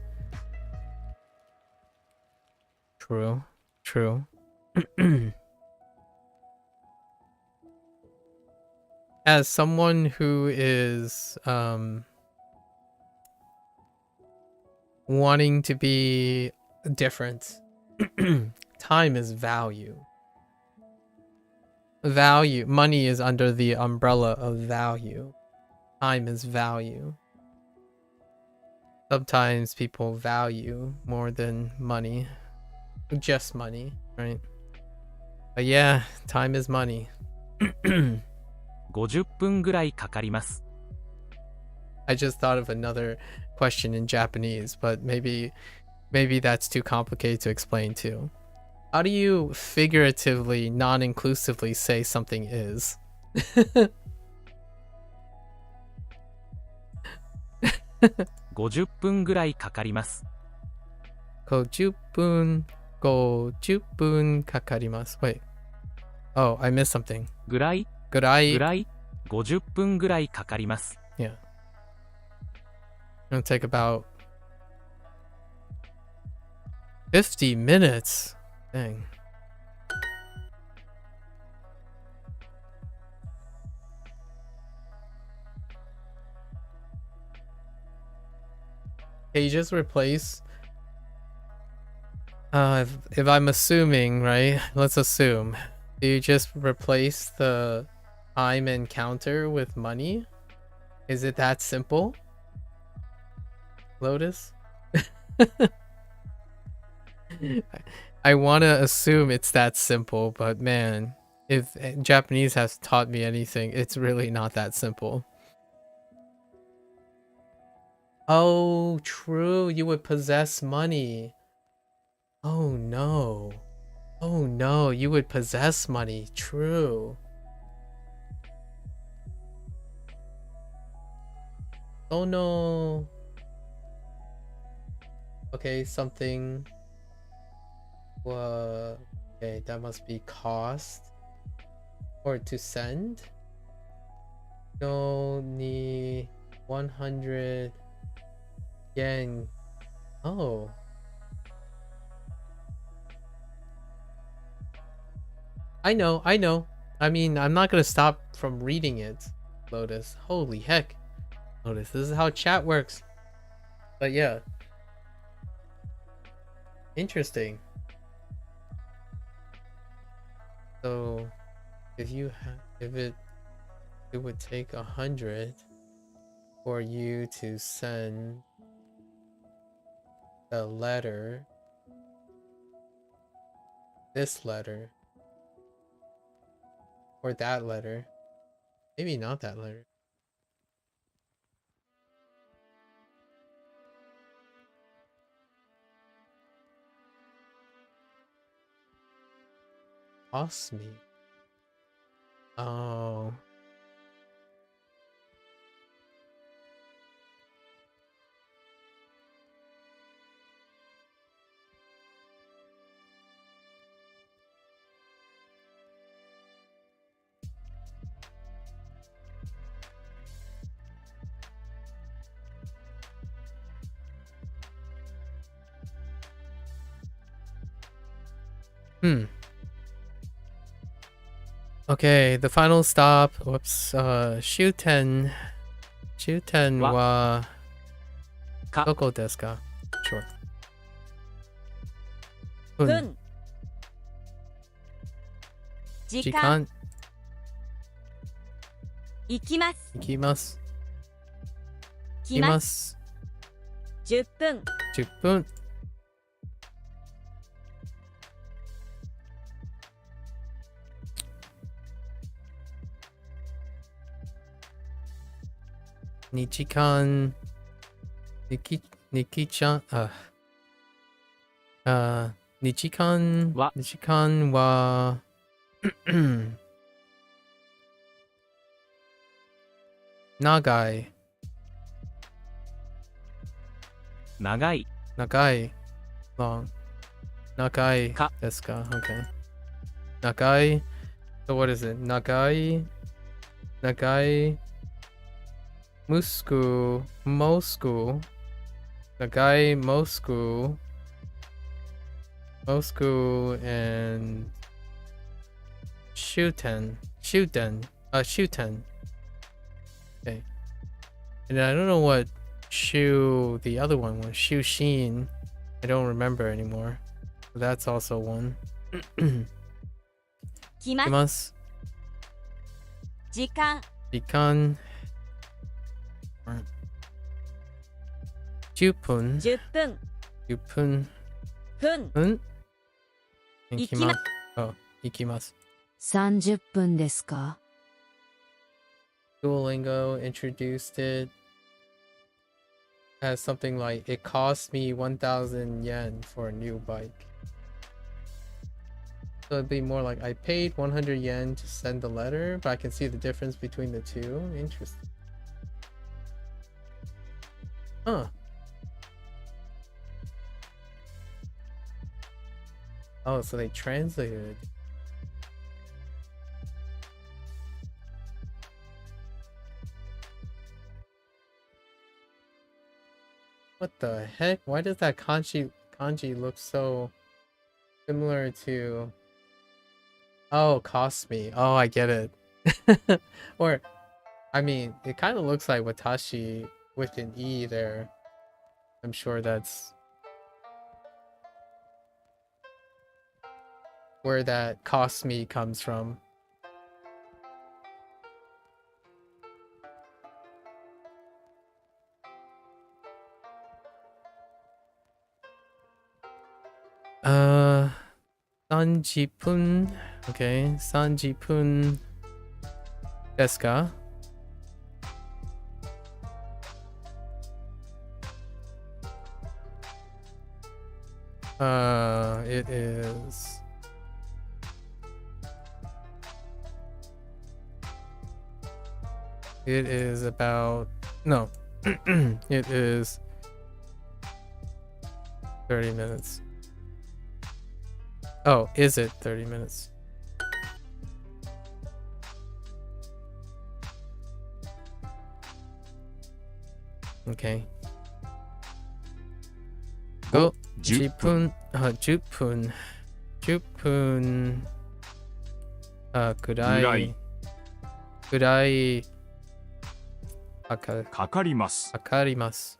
True. as someone who is wanting to be different, time is value. Value. Money is under the umbrella of value. Time is value. Sometimes people value more than money. Just money, right? But yeah, time is money. 50分ぐらいかかります。 I just thought of another question in Japanese, but maybe that's too complicated to explain too. How do you figuratively, non-inclusively say something is? 50分ぐらいかかります。 50分かかります. Wait. Oh, I missed something. ぐらい ぐらい50分ぐらいかかります。 Yeah. It'll take about 50 minutes. Dang. Okay, you just replace if I'm assuming, right? Let's assume. Do you just replace the time and counter with money? Is it that simple? Lotus? I want to assume it's that simple, but man, if Japanese has taught me anything, it's really not that simple. Oh, true. You would possess money. Oh no. Oh no, you would possess money. True. Oh no. Okay, something. Okay, that must be cost. Or to send. No, ni 100 yen. Oh. I know. I mean, I'm not gonna stop from reading it, Lotus. Holy heck. Lotus, this is how chat works. But yeah. Interesting. So, if it would take 100 for you to send the letter, this letter, or that letter. Maybe not that letter. Cost me. Oh. Okay, the final stop. Whoops. Shuten wa doko desu ka? Sure. 分時間行きます行きます来ます10分10分2時間2時間2時間は長いlong 長いですか Okay 長い So what is it 長いMoscow Nagai Moscow and Shuten And I don't know what Shu the other one was. Shu Shin. I don't remember anymore. So that's also one. 来ま Kimasu. す。時間。 Bikan. 10分。 10分。 10分。分。 分。行きま Oh, 行きます。30分ですか？ Duolingo introduced it as something like, it cost me 1,000 yen for a new bike. So it'd be more like, I paid 100 yen to send the letter, but I can see the difference between the two. Interesting. Huh. Oh, so they translated. What the heck? Why does that kanji look so similar to... Oh, cost me. Oh, I get it. Or, I mean, it kind of looks like watashi with an E there. I'm sure that's where that cost me comes from. Uh, 30分. Okay, 30分ですか? It is... It is about... No. It is 30 minutes. Oh, is it 30 minutes? Okay. Go. 10分。10分。10分。くらい。くらい。かかります。かかります。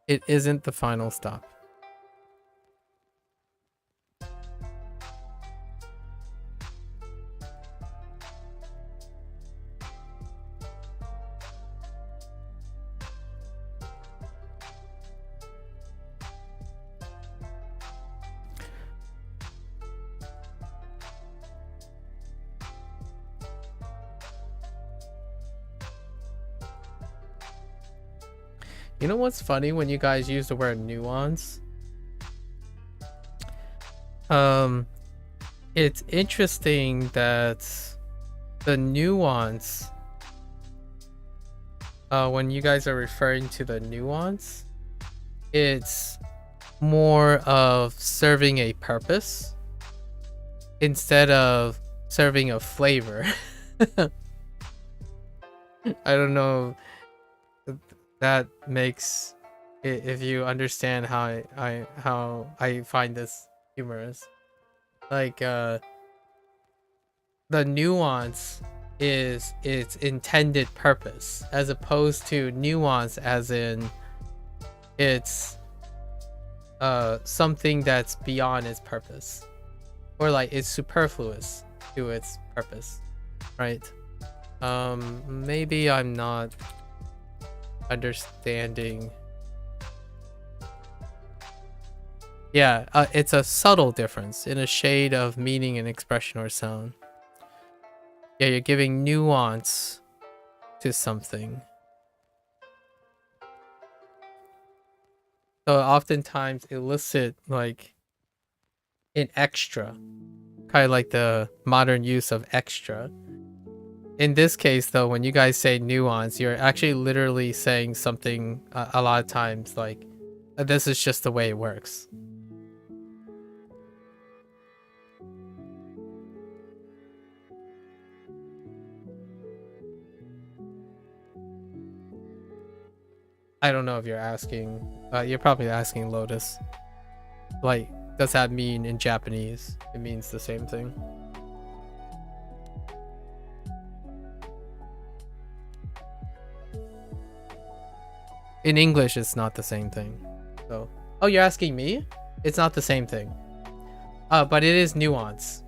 It isn't the final stop. You know what's funny when you guys use the word nuance? It's interesting that the nuance, when you guys are referring to the nuance, it's more of serving a purpose instead of serving a flavor. I don't know if that makes it, if you understand how I find this humorous. Like the nuance is its intended purpose, as opposed to nuance as in it's something that's beyond its purpose, or like it's superfluous to its purpose, right? Maybe I'm not understanding. Yeah, it's a subtle difference in a shade of meaning and expression or sound. Yeah, you're giving nuance to something. So oftentimes elicit like an extra, kind of like the modern use of extra. In this case though, when you guys say nuance, you're actually literally saying something a lot of times like, this is just the way it works. I don't know if you're asking, you're probably asking Lotus. Like, does that mean in Japanese? It means the same thing. In English, it's not the same thing. So, oh, you're asking me? It's not the same thing. But it is nuance.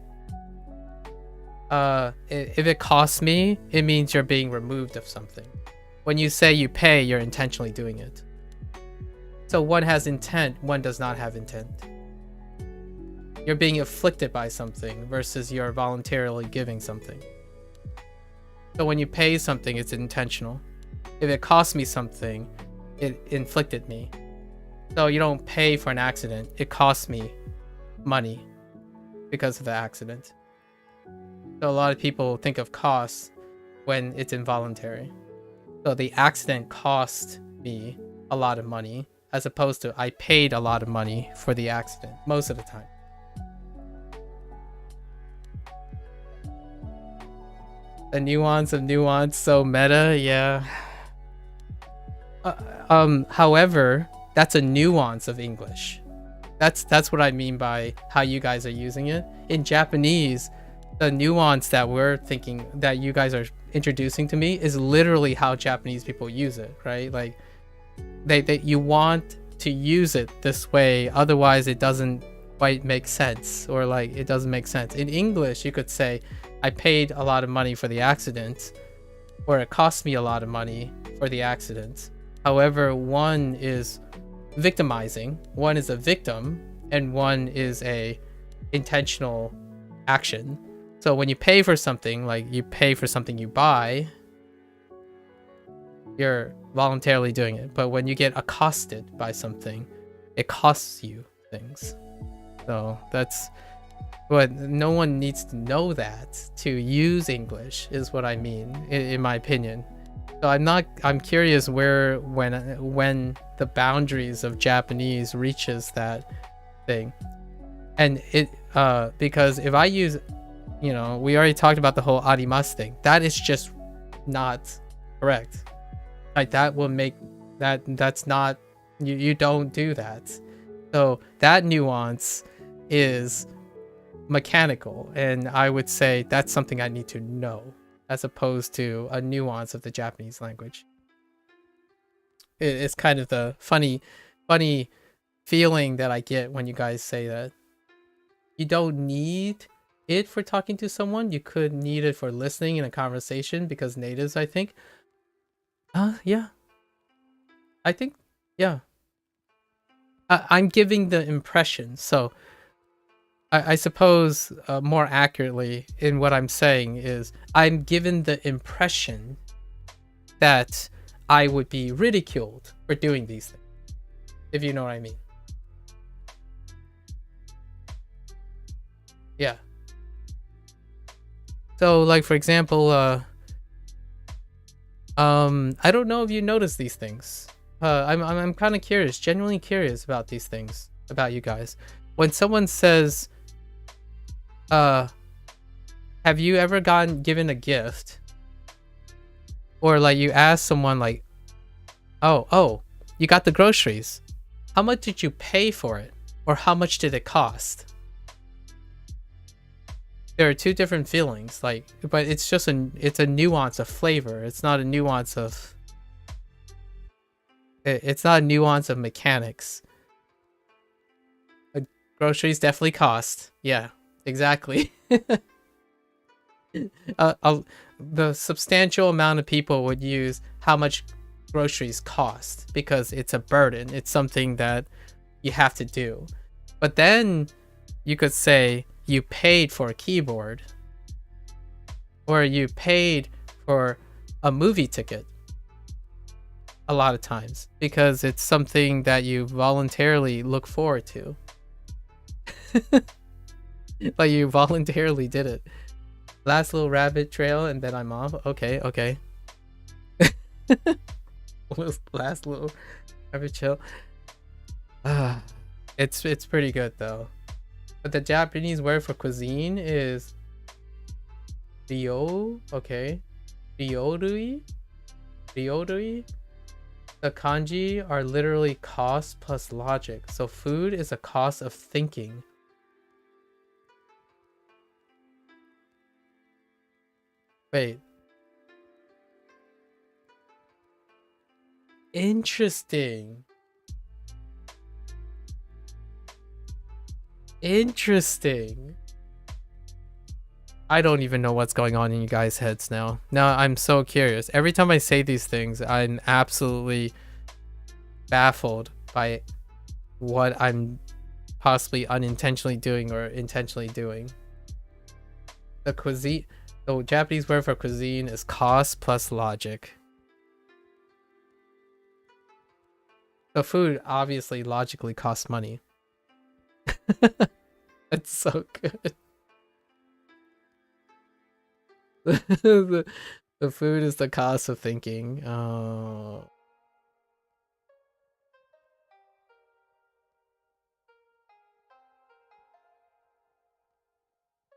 If it costs me, it means you're being removed of something. When you say you pay, you're intentionally doing it. So one has intent, one does not have intent. You're being afflicted by something versus you're voluntarily giving something. So when you pay something, it's intentional. If it cost me something, it inflicted me. So you don't pay for an accident, it costs me money because of the accident. So a lot of people think of costs when it's involuntary. So the accident cost me a lot of money, as opposed to I paid a lot of money for the accident most of the time. The nuance of nuance, so meta, yeah. However, that's a nuance of English. That's what I mean by how you guys are using it. In Japanese, the nuance that we're thinking that you guys are introducing to me is literally how Japanese people use it, right? Like they you want to use it this way, otherwise it doesn't quite make sense, or like it doesn't make sense. In English, you could say I paid a lot of money for the accident, or it cost me a lot of money for the accident. However, one is victimizing, one is a victim, and one is a intentional action. So when you pay for something, like you pay for something you buy, you're voluntarily doing it. But when you get accosted by something, it costs you things. So that's what, no one needs to know that to use English, is what I mean, in my opinion. So I'm curious where, when the boundaries of Japanese reaches that thing. And it, because if I use, we already talked about the whole arimasu thing. That is just not correct. Like that will make that's not, you don't do that. So that nuance is mechanical, and I would say that's something I need to know, as opposed to a nuance of the Japanese language. It's kind of the funny feeling that I get when you guys say that. You don't need it for talking to someone. You could need it for listening in a conversation, because natives, I think. Yeah. I think, yeah. I'm giving the impression. So I suppose more accurately in what I'm saying is I'm given the impression that I would be ridiculed for doing these things, if you know what I mean. Yeah. So like, for example, I don't know if you notice these things. I'm kind of curious, genuinely curious about these things about you guys. When someone says, have you ever given a gift, or like you ask someone like, oh, you got the groceries, how much did you pay for it, or how much did it cost? There are two different feelings, like, but it's just it's a nuance of flavor. It's not a nuance of mechanics. Groceries definitely cost. Yeah, exactly. The substantial amount of people would use how much groceries cost, because it's a burden. It's something that you have to do. But then you could say you paid for a keyboard, or you paid for a movie ticket a lot of times, because it's something that you voluntarily look forward to. Like you voluntarily did it. Last little rabbit trail and then I'm off. Okay. Last little rabbit trail. It's pretty good though. But the Japanese word for cuisine is ryo. Okay. Ryorui. The kanji are literally cost plus logic. So food is a cost of thinking. Wait. Interesting. Interesting. I don't even know what's going on in you guys' heads now. Now I'm so curious. Every time I say these things, I'm absolutely baffled by what I'm possibly unintentionally doing or intentionally doing. The Japanese word for cuisine is cost plus logic. The food obviously logically costs money. It's so good. the food is the cost of thinking. Oh.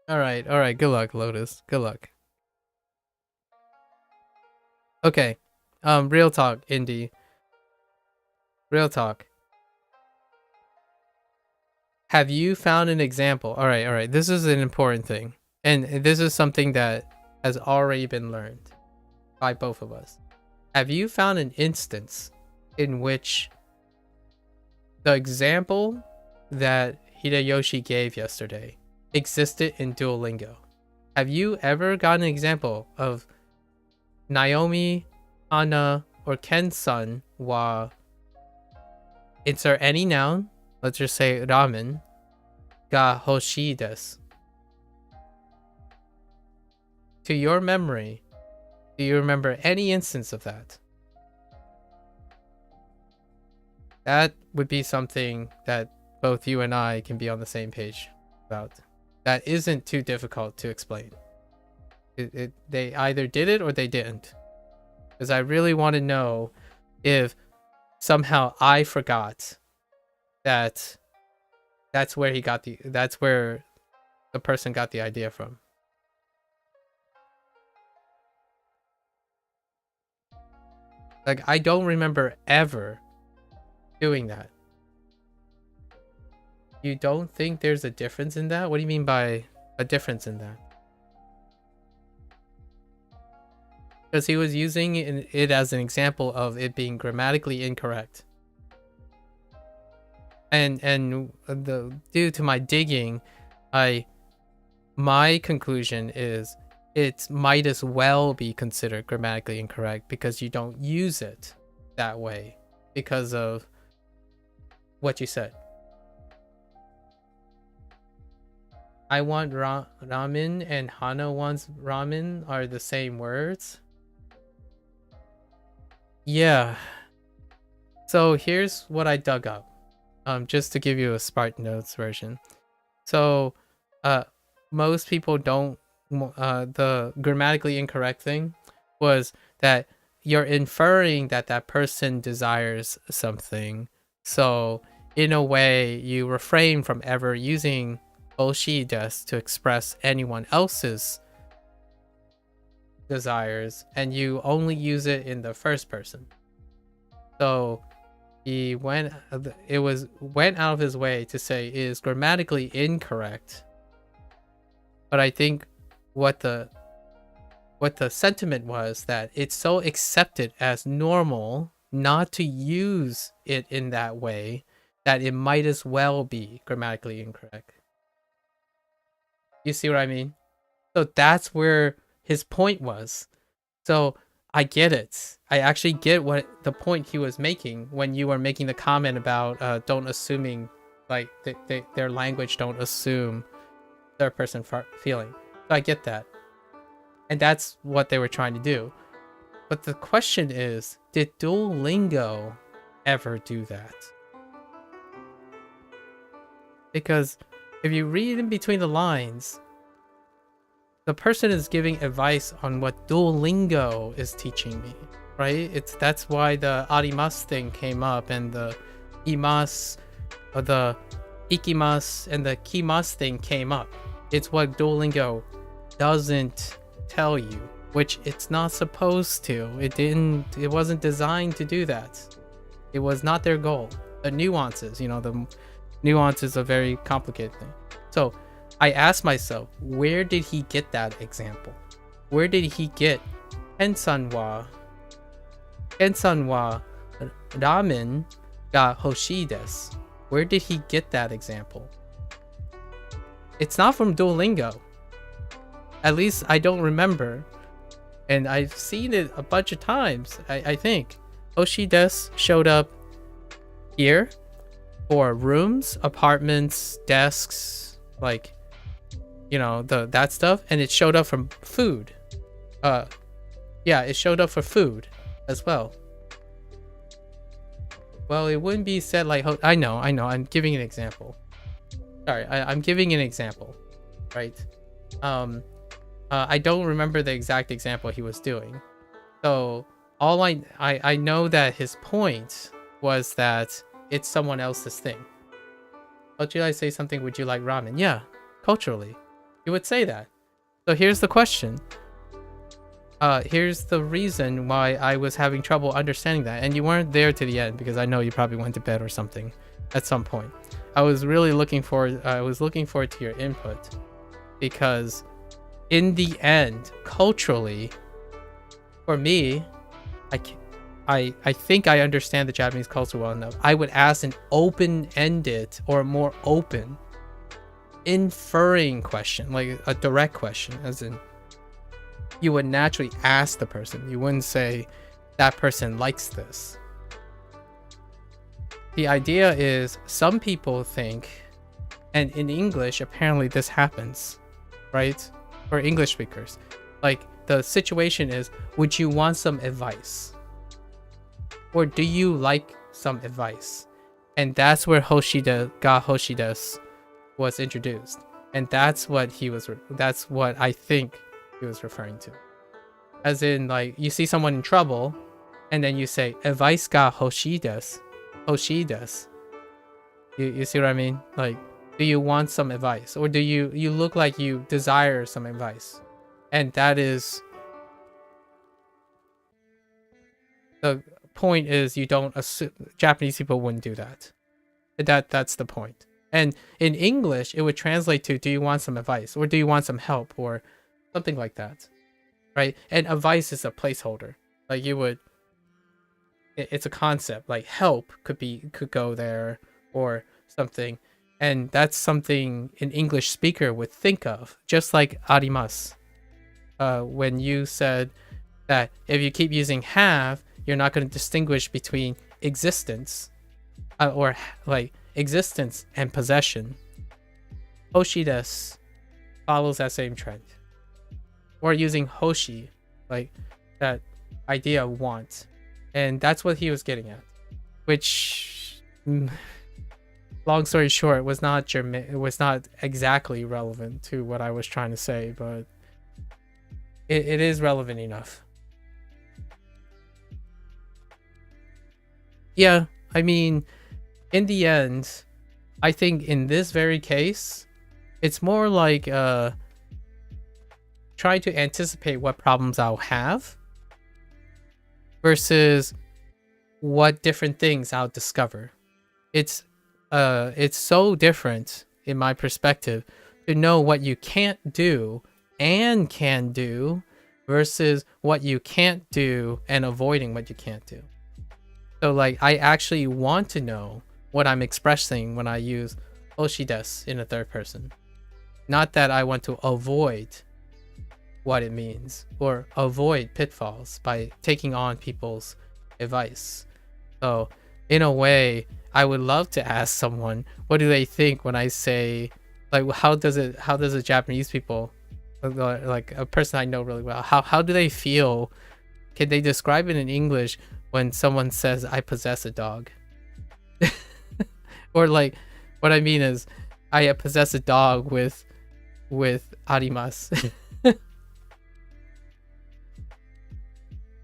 All right. Good luck, Lotus. Good luck. Okay. Real talk, Indy. Real talk. Have you found an example? All right. This is an important thing. And this is something that has already been learned by both of us. Have you found an instance in which the example that Hideyoshi gave yesterday existed in Duolingo? Have you ever gotten an example of Naomi, Hana, or Ken-san wa insert any noun, let's just say ramen, ga hoshii desu? To your memory, do you remember any instance of that? That would be something that both you and I can be on the same page about. That isn't too difficult to explain. They either did it or they didn't. Because I really want to know if somehow I forgot that that's where the person got the idea from. Like, I don't remember ever doing that. You don't think there's a difference in that? What do you mean by a difference in that? Because he was using it as an example of it being grammatically incorrect. And due to my digging, my conclusion is it might as well be considered grammatically incorrect because you don't use it that way because of what you said. I want ramen and Hana wants ramen are the same words. Yeah. So here's what I dug up. Just to give you a Spartan Notes version. So most people don't the grammatically incorrect thing was that you're inferring that that person desires something. So in a way, you refrain from ever using oshi desu to express anyone else's desires, and you only use it in the first person. So he went out of his way to say it is grammatically incorrect. But I think what the sentiment was that it's so accepted as normal not to use it in that way that it might as well be grammatically incorrect. You see what I mean? So that's where his point was. So I get it. I actually get what the point he was making when you were making the comment about don't assuming, like their language don't assume third person feeling. So I get that. And that's what they were trying to do. But the question is, did Duolingo ever do that? Because if you read in between the lines, the person is giving advice on what Duolingo is teaching me, right? That's why the arimasu thing came up, and the imasu, or the ikimasu, and the kimasu thing came up. It's what Duolingo doesn't tell you, which it's not supposed to. It wasn't designed to do that. It was not their goal. The nuances, the nuance is a very complicated thing. So I asked myself, where did he get that example? Where did he get Ken-san wa Ramen ga hoshii desu. Where did he get that example? It's not from Duolingo. At least I don't remember. And I've seen it a bunch of times, I think. Hoshii desu showed up here for rooms, apartments, desks, like, you know, that stuff. And it showed up from food. Yeah, it showed up for food as well. Well, it wouldn't be said like, I know, I'm giving an example. Sorry, I'm giving an example, right? I don't remember the exact example he was doing. So all I know that his point was that it's someone else's thing. Would you like to say something? Would you like ramen? Yeah, culturally, you would say that. So here's the question. Here's the reason why I was having trouble understanding that, and you weren't there to the end because I know you probably went to bed or something at some point. I was really looking forward to your input, because in the end, culturally, for me, I think I understand the Japanese culture well enough. I would ask an open-ended or more open, inferring question, like a direct question, as in you would naturally ask the person. You wouldn't say that person likes this. The idea is some people think, and in English apparently this happens, right? For English speakers, like the situation is, would you want some advice? Or do you like some advice? And that's where Hoshida ga Hoshides was introduced. And that's what I think he was referring to. As in, like, you see someone in trouble, and then you say, advice ga Hoshides. Hoshides. You see what I mean? Like, do you want some advice? Or do you look like you desire some advice? And that is, the point is, you don't assume, Japanese people wouldn't do that. That's the point. And in English, it would translate to, do you want some advice? Or do you want some help? Or something like that, right? And advice is a placeholder. Like, it's a concept. Like, help could go there or something. And that's something an English speaker would think of, just like arimasu. When you said that if you keep using have, you're not going to distinguish between existence, or like existence and possession. Hoshides follows that same trend. Or using hoshi, like that idea of want. And that's what he was getting at. Which, long story short, was not exactly relevant to what I was trying to say, but it is relevant enough. Yeah, I mean, in the end, I think in this very case, it's more like trying to anticipate what problems I'll have versus what different things I'll discover. It's so different in my perspective to know what you can't do and can do versus what you can't do and avoiding what you can't do. So like, I actually want to know what I'm expressing when I use Hoshides in a third person. Not that I want to avoid what it means or avoid pitfalls by taking on people's advice. So in a way, I would love to ask someone, what do they think when I say, like, how does a Japanese people, like a person I know really well, how do they feel? Can they describe it in English when someone says, I possess a dog? Or like, what I mean is, I possess a dog with arimasu.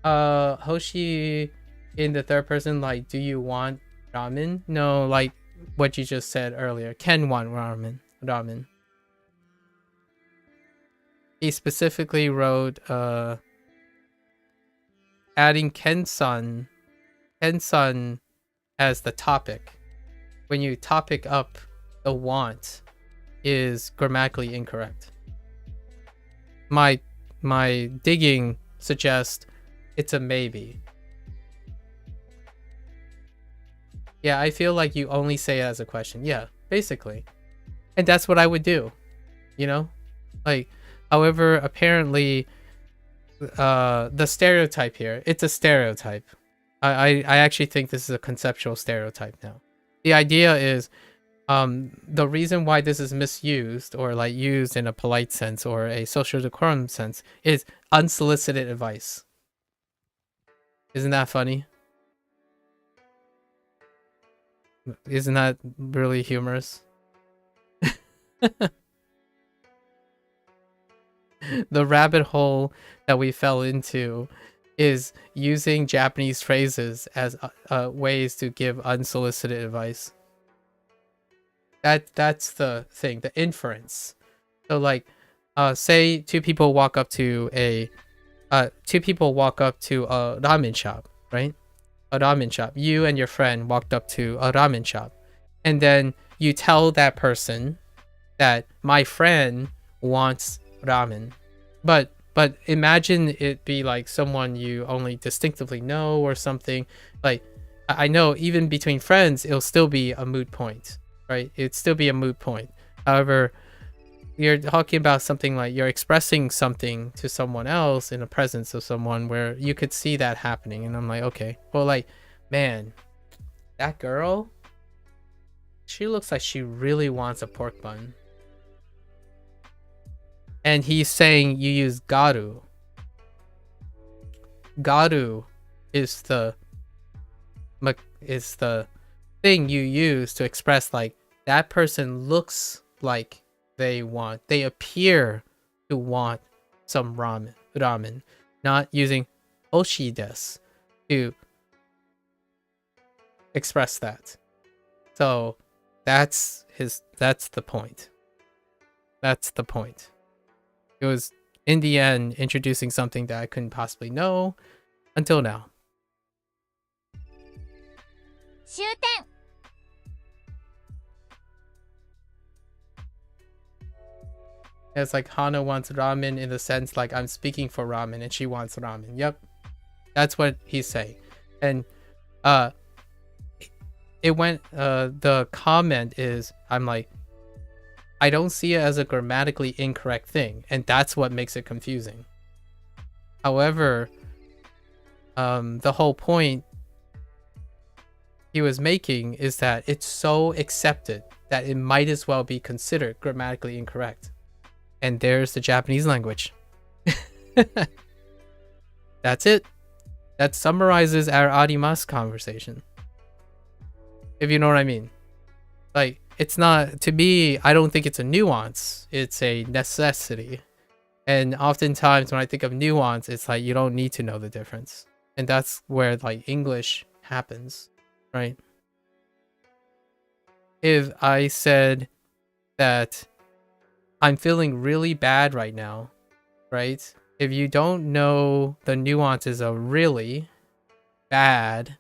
Hoshi in the third person, like, do you want ramen? No, like what you just said earlier. Ken want ramen. He specifically wrote adding Ken-san as the topic. When you topic up the want is grammatically incorrect. My digging suggests it's a maybe. Yeah, I feel like you only say it as a question. Yeah, basically. And that's what I would do. You know? Like, however, apparently the stereotype here, it's a stereotype. I actually think this is a conceptual stereotype now. The idea is the reason why this is misused or like used in a polite sense or a social decorum sense is unsolicited advice. Isn't that funny? Isn't that really humorous? The rabbit hole that we fell into is using Japanese phrases as ways to give unsolicited advice. That's the thing, the inference. So like, say two people walk up to a ramen shop, right? A ramen shop. You and your friend walked up to a ramen shop, and then you tell that person that my friend wants ramen, but imagine it be like someone you only distinctively know or something. Like, I know even between friends it'll still be a moot point, right? It'd still be a moot point. However, you're talking about something like you're expressing something to someone else in the presence of someone where you could see that happening, and I'm like, okay, well, like, man, that girl, she looks like she really wants a pork bun. And he's saying you use garu. Garu is the thing you use to express like that person looks like they appear to want some ramen, not using oshi desu to express that. So that's the point. That's the point. It was, in the end, introducing something that I couldn't possibly know until now. 終点 It's like Hana wants ramen in the sense like I'm speaking for ramen and she wants ramen. Yep. That's what he's saying. And the comment is, I'm like, I don't see it as a grammatically incorrect thing, and that's what makes it confusing. However, the whole point he was making is that it's so accepted that it might as well be considered grammatically incorrect. And there's the Japanese language. That's it. That summarizes our arimasu conversation. If you know what I mean. Like, it's not, to me, I don't think it's a nuance. It's a necessity. And oftentimes when I think of nuance, it's like you don't need to know the difference. And that's where like English happens, right? If I said that I'm feeling really bad right now, right? If you don't know the nuances of really, bad,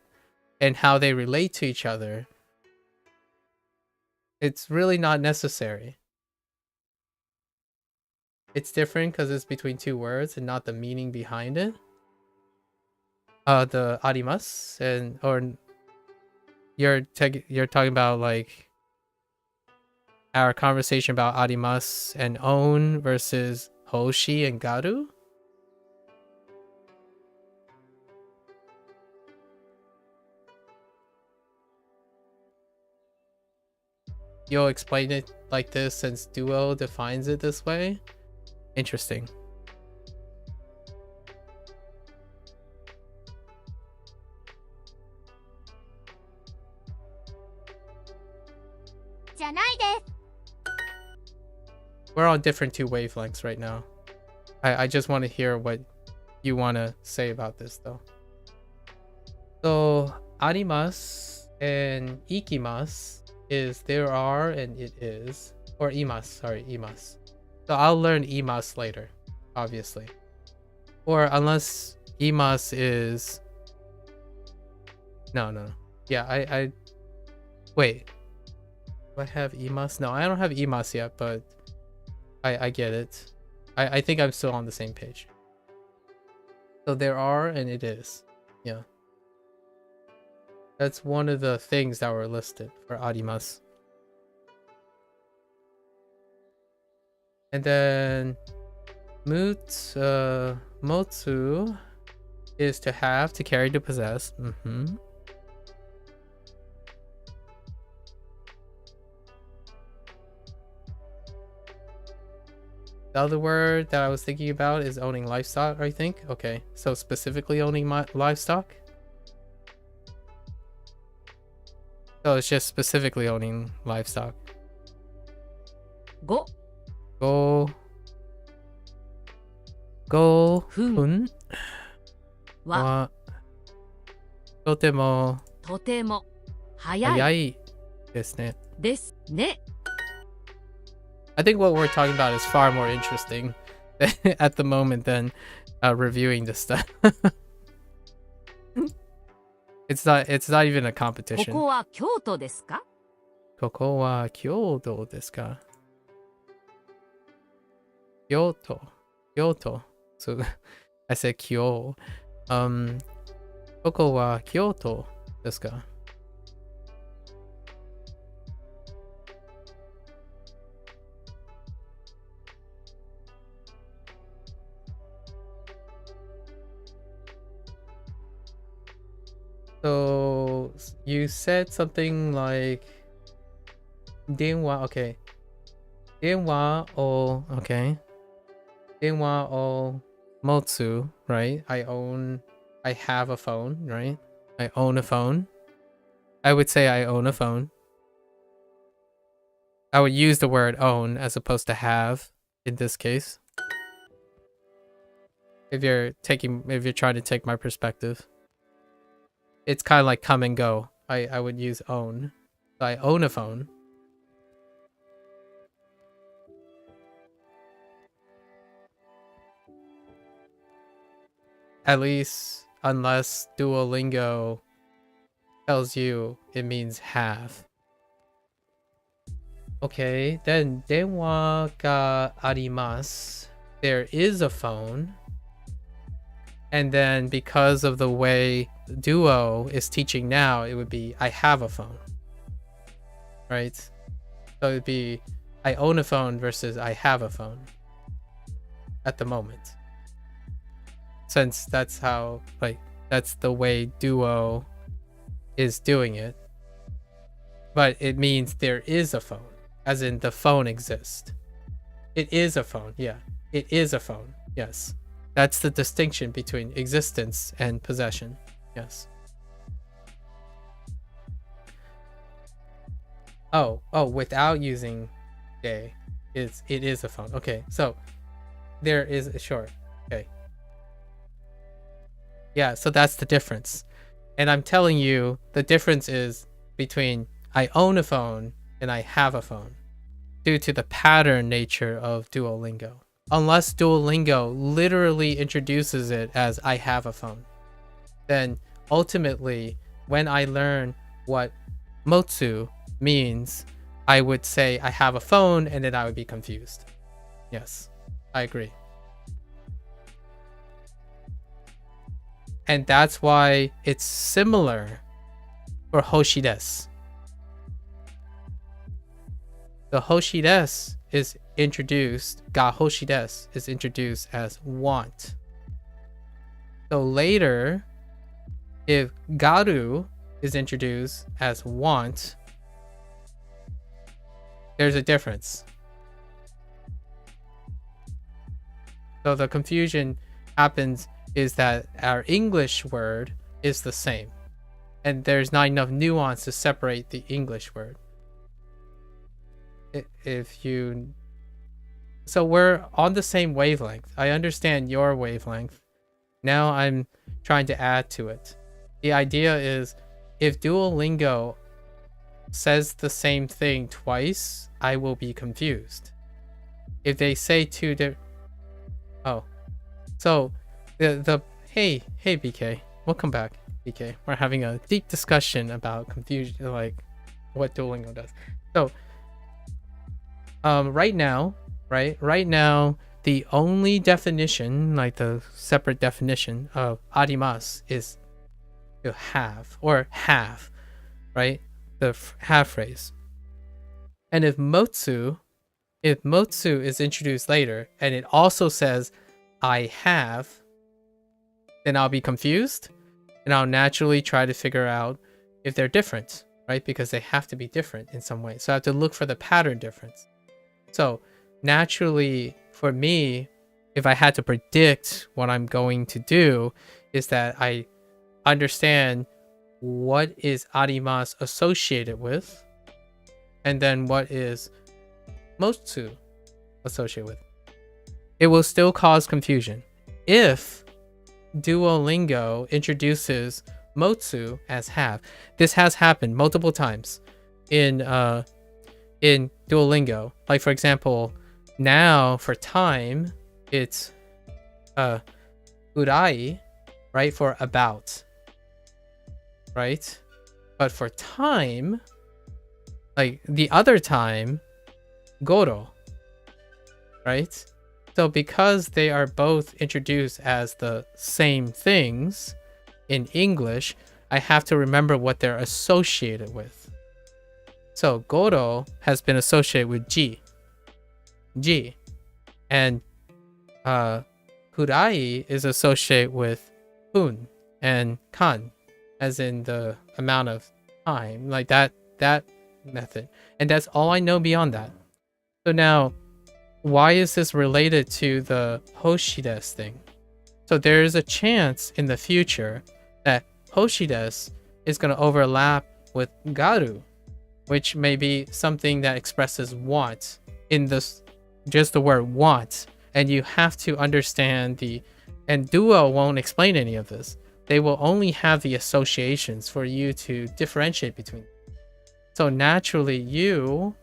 and how they relate to each other, it's really not necessary. It's different because it's between two words and not the meaning behind it. The arimasu and or you're talking about like our conversation about arimasu and own versus hoshi and garu. You'll explain it like this since Duo defines it this way. Interesting. We're on different two wavelengths right now. I just want to hear what you want to say about this though. So arimasu and ikimasu is there are and it is, or imasu, sorry, imasu. So I'll learn imasu later, obviously. Or unless imasu is no. Yeah, I wait. Do I have imasu? No, I don't have imasu yet, but I get it. I think I'm still on the same page. So there are and it is. Yeah. That's one of the things that were listed for arimasu. And then motsu is to have, to carry, to possess. The other word that I was thinking about is owning livestock, I think. Okay, so specifically owning livestock. So it's just specifically owning livestock. 5 5分分ははとてもとても早い早いですね。ですね。 I think what we're talking about is far more interesting at the moment than reviewing this stuff. It's not even a こ competition. こは京都ですか？ここは京都ですか？京都。So I said 京。ここは京都ですか？ So you said something like 電話 okay. 電話を okay. 電話を持つ right? I have a phone, right? I own a phone. I would say I own a phone. I would use the word own as opposed to have in this case. If you're trying to take my perspective. It's kind of like come and go. I would use own. So I own a phone. At least unless Duolingo tells you it means have. Okay, then 電話があります. There is a phone. And then because of the way Duo is teaching now, it would be I have a phone. Right? So it would be I own a phone versus I have a phone at the moment. Since that's how, like, that's the way Duo is doing it. But it means there is a phone, as in the phone exists. It is a phone, yeah. It is a phone, yes. That's the distinction between existence and possession. Yes. Oh, without using day, it is a phone. Okay, so there is a short. Okay. Yeah, so that's the difference. And I'm telling you, the difference is between I own a phone and I have a phone due to the pattern nature of Duolingo. Unless Duolingo literally introduces it as I have a phone, then ultimately when I learn what motsu means, I would say I have a phone and then I would be confused. Yes, I agree. And that's why it's similar for hoshides. The hoshides is introduced, ga hoshides is introduced as want. So later, if garu is introduced as want, there's a difference. So the confusion happens is that our English word is the same, and there's not enough nuance to separate the English word. So we're on the same wavelength. I understand your wavelength. Now I'm trying to add to it. The idea is if Duolingo says the same thing twice, I will be confused. If they say two different... Oh. So, Hey, BK. Welcome back, BK. We're having a deep discussion about confusion, like what Duolingo does. So, right now, the only definition, like the separate definition of arimasu is to have or have, right? The have phrase. And if motsu is introduced later and it also says I have, then I'll be confused and I'll naturally try to figure out if they're different, right? Because they have to be different in some way. So I have to look for the pattern difference. So naturally, for me, if I had to predict what I'm going to do, is that I understand what is arimasu associated with, and then what is motsu associated with. It will still cause confusion. If Duolingo introduces motsu as have, this has happened multiple times in Duolingo. Like for example, now for time, it's urai, right, for about, right? But for time, like the other time, goro, right? So because they are both introduced as the same things in English, I have to remember what they're associated with. So goro has been associated with ji, and kurai is associated with un and kan, as in the amount of time, like that method. And that's all I know beyond that. So now, why is this related to the hoshides thing? So there is a chance in the future that hoshides is going to overlap with garu, which may be something that expresses want in this, just the word want. And you have to understand and Duo won't explain any of this. They will only have the associations for you to differentiate between. So naturally, you,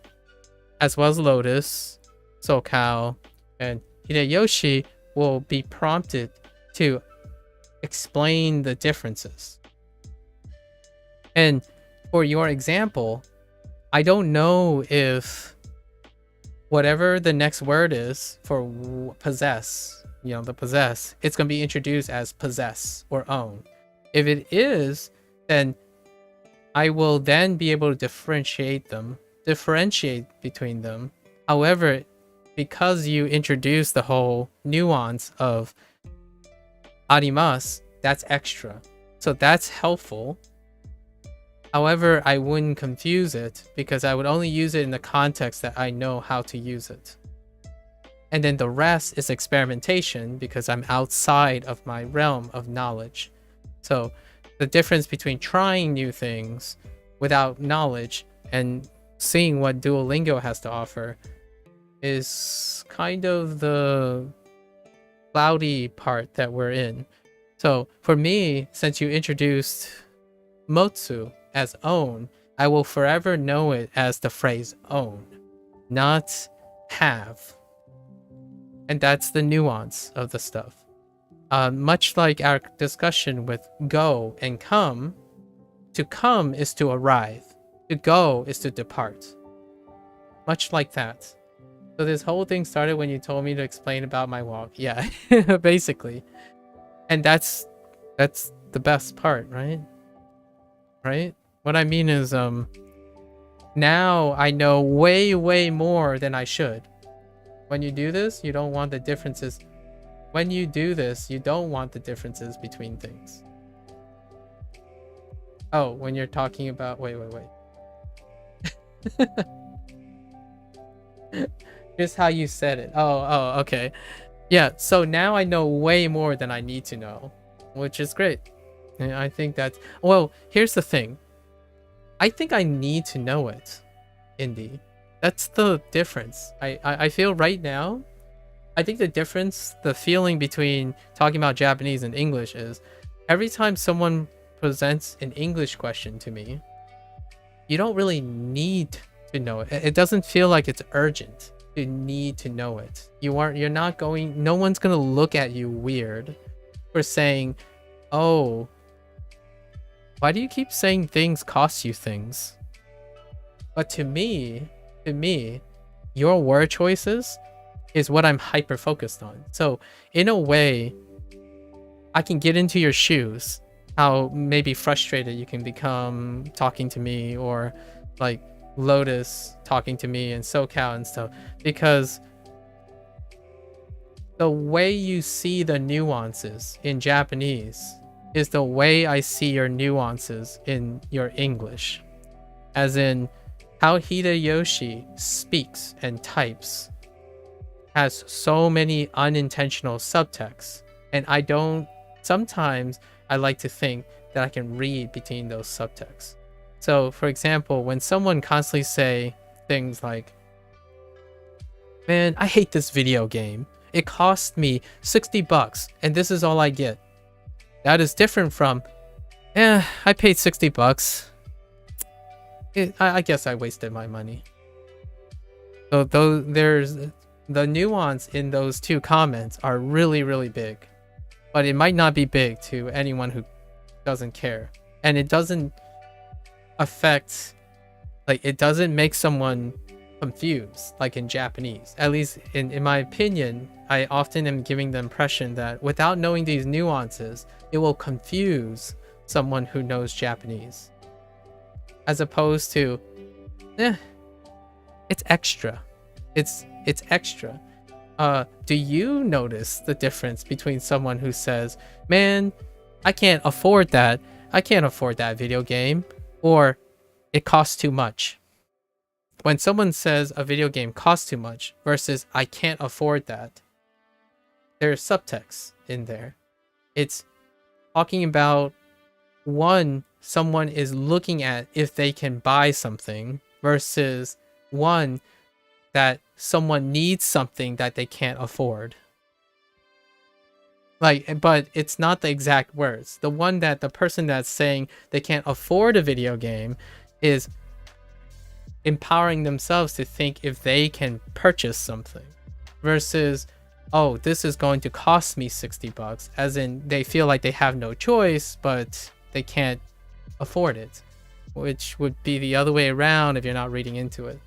as well as Lotus, Sokao, and Hideyoshi, will be prompted to explain the differences. And for your example, I don't know if whatever the next word is for possess, the possess, it's going to be introduced as possess or own. If it is, then I will then be able to differentiate between them. However, because you introduce the whole nuance of arimasu, that's extra. So that's helpful. However, I wouldn't confuse it because I would only use it in the context that I know how to use it. And then the rest is experimentation because I'm outside of my realm of knowledge. So the difference between trying new things without knowledge and seeing what Duolingo has to offer is kind of the cloudy part that we're in. So for me, since you introduced motsu as own, I will forever know it as the phrase own, not have. And that's the nuance of the stuff. Much like our discussion with go and come, to come is to arrive, to go is to depart. Much like that. So this whole thing started when you told me to explain about my walk. Yeah, basically. And that's the best part, right? Right? What I mean is, now I know way more than I should. When you do this, you don't want the differences. When you do this, you don't want the differences between things. Oh, when you're talking about... Wait. Just how you said it. Oh, okay. Yeah, so now I know way more than I need to know, which is great. And I think that's... Well, here's the thing. I think I need to know it, Indy. That's the difference. I feel right now, I think the difference, the feeling between talking about Japanese and English is every time someone presents an English question to me, you don't really need to know it. It doesn't feel like it's urgent to need to know it. You're not going, no one's going to look at you weird for saying, oh, why do you keep saying things cost you things? But to me, your word choices is what I'm hyper focused on. So in a way, I can get into your shoes how maybe frustrated you can become talking to me, or like Lotus talking to me and SoCal and stuff, because the way you see the nuances in Japanese is the way I see your nuances in your English. As in, how Hideyoshi speaks and types has so many unintentional subtexts, and sometimes I like to think that I can read between those subtexts. So for example, when someone constantly say things like, man, I hate this video game. It cost me $60 and this is all I get. That is different from, I paid $60. I guess I wasted my money. So there's the nuance in those two comments are really, really big, but it might not be big to anyone who doesn't care. And it doesn't affect, like, it doesn't make someone confused like in Japanese. At least in my opinion, I often am giving the impression that without knowing these nuances, it will confuse someone who knows Japanese. As opposed to, it's extra. It's extra. Do you notice the difference between someone who says, man, I can't afford that. I can't afford that video game, or it costs too much? When someone says a video game costs too much versus I can't afford that, there's subtext in there. It's talking about, one, someone is looking at if they can buy something, versus one, that someone needs something that they can't afford. Like, but it's not the exact words. The one that the person that's saying they can't afford a video game is empowering themselves to think if they can purchase something, versus, oh, this is going to cost me $60, as in they feel like they have no choice, but they can't afford it, which would be the other way around if you're not reading into it.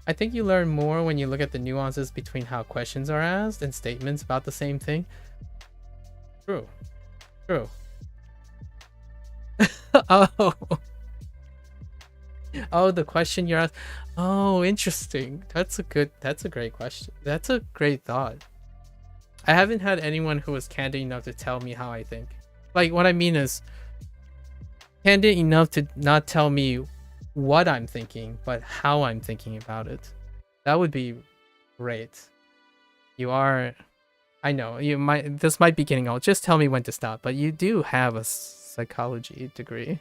I think you learn more when you look at the nuances between how questions are asked and statements about the same thing. True. Oh, the question you're asked. Oh, interesting. That's a great question. That's a great thought. I haven't had anyone who was candid enough to tell me how I think. Like, what I mean is candid enough to not tell me what I'm thinking, but how I'm thinking about it. That would be great. I know this might be getting old. Just tell me when to stop. But you do have a psychology degree.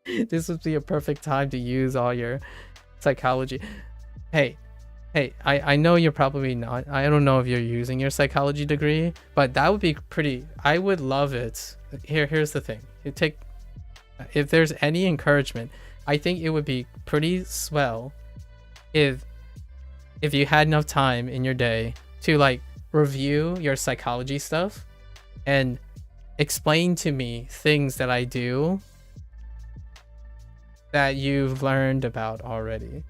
This would be a perfect time to use all your psychology. Hey, I know you're probably not. I don't know if you're using your psychology degree, but that would be pretty. I would love it. Here's the thing. If there's any encouragement, I think it would be pretty swell if you had enough time in your day to like review your psychology stuff and explain to me things that I do that you've learned about already.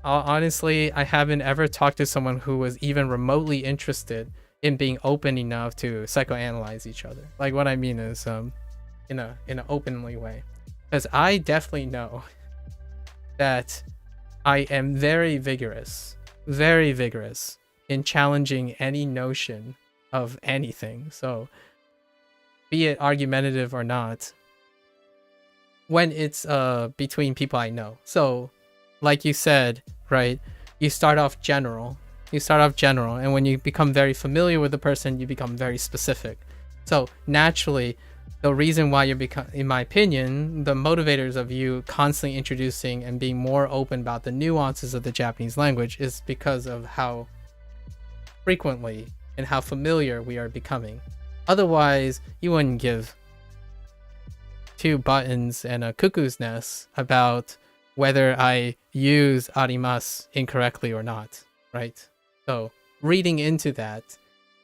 Honestly, I haven't ever talked to someone who was even remotely interested in being open enough to psychoanalyze each other. Like, what I mean is in an openly way, because I definitely know that I am very vigorous in challenging any notion of anything. So be it argumentative or not, when it's between people I know. So like you said, right, you start off general, and when you become very familiar with the person, you become very specific. So naturally, the reason why in my opinion, the motivators of you constantly introducing and being more open about the nuances of the Japanese language is because of how frequently and how familiar we are becoming. Otherwise, you wouldn't give two buttons and a cuckoo's nest about whether I use arimasu incorrectly or not, right? So reading into that,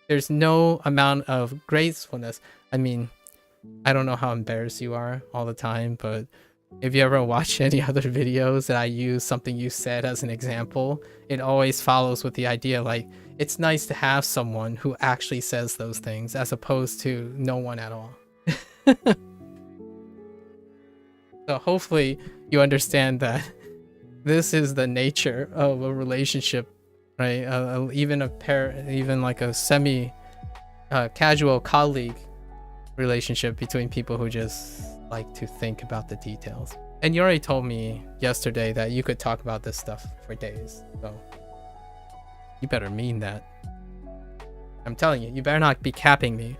there's no amount of gracefulness. I mean, I don't know how embarrassed you are all the time, but if you ever watch any other videos that I use something you said as an example, it always follows with the idea like, it's nice to have someone who actually says those things as opposed to no one at all. So hopefully you understand that this is the nature of a relationship, right? Even like a semi casual colleague relationship between people who just like to think about the details. And you already told me yesterday that you could talk about this stuff for days, so you better mean that. I'm telling you, you better not be capping me.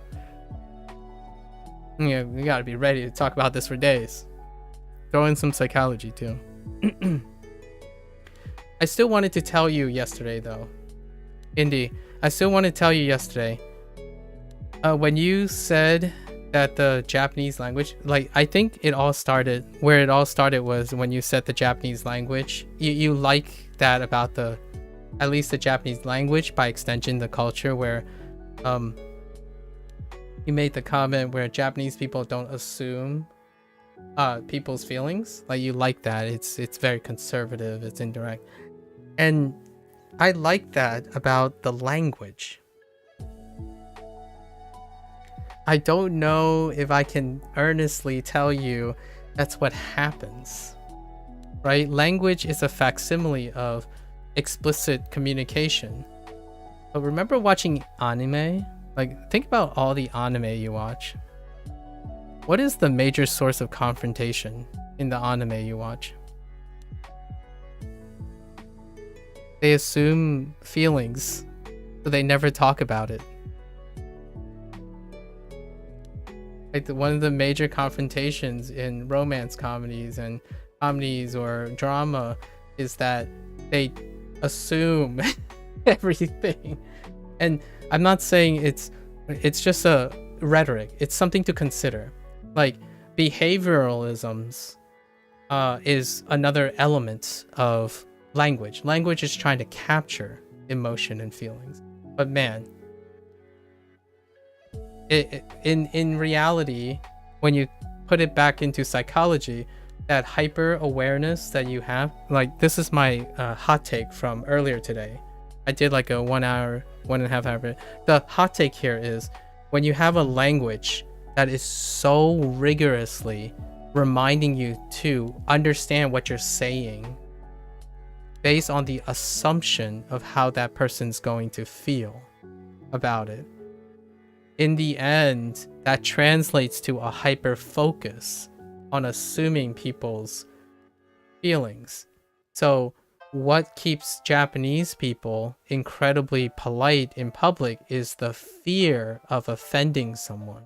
Yeah, we gotta be ready to talk about this for days. Throw in some psychology too. I still wanted to tell you yesterday though, Indy, I still want to tell you yesterday, when you said that the Japanese language, like, I think it all started was when you said the Japanese language. You like that about at least the Japanese language, by extension the culture, where you made the comment where Japanese people don't assume people's feelings. Like, you like that. It's very conservative, it's indirect. And I like that about the language. I don't know if I can earnestly tell you that's what happens, right? Language is a facsimile of explicit communication. But remember watching anime? Like, think about all the anime you watch. What is the major source of confrontation in the anime you watch? They assume feelings, so they never talk about it. Like, one of the major confrontations in romance comedies and comedies or drama is that they assume everything. And I'm not saying it's just a rhetoric. It's something to consider. Like, behavioralisms is another element of language. Language is trying to capture emotion and feelings. But man, in reality, when you put it back into psychology, that hyper awareness that you have, like, this is my hot take from earlier today. I did like a 1.5 hour. The hot take here is, when you have a language that is so rigorously reminding you to understand what you're saying based on the assumption of how that person's going to feel about it, in the end, that translates to a hyper focus on assuming people's feelings. So what keeps Japanese people incredibly polite in public is the fear of offending someone.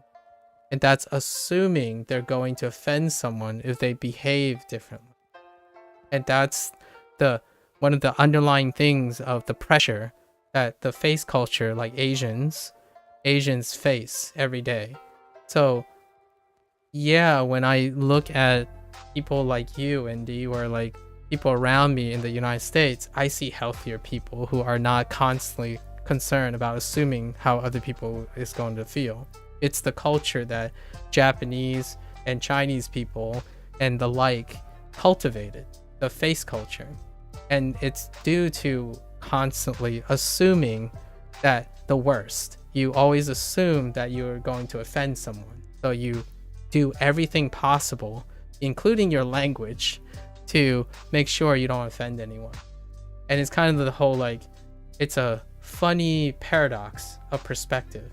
And that's assuming they're going to offend someone if they behave differently. And that's one of the underlying things of the pressure that the face culture, like Asians face every day. So yeah, when I look at people like you, Indy, or like people around me in the United States, I see healthier people who are not constantly concerned about assuming how other people is going to feel. It's the culture that Japanese and Chinese people and the like cultivated, the face culture. And it's due to constantly assuming that the worst. You always assume that you're going to offend someone. So you do everything possible, including your language, to make sure you don't offend anyone. And it's kind of the whole, like, it's a funny paradox of perspective.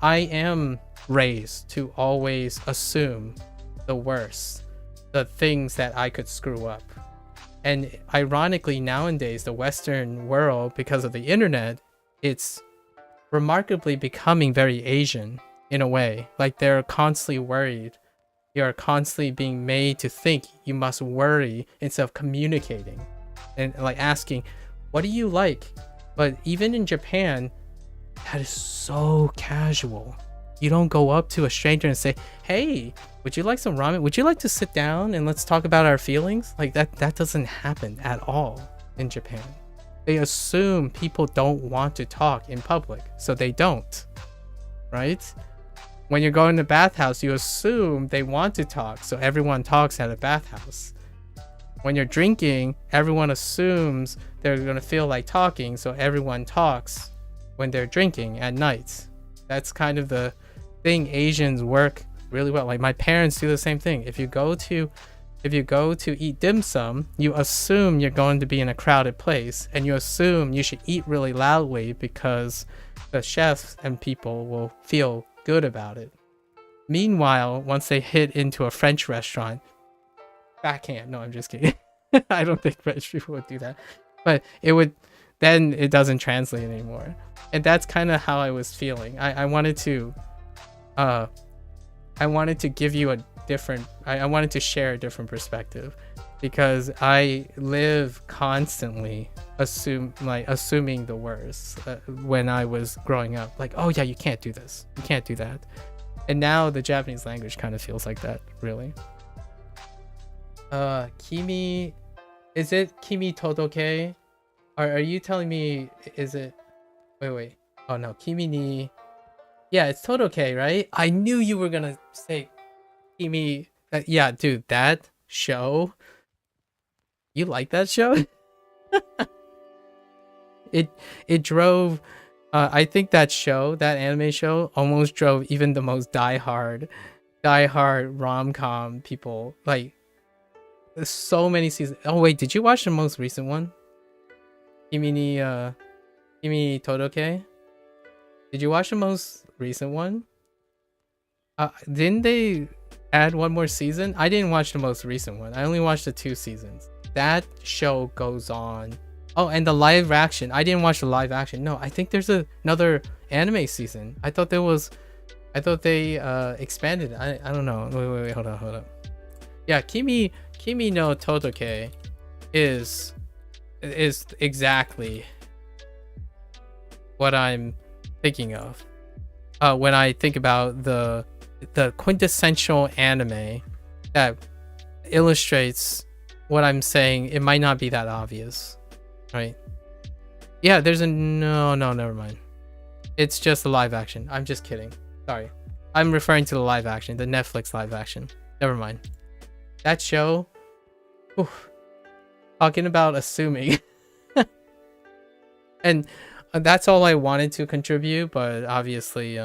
I am raised to always assume the worst, the things that I could screw up. And ironically, nowadays, the Western world, because of the internet, it's remarkably becoming very Asian in a way. Like, they're constantly worried. You're constantly being made to think you must worry instead of communicating and like asking, what do you like? But even in Japan, that is so casual. You don't go up to a stranger and say, hey, would you like some ramen? Would you like to sit down and let's talk about our feelings? Like, that doesn't happen at all in Japan. They assume people don't want to talk in public, so they don't, right? When you're going to bathhouse, you assume they want to talk, so everyone talks at a bathhouse. When you're drinking, everyone assumes they're gonna feel like talking, so everyone talks when they're drinking at night. That's kind of the thing. Asians work really well. Like my parents do the same thing. If you go to eat dim sum, you assume you're going to be in a crowded place, and you assume you should eat really loudly because the chefs and people will feel good about it. Meanwhile, once they hit into a French restaurant, backhand. No, I'm just kidding. I don't think French people would do that. But then it doesn't translate anymore. And that's kind of how I was feeling. I wanted to give you a different, I wanted to share a different perspective, because I live constantly assuming the worst when I was growing up. Like, oh yeah, you can't do this, you can't do that. And now the Japanese language kind of feels like that, really. Kimi, is it Kimi Todoke? Are you telling me, is it, wait, oh no, Kimi ni, yeah, it's Todoke, right? I knew you were gonna say Kimi. Yeah, dude, that show, you like that show? it drove, I think that anime show almost drove even the most diehard rom-com people, like, there's so many seasons. Oh wait, did you watch the most recent one? Kimi Todoke? Did you watch the most recent one? Didn't they add one more season? I didn't watch the most recent one. I only watched the 2 seasons. That show goes on. Oh, and the live action. I didn't watch the live action. No, I think there's another anime season. I thought they expanded. I don't know. Wait, hold up. Yeah, Kimi no Todoke is exactly what I'm thinking of when I think about the quintessential anime that illustrates what I'm saying. It might not be that obvious, right? Yeah, there's no, never mind. It's just a live action. I'm just kidding. Sorry. I'm referring to the live action, the Netflix live action. Never mind. That show, talking about assuming. And that's all I wanted to contribute, but obviously,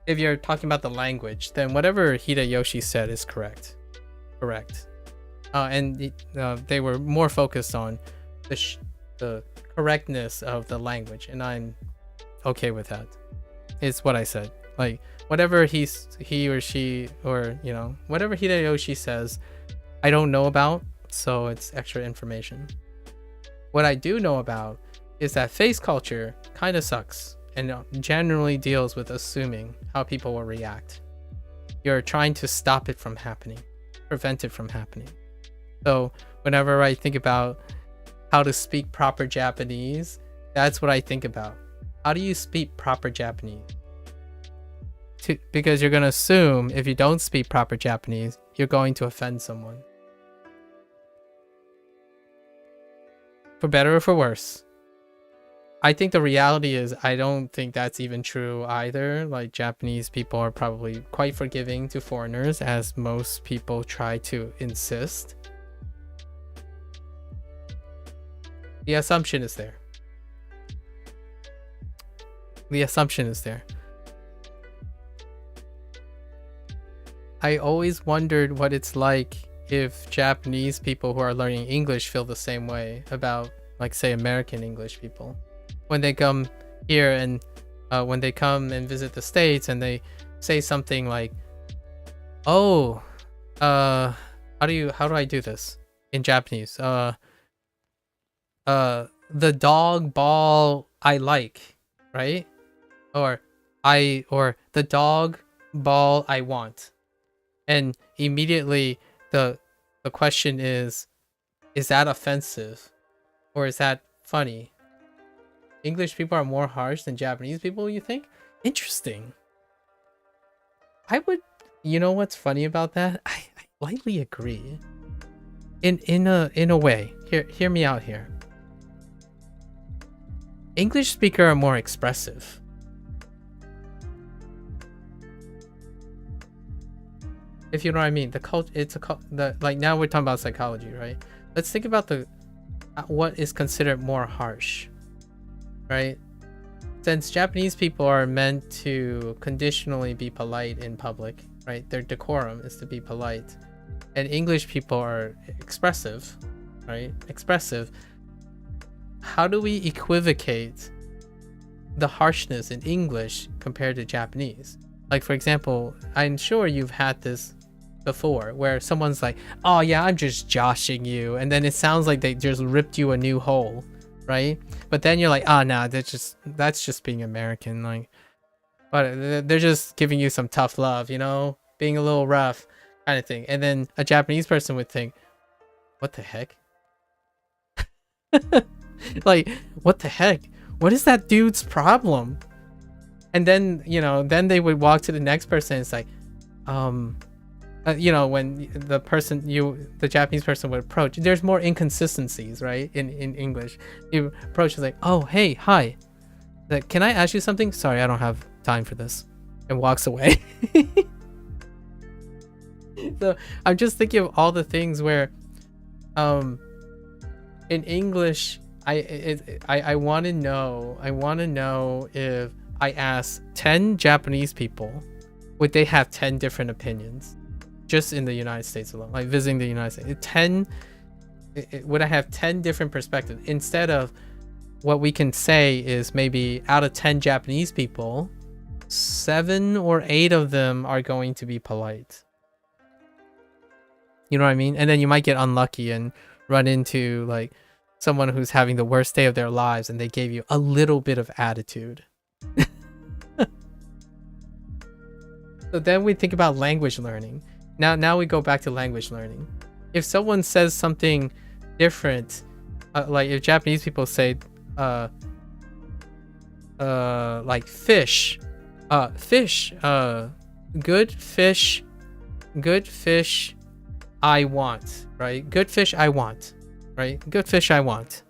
if you're talking about the language, then whatever Hideyoshi said is correct. And they were more focused on the correctness of the language, and I'm okay with that. It's what I said. Like, whatever he or she, or whatever Hideyoshi says, I don't know about, so it's extra information. What I do know about is that face culture kind of sucks and generally deals with assuming how people will react. You're trying to stop it from happening, prevent it from happening. So whenever I think about how to speak proper Japanese, that's what I think about. How do you speak proper Japanese? Because you're going to assume if you don't speak proper Japanese, you're going to offend someone. For better or for worse. I think the reality is, I don't think that's even true either. Like, Japanese people are probably quite forgiving to foreigners, as most people try to insist. The assumption is there. I always wondered what it's like if Japanese people who are learning English feel the same way about, like, say, American English people. When they come here and when they come and visit the States and they say something like, oh, how do I do this in Japanese? The dog ball I like, right? Or the dog ball I want. And immediately the question is that offensive or is that funny? English people are more harsh than Japanese people, you think? Interesting. You know what's funny about that? I lightly agree. In a way. Hear me out here. English speakers are more expressive. If you know what I mean. The culture, like now we're talking about psychology, right? Let's think about the what is considered more harsh, right? Since Japanese people are meant to conditionally be polite in public, right? Their decorum is to be polite. And English people are expressive, right? Expressive. How do we equivocate the harshness in English compared to Japanese? Like, for example, I'm sure you've had this before where someone's like, oh yeah, I'm just joshing you. And then it sounds like they just ripped you a new hole, right? But then you're like, oh nah, that's just being American. Like, but they're just giving you some tough love, you know, being a little rough kind of thing. And then a Japanese person would think, what the heck? Like, what the heck? What is that dude's problem? And then, you know, then they would walk to the next person and it's like, you know, when the Japanese person would approach, there's more inconsistencies, right? In English, you approach is like, oh, hey, hi. Like, can I ask you something? Sorry, I don't have time for this. And walks away. So I'm just thinking of all the things where, in English, I want to know if I ask 10 Japanese people, would they have 10 different opinions? Just in the United States alone, like visiting the United States, would I have 10 different perspectives instead of what we can say is maybe out of 10 Japanese people, 7 or 8 of them are going to be polite. You know what I mean? And then you might get unlucky and run into like someone who's having the worst day of their lives and they gave you a little bit of attitude. So then we think about language learning. Now we go back to language learning. If someone says something different, like if Japanese people say, like fish, good fish, I want, right? Good fish, I want, right? Good fish, I want.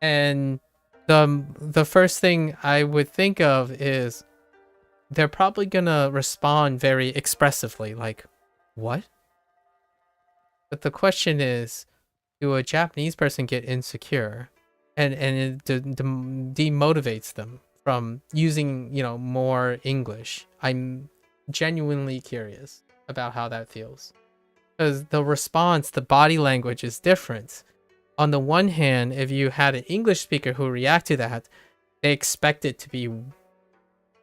And the first thing I would think of is they're probably gonna respond very expressively, like, what? But the question is, do a Japanese person get insecure and it demotivates them from using, you know, more English? I'm genuinely curious about how that feels, because the response, the body language is different. On the one hand, if you had an English speaker who react to that, they expect it to be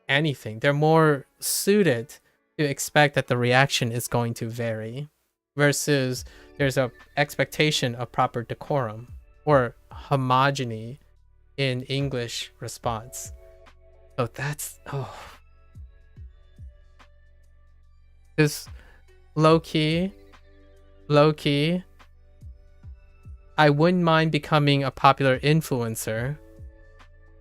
anything. They're more suited to expect that the reaction is going to vary, versus there's a expectation of proper decorum or homogeny in English response. So that's, this low key, I wouldn't mind becoming a popular influencer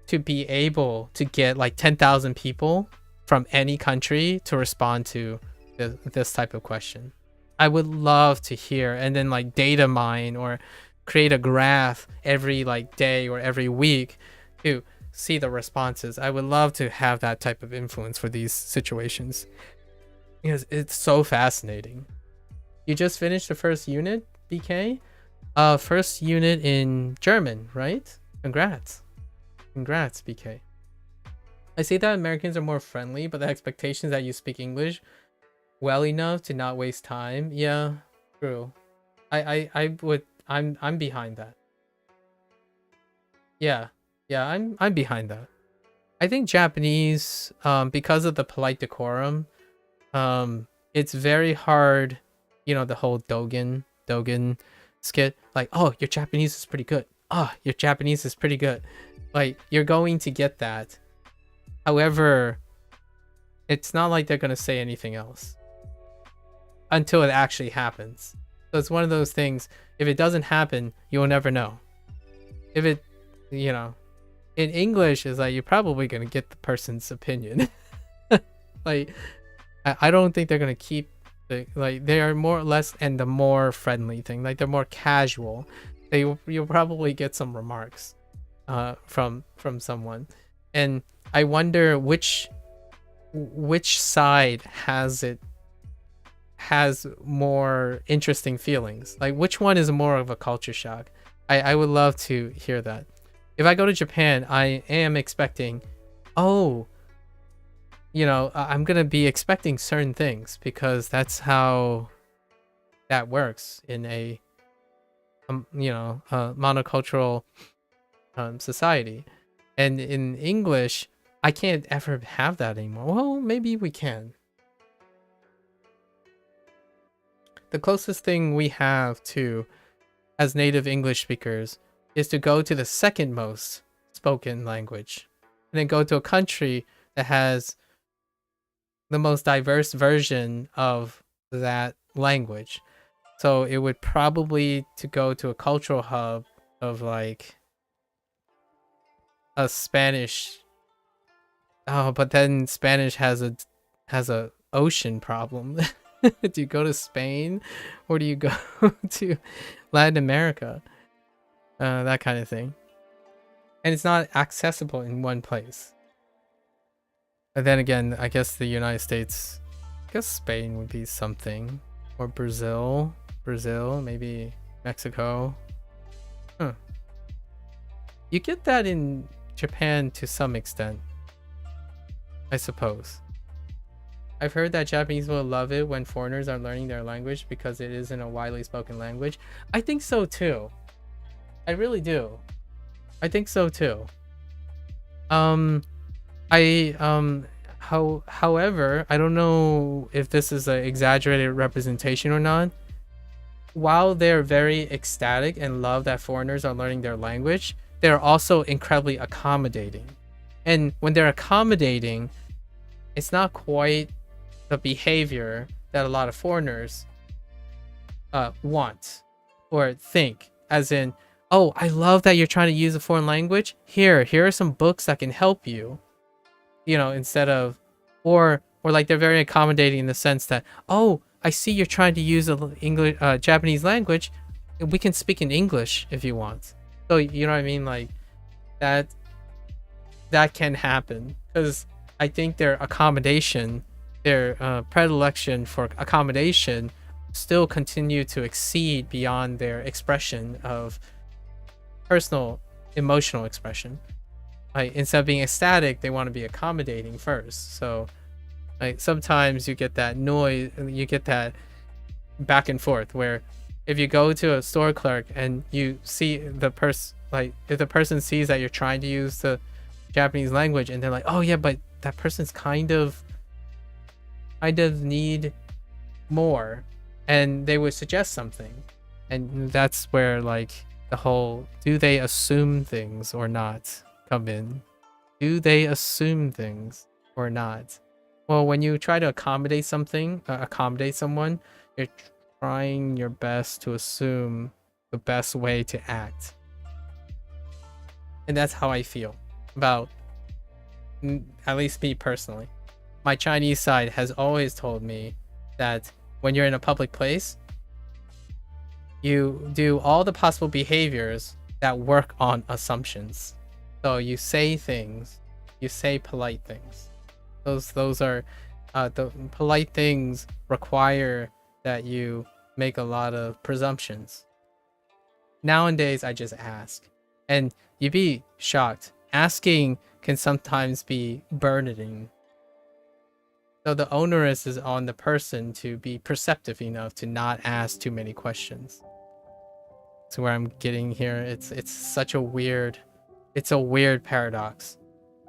to be able to get like 10,000 people from any country to respond to this type of question. I would love to hear, and then like data mine or create a graph every like day or every week to see the responses. I would love to have that type of influence for these situations, because it's so fascinating. You just finished the first unit, BK? First unit in German, right? Congrats, BK. I see that Americans are more friendly, but the expectation is that you speak English well enough to not waste time. Yeah, true. I'm behind that. Yeah, I'm behind that. I think Japanese, because of the polite decorum, it's very hard, you know, the whole Dogen skit, like, oh, your Japanese is pretty good. Oh, your Japanese is pretty good. Like, you're going to get that. However, it's not like they're going to say anything else until it actually happens. So it's one of those things, if it doesn't happen, you'll never know. If it, you know, in English is like, you're probably going to get the person's opinion. Like, I don't think they're going to keep, like, they are more or less, and the more friendly thing, like they're more casual. You'll probably get some remarks from someone. And I wonder which side has it has more interesting feelings? Like, which one is more of a culture shock? I would love to hear that. If I go to Japan, I am expecting, oh, I'm gonna be expecting certain things because that's how that works in a monocultural society. And in English, I can't ever have that anymore. Well, maybe we can. The closest thing we have to, as native English speakers, is to go to the second most spoken language and then go to a country that has the most diverse version of that language. So it would probably to go to a cultural hub of like a Spanish. Oh, but then Spanish has a ocean problem. Do you go to Spain or do you go to Latin America? That kind of thing. And it's not accessible in one place. And then again, I guess the United States, I guess Spain would be something. Or Brazil, maybe Mexico. Huh. You get that in Japan to some extent, I suppose. I've heard that Japanese will love it when foreigners are learning their language because it isn't a widely spoken language. I think so too. I really do. I think so too. However, I don't know if this is an exaggerated representation or not. While they're very ecstatic and love that foreigners are learning their language, they're also incredibly accommodating. And when they're accommodating, it's not quite the behavior that a lot of foreigners want or think, as in, oh, I love that you're trying to use a foreign language. Here are some books that can help you. Instead of, or like they're very accommodating in the sense that, oh, I see you're trying to use a Japanese language. We can speak in English if you want. So you know what I mean? Like that can happen because I think their accommodation, their predilection for accommodation, still continue to exceed beyond their expression of personal emotional expression. Like instead of being ecstatic, they want to be accommodating first. So like sometimes you get that noise, you get that back and forth where if you go to a store clerk and you see the person, like if the person sees that you're trying to use the Japanese language and they're like, oh yeah, but that person's kind of need more, and they would suggest something, and that's where like the whole do they assume things or not come in. Do they assume things or not? Well, when you try to accommodate someone, you're trying your best to assume the best way to act. And that's how I feel about, at least me personally. My Chinese side has always told me that when you're in a public place, you do all the possible behaviors that work on assumptions. So you say things, you say polite things. Those are the polite things require that you make a lot of presumptions. Nowadays, I just ask, and you'd be shocked. Asking can sometimes be burdening. So the onus is on the person to be perceptive enough to not ask too many questions. That's where I'm getting here. It's such a weird, it's a weird paradox.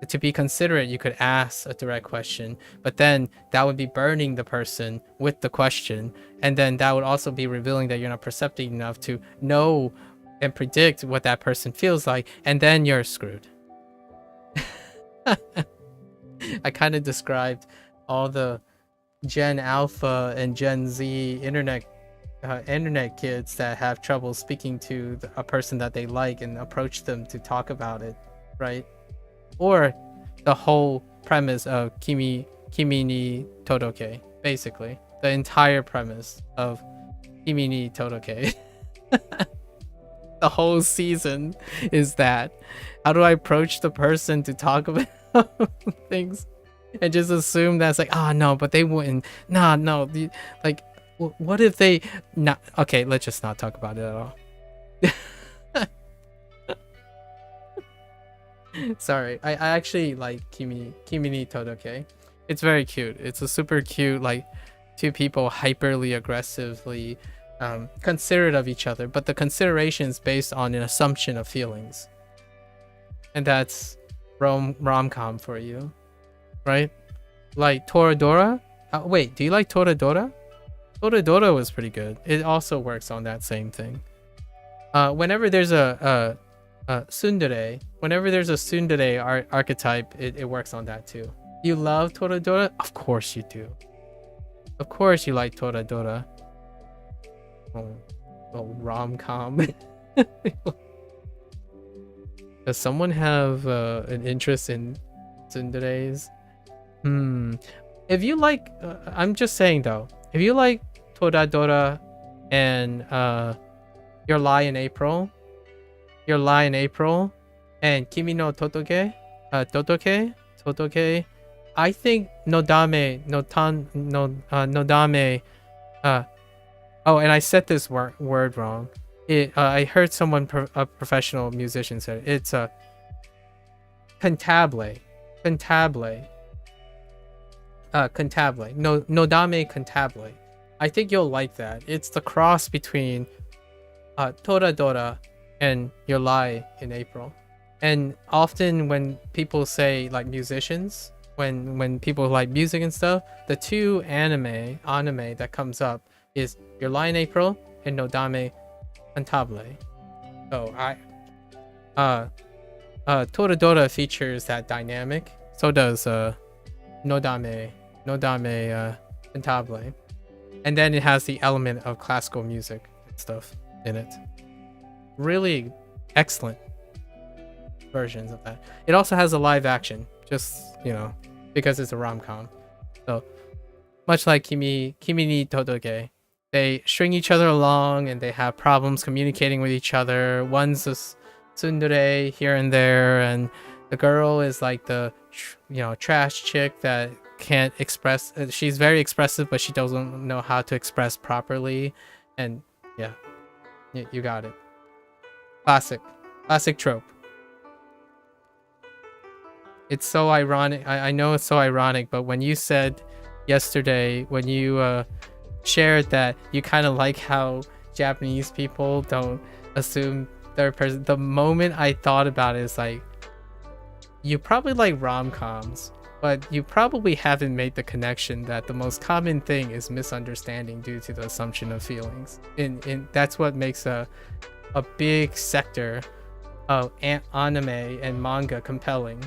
To be considerate, you could ask a direct question, but then that would be burdening the person with the question, and then that would also be revealing that you're not perceptive enough to know and predict what that person feels like, and then you're screwed. I kind of described all the Gen Alpha and Gen Z internet kids that have trouble speaking to a person that they like and approach them to talk about it, right? Or the whole premise of Kimi ni Todoke, basically. The entire premise of Kimi ni Todoke. The whole season is that. How do I approach the person to talk about things and just assume that's like, oh no, but they wouldn't. Nah, no. Like, What if they not? Okay, let's just not talk about it at all. Sorry, I actually like Kimi ni Todoke. It's very cute. It's a super cute, like, two people hyperly aggressively considerate of each other, but the consideration is based on an assumption of feelings, and that's rom-com for you, right? Like Toradora. Wait, do you like Toradora? Toradora was pretty good. It also works on that same thing. Whenever there's a tsundere, whenever there's a tsundere archetype, it works on that too. You love Toradora? Of course you do. Of course you like Toradora. Oh, rom-com. Does someone have an interest in tsunderes? If you like, I'm just saying though, if you like Toradora and Your Lie in April, and Kimi no Totoke, Totoke, I think Nodame, oh, and I said this word wrong. I heard someone, a professional musician, said it. It's a cantabile. Nodame cantabile. I think you'll like that. It's the cross between Toradora and Your Lie in April. And often when people say, like, musicians, when people like music and stuff, the two anime that comes up is Your Lie in April and Nodame cantabile. So Toradora features that dynamic. So does Nodame cantabile. And then it has the element of classical music and stuff in it. Really excellent versions of that. It also has a live action, just, you know, because it's a rom-com. So much like Kimi ni Todoke, they string each other along and they have problems communicating with each other. One's a tsundere here and there, and the girl is like the, you know, trash chick that can't express. She's very expressive, but she doesn't know how to express properly. And yeah, you got it. Classic trope. It's so ironic. I know it's so ironic, but when you said yesterday, when you shared that you kind of like how Japanese people don't assume third person, the moment I thought about it is like, you probably like rom-coms, but you probably haven't made the connection that the most common thing is misunderstanding due to the assumption of feelings. And that's what makes a big sector of anime and manga compelling.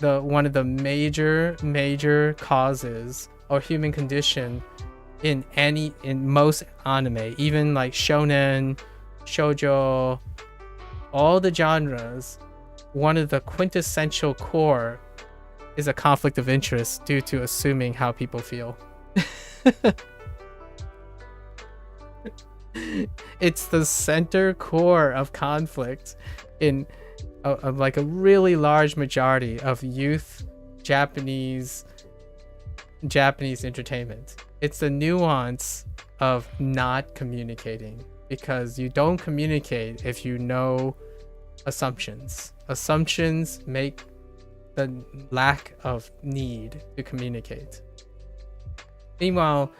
One of the major causes or human condition in most anime, even like shonen, shoujo, all the genres, one of the quintessential core is a conflict of interest due to assuming how people feel. It's the center core of conflict in like a really large majority of youth Japanese entertainment. It's the nuance of not communicating, because you don't communicate if you know assumptions. Assumptions make the lack of need to communicate. Meanwhile,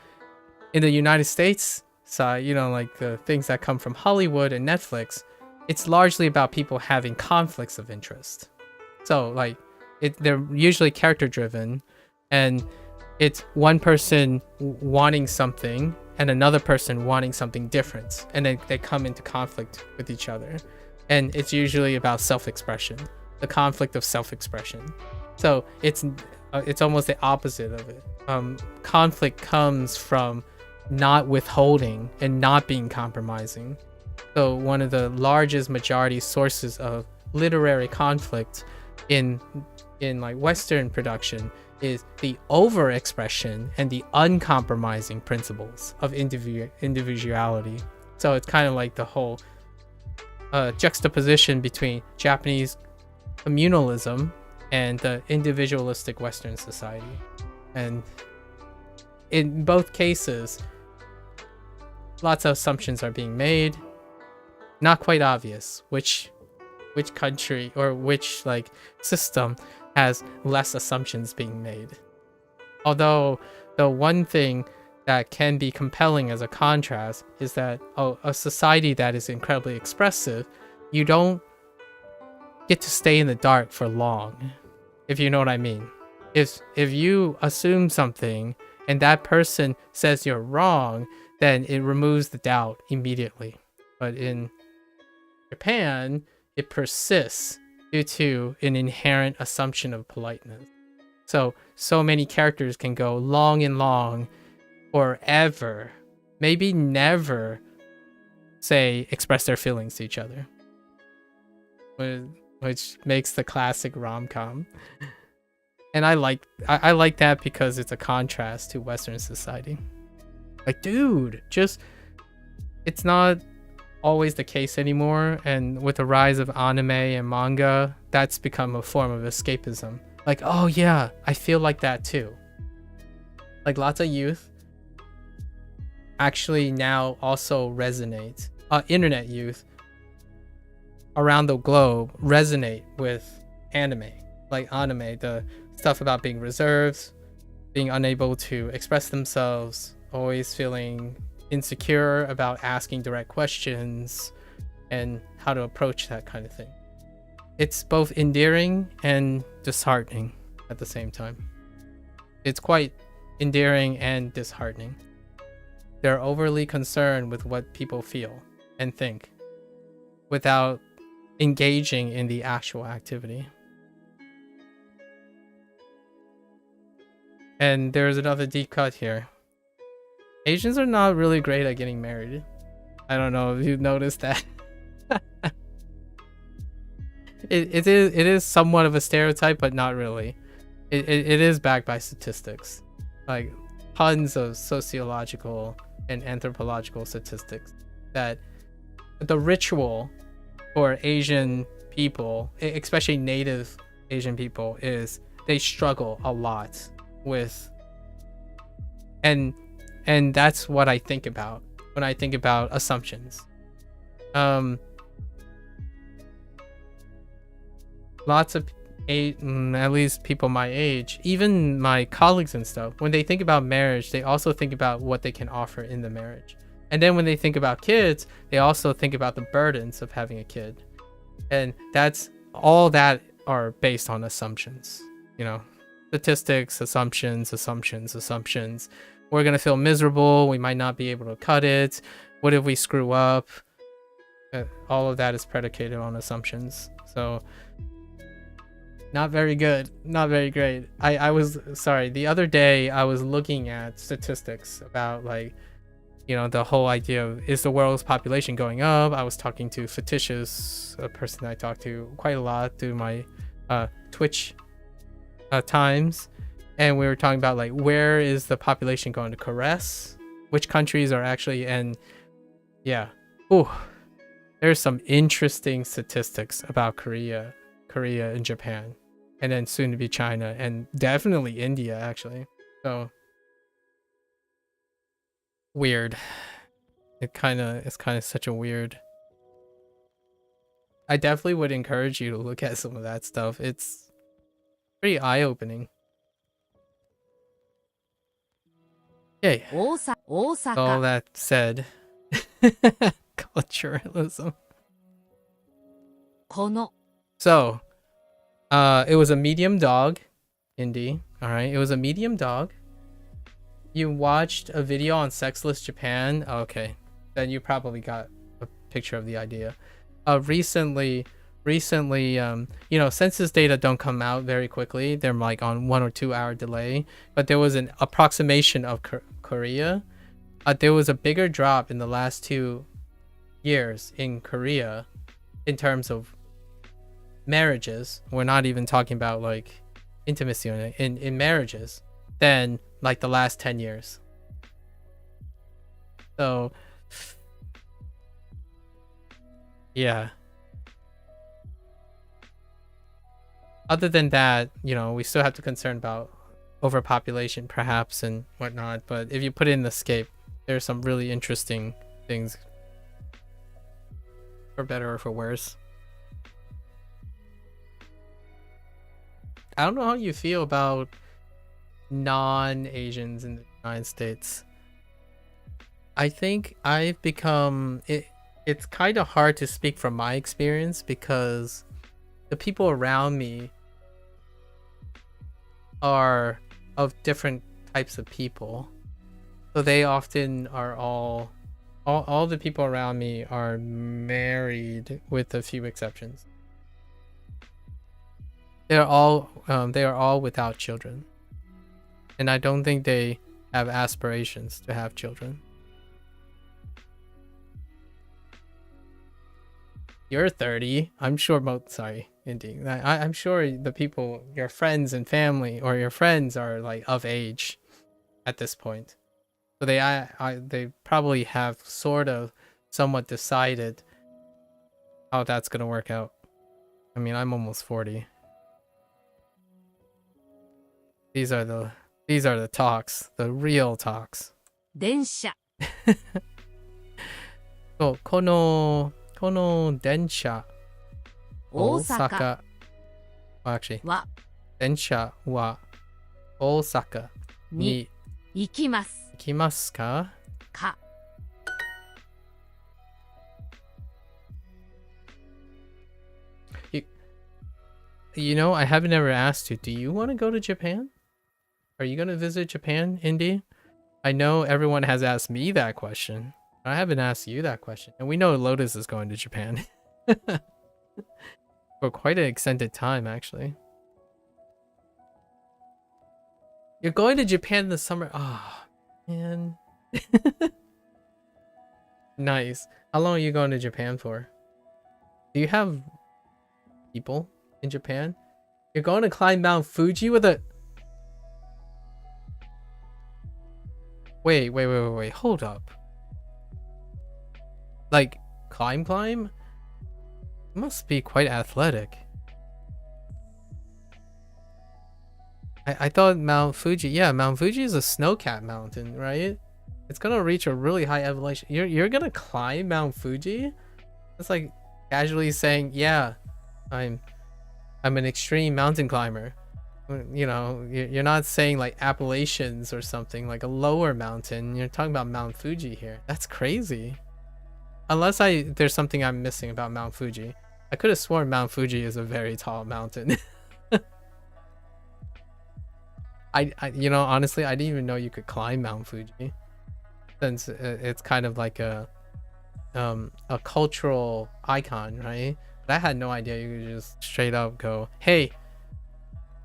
in the United States side, you know, like the things that come from Hollywood and Netflix, it's largely about people having conflicts of interest. So like they're usually character driven, and it's one person wanting something and another person wanting something different, and then they come into conflict with each other. And it's usually about self-expression, the conflict of self-expression. So it's almost the opposite of it. Conflict comes from not withholding and not being compromising. So one of the largest majority sources of literary conflict in like Western production is the overexpression and the uncompromising principles of individuality. So it's kind of like the whole juxtaposition between Japanese communalism and the individualistic Western society. And in both cases, lots of assumptions are being made. Not quite obvious which country or which like system has less assumptions being made. Although the one thing that can be compelling as a contrast is that a society that is incredibly expressive, you don't get to stay in the dark for long, if you know what I mean. If you assume something and that person says you're wrong, then it removes the doubt immediately. But in Japan, it persists due to an inherent assumption of politeness. So many characters can go long and long, forever, maybe never express their feelings to each other, which makes the classic rom-com. And I like that because it's a contrast to Western society. Like, dude, it's not always the case anymore, and with the rise of anime and manga, that's become a form of escapism. Like, oh yeah, I feel like that too. Like, lots of youth actually now also resonate. Internet youth around the globe resonate with anime. Like anime, the stuff about being reserved, being unable to express themselves, always feeling insecure about asking direct questions and how to approach that kind of thing. It's both endearing and disheartening at the same time. It's quite endearing and disheartening. They're overly concerned with what people feel and think without engaging in the actual activity. And there's another deep cut here. Asians are not really great at getting married. I don't know if you've noticed that. It is somewhat of a stereotype, but not really. It is backed by statistics, like tons of sociological and anthropological statistics, that the ritual for Asian people, especially native Asian people, is they struggle a lot with, and that's what I think about when I think about assumptions. Lots of at least people my age, even my colleagues and stuff, when they think about marriage, they also think about what they can offer in the marriage. And then when they think about kids, they also think about the burdens of having a kid. And that's all that are based on assumptions, you know, statistics, assumptions. We're going to feel miserable. We might not be able to cut it. What if we screw up? All of that is predicated on assumptions. So not very good, not very great. I was sorry, the other day I was looking at statistics about, like, you know, the whole idea of, is the world's population going up? I was talking to Fictitious, a person I talk to quite a lot through my Twitch times, and we were talking about, like, where is the population going to caress? Which countries are actually, and yeah, there's some interesting statistics about Korea and Japan, and then soon to be China, and definitely India, actually. So weird. It's kind of such a weird. I definitely would encourage you to look at some of that stuff. It's pretty eye-opening. Okay. All that said, culturalism. So, it was a medium dog, Indy. All right, it was a medium dog. You watched a video on Sexless Japan. Okay, then you probably got a picture of the idea. Recently, you know, census data don't come out very quickly. They're like on 1 or 2 hour delay. But there was an approximation of Korea. There was a bigger drop in the last 2 years in Korea in terms of marriages. We're not even talking about like intimacy in marriages than like the last 10 years. So yeah, other than that, you know, we still have to concern about overpopulation perhaps and whatnot, but if you put in the scape, there's some really interesting things, for better or for worse. I don't know how you feel about non-Asians in the United States. I think I've become it's kind of hard to speak from my experience because the people around me are of different types of people. So they often are all the people around me are married with a few exceptions. They are all without children. And I don't think they have aspirations to have children. You're 30. I'm sure Indy. I'm sure the people, your friends and family, or your friends are like of age at this point. So they probably have sort of somewhat decided how that's gonna work out. I mean, I'm almost 40. These are the talks, the real talks. 電車 So, この電車、大阪 Well, actually, は電車は大阪に行きます行きますか? か You know, I haven't ever asked you, do you want to go to Japan? Are you going to visit Japan, Indy? I know everyone has asked me that question. I haven't asked you that question. And we know Lotus is going to Japan. For quite an extended time, actually. You're going to Japan in the summer. Oh, man. Nice. How long are you going to Japan for? Do you have people in Japan? You're going to climb Mount Fuji with a... Wait. Hold up. Like, climb? You must be quite athletic. I thought Mount Fuji... Yeah, Mount Fuji is a snow-capped mountain, right? It's gonna reach a really high elevation. You're gonna climb Mount Fuji? That's like casually saying, yeah, I'm an extreme mountain climber. You know, you're not saying like Appalachians or something, like a lower mountain. You're talking about Mount Fuji here. That's crazy. Unless there's something I'm missing about Mount Fuji. I could have sworn Mount Fuji is a very tall mountain. You know, honestly, I didn't even know you could climb Mount Fuji, since it's kind of like a cultural icon, right? But I had no idea you could just straight up go, hey,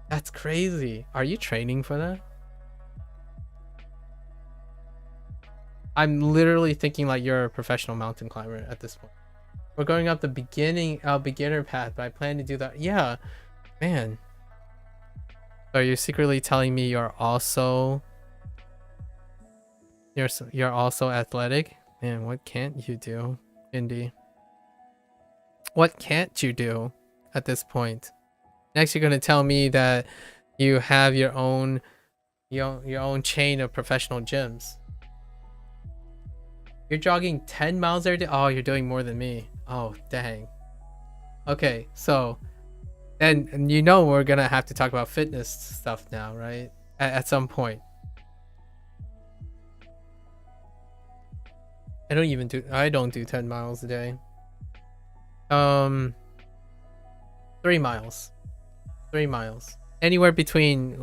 that's crazy. Are you training for that? I'm literally thinking like you're a professional mountain climber at this point. We're going up the beginner path, but I plan to do that. Yeah, man. So you're secretly telling me you're also athletic? Man, what can't you do, Indy? What can't you do at this point? Next, you're gonna tell me that you have your own chain of professional gyms. You're jogging 10 miles every day? Oh, you're doing more than me. Oh, dang. Okay, so then you know we're gonna have to talk about fitness stuff now, right? At some point. I don't do 10 miles a day. 3 miles. 3 miles. Anywhere between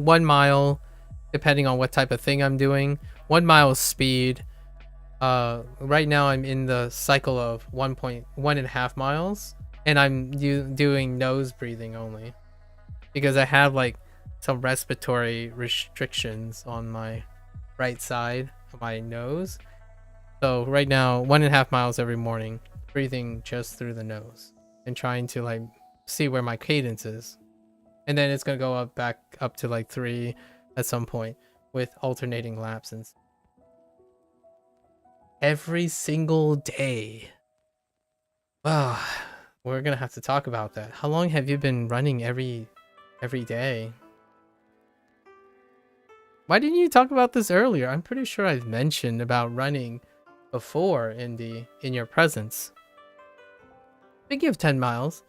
1 mile, depending on what type of thing I'm doing. 1 mile is speed. Right now I'm in the cycle of 1.5 miles, and I'm doing nose breathing only because I have like some respiratory restrictions on my right side of my nose. So right now, 1.5 miles every morning, breathing just through the nose and trying to like see where my cadence is. And then it's gonna go back up to like 3 at some point with alternating laps and every single day. Wow, we're gonna have to talk about that. How long have you been running every day? Why didn't you talk about this earlier? I'm pretty sure I've mentioned about running before in your presence. Speaking of 10 miles,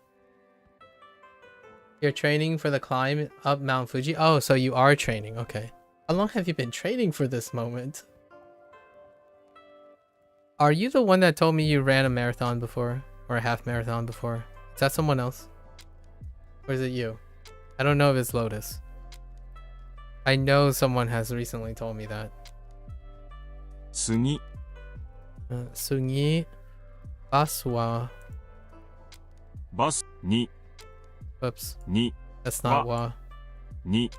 you're training for the climb up Mount Fuji. Oh, so you are training. Okay. How long have you been training for this moment? Are you the one that told me you ran a marathon before? Or a half marathon before? Is that someone else? Or is it you? I don't know if it's Lotus. I know someone has recently told me that. 次 Sungi Baswa. バスに Oops. に That's not wa. に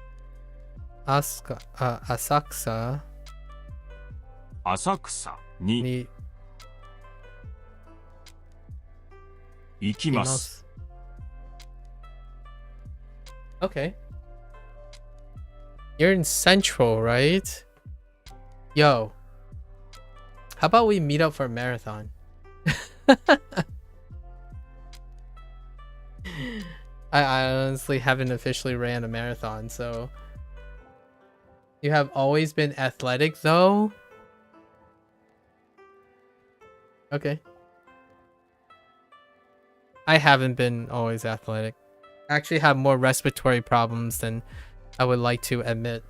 Asaka, Asaksa 浅草に ni 行きます Okay. You're in Central, right? Yo. How about we meet up for a marathon? I honestly haven't officially ran a marathon, so... You have always been athletic, though? Okay. I haven't been always athletic. I actually have more respiratory problems than I would like to admit.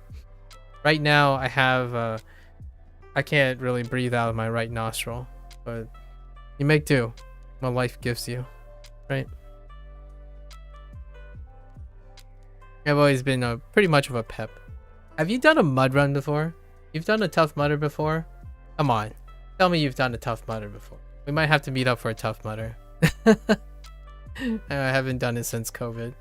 Right now, I have... I can't really breathe out of my right nostril, but you make do what life gives you, right? I've always been pretty much of a pep. Have you done a mud run before? You've done a tough mudder before? Come on, tell me you've done a tough mudder before. We might have to meet up for a tough mudder. I haven't done it since COVID.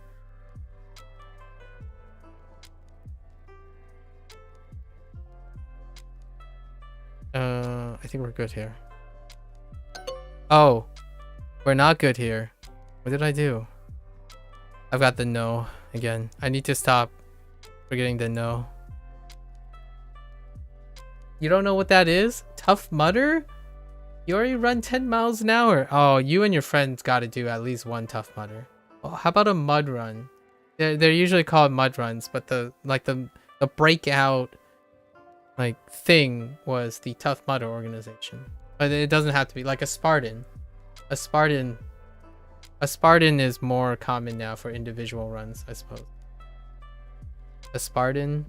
I think we're good here. Oh, we're not good here. What did I do? I've got the no again. I need to stop forgetting the no. You don't know what that is? Tough Mudder? You already run 10 miles an hour. Oh, you and your friends got to do at least one Tough Mudder. Well, how about a mud run? They're usually called mud runs, but the breakout thing was the Tough Mudder organization. But it doesn't have to be like a Spartan. A Spartan is more common now for individual runs, I suppose. A Spartan,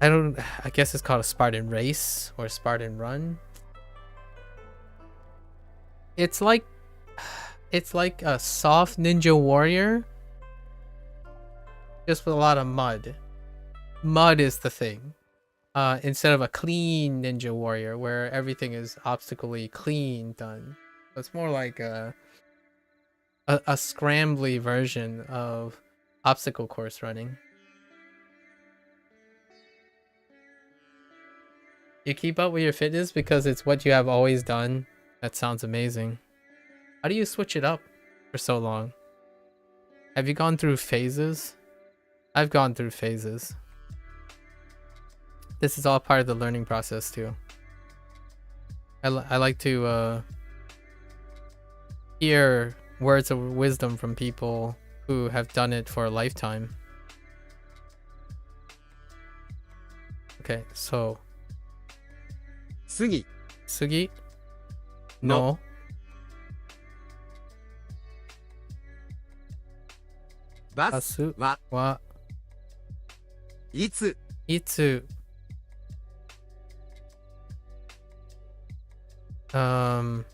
I guess it's called a Spartan race or a Spartan run. It's like a soft Ninja Warrior, just with a lot of mud. Mud is the thing. Instead of a clean Ninja Warrior where everything is obstacally clean done. It's more like a scrambly version of obstacle course running. You keep up with your fitness because it's what you have always done. That sounds amazing. How do you switch it up for so long? Have you gone through phases? I've gone through phases. This is all part of the learning process too. I like to hear words of wisdom from people who have done it for a lifetime. Okay, so 次 Sugi? No.バス Basu は wa いつ itsu. Um,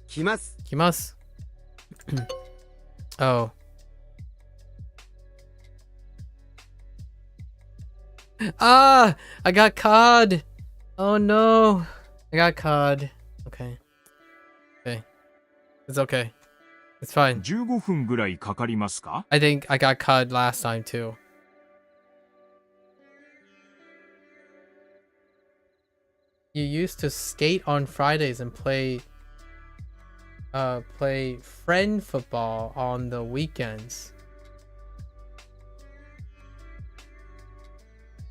来ます kimasu. Oh. Ah! I got cod! Oh no! I got cod. Okay. Okay. It's okay. It's fine. 15分ぐらいかかりますか I think I got cod last time too. You used to skate on Fridays and play friend football on the weekends.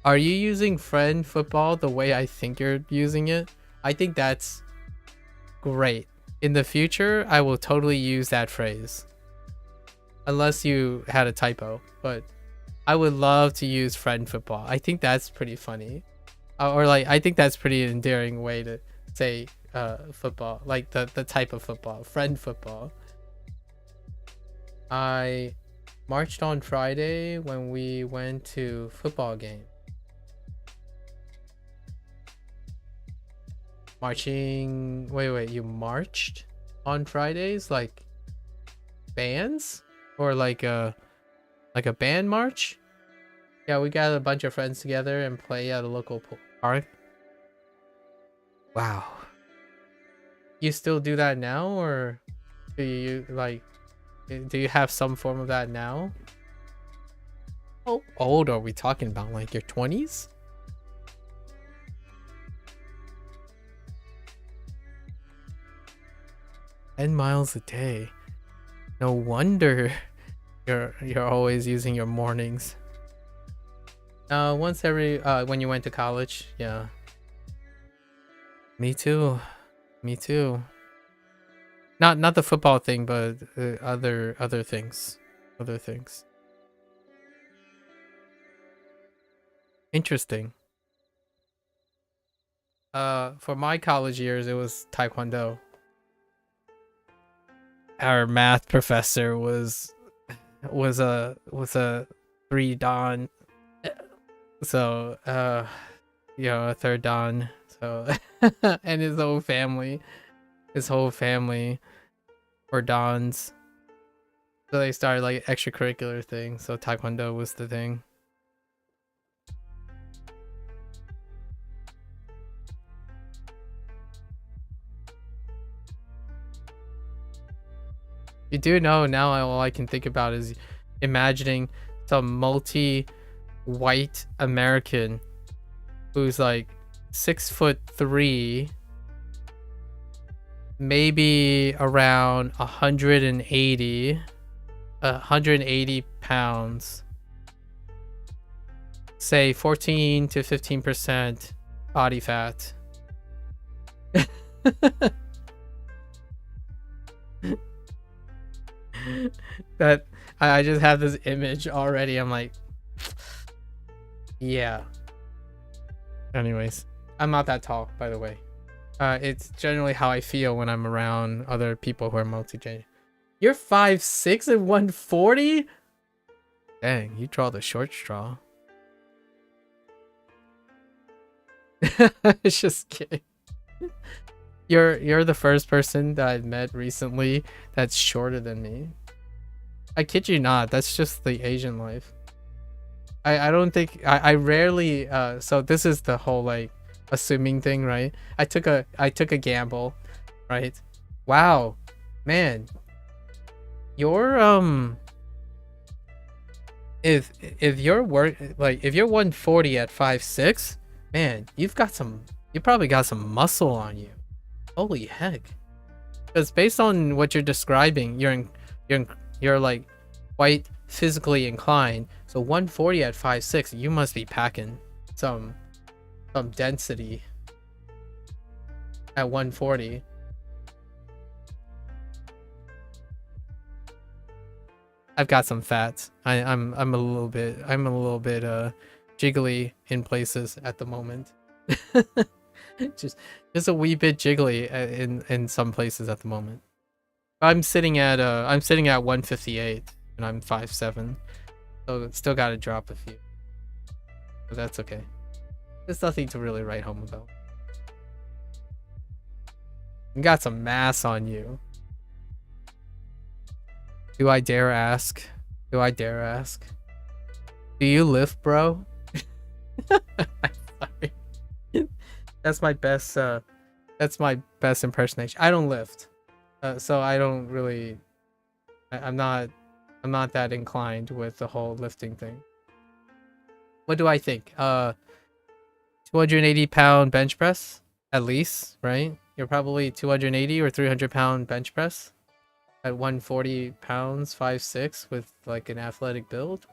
Are you using friend football the way I think you're using it? I think that's great. In the future, I will totally use that phrase. Unless you had a typo, but I would love to use friend football. I think that's pretty funny. Or like, I think that's pretty endearing way to say football, like the type of football, friend football. I marched on Friday when we went to football game. Marching. Wait, you marched on Fridays, like bands, or like a band march? Yeah, we got a bunch of friends together and play at a local park. Wow. You still do that now, or do you have some form of that now? How old are we talking about? Like your 20s? $10 miles a day. No wonder you're always using your mornings. Once every when you went to college, yeah. Me too. Not the football thing, but other things. Interesting. For my college years, it was Taekwondo. Our math professor was a 3 dan, so a third dan. So and his whole family were dans. So they started like extracurricular things. So Taekwondo was the thing. You do know now, all I can think about is imagining some multi-white American who's like 6'3", maybe around 180 pounds, say 14 to 15% body fat. That I just have this image already. I'm like, yeah. Anyways, I'm not that tall, by the way. It's generally how I feel when I'm around other people who are multi-gender. You're 5'6" and 140? Dang, you draw the short straw. It's just kidding. You're the first person that I've met recently that's shorter than me. I kid you not, that's just the Asian life. I don't think I rarely so this is the whole like assuming thing, right? I took a gamble, right? Wow, man. You're if you're if you're 140 at 5'6", man, you probably got some muscle on you. Holy heck. Because based on what you're describing, you're like quite physically inclined. So 140 at 5'6", you must be packing some density at 140. I've got some fat. I'm a little bit jiggly in places at the moment. just a wee bit jiggly in some places at the moment. I'm sitting at 158 and I'm 5'7", so still got to drop a few. But that's okay. There's nothing to really write home about. You got some mass on you. Do I dare ask? Do you lift, bro? I'm sorry. That's my best impersonation. I don't lift. So I don't really I'm not that inclined with the whole lifting thing. What do I think? 280-pound bench press at least, right? You're probably 280 or 300-pound bench press at 140 pounds, 5'6", with like an athletic build.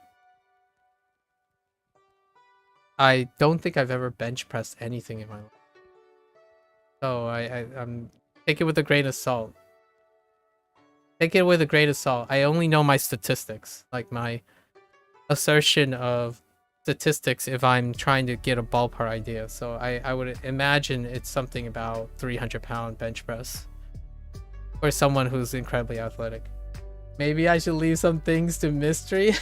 I don't think I've ever bench pressed anything in my life. So I'm take it with a grain of salt. I only know my statistics, like my assertion of statistics if I'm trying to get a ballpark idea. So I would imagine it's something about 300-pound bench press for someone who's incredibly athletic. Maybe I should leave some things to mystery.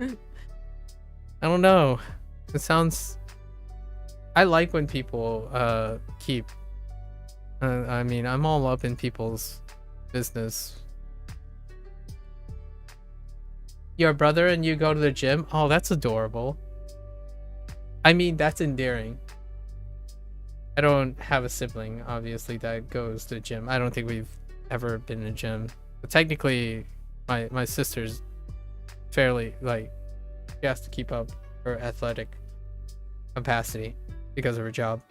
I don't know. It sounds... I like when people keep... I mean, I'm all up in people's business. Your brother and you go to the gym? Oh, that's adorable. I mean, that's endearing. I don't have a sibling, obviously, that goes to the gym. I don't think we've ever been in a gym. But technically, my sister's fairly, like, she has to keep up her athletic capacity because of her job.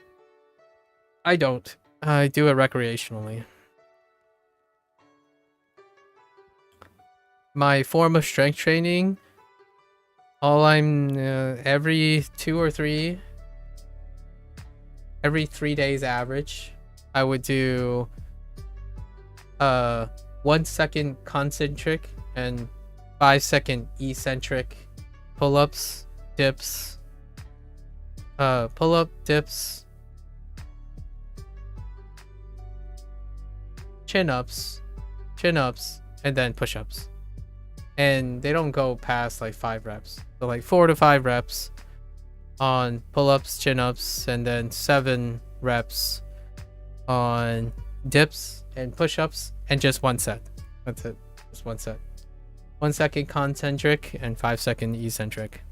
I don't. I do it recreationally. My form of strength training, every 3 days average, I would do 1 second concentric and 5 second eccentric pull-ups, dips, pull-up, dips, chin-ups, and then push-ups. And they don't go past like 5 reps. So like 4 to 5 reps on pull-ups, chin-ups, and then 7 reps on dips and push-ups, and just 1 set. That's it. Just 1 set. 1 second concentric and 5 second eccentric.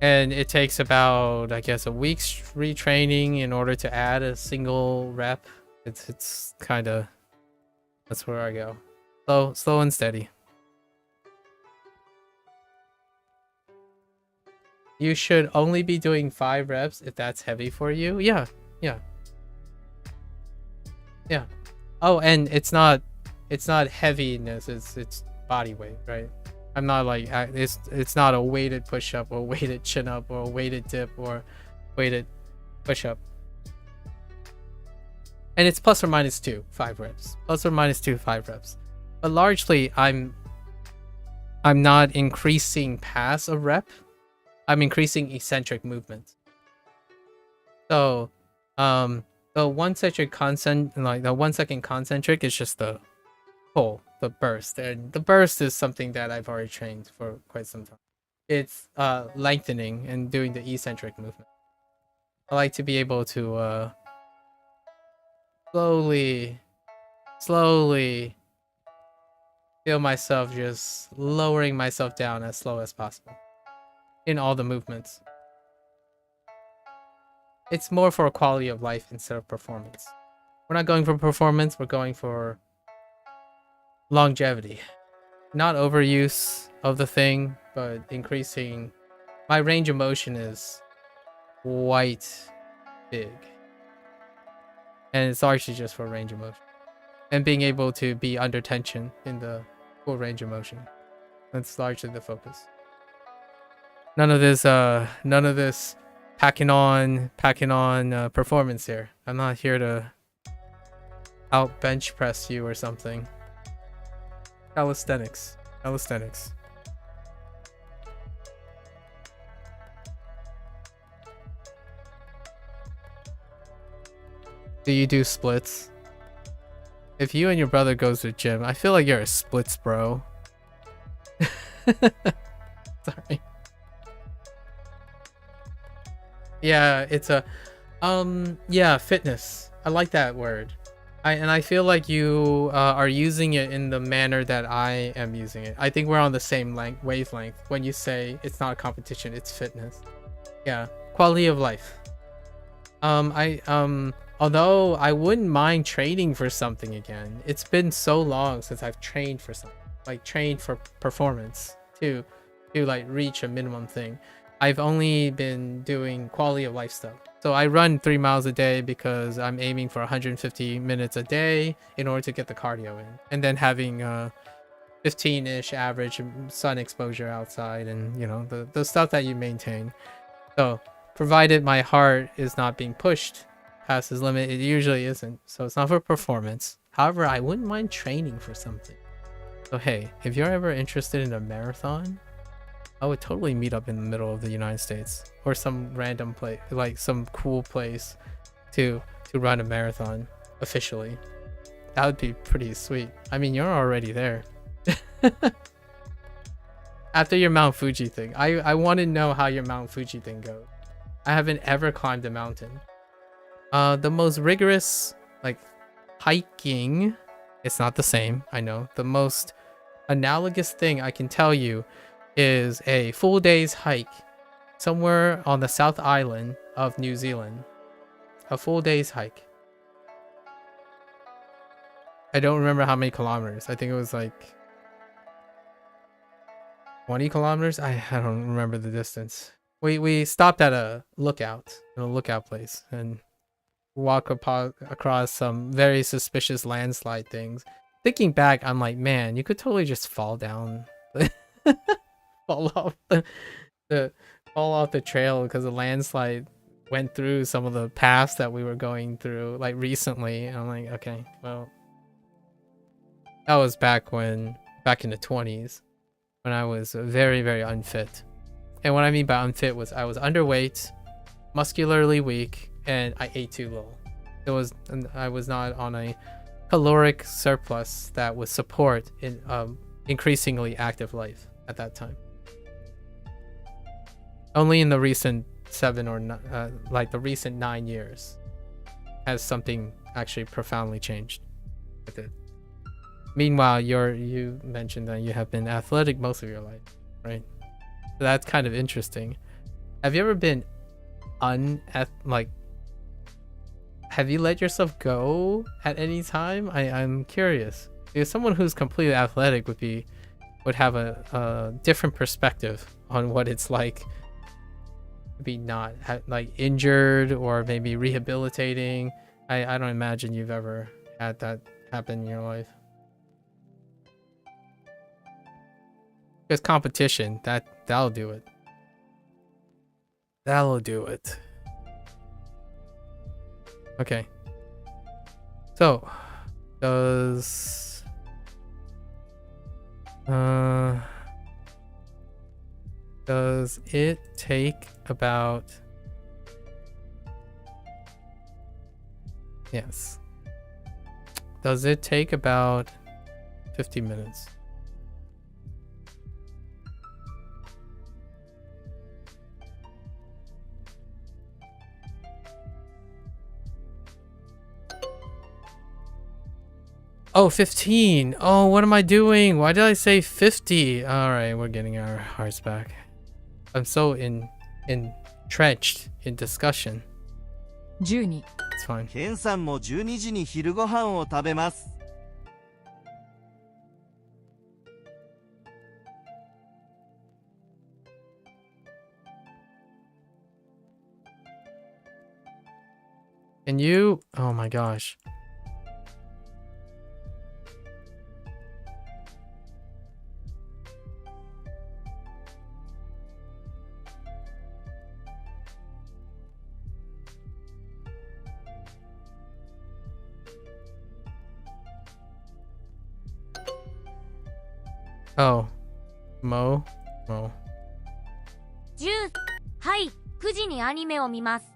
And it takes about, I guess, a week's retraining in order to add a single rep. It's kind of, that's where I go. Slow and steady. You should only be doing 5 reps if that's heavy for you. Yeah. Oh, and it's not heaviness. It's body weight, right? I'm not like it's not a weighted push up or weighted chin up or weighted dip or weighted push up. And it's plus or minus 2, 5 reps. Plus or minus 2, 5 reps. But largely, I'm not increasing past a rep. I'm increasing eccentric movement. So, the 1 second concentric is just the pull, the burst, and the burst is something that I've already trained for quite some time. It's lengthening and doing the eccentric movement. I like to be able to slowly feel myself just lowering myself down as slow as possible in all the movements. It's more for a quality of life instead of performance. We're not going for performance, we're going for longevity. Not overuse of the thing, but increasing. My range of motion is quite big. And it's largely just for range of motion. And being able to be under tension in the full range of motion. That's largely the focus. None of this packing on performance here. I'm not here to out bench press you or something. Calisthenics. Do you do splits? If you and your brother goes to the gym, I feel like you're a splits bro. Sorry. Yeah, it's a yeah, fitness. I like that word. I feel like you are using it in the manner that I am using it. I think we're on the same wavelength when you say it's not a competition, it's fitness. Yeah, quality of life. Although I wouldn't mind training for something again. It's been so long since I've trained for something, like trained for performance to like reach a minimum thing. I've only been doing quality of life stuff. So I run 3 miles a day because I'm aiming for 150 minutes a day in order to get the cardio in, and then having 15-ish average sun exposure outside, and you know the stuff that you maintain. So provided my heart is not being pushed past his limit, it usually isn't. So it's not for performance. However, I wouldn't mind training for something. So hey, if you're ever interested in a marathon, I would totally meet up in the middle of the United States or some random place, like some cool place to run a marathon officially. That would be pretty sweet. I mean, you're already there. After your Mount Fuji thing, I want to know how your Mount Fuji thing goes. I haven't ever climbed a mountain. The most rigorous, like, hiking, it's not the same, I know. The most analogous thing I can tell you is a full day's hike somewhere on the South Island of New Zealand. A full day's hike. I don't remember how many kilometers. I think it was like 20 kilometers. I don't remember the distance. We stopped at a lookout place and walk across some very suspicious landslide things. Thinking back, I'm like, man, you could totally just fall down, fall off the trail because the landslide went through some of the paths that we were going through like recently. And I'm like, okay, well, that was back in the 20s when I was very, very unfit. And what I mean by unfit was I was underweight, muscularly weak, and I ate too little. I was not on a caloric surplus that would support in increasingly active life at that time. Only in the recent the recent 9 years has something actually profoundly changed with it. Meanwhile, you mentioned that you have been athletic most of your life, right? So that's kind of interesting. Have you ever been have you let yourself go at any time? I'm curious. Because someone who's completely athletic would have a different perspective on what it's like to be not like injured or maybe rehabilitating. I don't imagine you've ever had that happen in your life. Because competition, that'll do it. That'll do it. Okay. So, does it take about... Yes. Does it take about 50 minutes? Oh, 15. Oh, what am I doing? Why did I say 50? All right, we're getting our hearts back. I'm so entrenched in discussion. 12 It's fine. ケンさんも12時に昼ご飯を食べます。Can you? Oh my gosh. Oh, Mo? 10、はい、9時にアニメを見ます。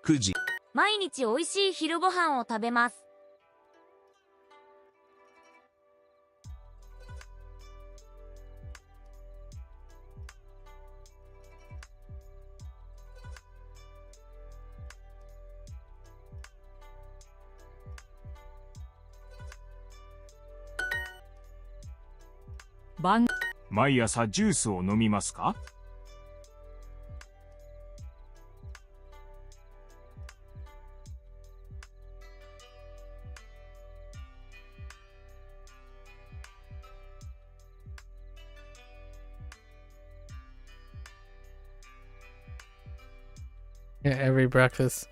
9時。毎日おいしい昼ご飯を食べます。晩毎朝ジュースを飲みますか？Yeah, every breakfast.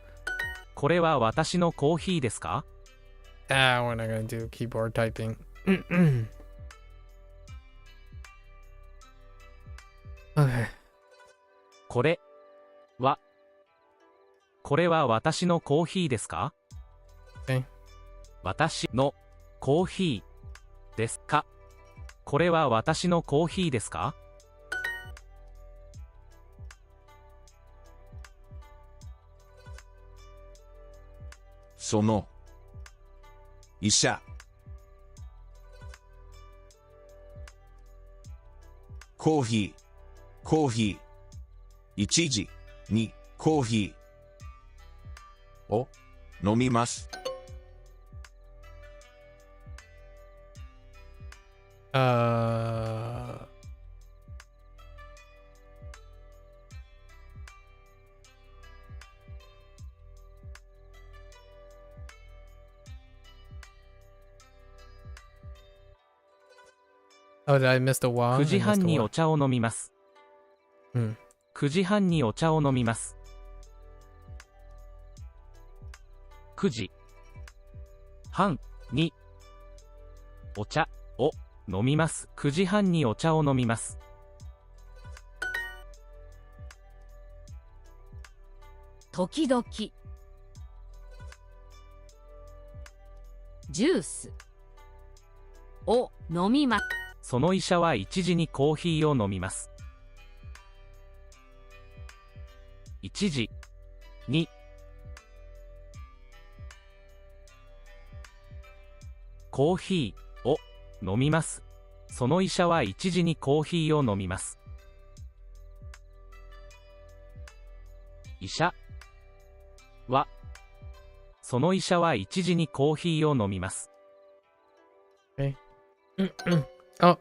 これは私のコーヒーですか？ Ah, we're not gonna do keyboard typing. Okay. これは私のコーヒーですか？ Okay. 私のコーヒーですか？これは私のコーヒーですか？その医者コーヒー1時にコーヒーを飲みます。Oh, did I miss the wah? 9時 I missed 半 the に wah. お茶を飲みます。9時半にお茶を飲みます。9時半にお茶を飲みます。9時半にお茶を飲みます。時々。ジュースを飲みます。その医者は1時にコーヒーを飲みます。1時にコーヒーを飲みます。その医者は1時にコーヒーを飲みます。医者はその医者は1時にコーヒーを飲みます。Okay. Oh.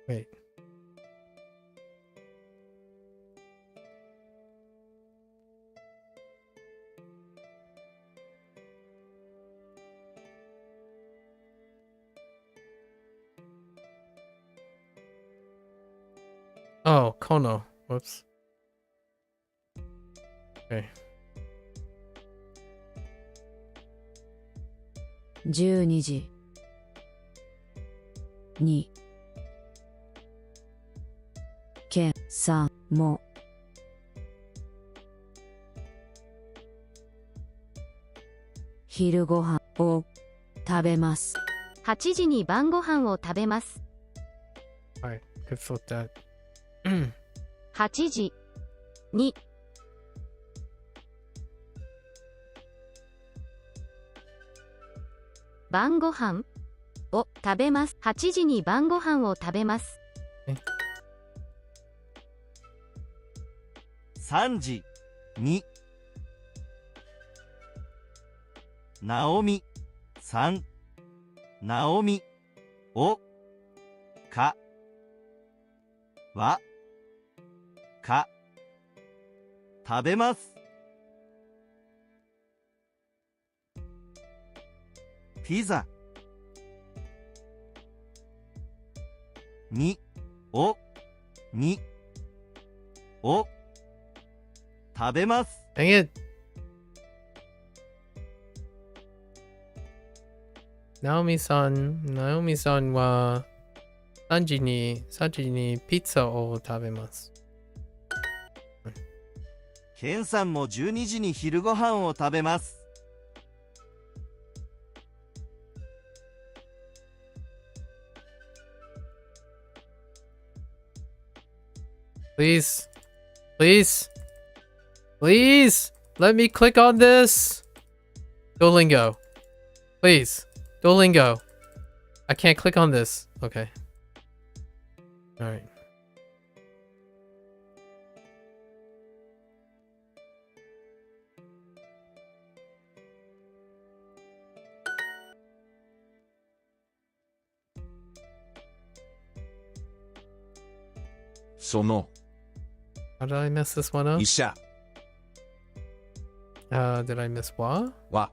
Wait. Oh, Kono. Whoops. Okay. 12時にケンさんも昼ご飯を食べます。8時に晩ご飯を食べます。 Alright, could flip that. 8時に晩ご飯を食べます。8時に晩ご飯を食べます。3時になおみさんなおみをかはか食べます。ピザにを食べます。Dang it! Naomi-san は3時にピッツァを食べます。ケンさんも12時に昼ご飯を食べます。Please, let me click on this. Duolingo, please, Duolingo. I can't click on this. Okay. All right. So no. How did I mess this one up? 医者 Did I miss wa? は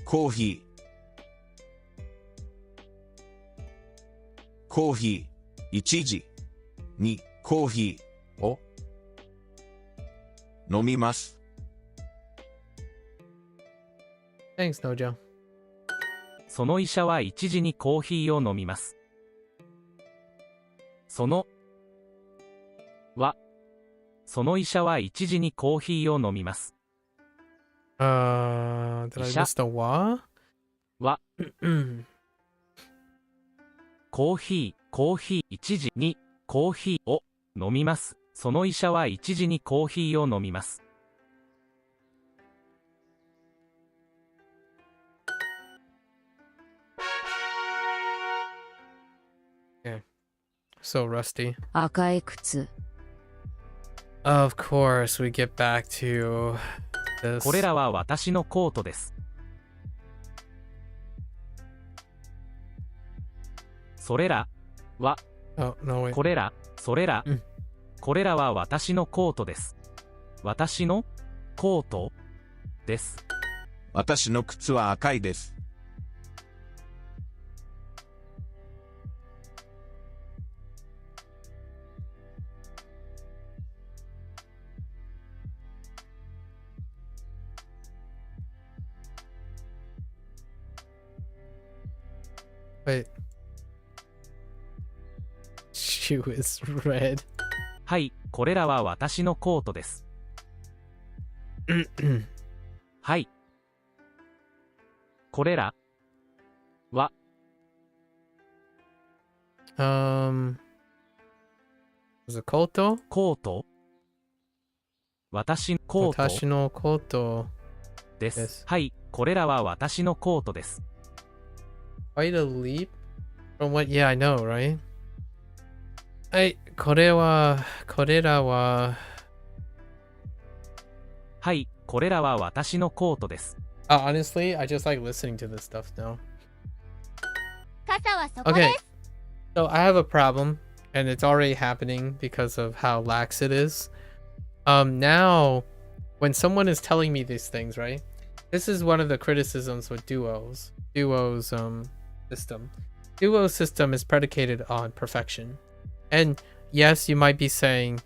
コーヒーコーヒー1時にコーヒーを飲みます Thanks, Nojo. その医者は1時にコーヒーを飲みます。その医者は1時にコーヒーを飲みます。Did I miss the wa? はコーヒー1時にコーヒーを飲みます。その医者は1時にコーヒーを飲みます。So rusty. 赤い靴。Of course, we get back to this. これらは私のコートです。それらは Oh, no, wait. これら、それら、うんこれらは私のコートです。私のコートです。私の靴は赤いです Wait. Shoe is red. はい、これらは私のコートです。はい。これらは Was it koto? コート私のコート Watashi no koto. です。ですはい、これらは私のコートです。 Quite a leap from what? Yeah, I know, right? これらははい、これらは私のコートです。honestly, I just like listening to this stuff now. 傘はそこで Okay, す。 so I have a problem, and it's already happening because of how lax it is. Now, when someone is telling me these things, right? This is one of the criticisms with Duo's system. Duo's system is predicated on perfection. And yes, you might be saying,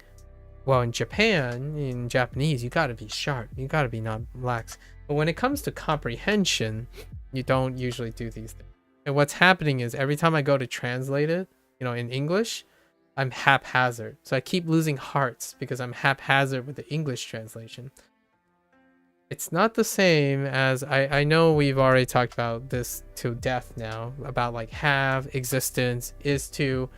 well, in Japan, in Japanese, you gotta be sharp. You gotta be not lax. But when it comes to comprehension, you don't usually do these things. And what's happening is every time I go to translate it, in English, I'm haphazard. So I keep losing hearts because I'm haphazard with the English translation. It's not the same as I know we've already talked about this to death now, about like have, existence, is to.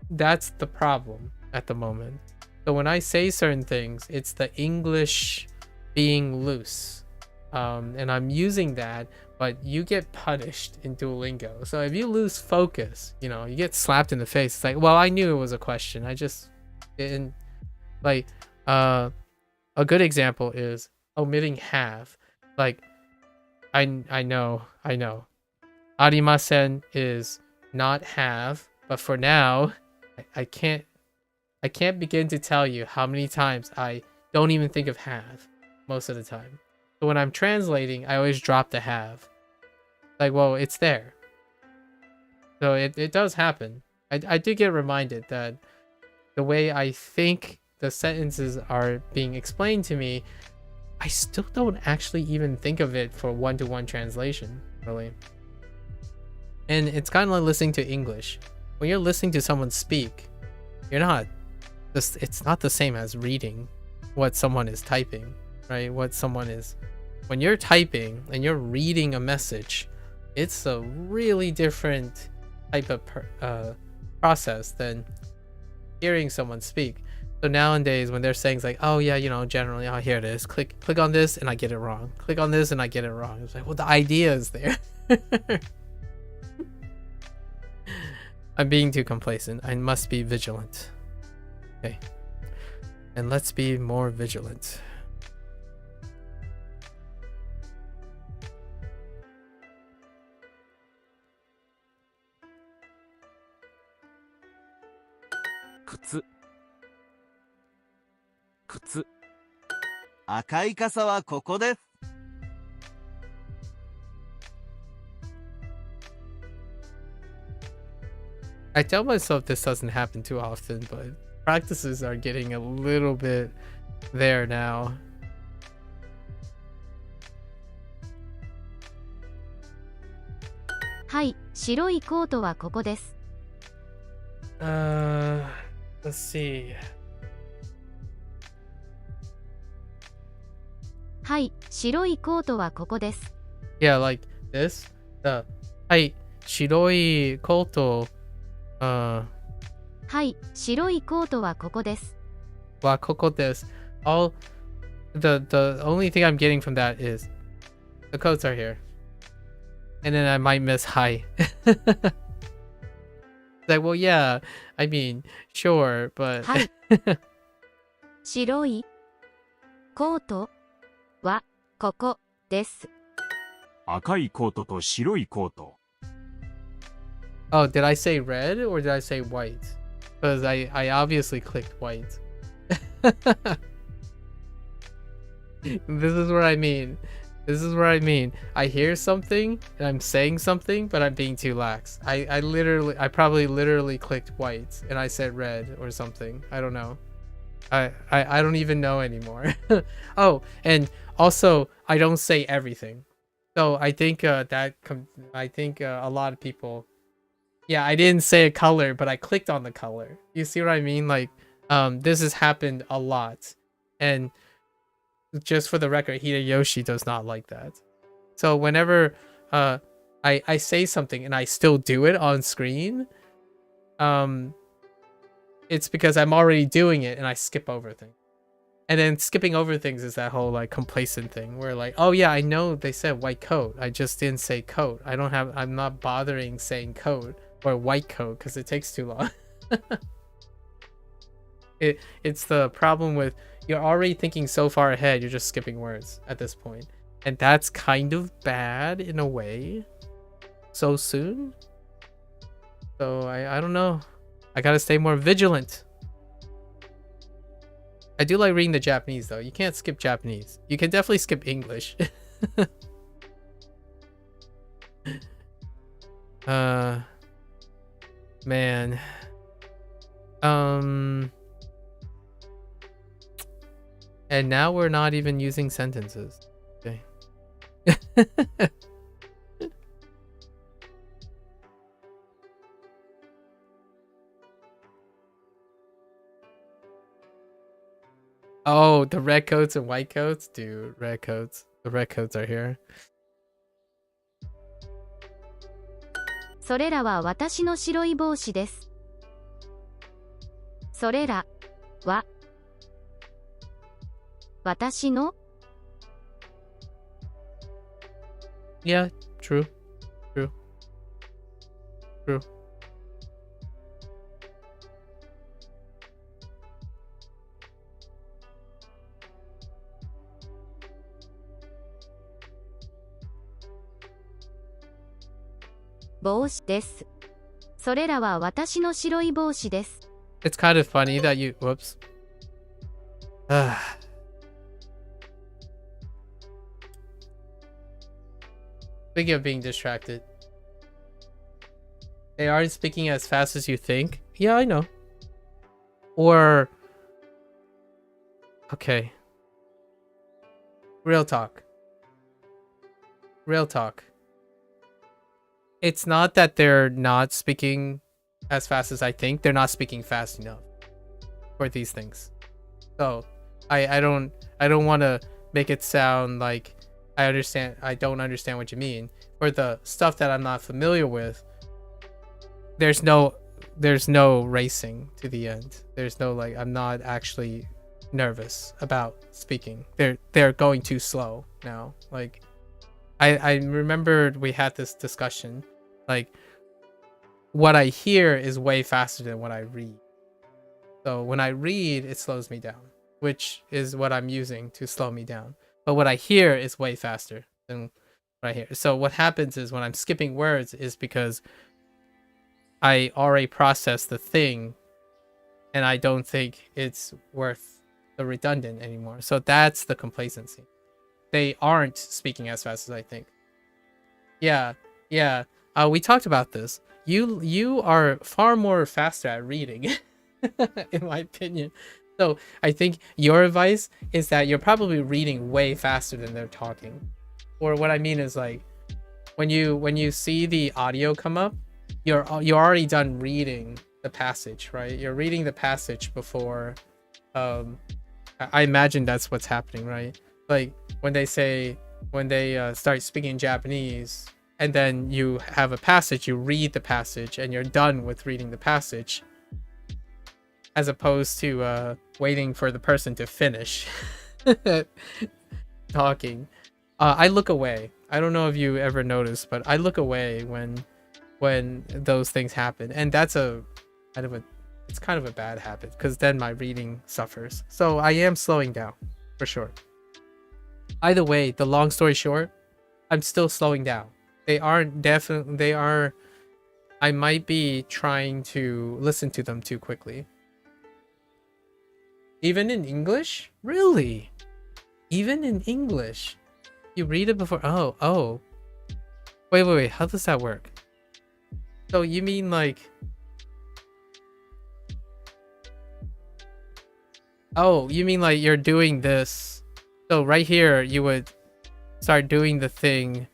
That's the problem at the moment. So when I say certain things, it's the English being loose. And I'm using that, but you get punished in Duolingo. So if you lose focus, you get slapped in the face. It's like, well, I knew it was a question. I just didn't. Like, a good example is omitting have. Like, I know. Arimasen is not have, but for now, I can't begin to tell you how many times I don't even think of have most of the time. So when I'm translating, I always drop the have. Like, well, it's there. So it does happen. I do get reminded that the way I think the sentences are being explained to me, I still don't actually even think of it for one-to-one translation, really. And it's kind of like listening to English. When you're listening to someone speak, it's not the same as reading what someone is typing, right? When you're typing and you're reading a message, it's a really different type of process than hearing someone speak. So nowadays when they're saying like, oh yeah, generally, oh, here it is, click on this and I get it wrong, click on this and I get it wrong. It's like, well, the idea is there. I'm being too complacent. I must be vigilant. Okay. And let's be more vigilant. 赤い傘はここです。I tell myself this doesn't happen too often, but practices are getting a little bit there now. はい、白いコートはここです。Let's see. はい、白いコートはここです。Yeah, like this. Hi, shiroi koto. はい、白いコートはここです。Wa koko desu. The only thing I'm getting from that is the coats are here. And then I might miss hi. Like, well, yeah, I mean, sure, but はい。白いコートはここです。赤いコートと白いコート。oh, did I say red or did I say white? Because I obviously clicked white. This is what I mean. This is what I mean. I hear something and I'm saying something, but I'm being too lax. I probably literally clicked white and I said red or something. I don't know. I don't even know anymore. Oh, and also I don't say everything. So I think a lot of people. Yeah, I didn't say a color, but I clicked on the color. You see what I mean? Like, this has happened a lot, and just for the record, Hideyoshi does not like that. So whenever I say something and I still do it on screen, it's because I'm already doing it and I skip over things. And then skipping over things is that whole like complacent thing where like, oh yeah, I know they said white coat. I just didn't say coat. I'm not bothering saying coat or white coat because it takes too long. It's the problem with you're already thinking so far ahead, you're just skipping words at this point. And that's kind of bad in a way. So soon. So I don't know. I gotta stay more vigilant. I do like reading the Japanese though. You can't skip Japanese. You can definitely skip English. Man. And now we're not even using sentences. Okay. Oh, the red coats and white coats? Dude, red coats. The red coats are here. それらは私の白い帽子です。それらは私の Yeah, true. True. True.帽子です。それらは私の白い帽子です。It's kind of funny that you... Whoops. Speaking of being distracted. They aren't speaking as fast as you think. Yeah, I know. Or... Okay. Real talk. Real talk. It's not that they're not speaking as fast as I think. They're not speaking fast enough for these things. So I don't want to make it sound like I don't understand what you mean. For the stuff that I'm not familiar with, there's no racing to the end. There's no like I'm not actually nervous about speaking. They're going too slow now. Like I remembered we had this discussion. Like what I hear is way faster than what I read. So when I read, it slows me down, which is what I'm using to slow me down. But what I hear is way faster than what I hear. So what happens is when I'm skipping words is because I already processed the thing and I don't think it's worth the redundant anymore. So that's the complacency. They aren't speaking as fast as I think. Yeah, yeah. We talked about this. You are far more faster at reading, in my opinion. So I think your advice is that you're probably reading way faster than they're talking. Or what I mean is like when you see the audio come up, you're already done reading the passage, right? You're reading the passage before. I imagine that's what's happening, right? Like when they start speaking Japanese, and then you have a passage, you read the passage, and you're done with reading the passage, as opposed to waiting for the person to finish talking. I look away. I don't know if you ever noticed, but I look away when those things happen, and that's it's kind of a bad habit, because then my reading suffers. So I am slowing down for sure. Either way, the long story short, I'm still slowing down. I might be trying to listen to them too quickly. Even in English? Really? Even in English? You read it before? Oh. Wait. How does that work? So you mean like... Oh, you mean like you're doing this. So right here, you would start doing the thing.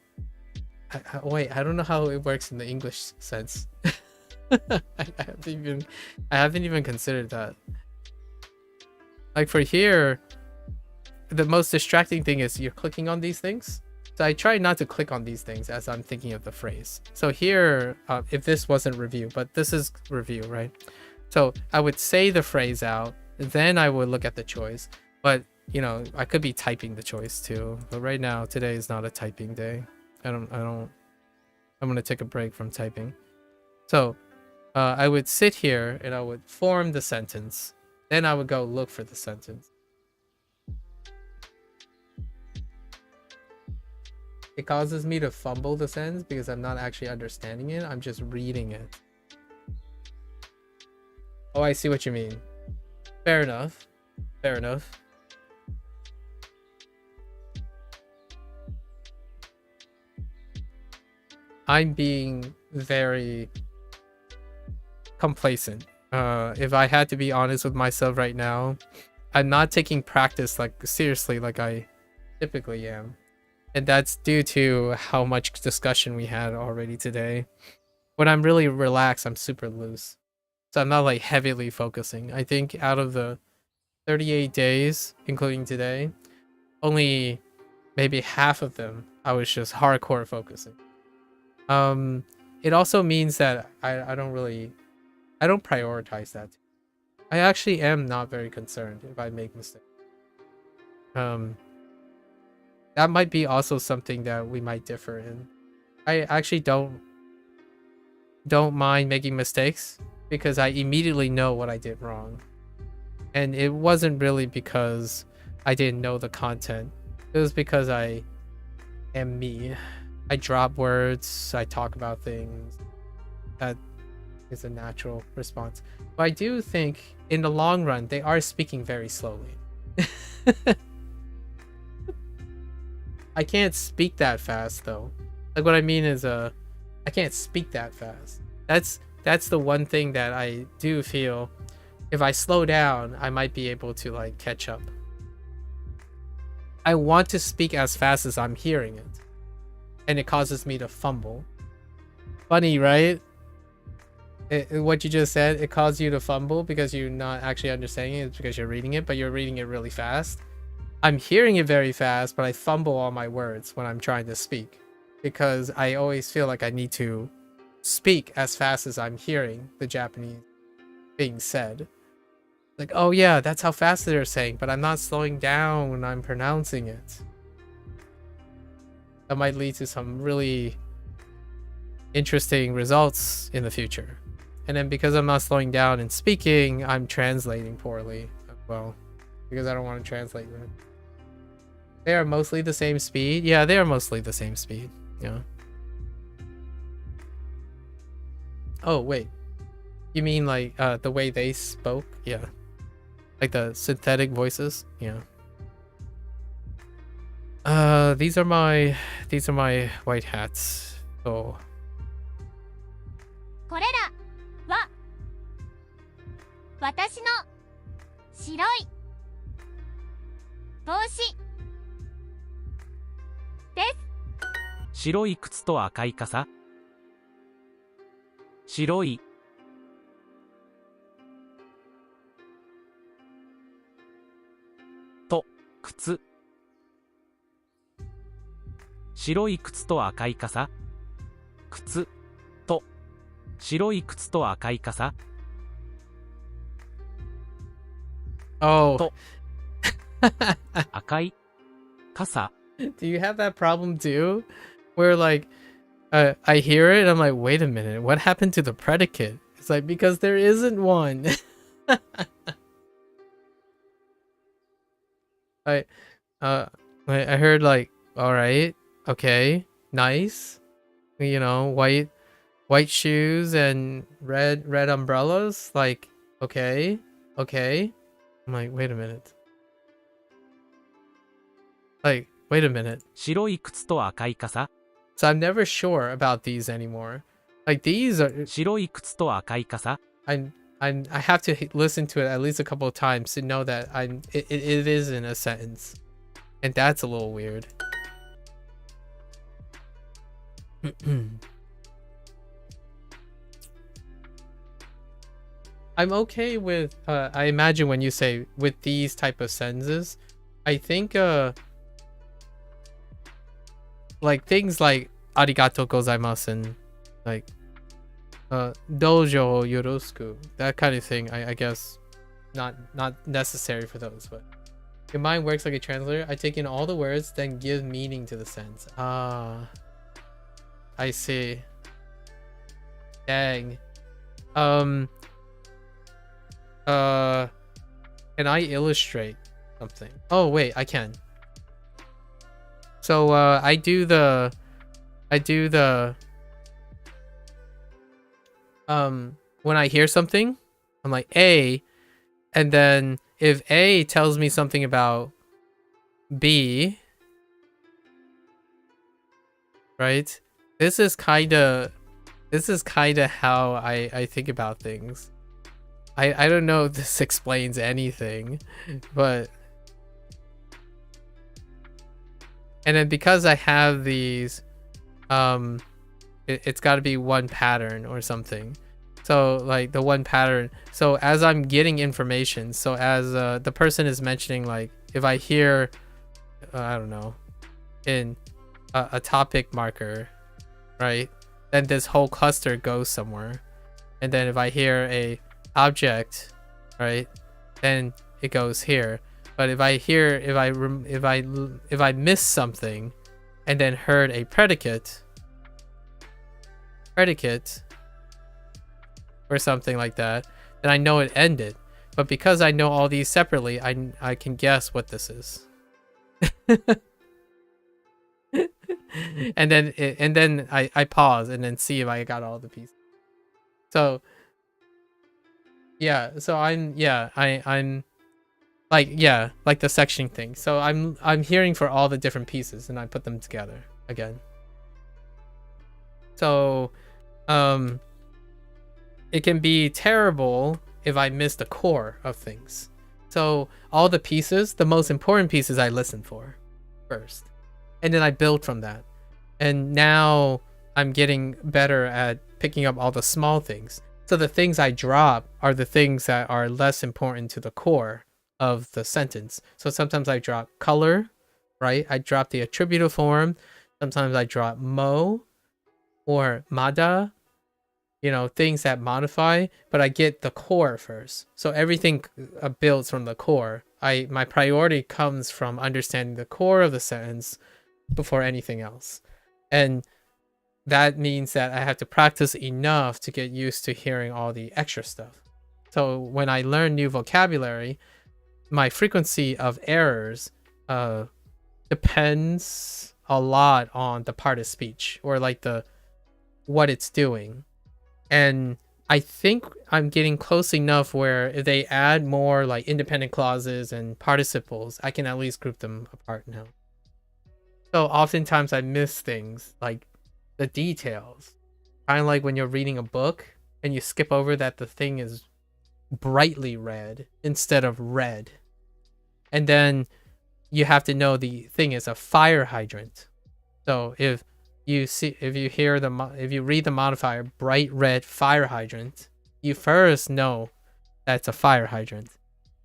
Wait, I don't know how it works in the English sense. I haven't even considered that. Like for here, the most distracting thing is you're clicking on these things. So I try not to click on these things as I'm thinking of the phrase. So here, if this wasn't review, but this is review, right? So I would say the phrase out, then I would look at the choice. But you know, I could be typing the choice too. But right now, today is not a typing day. I'm gonna take a break from typing. So I would sit here and I would form the sentence. Then I would go look for the sentence. It causes me to fumble the sentence because I'm not actually understanding it. I'm just reading it. Oh, I see what you mean. Fair enough. Fair enough. I'm being very complacent. If I had to be honest with myself right now, I'm not taking practice like seriously like I typically am. And that's due to how much discussion we had already today. When I'm really relaxed, I'm super loose. So I'm not like heavily focusing. I think out of the 38 days, including today, only maybe half of them I was just hardcore focusing. It also means that I don't prioritize that. I actually am not very concerned if I make mistakes. That might be also something that we might differ in. I actually don't mind making mistakes because I immediately know what I did wrong. And it wasn't really because I didn't know the content. It was because I am me. I drop words, I talk about things. That is a natural response. But I do think in the long run, they are speaking very slowly. I can't speak that fast though. Like what I mean is I can't speak that fast. That's the one thing that I do feel if I slow down, I might be able to like catch up. I want to speak as fast as I'm hearing it. And it causes me to fumble. Funny, right? What you just said, it caused you to fumble because you're not actually understanding it. It's because you're reading it, but you're reading it really fast. I'm hearing it very fast, but I fumble all my words when I'm trying to speak. Because I always feel like I need to speak as fast as I'm hearing the Japanese being said. Like, oh yeah, that's how fast they're saying, but I'm not slowing down when I'm pronouncing it. That might lead to some really interesting results in the future. And then because I'm not slowing down and speaking, I'm translating poorly as well. Because I don't want to translate them. They are mostly the same speed. Yeah, they are mostly the same speed. Yeah. Oh, wait. You mean like the way they spoke? Yeah. Like the synthetic voices. Yeah. These are my white hats. So これらは私の白い帽子です。白い靴と赤い傘。白いと靴。白い靴と赤い傘。靴と白い靴と赤い傘。 oh. と赤い傘。 Do you have that problem too? Where like I hear it and I'm like, wait a minute, what happened to the predicate? It's like because there isn't one. I I heard like, all right, okay, nice. You know, white shoes and red umbrellas, like okay. I'm like, wait a minute. Like, wait a minute. 白い靴と赤い傘。 So I'm never sure about these anymore. Like these are 白い靴と赤い傘。 I have to listen to it at least a couple of times to know that it is in a sentence. And that's a little weird. I'm okay with I imagine when you say with these type of sentences, I think like things like arigato gozaimasu and like dojo yoroshiku, that kind of thing, I guess not necessary for those, but your mind works like a translator. I take in all the words, then give meaning to the sentence. Ah, I see. Dang. Can I illustrate something? Oh wait, I can. So I do the when I hear something, I'm like A, and then if A tells me something about B, right? This is kind of how I think about things. I don't know if this explains anything, but and then because I have these it's got to be one pattern or something. So like the one pattern, so as I'm getting information, so as the person is mentioning, like if I hear I don't know, in a topic marker, right, then this whole cluster goes somewhere. And then if I hear a object, right, then it goes here. But if I hear, if I miss something and then heard a predicate or something like that, then I know it ended. But because I know all these separately, I can guess what this is. and then I pause and then see if I got all the pieces. So yeah, so I'm like, yeah, like the section thing. So I'm hearing for all the different pieces and I put them together again. So it can be terrible if I miss the core of things. So all the pieces, the most important pieces, I listen for first, and then I build from that. And now I'm getting better at picking up all the small things. So the things I drop are the things that are less important to the core of the sentence. So sometimes I drop color, right? I drop the attributive form. Sometimes I drop mo or mada, you know, things that modify, but I get the core first. So everything builds from the core. My priority comes from understanding the core of the sentence before anything else. And that means that I have to practice enough to get used to hearing all the extra stuff. So when I learn new vocabulary, my frequency of errors depends a lot on the part of speech or like what it's doing. And I think I'm getting close enough where if they add more like independent clauses and participles, I can at least group them apart now. So oftentimes I miss things like the details. Kind of like when you're reading a book and you skip over that the thing is brightly red instead of red. And then you have to know the thing is a fire hydrant. So if you read the modifier bright red fire hydrant, you first know that's a fire hydrant.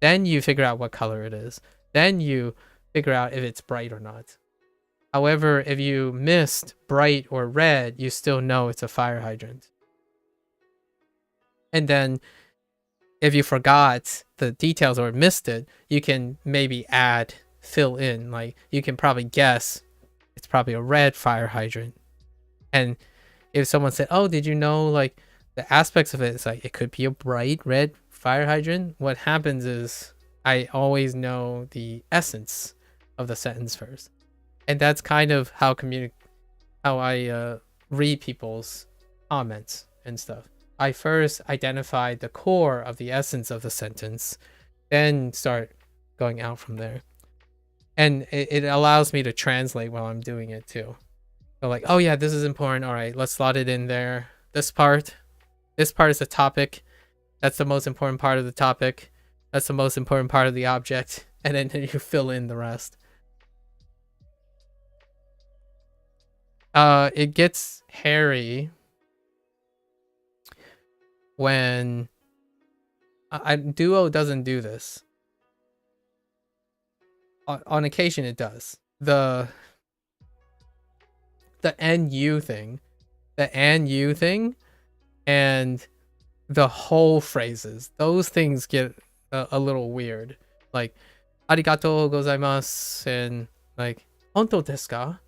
Then you figure out what color it is. Then you figure out if it's bright or not. However, if you missed bright or red, you still know it's a fire hydrant. And then if you forgot the details or missed it, you can maybe fill in. Like you can probably guess it's probably a red fire hydrant. And if someone said, oh, did you know like the aspects of it? It's like it could be a bright red fire hydrant. What happens is I always know the essence of the sentence first. And that's kind of how I read people's comments and stuff. I first identify the core of the essence of the sentence, then start going out from there. And it allows me to translate while I'm doing it too. So like, oh yeah, this is important. All right, let's slot it in there. This part is the topic. That's the most important part of the topic. That's the most important part of the object. And then you fill in the rest. It gets hairy when Duo doesn't do this. On occasion it does. The NU thing, and the whole phrases, those things get a little weird. Like arigatou gozaimasu and like hontou desu ka?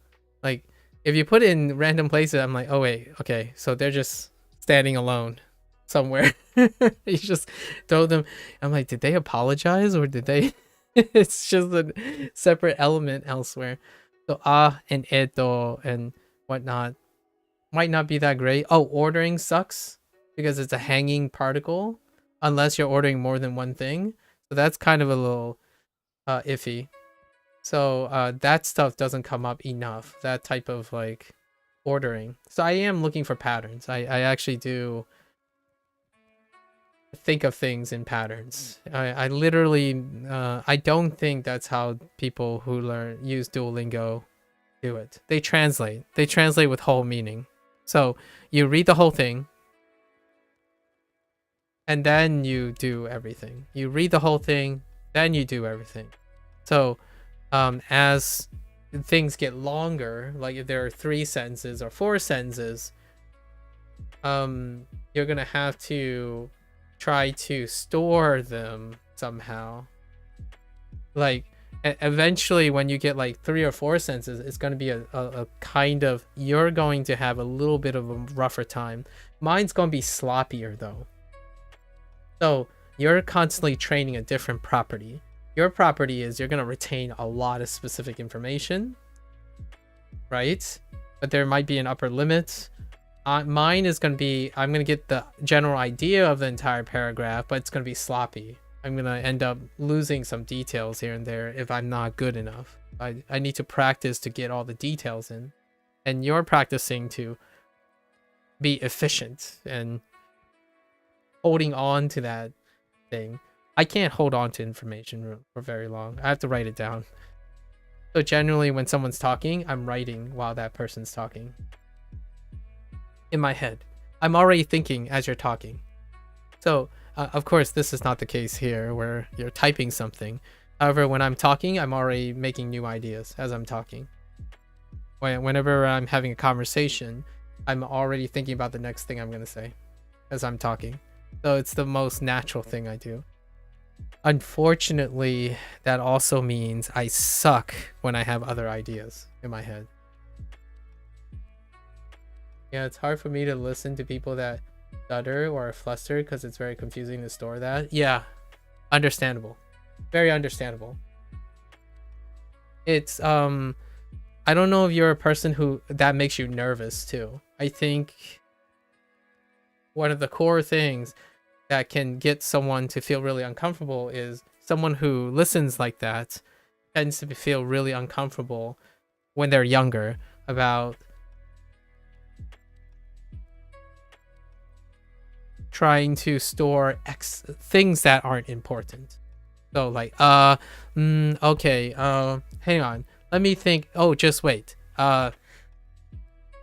Like if you put it in random places, I'm like, oh wait, okay, so they're just standing alone somewhere. You just throw them. I'm like, did they apologize or did they? It's just a separate element elsewhere. So and eto and whatnot might not be that great. Oh, ordering sucks because it's a hanging particle unless you're ordering more than one thing. So that's kind of a little iffy. So that stuff doesn't come up enough, that type of like ordering. So I am looking for patterns. I actually do think of things in patterns. I literally I don't think that's how people who use Duolingo do it. They translate with whole meaning. So you read the whole thing and then you do everything. You read the whole thing, then you do everything. So as things get longer, like if there are 3 sentences or 4 sentences, you're gonna have to try to store them somehow. Like eventually when you get like 3 or 4 sentences, it's going to be a kind of, you're going to have a little bit of a rougher time. Mine's going to be sloppier though. So you're constantly training a different property. Your property is you're going to retain a lot of specific information, right? But there might be an upper limit. Mine is going to be, I'm going to get the general idea of the entire paragraph, but it's going to be sloppy. I'm going to end up losing some details here and there if I'm not good enough. I need to practice to get all the details in. And you're practicing to be efficient and holding on to that thing. I can't hold on to information for very long. I have to write it down. So generally when someone's talking, I'm writing while that person's talking. In my head. I'm already thinking as you're talking. So, of course, this is not the case here where you're typing something. However, when I'm talking, I'm already making new ideas as I'm talking. Whenever I'm having a conversation, I'm already thinking about the next thing I'm going to say as I'm talking. So it's the most natural thing I do. Unfortunately, that also means I suck when I have other ideas in my head. Yeah, it's hard for me to listen to people that stutter or are flustered because it's very confusing to store that. Yeah, understandable. Very understandable. It's, I don't know if you're a person who that makes you nervous too. I think one of the core things that can get someone to feel really uncomfortable is someone who listens like that tends to feel really uncomfortable when they're younger about trying to store things that aren't important. So like, okay, hang on, let me think. Oh, just wait. Hold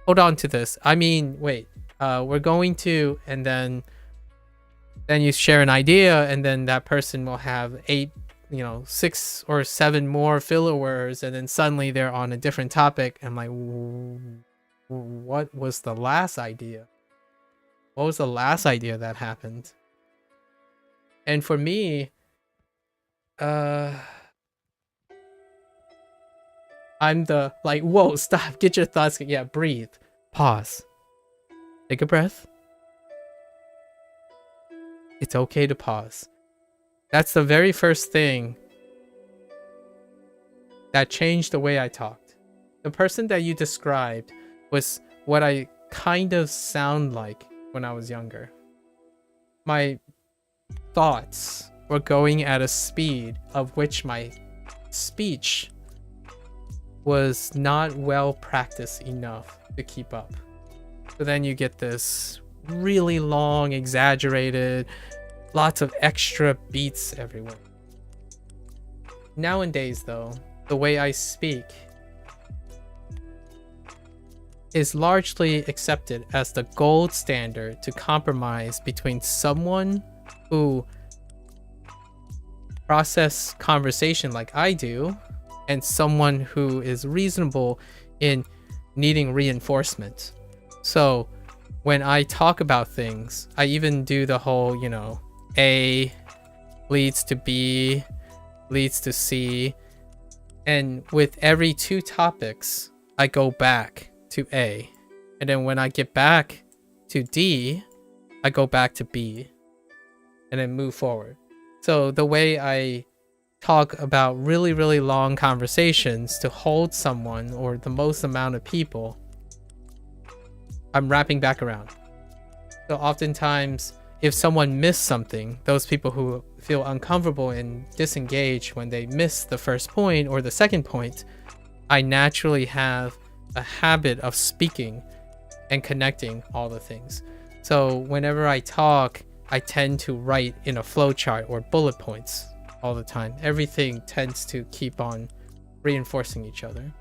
on to this. I mean, wait. We're going to, and then you share an idea, and then that person will have 6 or 7 more filler words, and then suddenly they're on a different topic. I'm like, what was the last idea? What was the last idea that happened? And for me, I'm the like, whoa, stop, get your thoughts. Yeah, breathe, pause, take a breath. It's okay to pause. That's the very first thing that changed the way I talked. The person that you described was what I kind of sound like when I was younger. My thoughts were going at a speed of which my speech was not well practiced enough to keep up. So then you get this really long, exaggerated, lots of extra beats everywhere. Nowadays, though, the way I speak is largely accepted as the gold standard to compromise between someone who process conversation like I do and someone who is reasonable in needing reinforcement. So when I talk about things, I even do the whole, A leads to B leads to C, and with every 2 topics I go back to A, and then when I get back to D I go back to B, and then move forward. So the way I talk about really, really long conversations to hold someone or the most amount of people, I'm wrapping back around. So oftentimes, if someone missed something, those people who feel uncomfortable and disengage when they miss the first point or the second point, I naturally have a habit of speaking and connecting all the things. So whenever I talk, I tend to write in a flowchart or bullet points all the time. Everything tends to keep on reinforcing each other.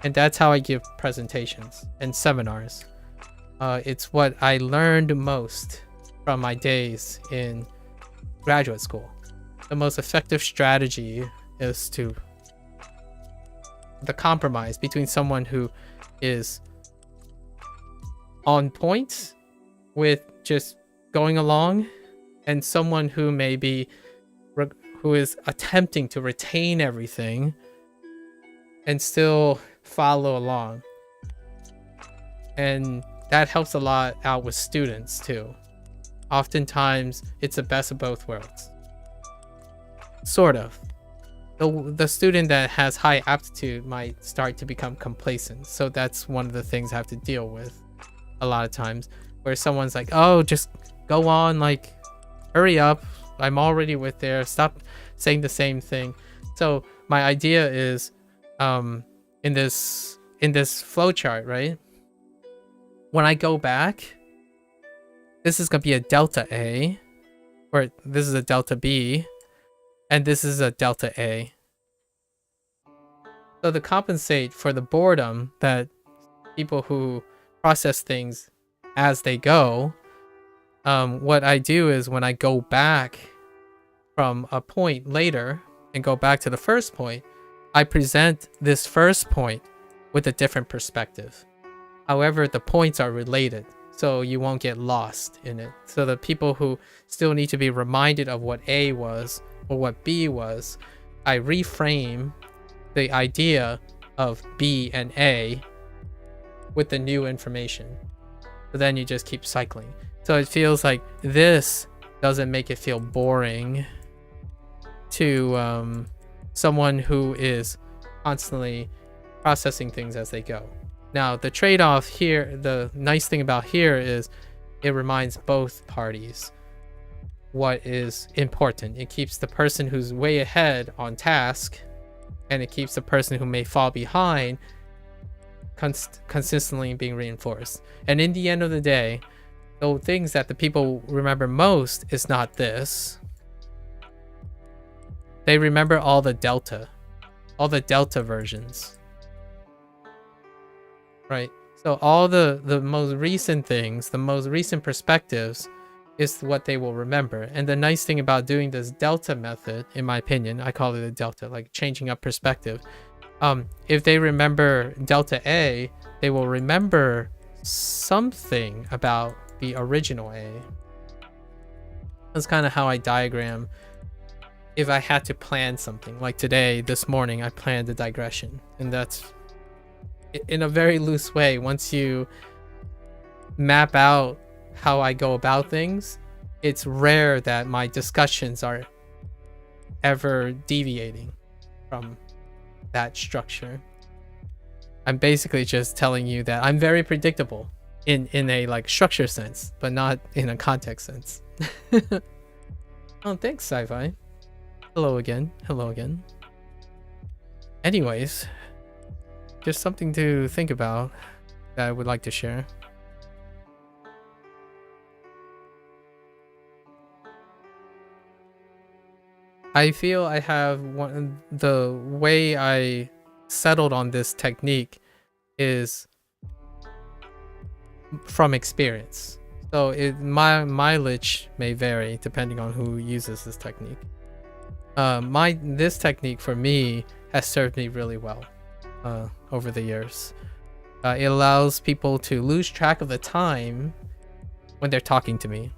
And that's how I give presentations and seminars. It's what I learned most from my days in graduate school. The most effective strategy is the compromise between someone who is on point with just going along and someone who who is attempting to retain everything and still follow along. And that helps a lot out with students too. Oftentimes it's the best of both worlds. Sort of. The student that has high aptitude might start to become complacent. So that's one of the things I have to deal with a lot of times, where someone's like, oh, just go on, like, hurry up. I'm already with there. Stop saying the same thing. So my idea is in this flowchart, right? When I go back, this is going to be a delta A, or this is a delta B, and this is a delta A. So to compensate for the boredom that people who process things as they go, what I do is when I go back from a point later and go back to the first point, I present this first point with a different perspective. However, the points are related, so you won't get lost in it. So the people who still need to be reminded of what A was or what B was, I reframe the idea of B and A with the new information. So then you just keep cycling. So it feels like this doesn't make it feel boring to someone who is constantly processing things as they go. Now, the trade-off here, the nice thing about here is it reminds both parties what is important. It keeps the person who's way ahead on task, and it keeps the person who may fall behind consistently being reinforced. And in the end of the day, the things that the people remember most is not this. They remember all the delta versions, right? So all the most recent things, the most recent perspectives is what they will remember. And the nice thing about doing this delta method, in my opinion, I call it a delta, like changing up perspective. If they remember delta A, they will remember something about the original A. That's kind of how I diagram if I had to plan something. Like today, this morning, I planned a digression, and that's in a very loose way. Once you map out how I go about things, it's rare that my discussions are ever deviating from that structure. I'm basically just telling you that I'm very predictable in a like structure sense, but not in a context sense. Oh, thanks, sci-fi. Hello again. Hello again. Anyways, just something to think about that I would like to share. I feel I have the way I settled on this technique is from experience. So my mileage may vary depending on who uses this technique. This technique for me has served me really well over the years. It allows people to lose track of the time when they're talking to me.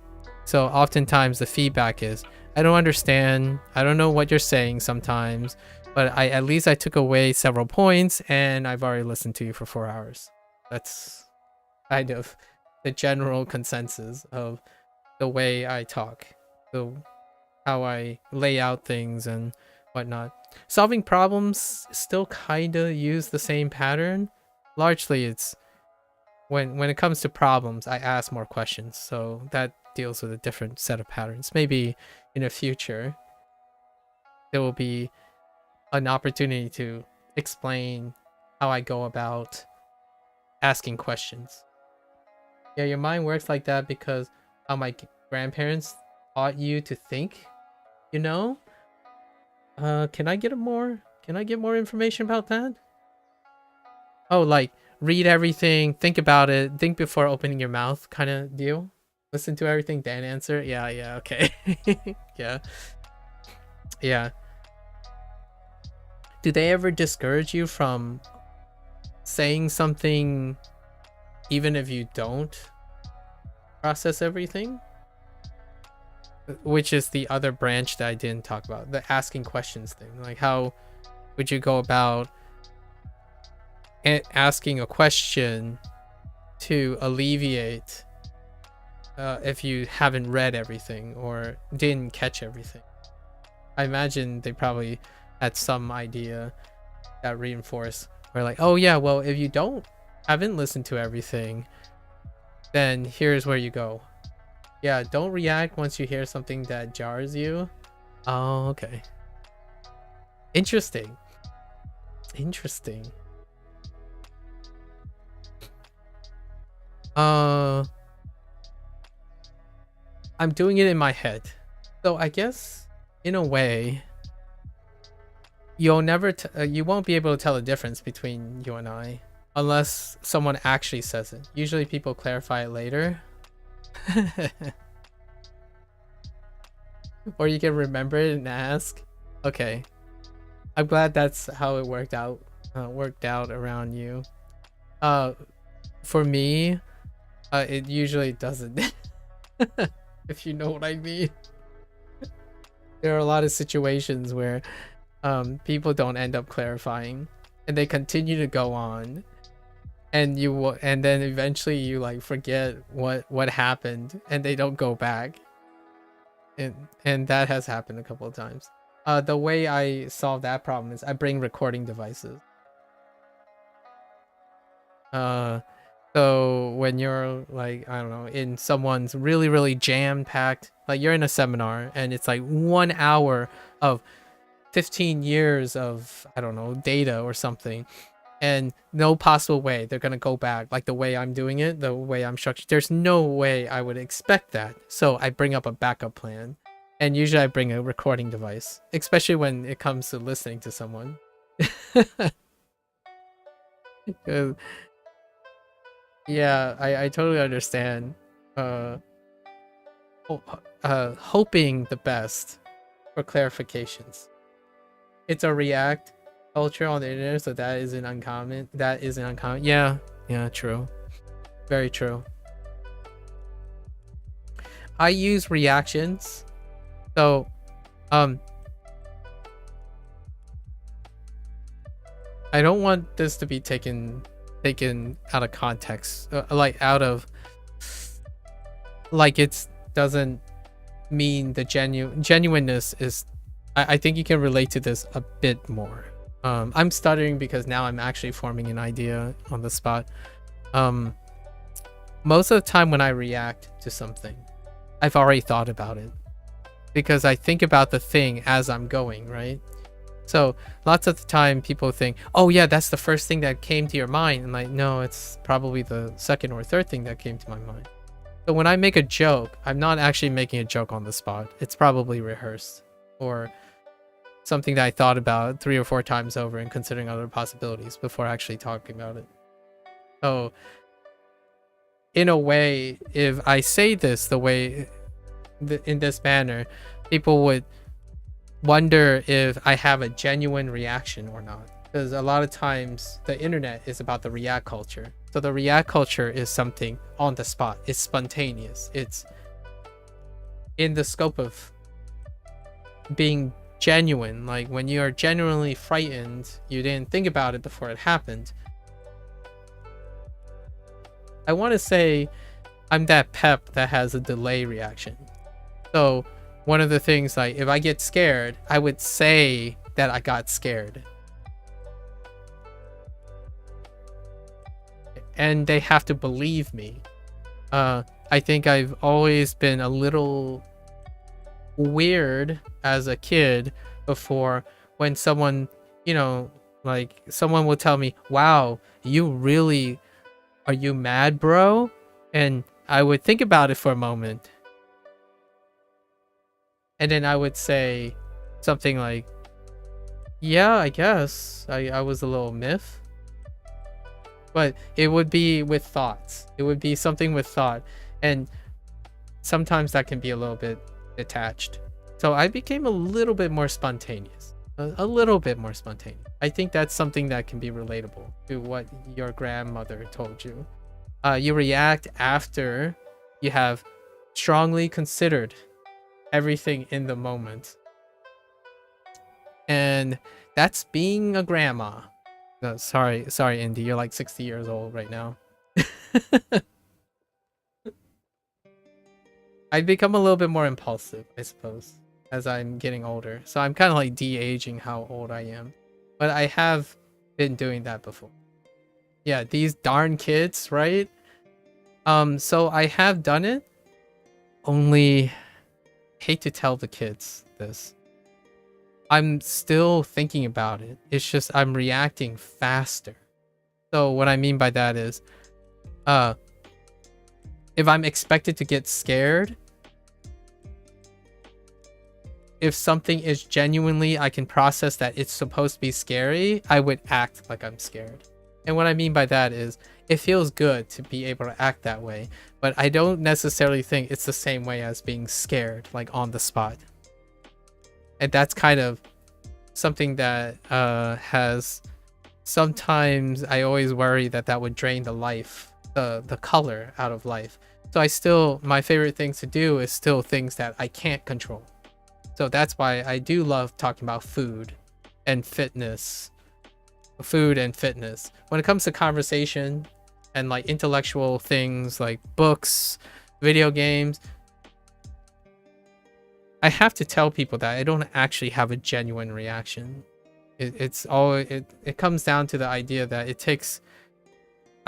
So oftentimes the feedback is, I don't understand, I don't know what you're saying sometimes, but at least I took away several points and I've already listened to you for 4 hours. That's kind of the general consensus of the way I talk, how I lay out things and whatnot. Solving problems still kind of use the same pattern. Largely it's when it comes to problems, I ask more questions, so that deals with a different set of patterns. Maybe in the future there will be an opportunity to explain how I go about asking questions. Yeah, your mind works like that because how my grandparents taught you to think, you know? Can I get more information about that? Oh, like read everything, think about it, think before opening your mouth kind of deal. Listen to everything, then answer. Yeah, okay. Yeah. Do they ever discourage you from saying something even if you don't process everything? Which is the other branch that I didn't talk about, the asking questions thing. Like, how would you go about asking a question to alleviate if you haven't read everything or didn't catch everything? I imagine they probably had some idea that reinforced, where like, oh yeah, well, if you haven't listened to everything, then here's where you go. Yeah, don't react once you hear something that jars you. Oh, okay. Interesting. I'm doing it in my head. So I guess in a way you won't be able to tell the difference between you and I unless someone actually says it. Usually people clarify it later. Or you can remember it and ask. Okay. I'm glad that's how it worked out around you. For me, it usually doesn't. If you know what I mean. There are a lot of situations where people don't end up clarifying and they continue to go on, and then eventually you like forget what happened and they don't go back, and that has happened a couple of times. The way I solve that problem is I bring recording devices. So when you're like, I don't know, in someone's really, really jam-packed, like you're in a seminar and it's like 1 hour of 15 years of, I don't know, data or something, and no possible way they're going to go back like the way I'm doing it, the way I'm structured. There's no way I would expect that. So I bring up a backup plan. And usually I bring a recording device, especially when it comes to listening to someone. 'Cause, yeah, I totally understand. Hoping the best for clarifications. It's a React culture on the internet, so that isn't uncommon. That isn't uncommon. Yeah, true. Very true. I use reactions. So, I don't want this to be taken out of context, like out of, like it doesn't mean the genuineness is. I think you can relate to this a bit more. I'm stuttering because now I'm actually forming an idea on the spot. Most of the time when I react to something, I've already thought about it because I think about the thing as I'm going, right? So lots of the time people think, oh yeah, that's the first thing that came to your mind. And like, no, it's probably the second or third thing that came to my mind. So when I make a joke, I'm not actually making a joke on the spot. It's probably rehearsed or something that I thought about 3 or 4 times over and considering other possibilities before actually talking about it. So in a way, if I say this the way in this manner, people would wonder if I have a genuine reaction or not. Because a lot of times the internet is about the react culture. So the react culture is something on the spot. It's spontaneous. It's in the scope of being genuine. Like when you're genuinely frightened, you didn't think about it before it happened. I want to say I'm that pep that has a delay reaction. So one of the things, like if I get scared, I would say that I got scared. And they have to believe me. I think I've always been a little weird as a kid before when someone, like someone will tell me, wow, are you mad, bro? And I would think about it for a moment. And then I would say something like, yeah, I guess I was a little miffed. But it would be with thoughts. It would be something with thought. And sometimes that can be a little bit detached. So I became a little bit more spontaneous. A little bit more spontaneous. I think that's something that can be relatable to what your grandmother told you. You react after you have strongly considered everything in the moment. And that's being a grandma. No, sorry, Indy. You're like 60 years old right now. I've become a little bit more impulsive, I suppose, as I'm getting older. So I'm kind of like de-aging how old I am. But I have been doing that before. Yeah, these darn kids, right? So I have done it. Only hate to tell the kids this. I'm still thinking about it. It's just I'm reacting faster. So what I mean by that is, if I'm expected to get scared, if something is genuinely, I can process that it's supposed to be scary, I would act like I'm scared. And what I mean by that is, it feels good to be able to act that way, but I don't necessarily think it's the same way as being scared, like on the spot. And that's kind of something that has, sometimes I always worry that would drain the life, the color out of life. So my favorite things to do is still things that I can't control. So that's why I do love talking about food and fitness. When it comes to conversation and like intellectual things like books, video games, I have to tell people that I don't actually have a genuine reaction. It comes down to the idea that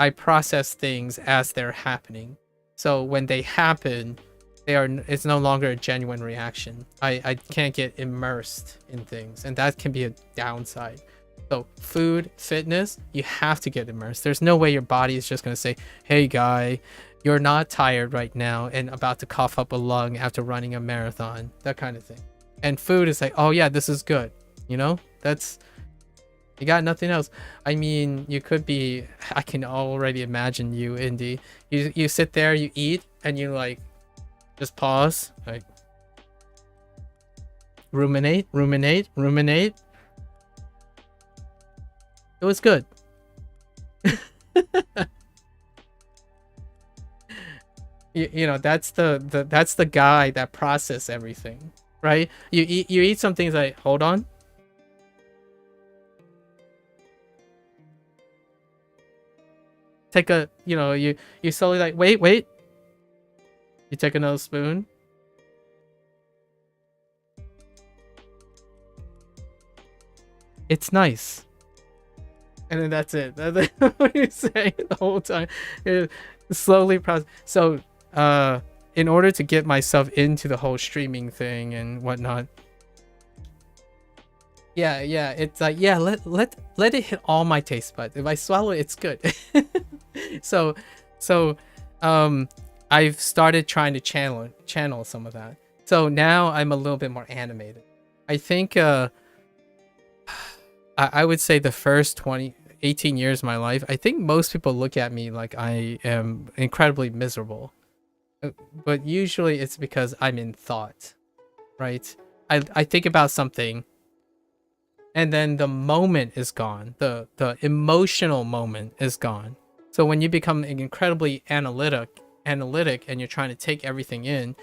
I process things as they're happening. So when they happen, it's no longer a genuine reaction. I can't get immersed in things, and that can be a downside. So food, fitness, you have to get immersed. There's no way your body is just going to say, hey guy, you're not tired right now and about to cough up a lung after running a marathon, that kind of thing. And food is like, oh yeah, this is good. You know, you got nothing else. I mean, you could be, I can already imagine you, Indy. You sit there, you eat, and you like, just pause, like, ruminate. It was good. you know, that's the guy that process everything, right? You eat some things like, hold on. Take a, you know, you slowly like, wait. You take another spoon. It's nice. And then that's it. That's what you're saying the whole time. Slowly process. So, in order to get myself into the whole streaming thing and whatnot, yeah, it's like, yeah, let it hit all my taste buds. If I swallow it, it's good. so, I've started trying to channel some of that. So now I'm a little bit more animated. I think I would say the first 18 years of my life, I think most people look at me like I am incredibly miserable. But usually it's because I'm in thought, right? I think about something, and then the moment is gone. The emotional moment is gone. So when you become incredibly analytic and you're trying to take everything in,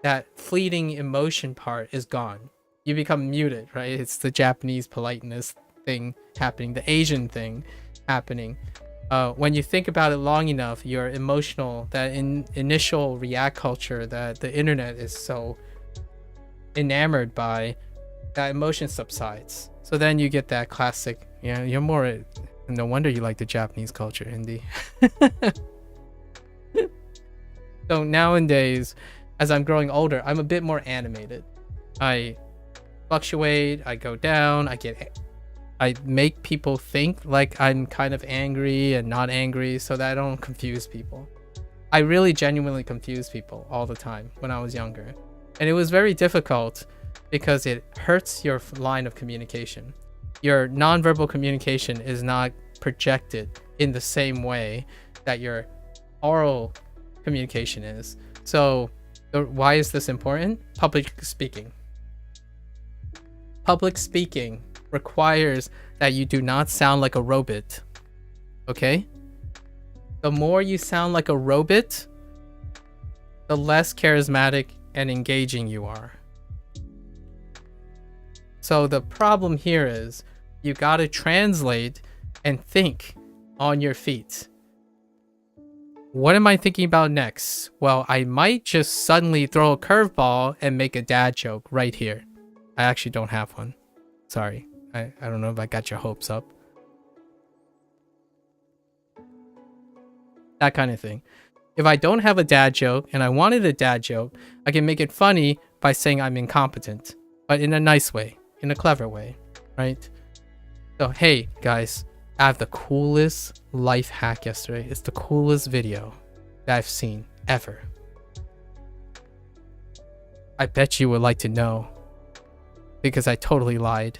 that fleeting emotion part is gone. You become muted, right? It's the Japanese politeness thing happening, the Asian thing happening. When you think about it long enough, your emotional, that initial react culture that the internet is so enamored by, that emotion subsides. So then you get that classic, you know, you're more, no wonder you like the Japanese culture, Indy. So nowadays, as I'm growing older, I'm a bit more animated. I fluctuate, I go down, I make people think like I'm kind of angry and not angry so that I don't confuse people. I really genuinely confuse people all the time when I was younger. And it was very difficult because it hurts your line of communication. Your nonverbal communication is not projected in the same way that your oral communication is. So why is this important? Public speaking. Public speaking requires that you do not sound like a robot. Okay? The more you sound like a robot, the less charismatic and engaging you are. So the problem here is you gotta translate and think on your feet. What am I thinking about next? Well, I might just suddenly throw a curveball and make a dad joke right here. I actually don't have one. Sorry. I don't know if I got your hopes up. That kind of thing. If I don't have a dad joke and I wanted a dad joke, I can make it funny by saying I'm incompetent, but in a nice way, in a clever way, right? So, hey, guys, I have the coolest life hack yesterday. It's the coolest video that I've seen ever. I bet you would like to know because I totally lied.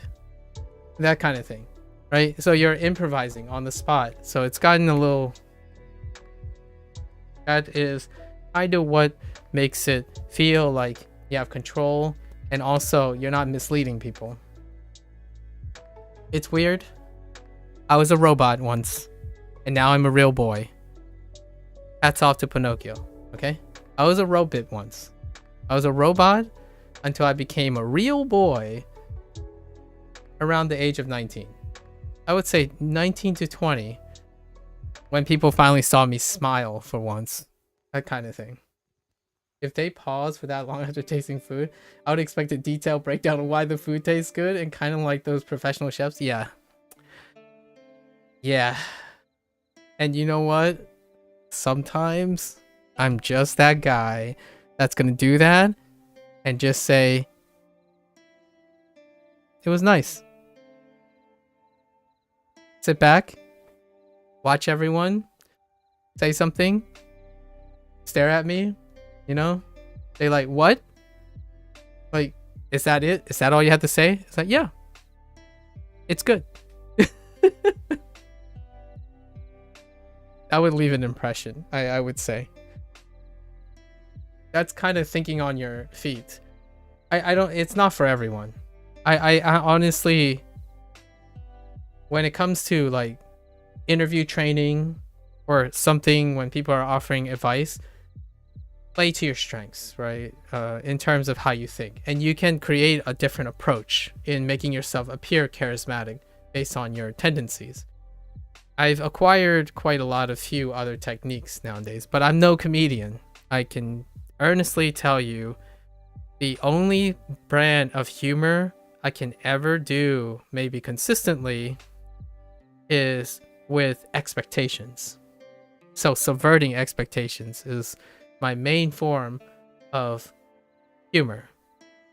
That kind of thing, right? So you're improvising on the spot. So it's gotten a little... That is kind of what makes it feel like you have control, and also you're not misleading people. It's weird. I was a robot once, and now I'm a real boy. Hats off to Pinocchio, okay? I was a robot once. I was a robot until I became a real boy around the age of 19. I would say 19 to 20, when people finally saw me smile for once. That kind of thing. If they pause for that long after tasting food, I would expect a detailed breakdown of why the food tastes good, and kind of like those professional chefs. Yeah. And you know what? Sometimes I'm just that guy that's gonna do that and just say, it was nice. Sit back, watch everyone, say something, stare at me, you know? They like, what? Like, is that it? Is that all you have to say? It's like, yeah. It's good. I would leave an impression, I would say. That's kind of thinking on your feet. I don't, it's not for everyone. I honestly, when it comes to like interview training or something, when people are offering advice, play to your strengths, right? In terms of how you think. And you can create a different approach in making yourself appear charismatic based on your tendencies. I've acquired quite a lot of few other techniques nowadays, but I'm no comedian. I can earnestly tell you the only brand of humor I can ever do, maybe consistently, is with expectations. So subverting expectations is my main form of humor.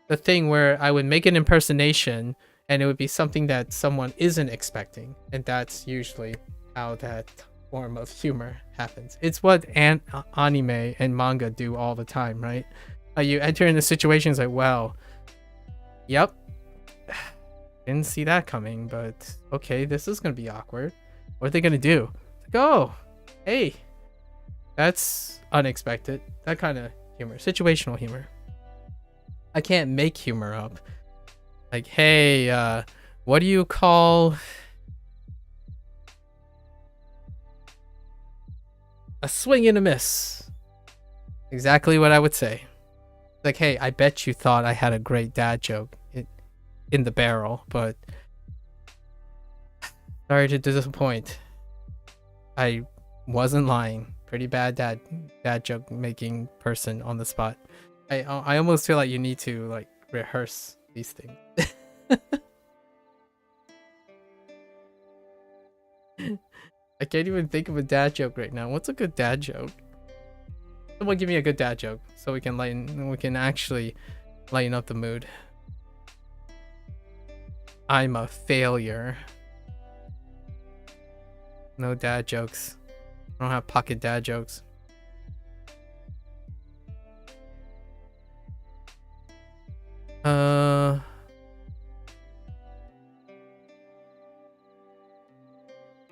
The thing where I would make an impersonation and it would be something that someone isn't expecting, and that's usually how that form of humor happens. It's what anime and manga do all the time, right? You enter into situations like, well, yep, didn't see that coming, but okay, this is gonna be awkward. What are they gonna do? Like, oh, hey, that's unexpected. That kind of humor, situational humor. I can't make humor up. Like, hey, what do you call a swing and a miss? Exactly what I would say. Like, hey, I bet you thought I had a great dad joke in the barrel, but sorry to disappoint. I wasn't lying. Pretty bad dad joke making person on the spot. I almost feel like you need to like rehearse these things. I can't even think of a dad joke right now. What's a good dad joke? Someone give me a good dad joke so we can actually lighten up the mood. I'm a failure. No dad jokes. I don't have pocket dad jokes.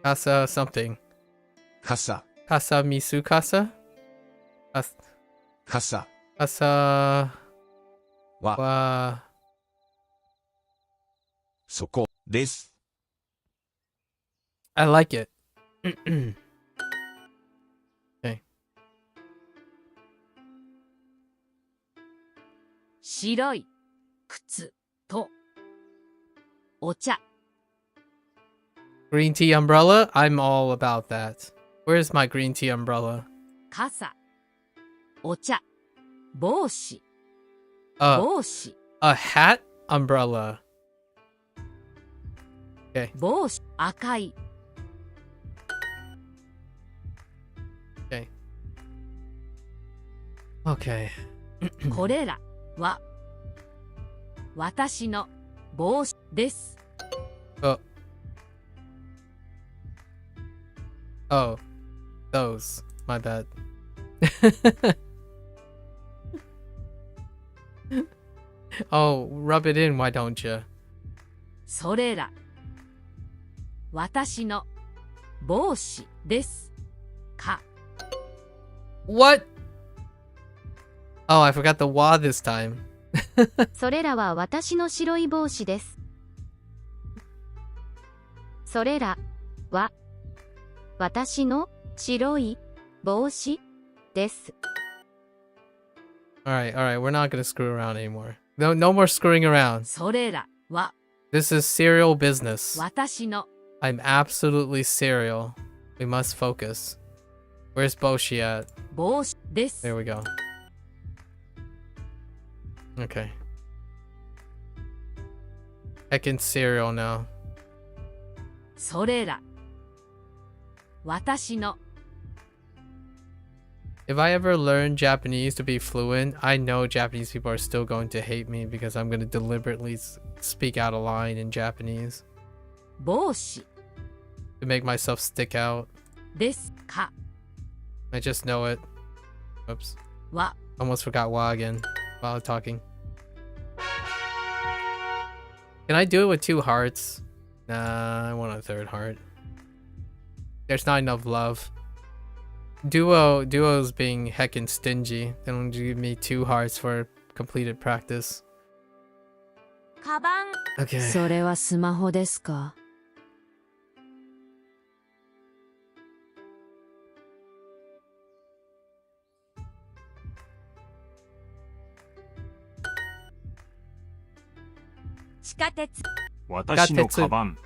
Kasa something. Kasa. Kasa misu kasa? Kasa. Kasa Wa. wa. Soko. Desu. I like it. Okay. 白い靴とお茶 Green tea umbrella? I'm all about that. Where's my green tea umbrella? 傘お茶帽子 Uh, 帽子 a hat umbrella. Okay. 帽子赤い Okay. Okay. これらは私の帽子です Oh, those. My bad. Oh, rub it in, why don't you? それら私の帽子ですか What? Oh, I forgot the wa this time. それらは私の白い帽子です。それらは私の白い帽子です。Alright, we're not gonna screw around anymore. No more screwing around. それらは This is serial business. 私の I'm absolutely serial. We must focus. Where's Boshi at? 帽子です There we go. Okay. Heckin' serial now. それら私の If I ever learn Japanese to be fluent, I know Japanese people are still going to hate me because I'm going to deliberately speak out a line in Japanese 帽子 to make myself stick out. ですか I just know it. Oops. は Almost forgot wa again while talking. Can I do it with 2 hearts? Nah, I want a 3rd heart. There's not enough love. Duo's being heckin' stingy. They don't give me 2 hearts for completed practice. カバン Okay. それはスマホですか？地下鉄私のカバン。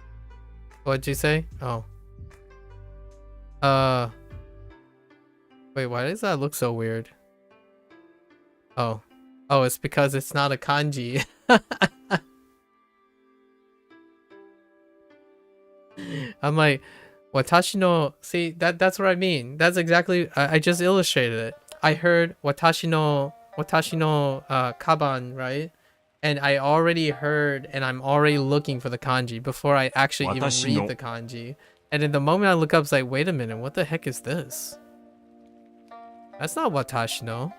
What'd you say? Oh. Wait, why does that look so weird? Oh. Oh, it's because it's not a kanji. I'm like, watashi no... See, that's what I mean. That's exactly... I just illustrated it. I heard watashi no kaban, right? And I already heard, and I'm already looking for the kanji before I actually even Watashi no. read the kanji. And in the moment I look up, it's like, wait a minute, what the heck is this? That's not watashi no.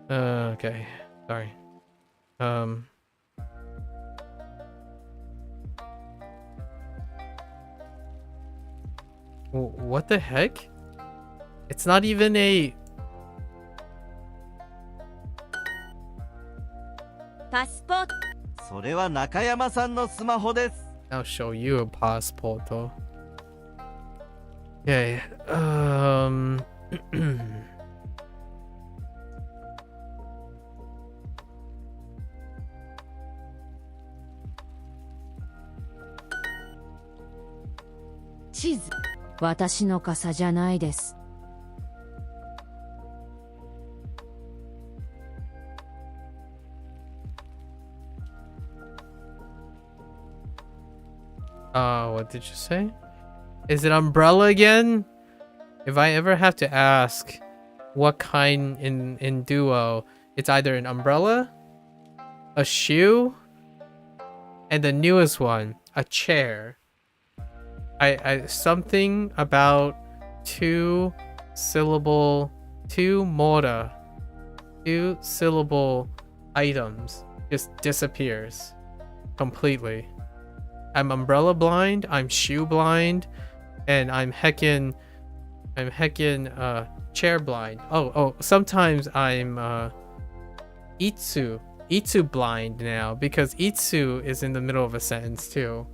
Okay, sorry. What the heck? It's not even a... パスポートそれは中山さんのスマホです。 I'll show you a passport. Okay.「地図」私の傘じゃないです。What did you say? Is it umbrella again? If I ever have to ask what kind in Duo, it's either an umbrella, a shoe, and the newest one, a chair. I something about 2 syllable items just disappears completely. I'm umbrella blind, I'm shoe blind, and I'm heckin' chair blind. Oh, sometimes I'm itsu blind now because itsu is in the middle of a sentence too.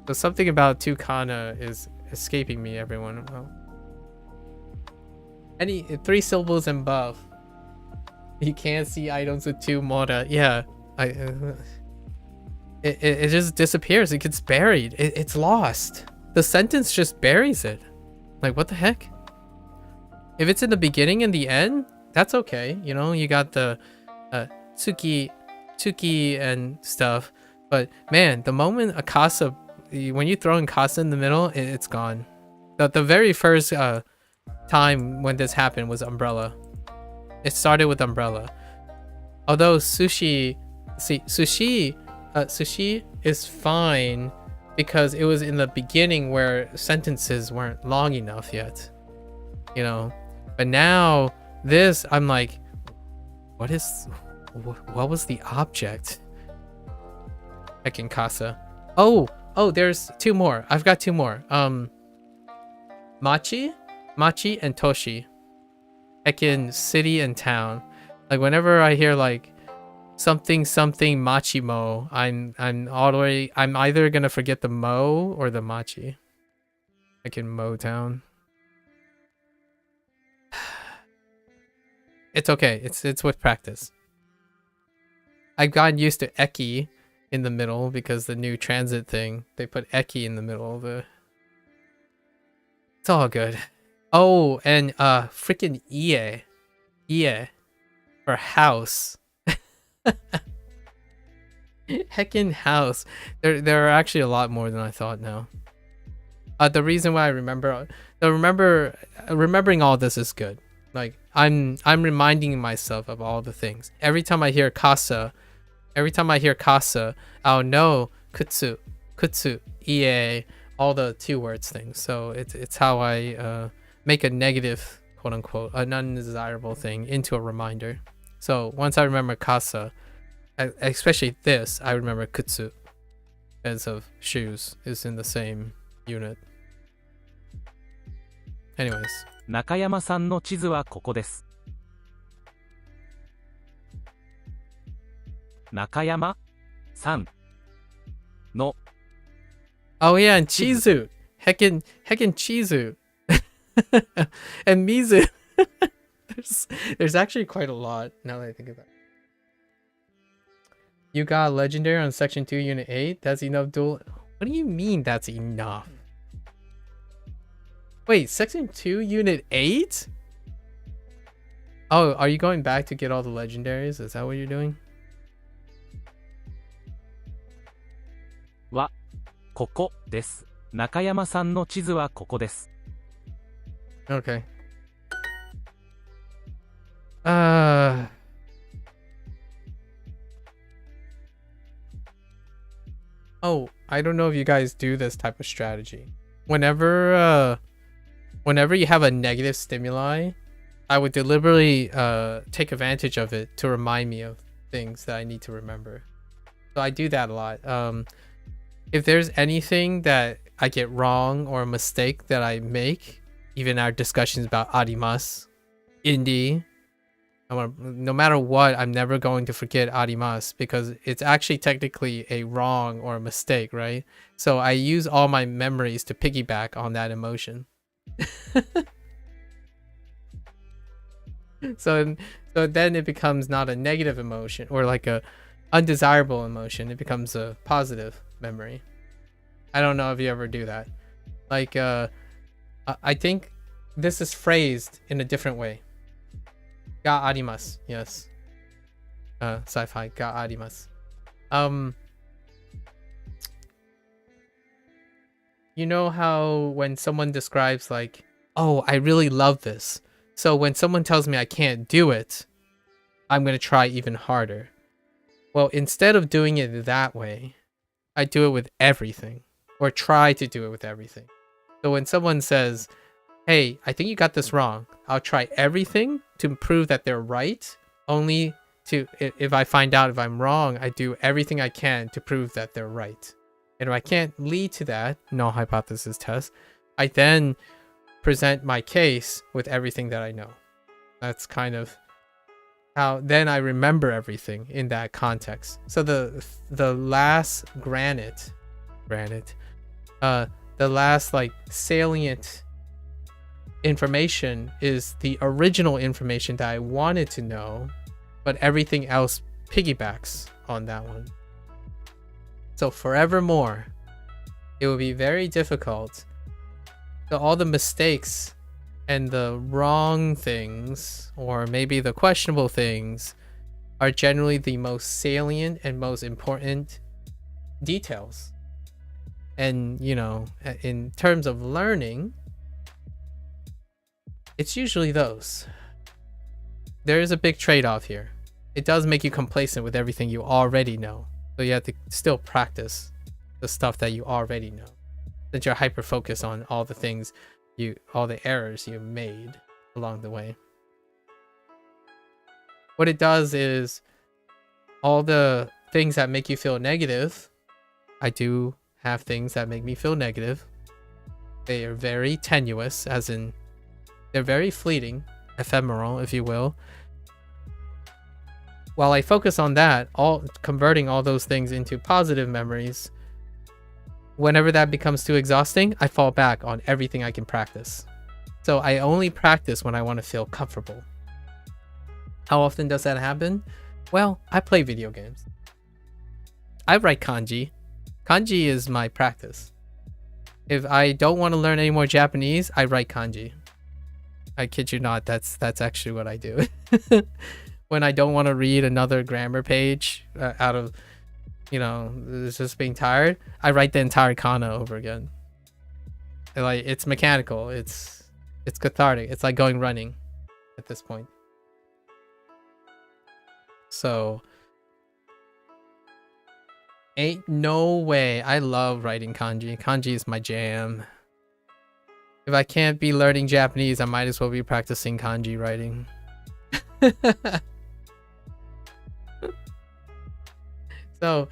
So something about 2 kana is escaping me, everyone. Oh. Any 3 syllables and above. You can't see items with 2 mora. Yeah, it just disappears. It gets buried. It's lost. The sentence just buries it. Like, what the heck? If it's in the beginning and the end, that's okay. You know, you got the tsuki and stuff. But man, the moment a kasa, when you throw in kasa in the middle, it's gone. The very first time when this happened was umbrella. It started with umbrella. Although sushi is fine because it was in the beginning where sentences weren't long enough yet, you know. But now this, I'm like, what was the object? Heckin' casa. Oh, there's 2 more. I've got 2 more. Machi and Toshi. Heckin' city and town. Like whenever I hear like something machimo, I'm either gonna forget the mo or the machi. Like in Motown. It's okay. It's with practice. I've gotten used to eki in the middle because the new transit thing, they put eki in the middle of the... It's all good. Oh, and freaking ie for house. Heckin' house. There are actually a lot more than I thought now. The reason why I remembering all this is good. Like I'm reminding myself of all the things. Every time I hear casa, I'll know kutsu, ie, all the two words things. So it's how I make a negative, quote unquote, an undesirable thing into a reminder. So once I remember casa, especially this, I remember kutsu as of shoes is in the same unit. Anyways. 中山さんの地図はここです。中山さんの Oh yeah, and Chizu. Heckin' Chizu. And Mizu. there's actually quite a lot now that I think about it. You got legendary on section 2 unit 8? That's enough duel. What do you mean that's enough? Wait, section 2 unit 8? Oh, are you going back to get all the legendaries? Is that what you're doing? はここです。中山さんの地図はここです。 Okay. Oh, I don't know if you guys do this type of strategy. Whenever you have a negative stimuli, I would deliberately take advantage of it to remind me of things that I need to remember. So I do that a lot. If there's anything that I get wrong or a mistake that I make, even our discussions about arimasu, indie, no matter what, I'm never going to forget arimasu because it's actually technically a wrong or a mistake, right? So I use all my memories to piggyback on that emotion. So then it becomes not a negative emotion or like a undesirable emotion. It becomes a positive memory. I don't know if you ever do that. Like I think this is phrased in a different way. Ga arimasu. Yes. Sci-fi ga arimasu. You know how when someone describes like, oh, I really love this. So when someone tells me I can't do it, I'm going to try even harder. Well, instead of doing it that way, I do it with everything or try to do it with everything. So when someone says, hey, I think you got this wrong, I'll try everything to prove that they're right. Only to, if I find out if I'm wrong, I do everything I can to prove that they're right. And if I can't lead to that, null hypothesis test, I then present my case with everything that I know. That's kind of how then I remember everything in that context. So the last the last like salient information is the original information that I wanted to know, but everything else piggybacks on that one. So forevermore, it will be very difficult. So all the mistakes and the wrong things, or maybe the questionable things, are generally the most salient and most important details. And, you know, in terms of learning, it's usually those. There is a big trade-off here. It does make you complacent with everything you already know. So you have to still practice the stuff that you already know. Since you're hyper-focused on all the things all the errors you made along the way. What it does is all the things that make you feel negative, I do have things that make me feel negative. They are very tenuous, as in they're very fleeting, ephemeral, if you will. While I focus on that, converting all those things into positive memories, whenever that becomes too exhausting, I fall back on everything I can practice. So I only practice when I want to feel comfortable. How often does that happen? Well, I play video games. I write kanji. Kanji is my practice. If I don't want to learn any more Japanese, I write kanji. I kid you not, that's actually what I do. When I don't want to read another grammar page out of you know, it's just being tired, I write the entire kana over again. And, like, it's mechanical. It's cathartic. It's like going running at this point. So ain't no way. I love writing kanji. Kanji is my jam. If I can't be learning Japanese, I might as well be practicing kanji writing. So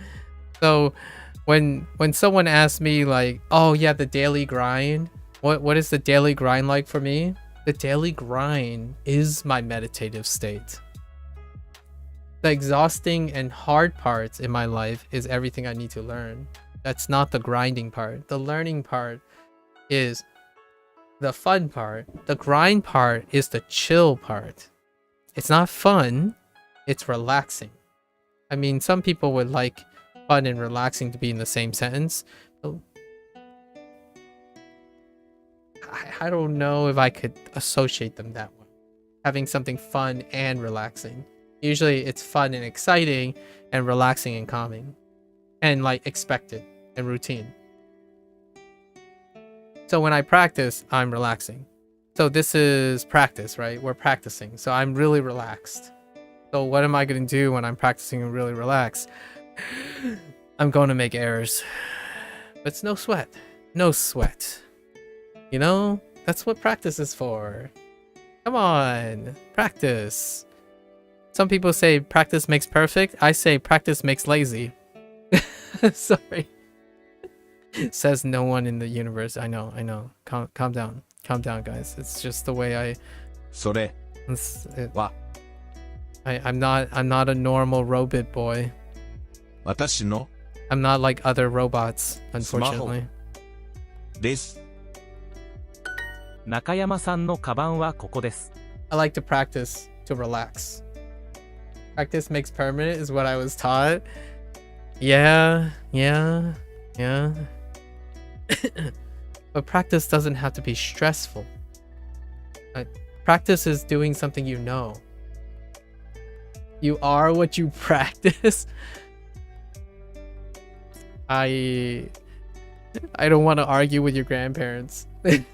when someone asks me like, oh yeah, the daily grind, what is the daily grind like for me? The daily grind is my meditative state. The exhausting and hard parts in my life is everything I need to learn. That's not the grinding part. The learning part is the fun part. The grind part is the chill part. It's not fun, it's relaxing. I mean, some people would like fun and relaxing to be in the same sentence. I don't know if I could associate them that way. Having something fun and relaxing. Usually it's fun and exciting and relaxing and calming. And like expected and routine. So when I practice, I'm relaxing. So this is practice, right? We're practicing. So I'm really relaxed. So what am I going to do when I'm practicing and really relaxed? I'm going to make errors. But it's no sweat. No sweat. You know? That's what practice is for. Come on. Practice. Some people say practice makes perfect. I say practice makes lazy. Sorry. Says no one in the universe. I know. Calm down. Calm down, guys. It's just the way I... それは I'm not a normal robot boy. 私の I'm not like other robots, unfortunately. です。中山さんのカバンはここです。 I like to practice to relax. Practice makes permanent is what I was taught. Yeah. But practice doesn't have to be stressful. Practice is doing something you know. You are what you practice. I don't want to argue with your grandparents. You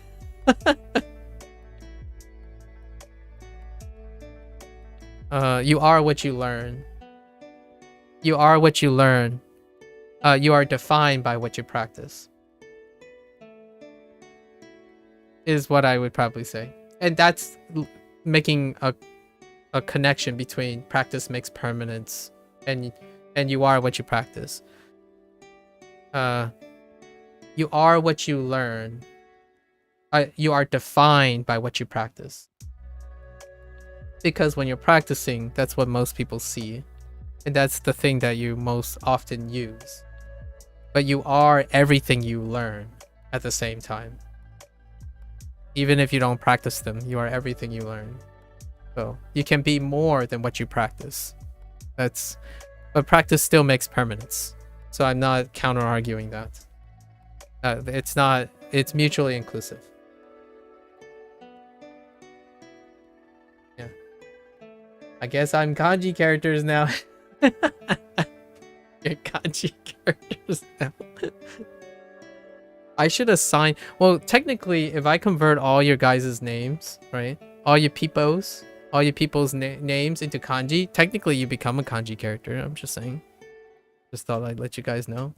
are what you learn. You are what you learn. You are defined by what you practice. Is what I would probably say. And that's making a connection between practice makes permanence and you are what you practice. You are what you learn. You are defined by what you practice. Because when you're practicing, that's what most people see. And that's the thing that you most often use. But you are everything you learn at the same time. Even if you don't practice them, you are everything you learn. So you can be more than what you practice. But practice still makes permanence. So I'm not counter-arguing that. It's mutually inclusive. Yeah. I guess I'm kanji characters now. You're kanji characters now. I should assign... Well, technically, if I convert all your guys' names, right? All your people's names into kanji, technically you become a kanji character. I'm just saying. Just thought I'd let you guys know.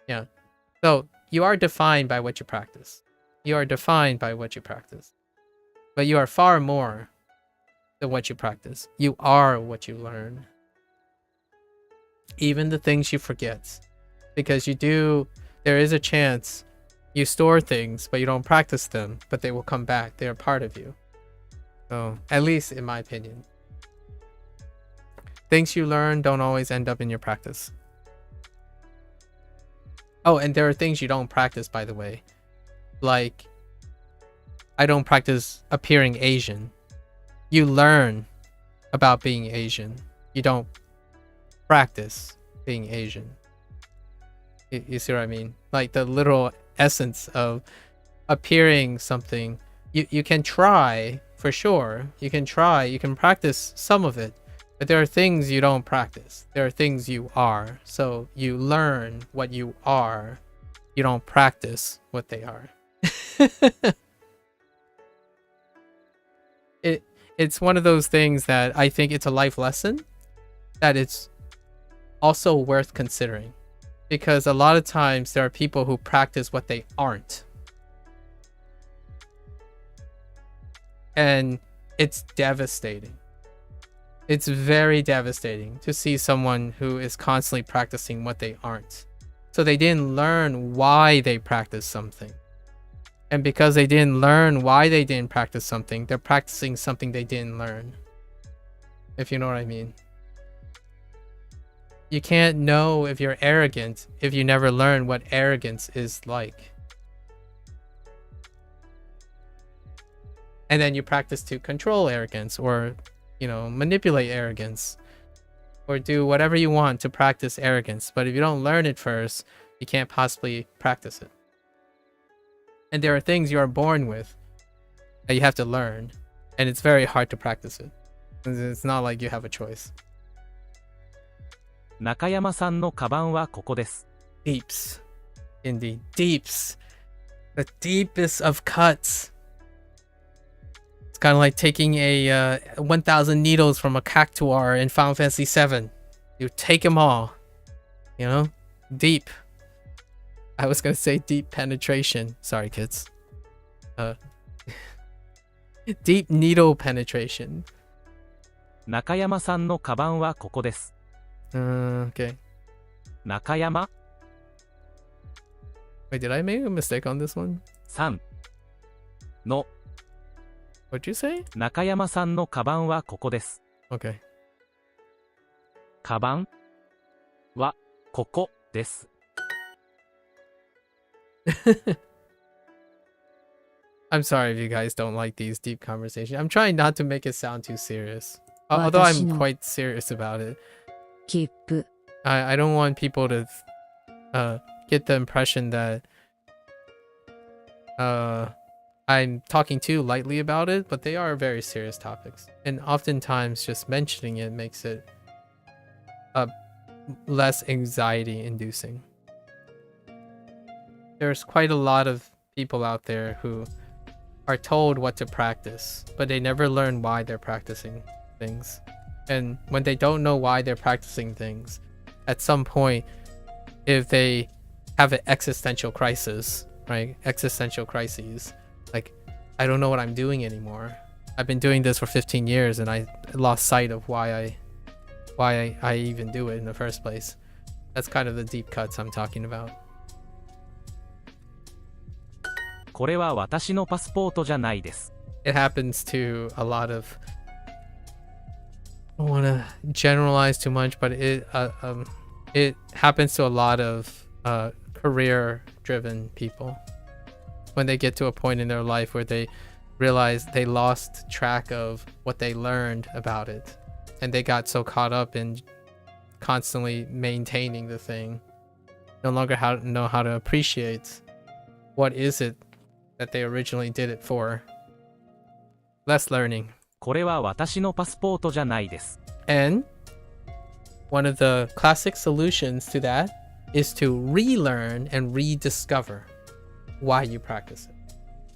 Yeah. So, you are defined by what you practice. You are defined by what you practice. But you are far more than what you practice. You are what you learn. Even the things you forget. Because there is a chance you store things, but you don't practice them, but they will come back. They are part of you. So, at least in my opinion. Things you learn don't always end up in your practice. Oh, and there are things you don't practice, by the way. Like, I don't practice appearing Asian. You learn about being Asian. You don't practice being Asian. You see what I mean? Like the literal essence of appearing something. You can try, for sure. You can try. You can practice some of it. But there are things you don't practice. There are things you are. So you learn what you are. You don't practice what they are. It's one of those things that I think it's a life lesson that it's also worth considering. Because a lot of times there are people who practice what they aren't. And it's devastating. It's very devastating to see someone who is constantly practicing what they aren't. So they didn't learn why they practice something. And because they didn't learn why they didn't practice something, they're practicing something they didn't learn. If you know what I mean. You can't know if you're arrogant if you never learn what arrogance is like. And then you practice to control arrogance or, manipulate arrogance or do whatever you want to practice arrogance. But if you don't learn it first, you can't possibly practice it. And there are things you are born with that you have to learn, and it's very hard to practice it. It's not like you have a choice. 中山さんのカバンはここです。 Deeps. Indeed. Deeps. The deepest of cuts. It's kind of like taking a 1,000 needles from a cactuar in Final Fantasy VII. You take them all. Deep. I was going to say deep penetration. Sorry, kids. Deep needle penetration. 中山さんのカバンはここです。 Okay. 中山 Wait, did I make a mistake on this one? さんの What'd you say? 中山さんのカバンはここです。 Okay. カバンはここです。 I'm sorry if you guys don't like these deep conversations. I'm trying not to make it sound too serious. Although I'm quite serious about it. 切符 I don't want people to get the impression that I'm talking too lightly about it, but they are very serious topics. And oftentimes just mentioning it makes it less anxiety inducing. There's quite a lot of people out there who are told what to practice, but they never learn why they're practicing things. And when they don't know why they're practicing things, at some point, if they have an existential crisis, right? Existential crises, like, I don't know what I'm doing anymore. I've been doing this for 15 years and I lost sight of why I even do it in the first place. That's kind of the deep cuts I'm talking about. これは私のパスポートじゃないです。 It happens to a lot of, I don't want to generalize too much, but it happens to a lot of career-driven people when they get to a point in their life where they realize they lost track of what they learned about it, and they got so caught up in constantly maintaining the thing, no longer know how to appreciate what is it that they originally did it for. Less learning. これは私のパスポートじゃないです。 And one of the classic solutions to that is to relearn and rediscover why you practice it.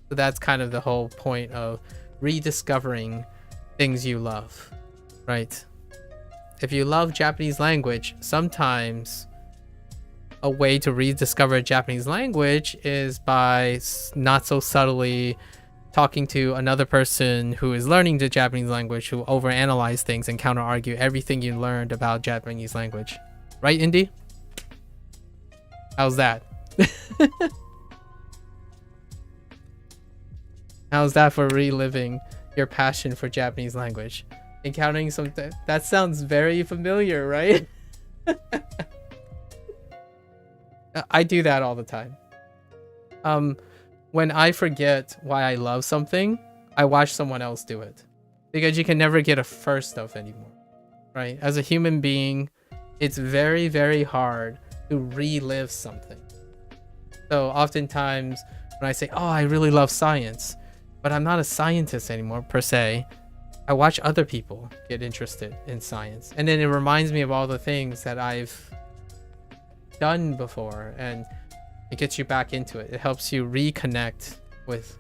So that's kind of the whole point of rediscovering things you love, right? If you love Japanese language, sometimes a way to rediscover Japanese language is by not so subtly talking to another person who is learning the Japanese language, who overanalyze things and counter-argue everything you learned about Japanese language. Right, Indy? How's that? How's that for reliving your passion for Japanese language? Encountering something that sounds very familiar, right? I do that all the time. When I forget why I love something, I watch someone else do it. Because you can never get a first of anymore, right? As a human being, it's very, very hard to relive something. So oftentimes when I say, oh, I really love science, but I'm not a scientist anymore per se, I watch other people get interested in science, and then it reminds me of all the things that I've done before, and it gets you back into it. It helps you reconnect with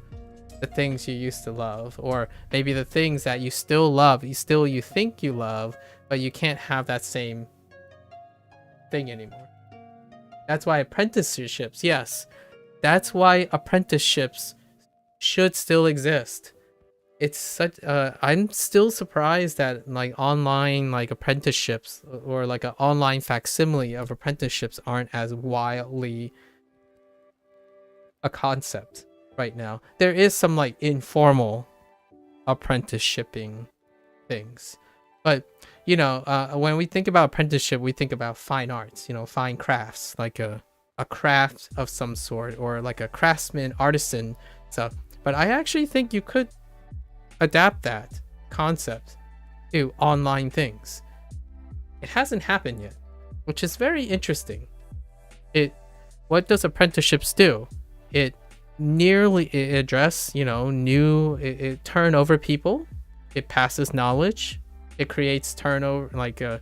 the things you used to love, or maybe the things that you still love, you think you love, but you can't have that same thing anymore. That's why apprenticeships, yes, that's why apprenticeships should still exist. It's such I'm still surprised that like online like apprenticeships or like an online facsimile of apprenticeships aren't as wildly a concept right now. There is some like informal apprenticeshipping things, but you know, when we think about apprenticeship, we think about fine arts, you know, fine crafts, like a craft of some sort, or like a craftsman, artisan stuff. But I actually think you could adapt that concept to online things. It hasn't happened yet, which is very interesting. What does apprenticeships do? It address, you know, it turn over people, it passes knowledge, it creates turnover, like a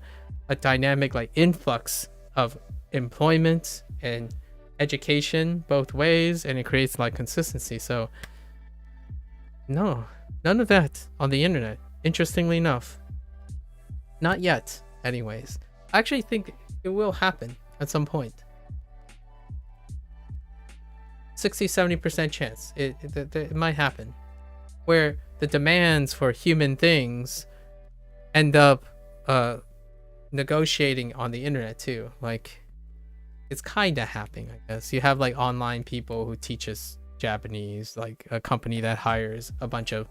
dynamic like influx of employment and education both ways, and it creates like consistency. So no, none of that on the internet, interestingly enough. Not yet, anyways. I actually think it will happen at some point. 60-70% chance it might happen, where the demands for human things end up negotiating on the internet too. Like, it's kind of happening, I guess. You have like online people who teach us Japanese, like a company that hires a bunch of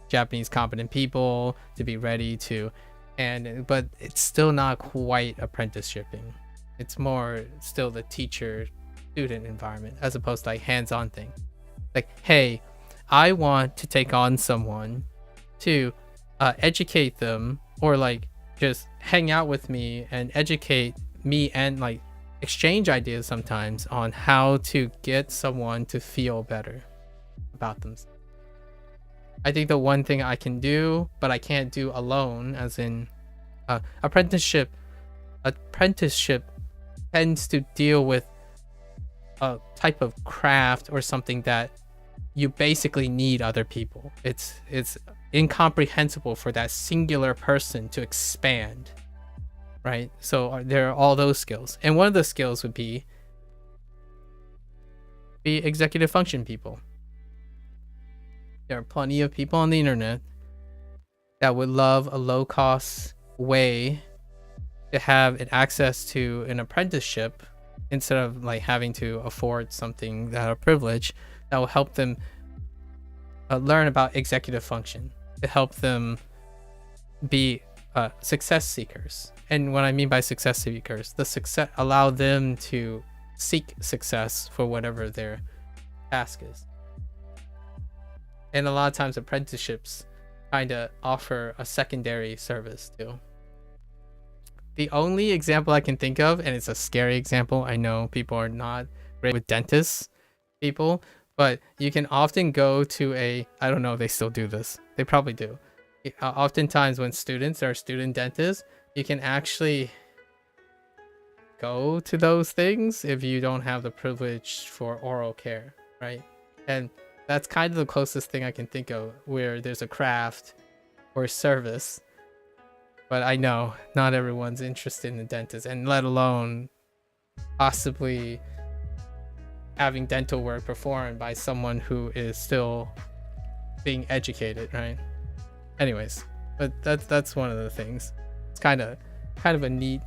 Japanese competent people to be ready to, but it's still not quite apprenticeshipping. It's more still the teacher student environment as opposed to like hands-on thing. Like, hey, I want to take on someone to educate them, or like just hang out with me and educate me and like exchange ideas sometimes on how to get someone to feel better about themselves. I think the one thing I can do, but I can't do alone, as in apprenticeship tends to deal with a type of craft or something that you basically need other people. It's incomprehensible for that singular person to expand, right? So there are all those skills, and one of the skills would be executive function people. There are plenty of people on the internet that would love a low-cost way to have access to an apprenticeship instead of like having to afford something that a privilege that will help them learn about executive function, to help them be success seekers. And what I mean by success seekers, allow them to seek success for whatever their task is. And a lot of times apprenticeships kind of offer a secondary service too. The only example I can think of, and it's a scary example, I know people are not great with dentists people, but you can often go to I don't know if they still do this, they probably do. Oftentimes when students are student dentists, you can actually go to those things if you don't have the privilege for oral care, right? And that's kind of the closest thing I can think of where there's a craft or service. But I know not everyone's interested in the dentist, and let alone possibly having dental work performed by someone who is still being educated, right? Anyways, but that's one of the things. It's kind of a neat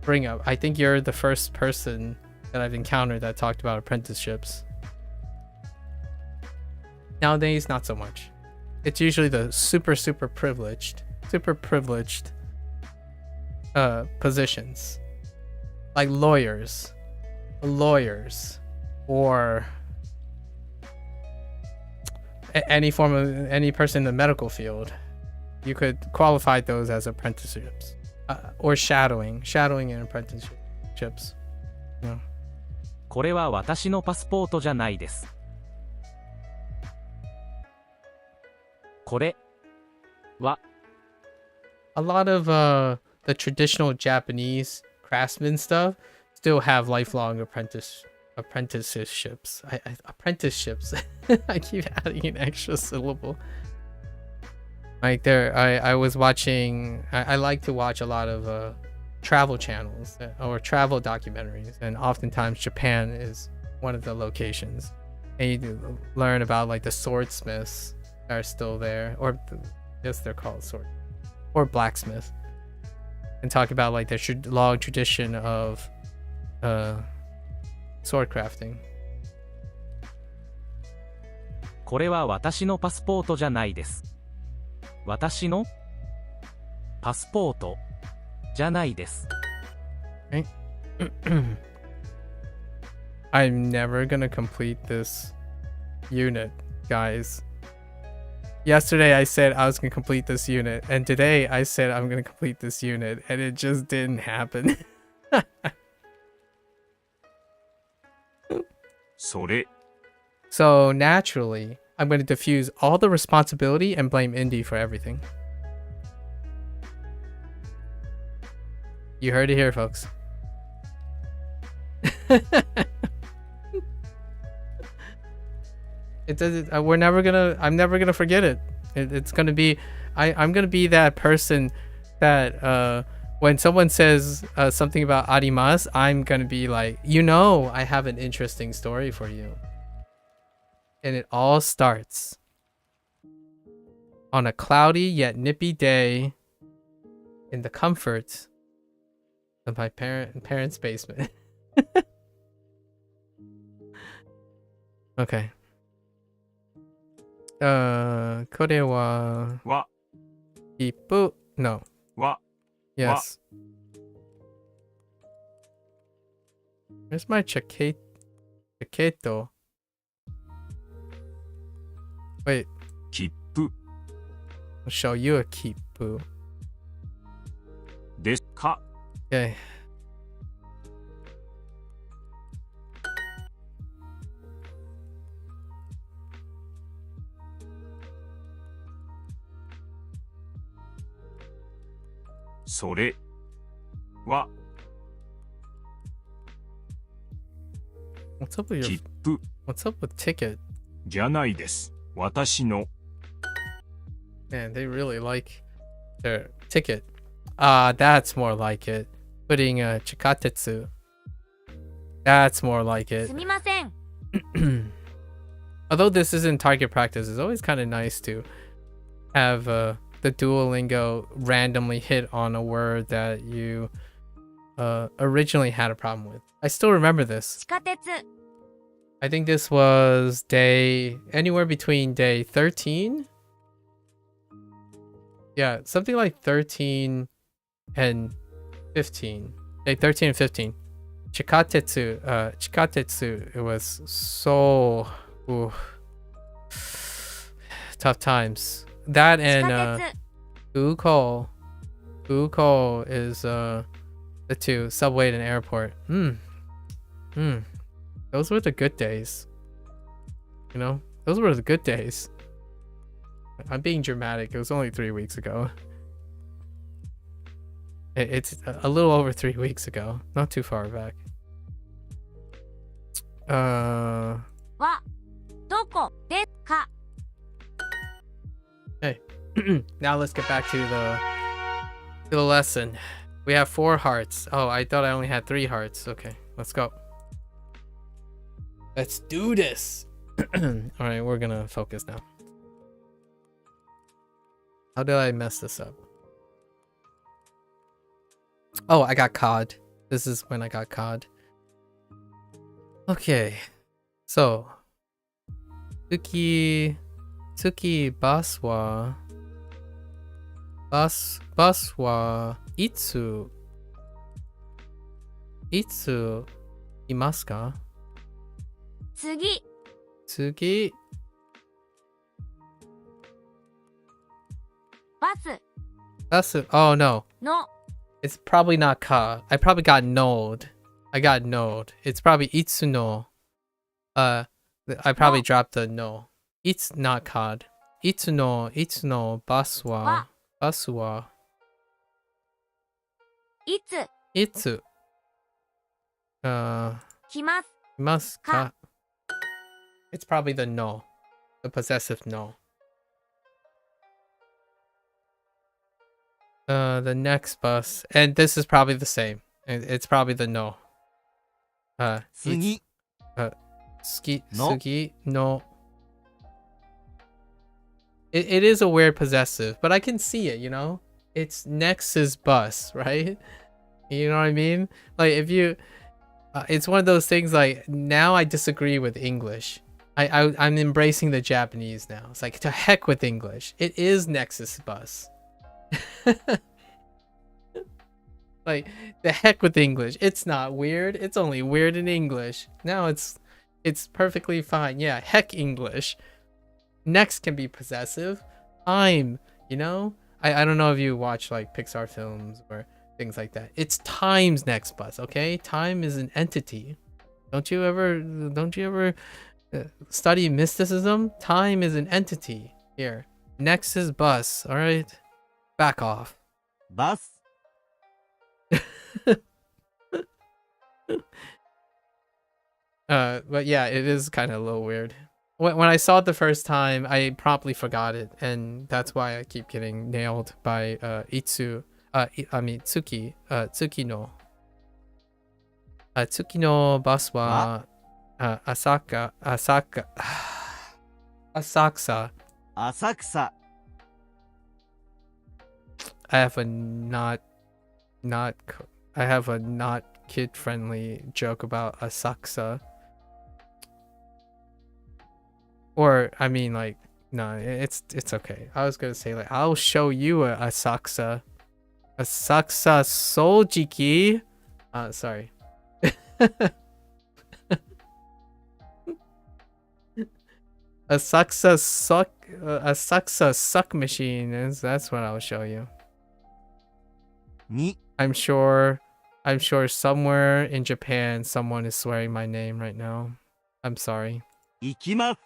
bring up. I think you're the first person that I've encountered that talked about apprenticeships. Nowadays, not so much. It's usually the super privileged positions, like lawyers, or any person in the medical field. You could qualify those as apprenticeships, or shadowing and apprenticeships. Yeah. これは私のパスポートじゃないです。これは A lot of the traditional Japanese craftsman stuff still have lifelong apprenticeships. Apprenticeships. I keep adding an extra syllable. Like there, I was watching. I like to watch a lot of travel channels or travel documentaries, and oftentimes Japan is one of the locations. And you learn about like the swordsmiths that are still there, or yes, they're called sword or blacksmith, and talk about like their long tradition of sword crafting. これは私のパスポートじゃないです。私のパスポートじゃないです。Okay. I'm never gonna complete this unit, guys. Yesterday I said I was gonna complete this unit, and today I said I'm gonna complete this unit, and it just didn't happen. それ So naturally, I'm gonna diffuse all the responsibility and blame Indy for everything. You heard it here, folks. It doesn't. I'm never gonna forget it. It's gonna be. I'm gonna be that person that when someone says something about arimas, I'm gonna be like, I have an interesting story for you. And it all starts on a cloudy yet nippy day in the comfort of my parents' basement. Okay. これはは切符 No. は Yes. Where's my chaqueto? Wait. 切符 I'll show you a kipu. ですか Okay. ?それは What's up with 切符 What's up with ticket? じゃないです。私の Man, they really like their ticket. That's more like it. Putting a chikatetsu. That's more like it. すみません。 Although this isn't target practice, it's always kind of nice to have the Duolingo randomly hit on a word that you originally had a problem with. I still remember this. 地下鉄。 I think this was anywhere between day 13. Yeah, something like 13 and 15. Day 13 and 15. Chikatetsu, it was so tough times. That 地下 and 鉄。 Uko is the two, subway and airport. Those were the good days. Those were the good days. I'm being dramatic. It was only 3 weeks ago. It's a little over 3 weeks ago. Not too far back. はどこですか？ Hey. Now let's get back to the lesson. We have 4 hearts. Oh, I thought I only had 3 hearts. Okay, let's go. Let's do this. All right, we're gonna focus now. How did I mess this up? Oh, I got cod. This is when I got cod. Okay. So, Tsuki bus wa itsu imasu ka? 次。バス Oh no. の It's probably not ka. I probably got node. I got node. It's probably itsuno. I probably dropped the no. It's not cod. itsu no bus wa Itsu itsu 来ます。 kimasu ka? It's probably the no, the possessive no. The next bus, and this is probably the same. It's probably the no. 次 No. Sugi no. It is a weird possessive, but I can see it, you know? It's next is bus, right? You know what I mean? Like if you it's one of those things like now I disagree with English. I'm embracing the Japanese now. It's like to heck with English. It is Nexus bus. Like the heck with English. It's not weird. It's only weird in English. Now it's perfectly fine. Yeah, heck English. Next can be possessive. Time, you know? I don't know if you watch like Pixar films or things like that. It's time's next bus, okay? Time is an entity. Don't you ever study mysticism? Time is an entity. Here. Next is bus, all right? Back off. バス But yeah, it is kind of a little weird. When I saw it the first time, I promptly forgot it, and that's why I keep getting nailed by Tsuki no bus wa Asakusa. 浅草 I have a not kid friendly joke about Asakusa. Or I mean like no, it's okay. I was gonna say like I'll show you a Asakusa. Asakusa Soljiki. Sorry. Asakusa suck machine that's what I'll show you. に I'm sure somewhere in Japan someone is swearing my name right now. I'm sorry. 行きます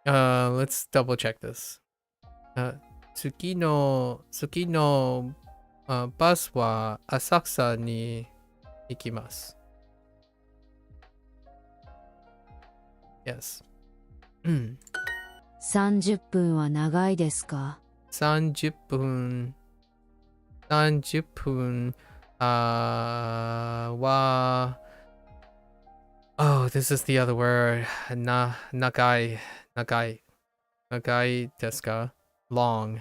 Let's double check this. Tsuki no bus wa Asakusa ni ikimasu. Yes. 30分は長いですか30分wa oh, this is the other word. Nagai desu ka? Long.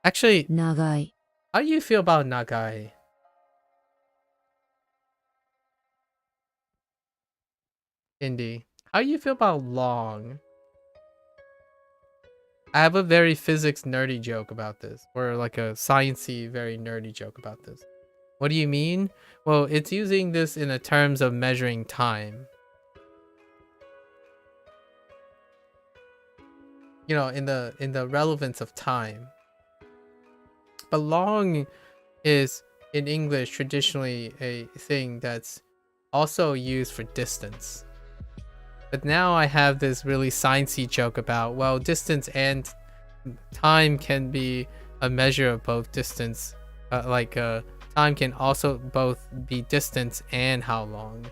Actually, 長い。 how do you feel about nagai? Indy, how do you feel about long? I have a very physics nerdy joke about this, or like a sciencey, very nerdy joke about this. What do you mean? Well, it's using this in the terms of measuring time. You know, in the relevance of time. But long is in English traditionally a thing that's also used for distance. But now I have this really sciencey joke about, well, distance and time can be a measure of both distance. Time can also both be distance and how long.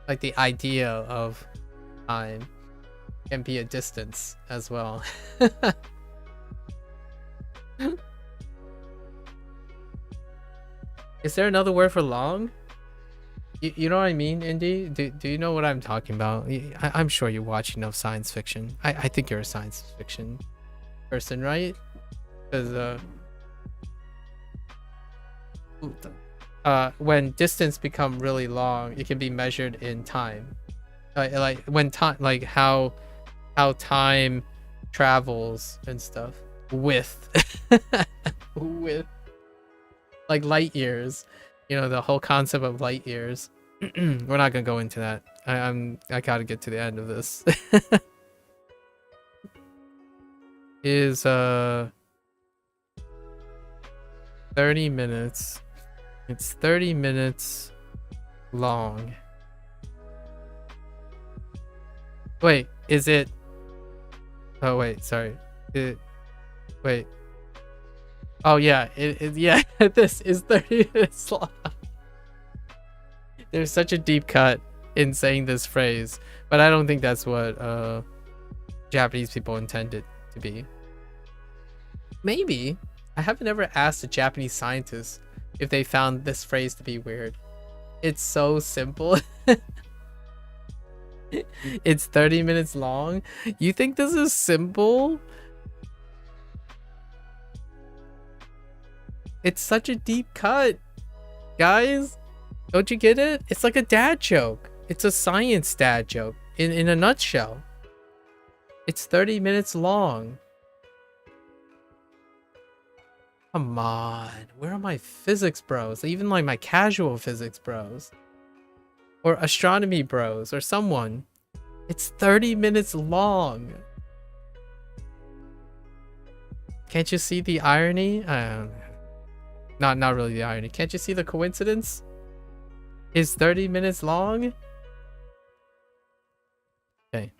Like the idea of time can be a distance as well. Is there another word for long? You know what I mean, Indy? Do you know what I'm talking about? I'm sure you watch enough science fiction. I think you're a science fiction person, right? Because when distance become really long, it can be measured in time. Like when time, like how time travels and stuff with with like light years. You know, the whole concept of light years. We're not gonna go into that. I gotta get to the end of this. Is 30 minutes. It's 30 minutes long. Wait, is it? Oh wait, sorry. Wait. Oh yeah, yeah. This is 30 minutes long. There's such a deep cut in saying this phrase, but I don't think that's what Japanese people intended to be. Maybe. I haven't ever asked a Japanese scientist if they found this phrase to be weird. It's so simple. It's 30 minutes long. You think this is simple? It's such a deep cut. Guys, don't you get it? It's like a dad joke. It's a science dad joke in a nutshell. It's 30 minutes long. Come on. Where are my physics bros? Even like my casual physics bros. Or astronomy bros or someone. It's 30 minutes long. Can't you see the irony? Not really the irony. Can't you see the coincidence? Is 30 minutes long? Okay.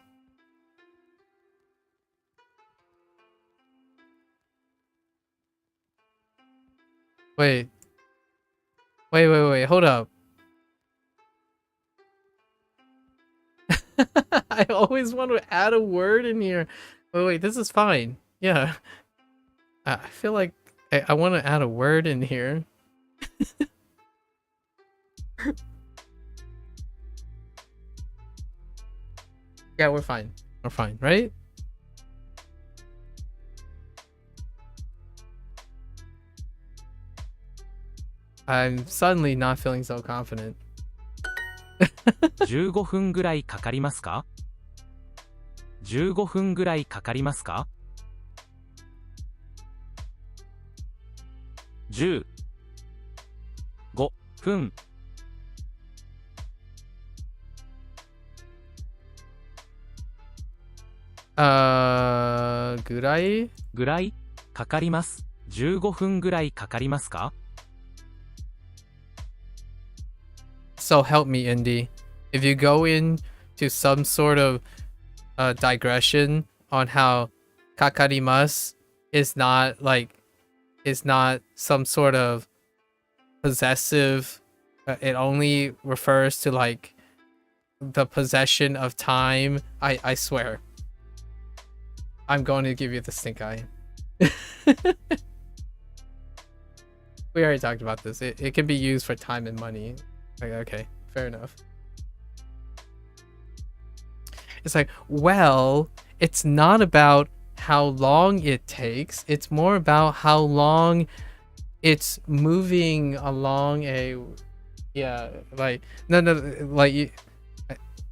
Wait, hold up. I always want to add a word in here. Wait, this is fine. Yeah. I feel like I want to add a word in here. Yeah, we're fine. We're fine, right? I'm suddenly not feeling so confident. 15分ぐらいかかりますか ?15 分ぐらいかかりますか ?10 5分ぐらいぐらいかかります。15分ぐらいかかりますか So help me, Indy. If you go into some sort of digression on how kakarimasu is not some sort of possessive, it only refers to like the possession of time, I swear I'm going to give you the stink eye. We already talked about this. It can be used for time and money. Okay, fair enough. It's like, well, it's not about how long it takes. It's more about how long it's moving along a... Yeah, like... No, like...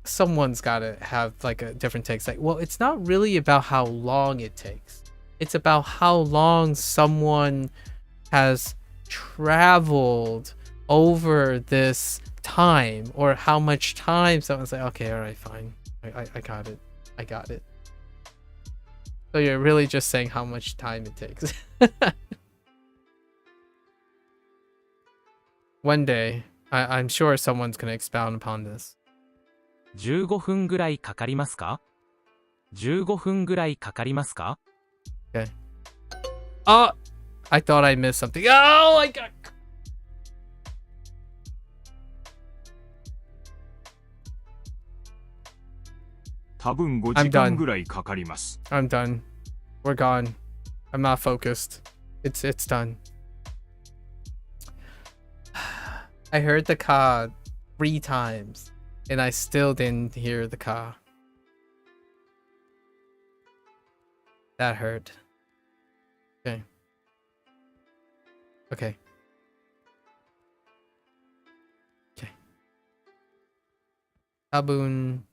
Someone's gotta have like a different take. It's like, well, it's not really about how long it takes. It's about how long someone has traveled over this time, or how much time someone's like, okay, all right, fine, I got it. So you're really just saying how much time it takes. One day I'm sure someone's gonna expound upon this. 15分ぐらいかかりますか ?15 分ぐらいかかりますか Okay. Oh, I thought I missed something. Oh, I got... I'm done. We're gone. I'm not focused. It's done. I heard the ka 3 times, and I still didn't hear the ka. That hurt. Okay. Okay. Okay. Tabun.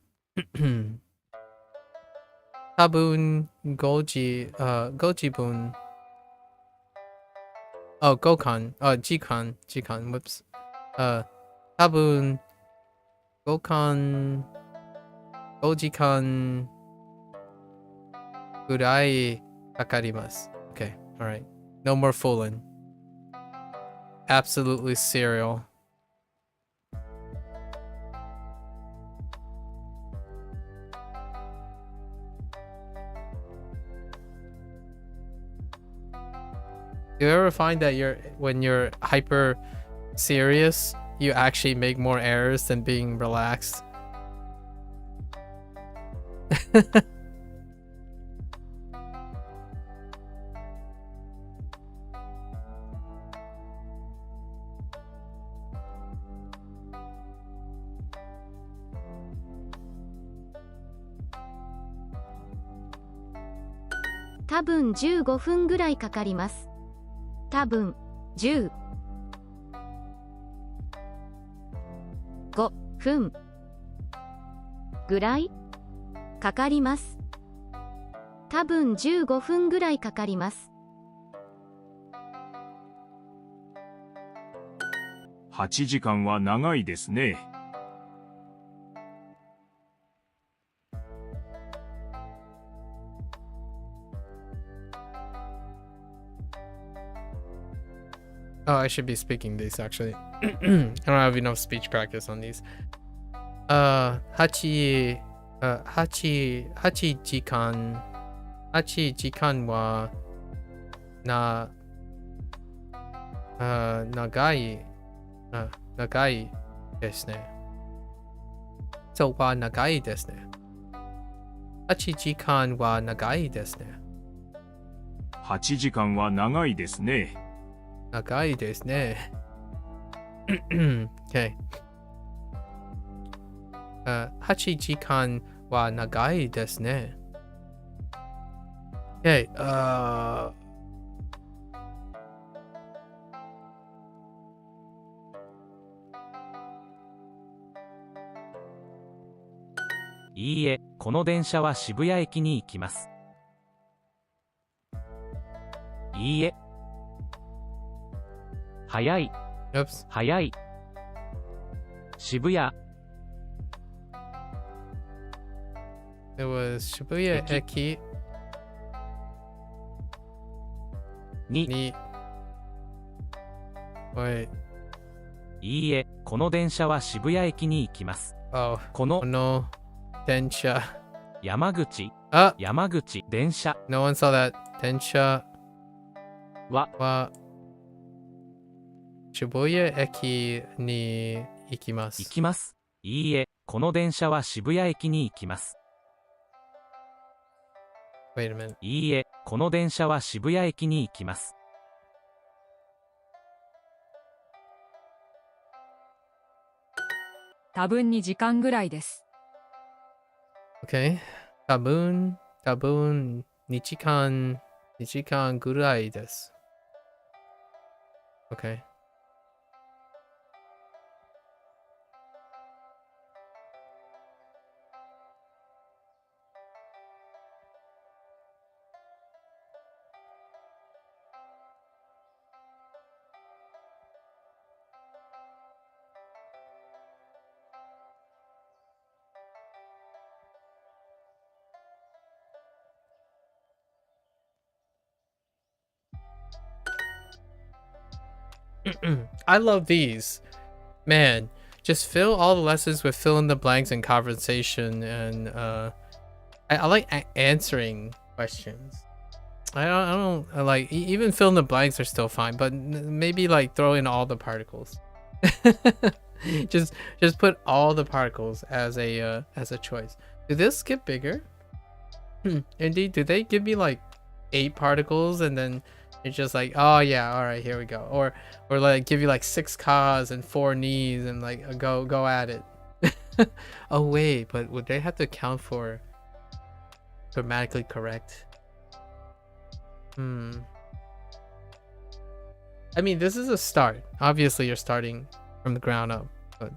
Tabun Gojibun. Oh, Gokon. Jikan. Whoops. Tabun Gokon Gojikan Gurai Kakarimasu. Okay, alright. No more fooling. Absolutely serial. you ever find that when you're hyper serious, you actually make more errors than being relaxed?多分15分ぐらいかかります。多分15分ぐらいかかります。多分15分ぐらいかかります。8時間は長いですね。Oh, I should be speaking these actually. I don't have enough speech practice on these. 8時間は長いですね。そうは長いですね。8時間は長いですね。8時間は長いですね。長いですね。Okay. 8時間は長いですね。Okay. いいえ、この電車は渋谷駅に行きます。いいえ。早い。Oops. 早い。渋谷。It was 渋谷駅に。Wait. いいえ、この電車は渋谷駅に行きます。Oh. この電車。山口。あ、山口電車。No one saw that. 電車は渋谷駅に行きます。行きます。いいえ、この電車は渋谷駅に行きます。Wait a minute. いいえ、この電車は渋谷駅に行きます。多分に時間ぐらいです。Okay. 多分2時間ぐらいです。Okay. I love these. Man, just fill all the lessons with fill in the blanks and conversation, and I like answering questions. I don't like even fill in the blanks are still fine, but maybe like throw in all the particles. just put all the particles as a choice. Did this get bigger? Indeed, do they give me like 8 particles and then it's just like, oh yeah, all right, here we go, or like give you like 6 kas and 4 knees and like go at it. Oh wait, but would they have to count for grammatically correct? I mean, this is a start. Obviously, you're starting from the ground up, but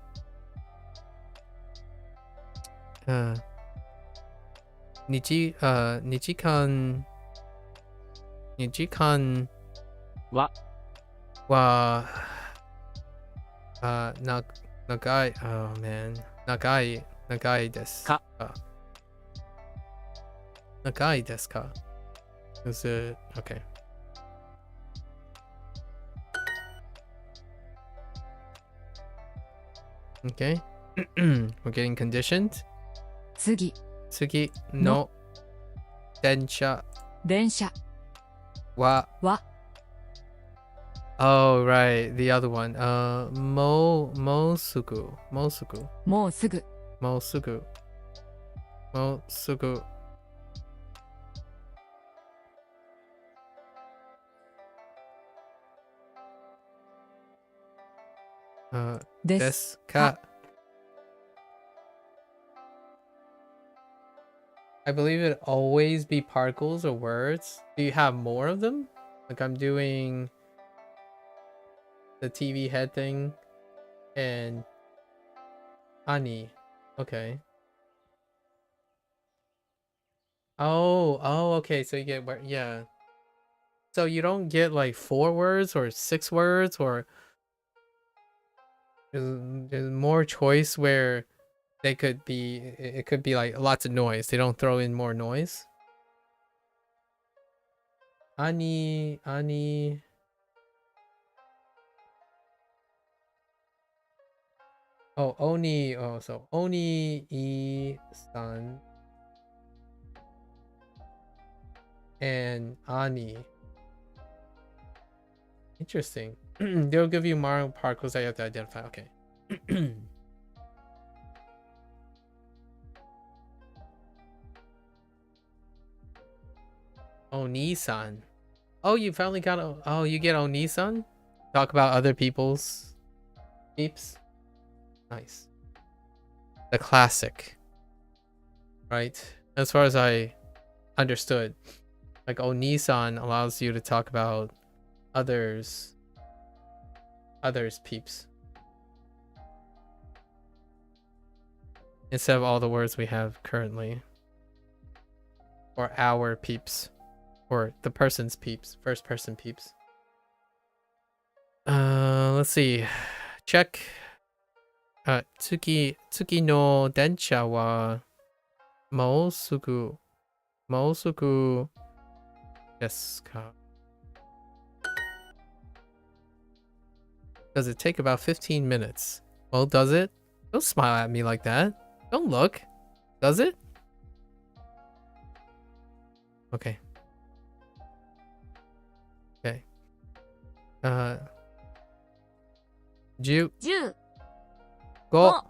2時間は長い oh man 長いですか長いですか Is it okay? Okay. We're getting conditioned. 次の電車は Oh, right. The other one. Mosuku. Mosuku. もうすぐ Mosuku. Mosuku. Uh, で desu す ka. か I believe it always be particles or words. Do you have more of them? Like I'm doing the TV head thing and ani. Okay. Oh, okay. So you get where, yeah. So you don't get like 4 words or 6 words, or there's more choice where they could be, it could be like lots of noise. They don't throw in more noise. Ani. Oh, Oni. Oh, so Oni-san and Ani. Interesting. They'll give you more particles that you have to identify. Okay. Oni-san. Oh, you finally got oh, you get Oni-san? Talk about other people's peeps. Nice. The classic. Right? As far as I understood. Like Oni-san allows you to talk about others peeps. Instead of all the words we have currently. Or our peeps. Or the person's peeps. First person peeps. Let's see. Check. Tsuki no densha wa mousugu desu ka? Does it take about 15 minutes? Well, does it? Don't smile at me like that. Don't look. Does it? Okay. Okay. 10 10 5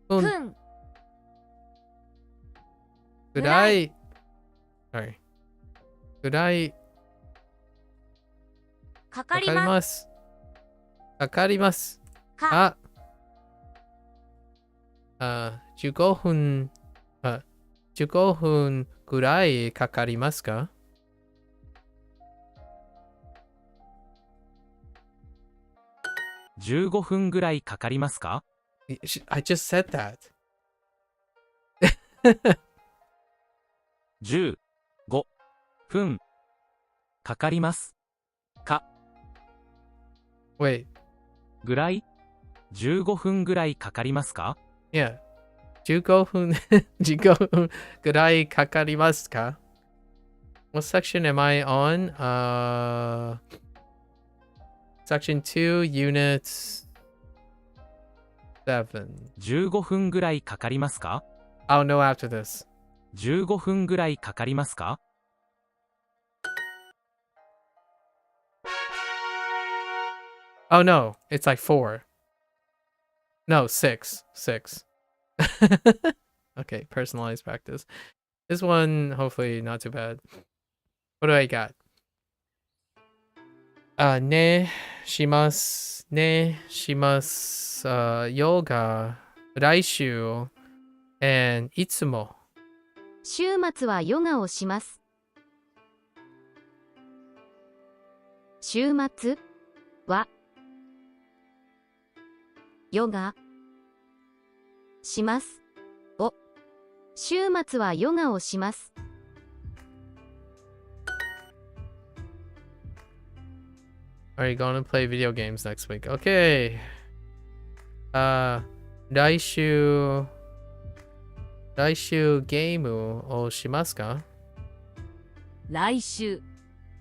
分分ぐらい Sorry ぐらいかかりかかりますますかかりますか15分15分ぐらいかかりますか15分ぐらいかかりますか I just said that 15分かかりますか Wait ぐらい15分ぐらいかかりますか Yeah 15分15分ぐらいかかりますか What section am I on? Section 2, Unit 7. 15分ぐらいかかりますか I'll know after this. 15分ぐらいかかりますか Oh no, it's like 4. No, 6. 6. Okay, personalized practice. This one, hopefully not too bad. What do I got? Ne shimasu. Ne shimasu. Yoga. Raishu. And itsumo. 週末はヨガをします。週末はヨガしますを週末はヨガをします。Are you gonna play video games next week? Okay. 来週ゲームをしますか？来週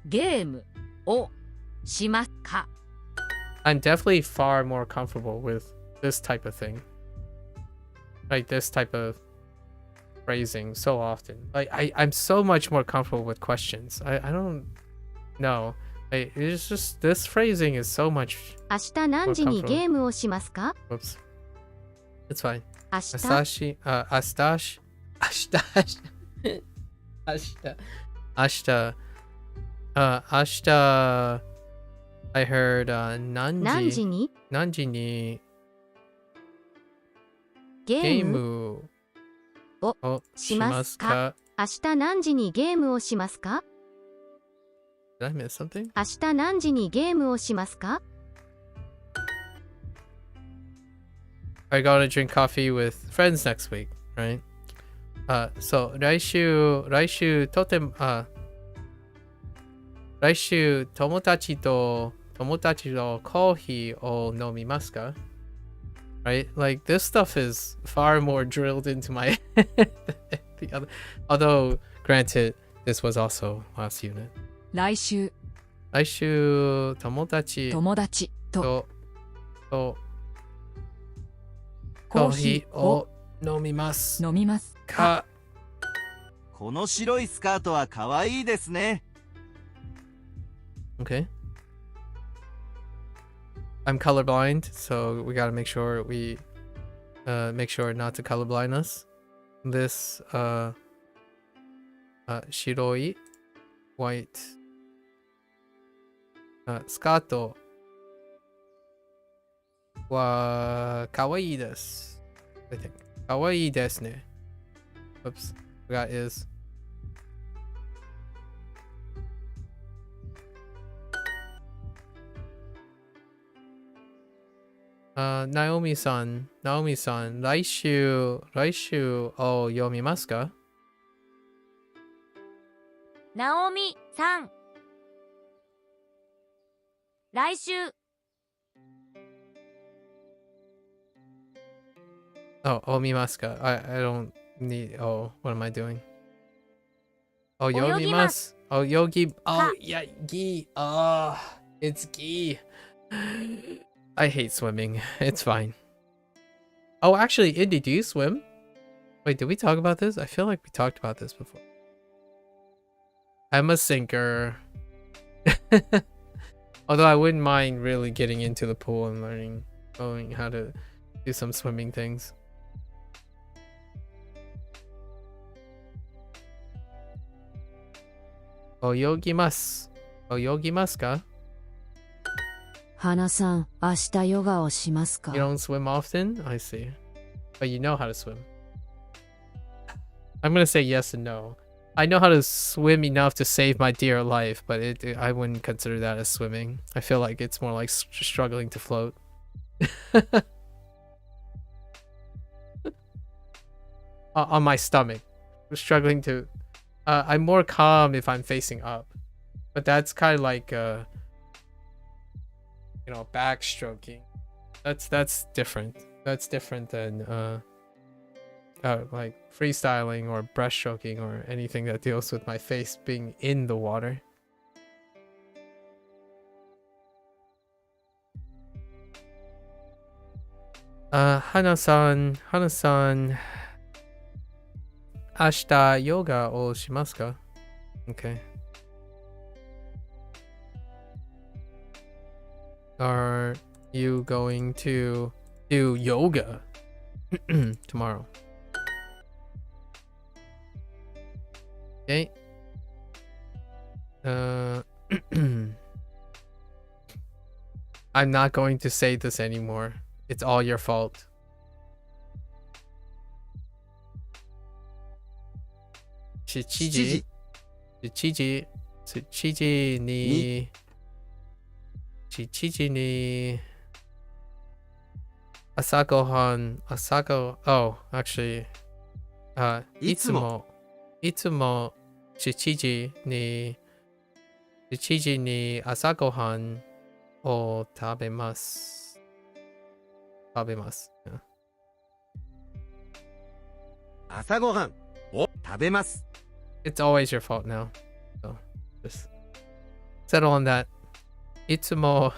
ゲームをしますか？ I'm definitely far more comfortable with this type of thing. Like this type of phrasing so often. Like I'm so much more comfortable with questions. I don't know. It's just this phrasing is so much. 明日何時にゲームをしますか？ Whoops. It's fine. 明日 Astashi, Astash, Ashtash, Ashta, Ashta, Ashta. I heard 何時 Nanji, に Nanji ni ゲーム Gemu を o しますか？明日何時にゲームをしますか？ Did I miss something? 明日何時にゲームをしますか？ I gotta drink coffee with friends next week, right? So 来週とても来週友達とコーヒーを飲みますか? Right? Like this stuff is far more drilled into my head than the other. Although, granted, this was also last unit. 来週来週友達友達ととコーヒーを飲みます飲みますか? この白いスカートは可愛いですね。Okay. I'm colorblind, so we gotta make sure make sure not to colorblind us. This shiroi white スカートは可愛いです。I think 可愛いですね。Oops, forgot is. Naomi さん、来週を読みますか? ナオミさん、来週 Oh, 読みますか? I don't need. Oh, what am I doing? Oh, 読みます。Oh, yogi. Oh, yeah, gi. Oh, it's gi. I hate swimming. It's fine. Oh, actually, Indy, do you swim? Wait, did we talk about this? I feel like we talked about this before. I'm a sinker. Although I wouldn't mind really getting into the pool and learning how to do some swimming things. Oyogimasu. Oyogimasu ka? 花さん、明日ヨガをしますか? You don't swim often? I see. But you know how to swim. I'm gonna say yes and no. I know how to swim enough to save my dear life, but I wouldn't consider that as swimming. I feel like it's more like struggling to float. On my stomach. Struggling to... I'm more calm if I'm facing up. But that's kind of like... you know, backstroking. That's different. That's different than... like freestyling or breaststroking or anything that deals with my face being in the water. Hana-san, 明日ヨガをしますか? Okay. Are you going to do yoga tomorrow? Okay. I'm not going to say this anymore. It's all your fault. Chichiji ni asagohan oh actually いつも7時に朝ごはんを食べます。Yeah. 朝ごはんを食べます。It's always your fault now. So just settle on that. いつも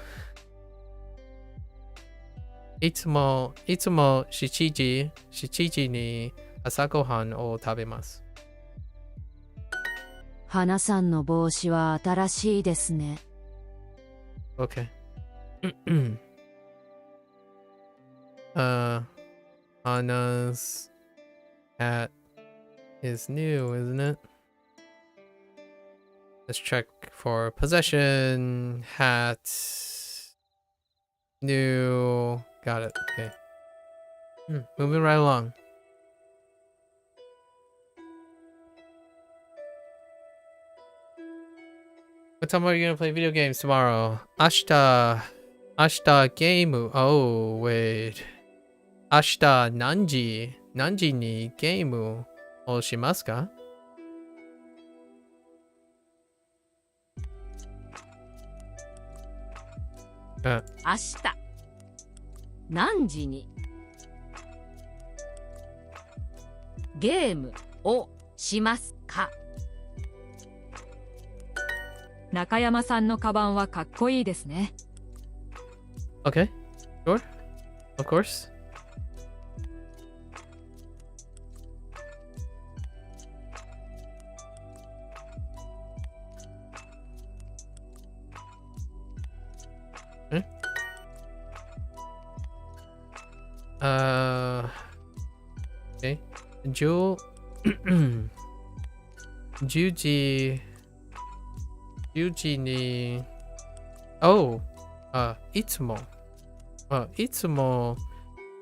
7時に朝ごはんを食べます。花さんの帽子は新しいですね。Okay. Anna's hat is new, isn't it? Let's check for possession. Hat. New. Got it. Okay. Moving right along. What time are you gonna play video games tomorrow? Ashita game. Oh, wait. Ashita nanji ni game o shimasu ka? Uh, 明日何時にゲームをしますか？中山さんのカバンはかっこいいですね。okay. Sure. Of course. Okay. Juji ni. Oh. いつも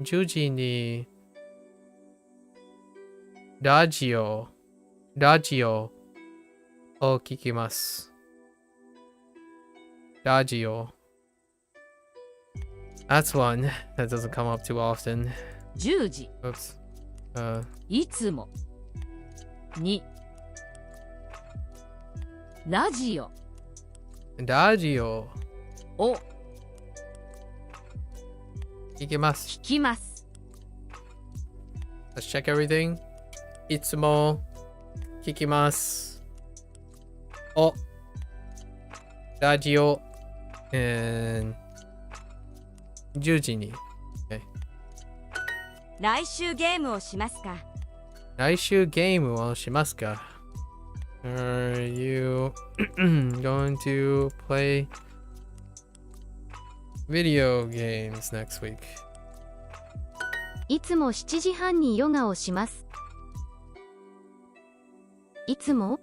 Juji ni ラジオを聞きます。ラジオ That's one that doesn't come up too often. 10時 Oops. いつもにラジオを聞きます。聞きます。 Let's check everything. いつも聞きます。おラジオ and 10時に。Okay. 来週ゲームをしますか？来週ゲームをしますか？ Are you going to play video games next week? いつも7時半にヨガをします。いつも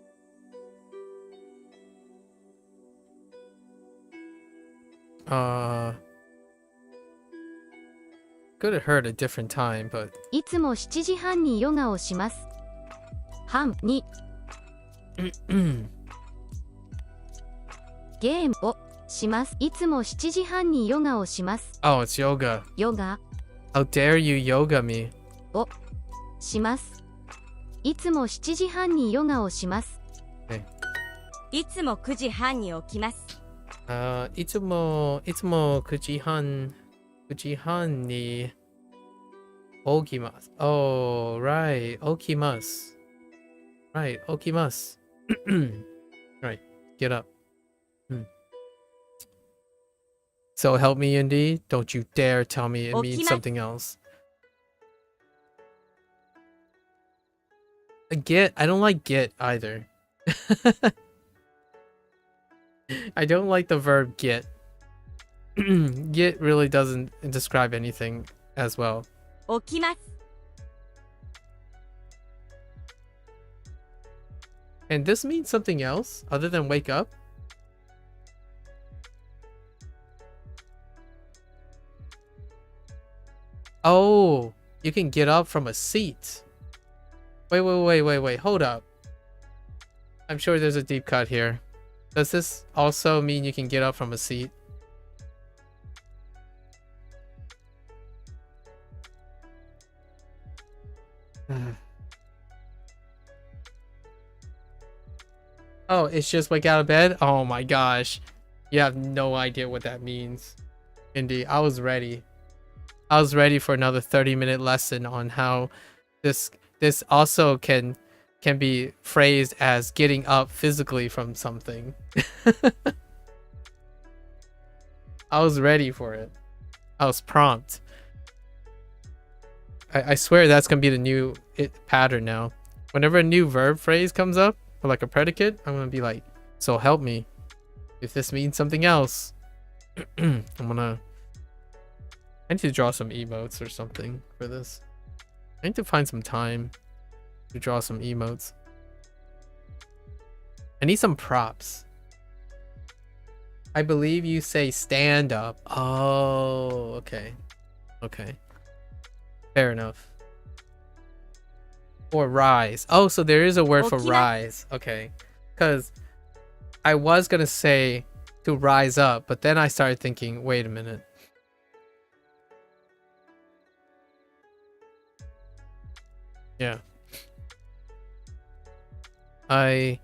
could have heard a different time, but いつも7時半にヨガをします。半にゲームをします。いつも7時半にヨガをします。 oh, it's yoga. ヨガ How dare you yoga me? をします。いつも7時半にヨガをします。いつも9時半に起きます。いつも9時半に起きます。Oh, right. 起きます。Right. 起きます。Right. Get up. So help me, Indy. Don't you dare tell me it means something else. Get. I don't like get either. I don't like the verb get. Get really doesn't describe anything as well. 起きます。 And this means something else other than wake up? Oh, you can get up from a seat. Wait. Hold up. I'm sure there's a deep cut here. Does this also mean you can get up from a seat? Oh, it's just wake out of bed? Oh my gosh. You have no idea what that means. Indy, I was ready. I was ready for another 30-minute lesson on how this also can be phrased as getting up physically from something. I was ready for it. I was prompt. I swear that's gonna be the new pattern now. Whenever a new verb phrase comes up, or like a predicate, I'm gonna be like, so help me if this means something else. I need to draw some emotes or something for this. I need to find some time to draw some emotes. I need some props. I believe you say stand up. Oh, okay. Okay. Fair enough. Or rise. Oh, so there is a word for rise. Okay. Because I was going to say to rise up, but then I started thinking, wait a minute. Yeah. I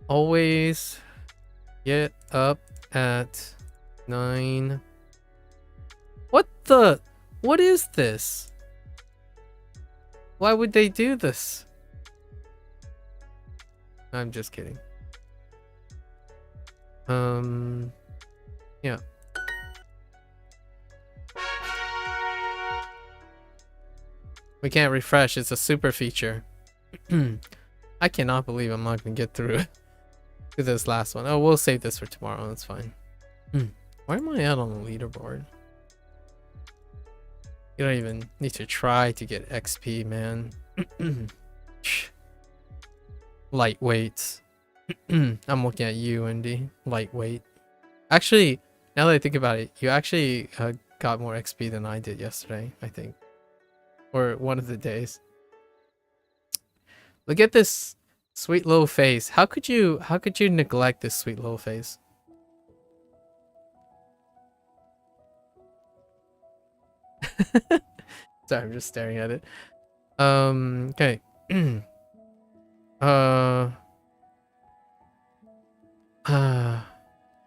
always get up at 9. What is this? Why would they do this? I'm just kidding. Yeah. We can't refresh, it's a super feature. I cannot believe I'm not gonna get through to this last one. Oh, we'll save this for tomorrow, that's fine. Why am I out on the leaderboard? You don't even need to try to get XP, man. Lightweight. I'm looking at you, Indy. Lightweight. Actually, now that I think about it, you actually got more XP than I did yesterday, I think. Or one of the days. Look at this sweet little face. How could you neglect this sweet little face? Sorry, I'm just staring at it. Okay.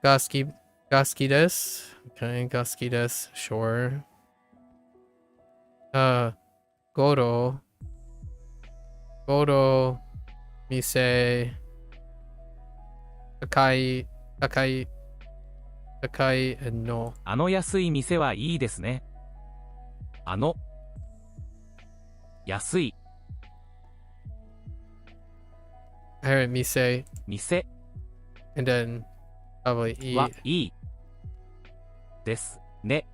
Gaski desu. Okay, gaski desu, sure. Goro mise takai no 安い店はいいですね。安い I heard mise 店 and then probably はいいですね。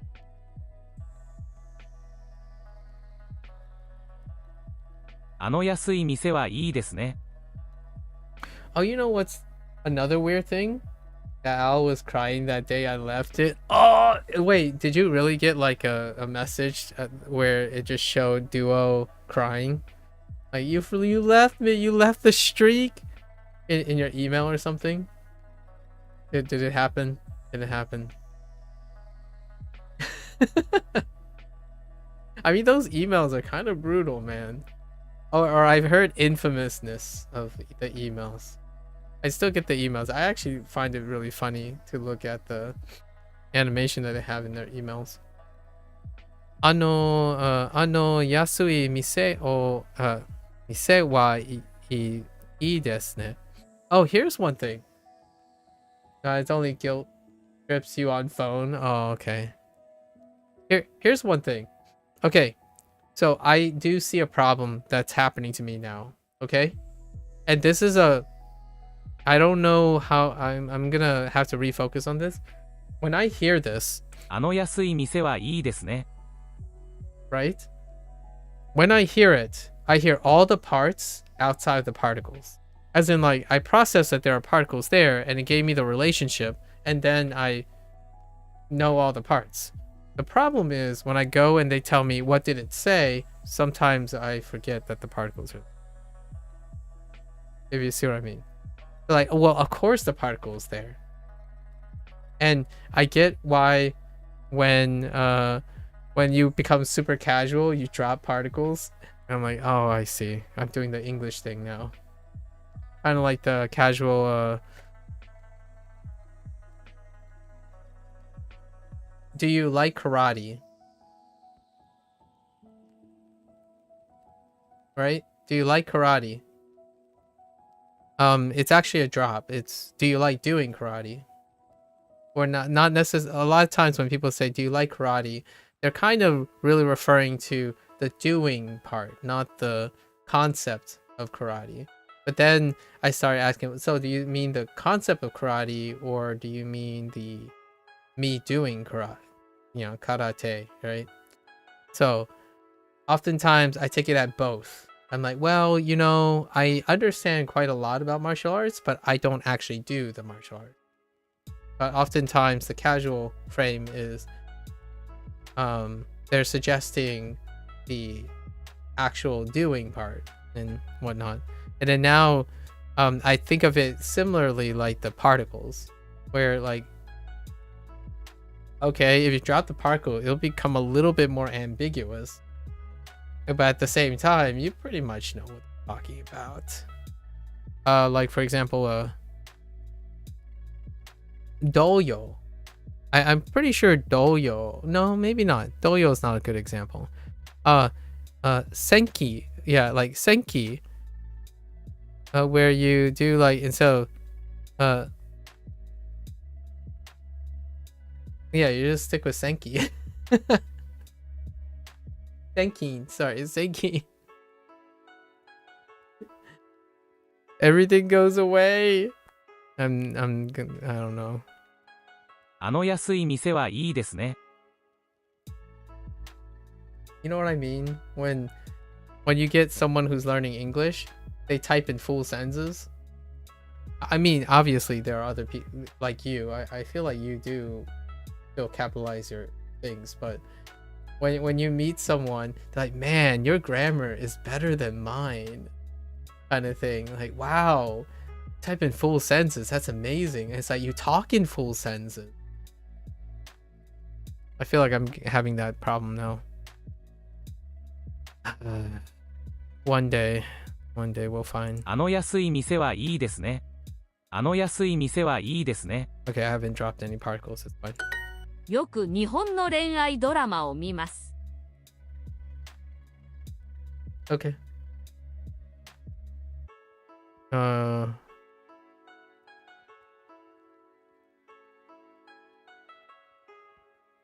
安い店はいいですね。Oh, you know what's another weird thing? That Al was crying that day I left it. Oh, wait, did you really get like a message where it just showed Duo crying? Like, you left me, you left the streak in your email or something? Did it happen? Did it happen? I mean, those emails are kind of brutal, man. Or I've heard infamousness of the emails. I still get the emails. I actually find it really funny to look at the animation that they have in their emails. 安い店を、店はいいですね。Oh, here's one thing. It's only guilt trips you on phone. Oh, okay. Here's one thing. Okay. So I do see a problem that's happening to me now. Okay? And this is I don't know how I'm gonna have to refocus on this. When I hear this, 安い店はいいですね。 right? When I hear it, I hear all the parts outside the particles. As in, like, I process that there are particles there, and it gave me the relationship, and then I know all the parts. The problem is, when I go and they tell me what did it say, sometimes I forget that the particles are... If you see what I mean. Like, well, of course the particle is there. And I get why when you become super casual, you drop particles. And I'm like, oh, I see. I'm doing the English thing now. Kind of like the casual... Do you like karate? Right? Do you like karate? It's actually a drop. It's, do you like doing karate? Or not necessarily. A lot of times when people say, do you like karate? They're kind of really referring to the doing part, not the concept of karate. But then I started asking, so do you mean the concept of karate, or do you mean the me doing karate, right? So oftentimes I take it at both. I'm like, well, I understand quite a lot about martial arts, but I don't actually do the martial art. But oftentimes the casual frame is they're suggesting the actual doing part and whatnot. And then now I think of it similarly like the particles, where like, okay, if you drop the particle, it'll become a little bit more ambiguous. But at the same time, you pretty much know what I'm talking about. Like for example, doyo. I'm pretty sure doyo. No, maybe not. Doyo is not a good example. Senki. Yeah, like senki. Where you do like, and so yeah, you just stick with senki. Senki, sorry, senki. Everything goes away. I don't know. あの安い店はいいですね。 You know what I mean? When you get someone who's learning English, they type in full sentences. I mean, obviously there are other people like you. I feel like you do still capitalize your things, but when you meet someone, they're like, man, your grammar is better than mine, kind of thing. Like, wow, type in full sentences. That's amazing. It's like you talk in full sentences. I feel like I'm having that problem now. One day we'll find. あの安い店はいいですね。あの安い店はいいですね。 Okay, I haven't dropped any particles. It's fine. よく日本の恋愛ドラマを見ます。 Okay.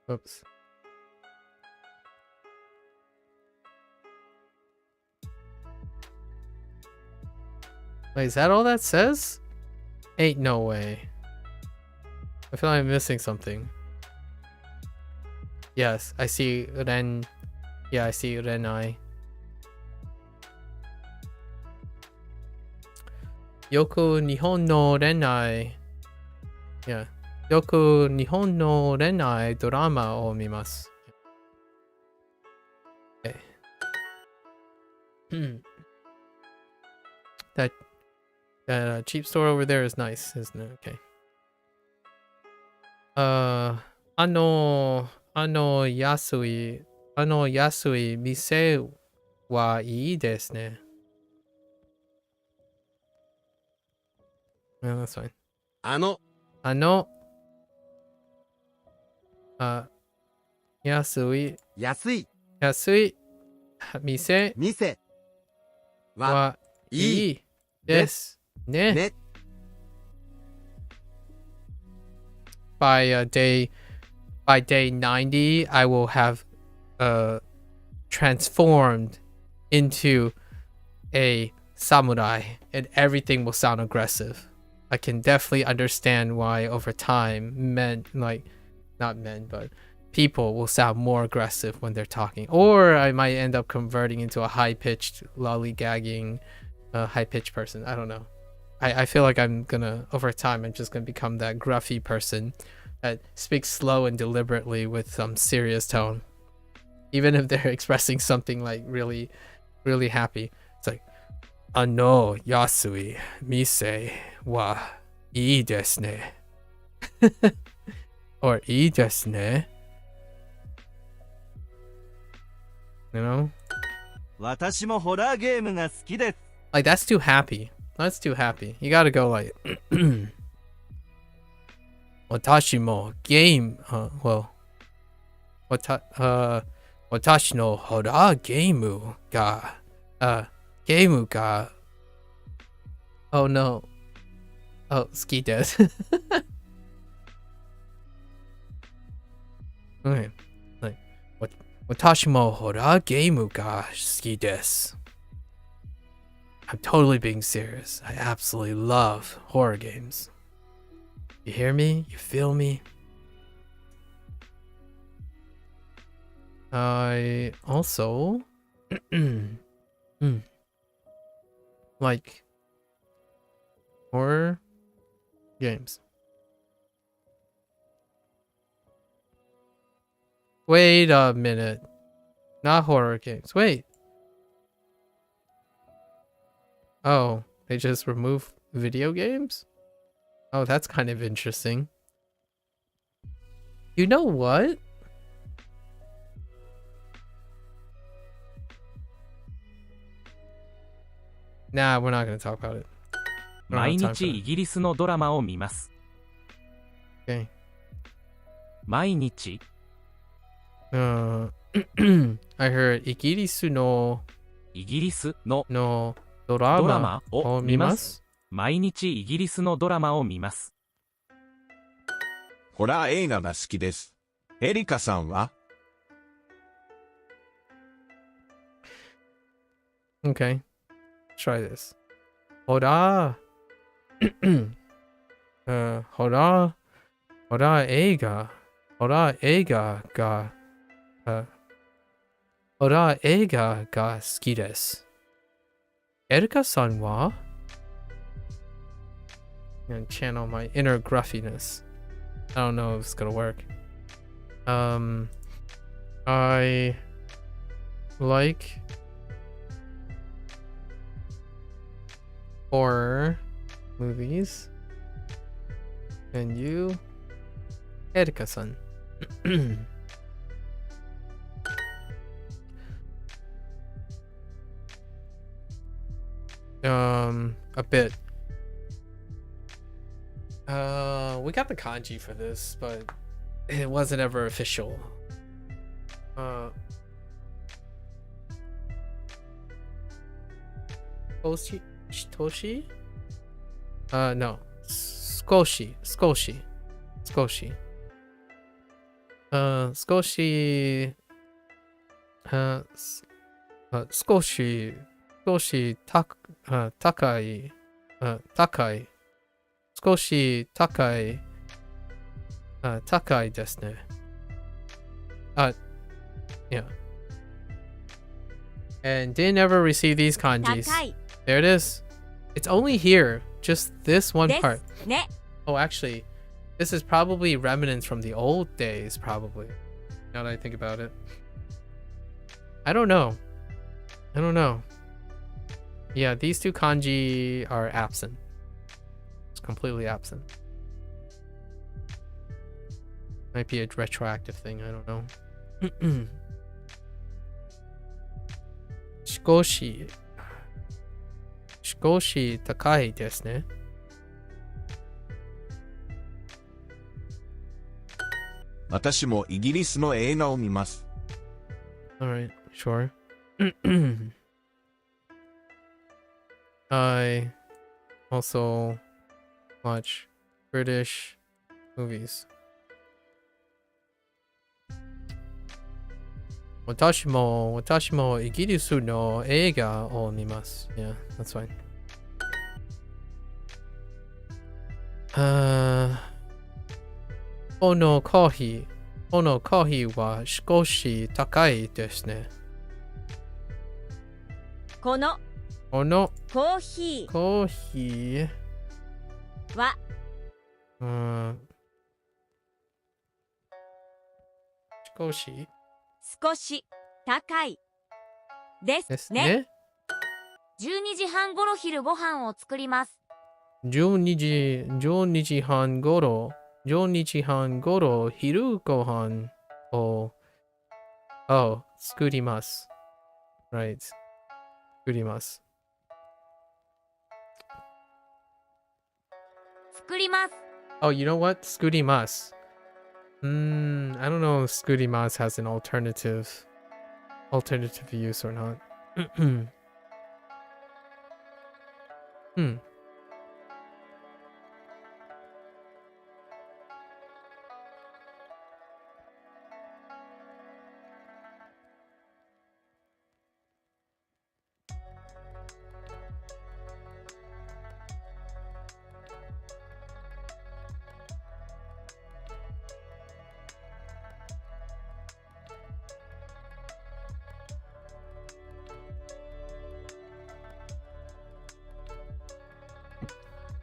Oops. Wait, is that all that says? Ain't no way. I feel like I'm missing something. Yes, I see Ren. Yeah, I see Renai. Yoku Nihon no Renai. Yeah. Yoku Nihon no Renai drama o mimasu. Okay. That cheap store over there is nice, isn't it? Okay. 安い店はいいですね。Yeah, that's fine. 安い店はいいですね。By day 90, I will have transformed into a samurai, and everything will sound aggressive. I can definitely understand why over time not men, but people will sound more aggressive when they're talking. Or I might end up converting into a high-pitched, lollygagging, high-pitched person. I don't know. I feel like over time, I'm just gonna become that gruffy person that speaks slow and deliberately with some serious tone. Even if they're expressing something like really, really happy. It's like, 安い店はいいですね. Or いいですね. You know? 私もホラーゲームが好きです。 Like, that's too happy. That's too happy. You gotta go like, 私もゲーム、well, 私のホラーゲームが、oh no. Oh, 好きです。Okay. Like, 私もホラーゲームが好きです。I'm totally being serious. I absolutely love horror games. You hear me? You feel me? I also like horror games. Wait a minute. Not horror games. Wait. Oh, they just remove video games? Oh, that's kind of interesting. You know what? Nah, we're not gonna talk about it. We don't 毎 have time for 日 that. イギリスのドラマを見ます。 Okay. 毎日 I heard イギリスのイギリスのドラマドラマをを見ま見ますす。毎日イギリスのドラマを見ます。ホラー映画が好きです。エリカさんは？ Okay. Try this. ホラーホラー映画ホラー映画がホラー映画が好きです。エリカさんは I'm gonna channel my inner gruffiness. I don't know if it's gonna work. I like horror movies. And you, Erika-san. A bit. We got the kanji for this, but it wasn't ever official. Toshi? No. Skoshi. Skoshi. Skoshi. Skoshi. Skoshi. Skoshi takai. Takai. Skoshi takai. Takai desu ne. Yeah. And didn't ever receive these kanjis. 高い There it is. It's only here. Just this one です part. ね。 Oh, actually, this is probably remnants from the old days, probably. Now that I think about it. I don't know. I don't know. Yeah, these two kanji are absent. It's completely absent. Might be a retroactive thing, I don't know. Shikoshi. Shikoshi takai desu ne. 私もイギリスの映画を見ます。 Alright, sure. I also watch British movies. 私もイギリスの映画を見ます。Yeah, that's fine. このコーヒーは少し高いですね。このこのコーヒコーヒーはー、少し少し高いでですすね。ね。 12時半ごろ昼ご飯を作ります。12時半ごろ昼ご飯を作ります。Right. 作ります。作ります。 Oh, you know what? 作ります。I don't know if 作ります has an alternative use or not.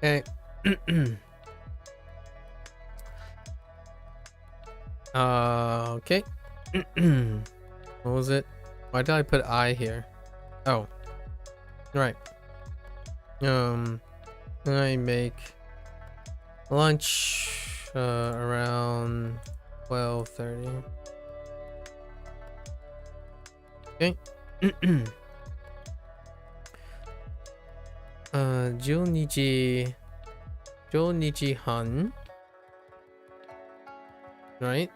Okay. Okay. What was it? Why did I put I here? Oh. Right. I make lunch around 12:30. Okay. 12時半 right?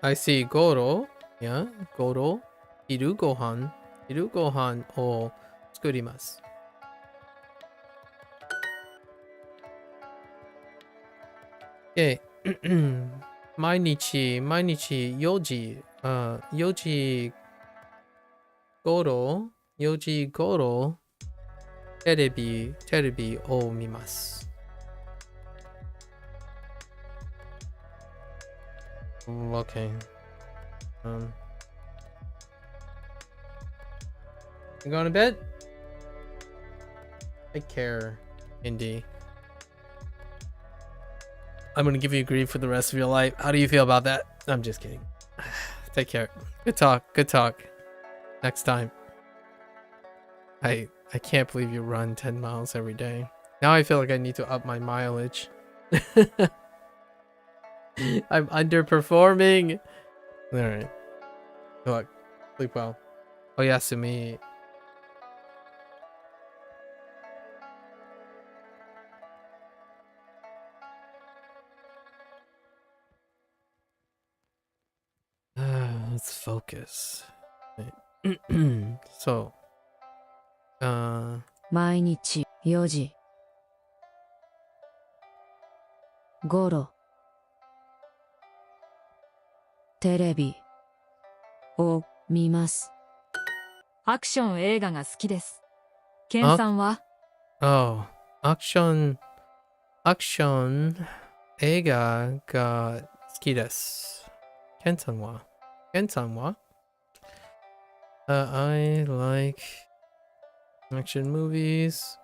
I see Goro. Yeah, Goro. 昼ご飯を作ります。で、毎日4時、4時頃、テレビを見ます。Okay. You going to bed? Take care, Indy. I'm gonna give you grief for the rest of your life. How do you feel about that? I'm just kidding. Take care. Good talk. Next time. I can't believe you run 10 miles every day. Now I feel like I need to up my mileage. I'm underperforming. Alright. Good luck. Sleep well. Oyasumi. Let's focus. So, 毎日4時頃テレビを見ます。アクション映画が好きです。ケンさんは？アクション映画が好きです。ケンさんは？I like action movies.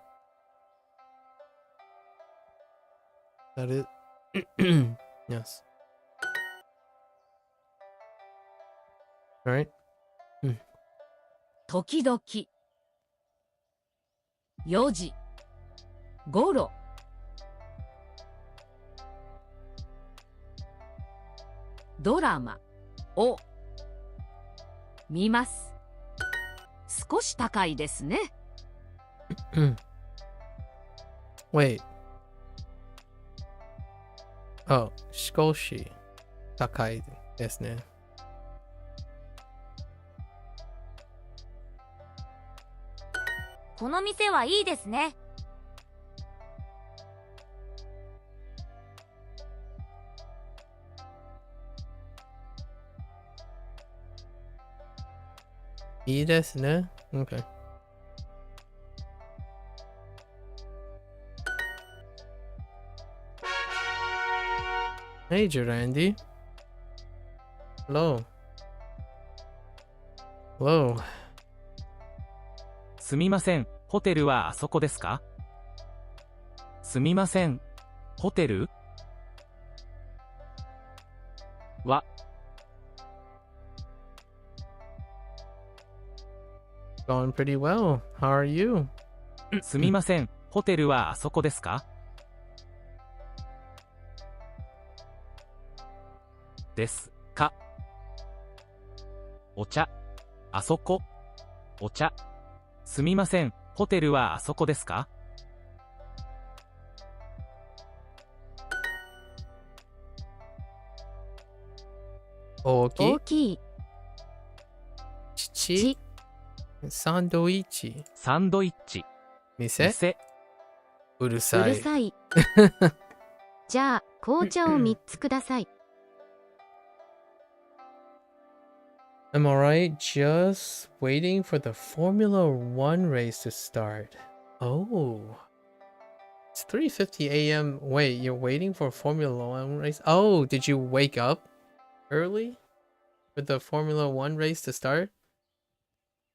That it? Yes. Alright. 時々4時頃ドラマを見ます。少し高いですね。Wait. Oh, 少し高いですね。この店はいいですね。いいですね。Okay. Hey, Durandi. Hello. すみません、ホテルはあそこですか？すみません、ホテルは Going pretty well. How are you? すみません、ホテルはあそこですか？ですか？お茶、あそこ、お茶。すみません、ホテルはあそこですか？大きい。ち。サンドイッチ。店。うるさい。じゃあ、紅茶を3つください。I'm alright, just waiting for the Formula One race to start. Oh. It's 3:50 a.m. Wait, you're waiting for a Formula One race? Oh, did you wake up early for the Formula One race to start?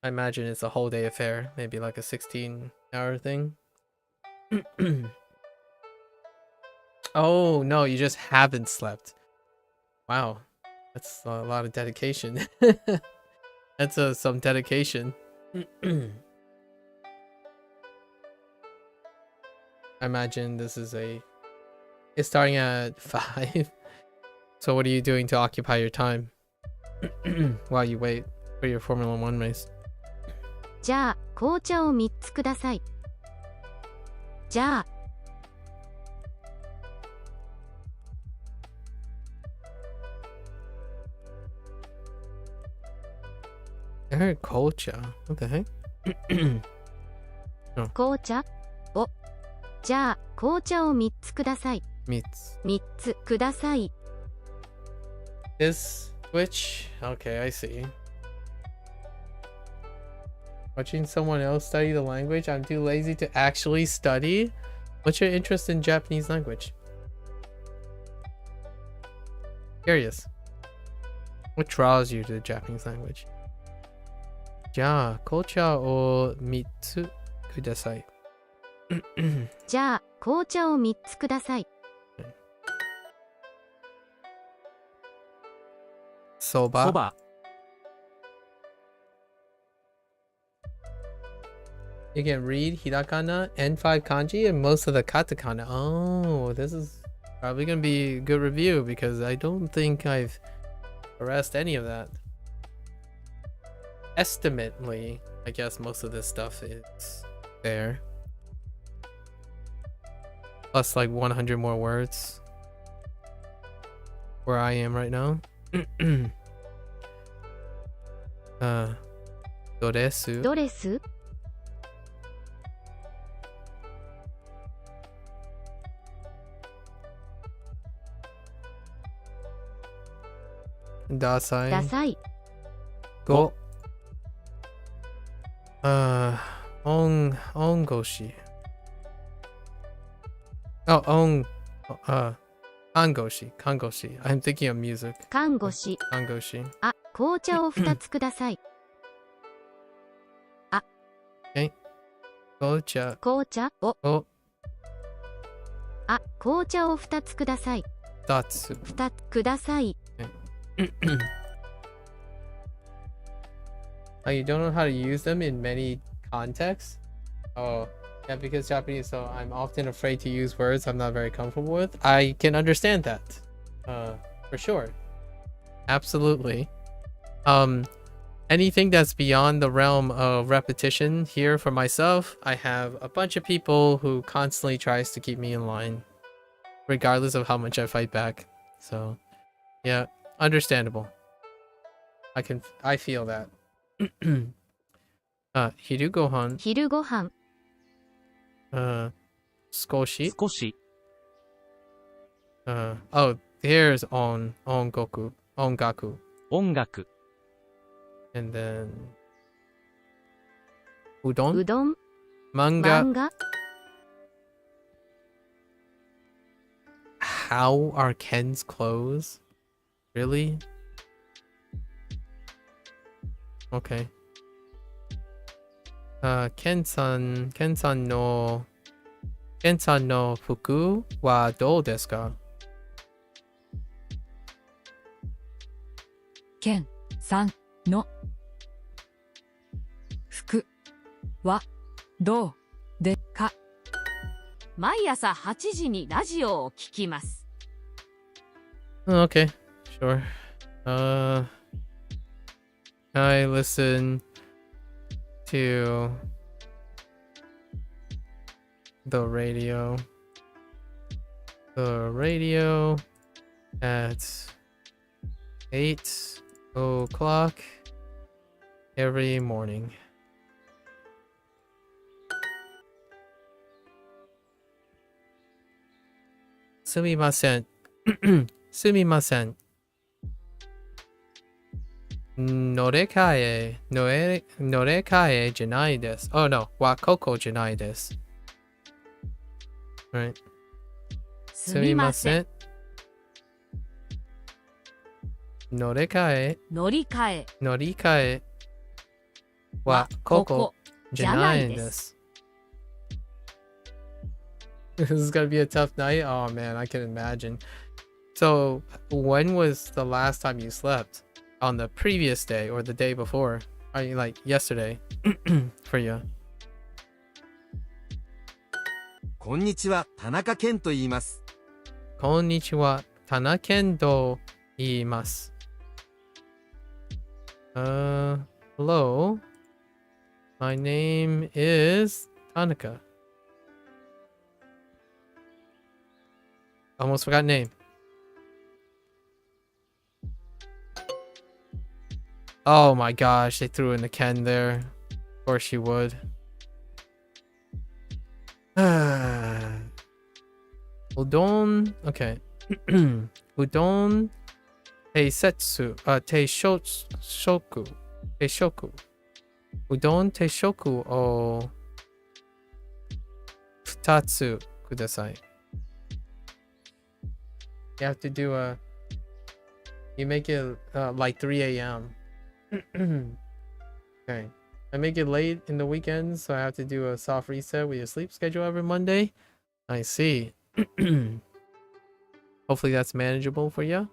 I imagine it's a whole day affair, maybe like a 16-hour thing. Oh, no, you just haven't slept. Wow. That's a lot of dedication. That's some dedication. I imagine this is it's starting at 5. So what are you doing to occupy your time while you wait for your Formula 1 race? じゃあ、紅茶を3つください。じゃあ、I heard culture. What the heck? 紅茶を。じゃあ、紅茶を3つください。3 3つください。This switch? Okay, I see. Watching someone else study the language? I'm too lazy to actually study? What's your interest in Japanese language? Curious. What draws you to the Japanese language? じゃあ、紅茶を3つください。じゃあ、紅茶を3つください。そば。そば。You can read hiragana and 5 kanji and most of the katakana. Oh, this is probably going to be a good review because I don't think I've harassed any of that. Estimately, I guess most of this stuff is there. Plus like 100 more words. Where I am right now. ドレス。ドレス。ダサい。ダサい。5。音越し。Oh, 看護師。看護師。I'm thinking of music. 看護師。看護師。あ、紅茶を2つください。あ。紅茶。紅茶を。お。あ、紅茶を2つください。2つ。2つください。Oh, you don't know how to use them in many contexts? Oh, yeah, because Japanese, so I'm often afraid to use words I'm not very comfortable with. I can understand that. For sure. Absolutely. Anything that's beyond the realm of repetition here for myself, I have a bunch of people who constantly tries to keep me in line, regardless of how much I fight back. So, yeah, understandable. I feel that. 昼ご飯。昼ご飯。少し。少し。Oh, here's 音楽。音楽。音楽。And then うどん。うどん。漫画。漫画。How are Ken's clothes? Really? Okay. ケンさんの服はどうですか？ケンさんの服はどうでか？毎朝8時にラジオを聞きます。Okay, sure. I listen to the radio at 8 o'clock every morning. すみません。すみません。乗り換えじゃないです。Oh no, はここじゃないです。Right. すみません。乗り換えはここじゃないです。This is gonna be a tough night. Oh man, I can imagine. So, when was the last time you slept? On the previous day or the day before? Are you like yesterday for you? こんにちは、田中健と言います。こんにちは、田中健と言います。Hello. My name is Tanaka. Almost forgot name. Oh my gosh, they threw in the Ken there. Of course you would. Udon. Okay. Udon. Teisetsu. Teishoku. Teishoku. Udon teishoku o 2つください. You have to do you make it like 3 a.m. Okay. I make it late in the weekends, so I have to do a soft reset with your sleep schedule every Monday. I see. Hopefully that's manageable for you.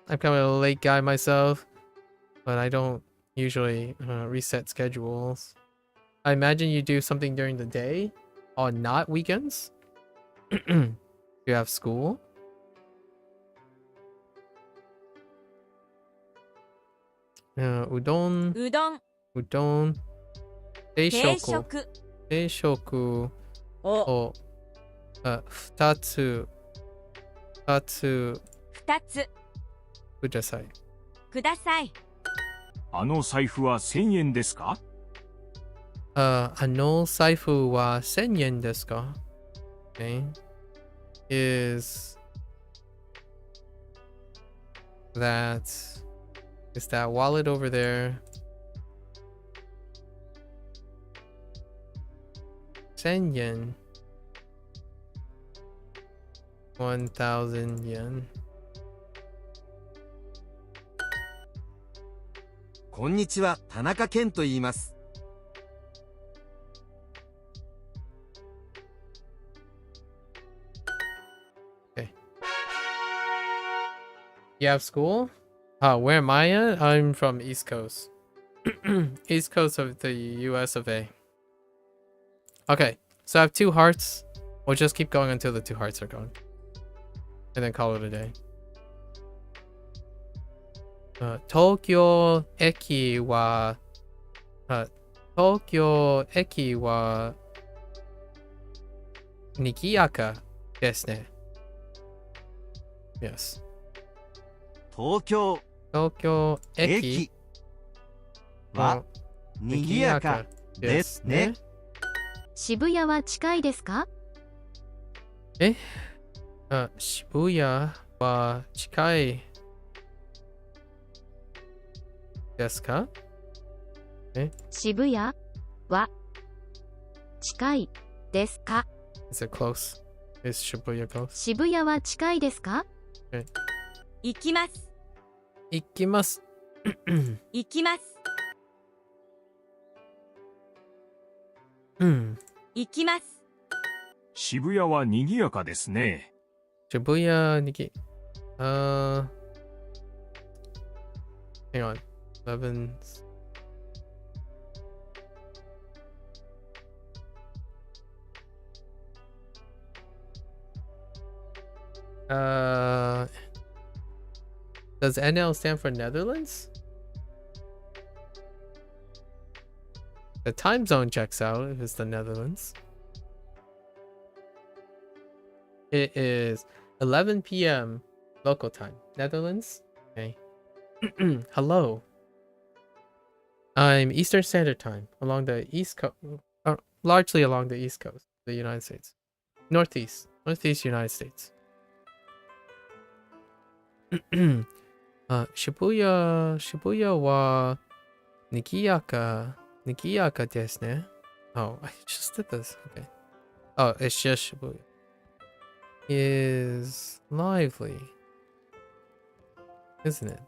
I'm kind of a late guy myself, but I don't usually reset schedules. I imagine you do something during the day on not weekends. You have school. Udon. Udon. Teishoku. Teishoku. O. 2つください。あの財布は1000円ですか？あの財布は1000円ですか？ Okay. Is that wallet over there 1000 yen 1000 yen こんにちは、田中健と言います。Okay. You have school? Where am I at? I'm from East Coast. East Coast of the US of A. Okay, so I have 2 hearts. We'll just keep going until the 2 hearts are gone. And then call it a day. Tokyo Eki wa Nikiyaka desu ne. Yes. 東京 Tokyo Eki 駅はにぎやかですね。渋谷は近いですか？渋谷は近いですか？渋谷は近いですか？ Is it close? Is Shibuya close? 渋谷は近いですか？ 行きます。行きます。行きます。行きます。渋谷は賑やかですね。渋谷にきhang on. 11. Does NL stand for Netherlands? The time zone checks out if it's the Netherlands. It is 11 p.m. local time. Netherlands? Okay. Hello. I'm Eastern Standard Time along the East Coast, largely along the East Coast of the United States. Northeast United States. Shibuya wa Nikiyaka desu ne. Oh, I just did this. Okay. Oh, it's just Shibuya. Is lively, isn't it?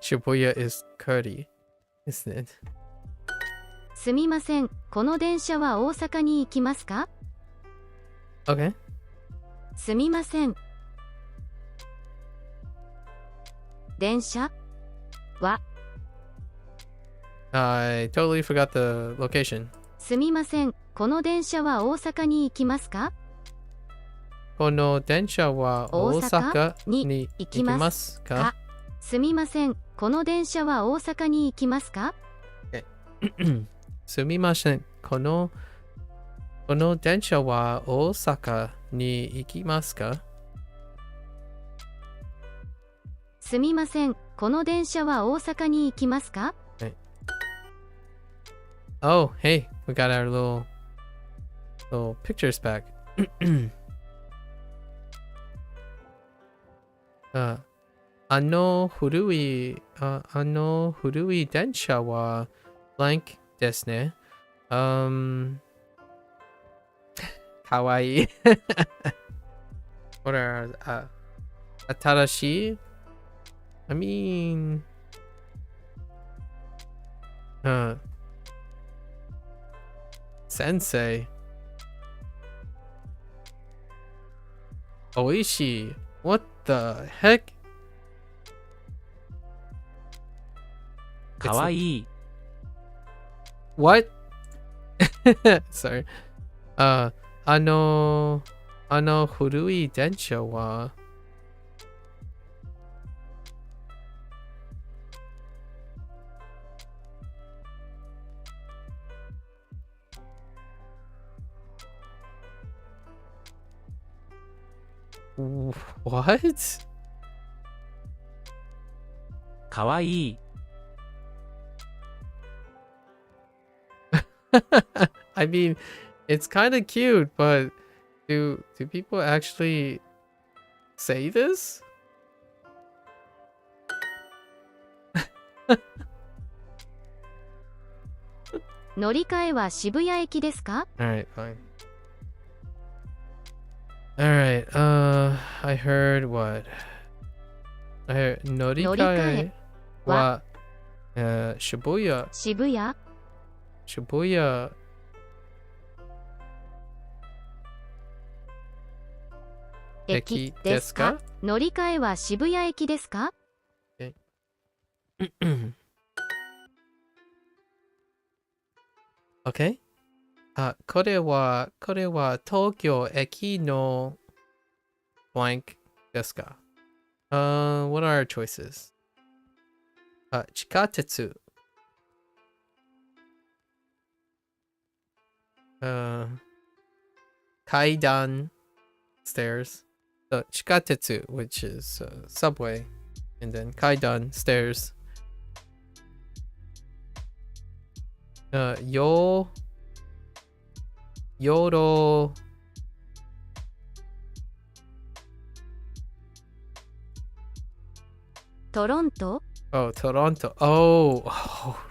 Shibuya is curdy, isn't it? すみません、この電車は大阪に行きますか？ Okay. すみません。電車は I totally forgot the location. すみません、この電車は大阪に行きますか？この電車は大阪に行きますか？すみません、この電車は大阪に行きますか？すみません、この電車は大阪に行きますか？すみません、この電車は大阪に行きますか？ Oh, hey, we got our little pictures back. あの古い電車は blank ですね。かわいい。What are 新しい I mean Sensei おいしい What the heck? かわいい。What? Sorry. あの古い電車はWhat? かわいい。I mean, it's kind of cute, but do people actually say this? 乗り換えは渋谷駅ですか？ Alright, fine. Alright, I heard what? I heard 乗り換えは渋谷駅ですか？乗り換えは渋谷駅ですか？ Okay. これは東京駅の blank ですか？ What are our choices? 地下鉄。階段 stairs.地下鉄 which is subway, and then 階段 stairs. 夜 トロント Oh, Toronto. Oh,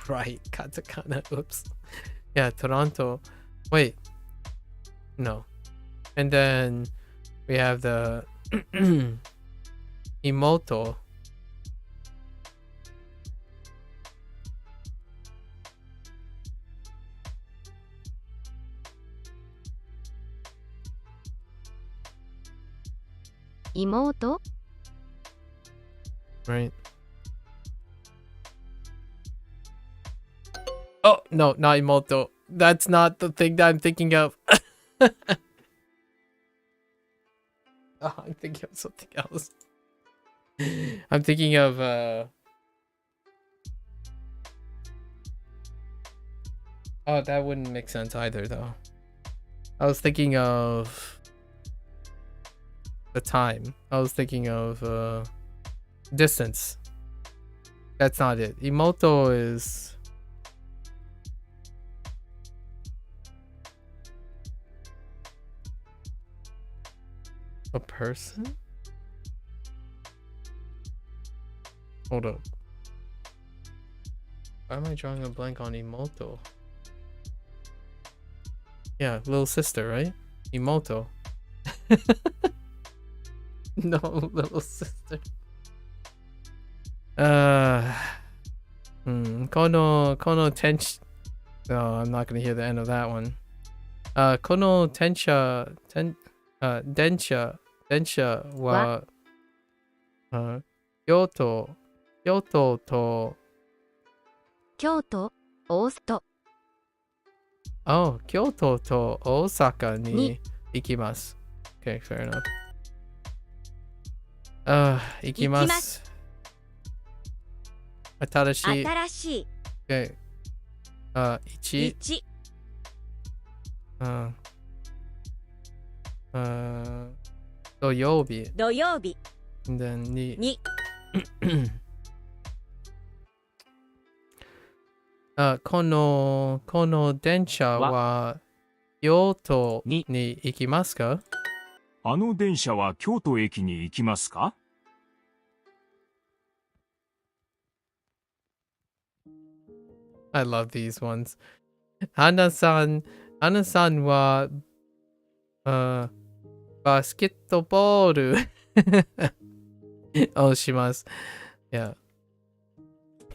right. Katakana. Oops. Yeah, Toronto. Wait. No. And then we have the Imoto. Imoto? Right. Oh, no, not Imoto. That's not the thing that I'm thinking of. Oh, I'm thinking of something else. I'm thinking of Oh, that wouldn't make sense either though. I was thinking of the time. I was thinking of distance. That's not it. Imoto is a person? Hold up. Why am I drawing a blank on Imoto? Yeah, little sister, right? Imoto. No, little sister. この So I'm not going to hear the end of that one. Kono tensha, densha wa, Kyoto to, 京都、大阪。oh, Kyoto to Osaka ni ikimasu. Okay, fair enough. Ikimasu. Atarashi. 新しい。 Okay. 1. 1、土曜日。土曜日。 And then 2. 2、この電車は京都に行きますか？あの電車は京都駅に行きますか？ I love these ones. 花さんは、バスケットボールをします。いや。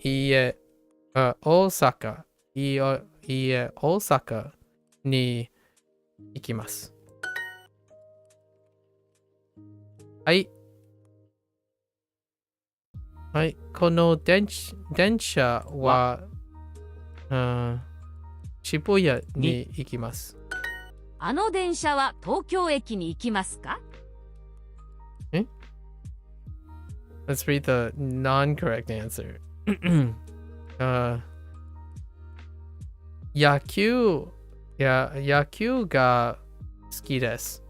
いいえ、大阪。いいえ、大阪に行きます。はい。はい。この電車は、渋谷に行きます。あの電車は東京駅に行きますか？ Let's read the non-correct answer. 野球が好きです。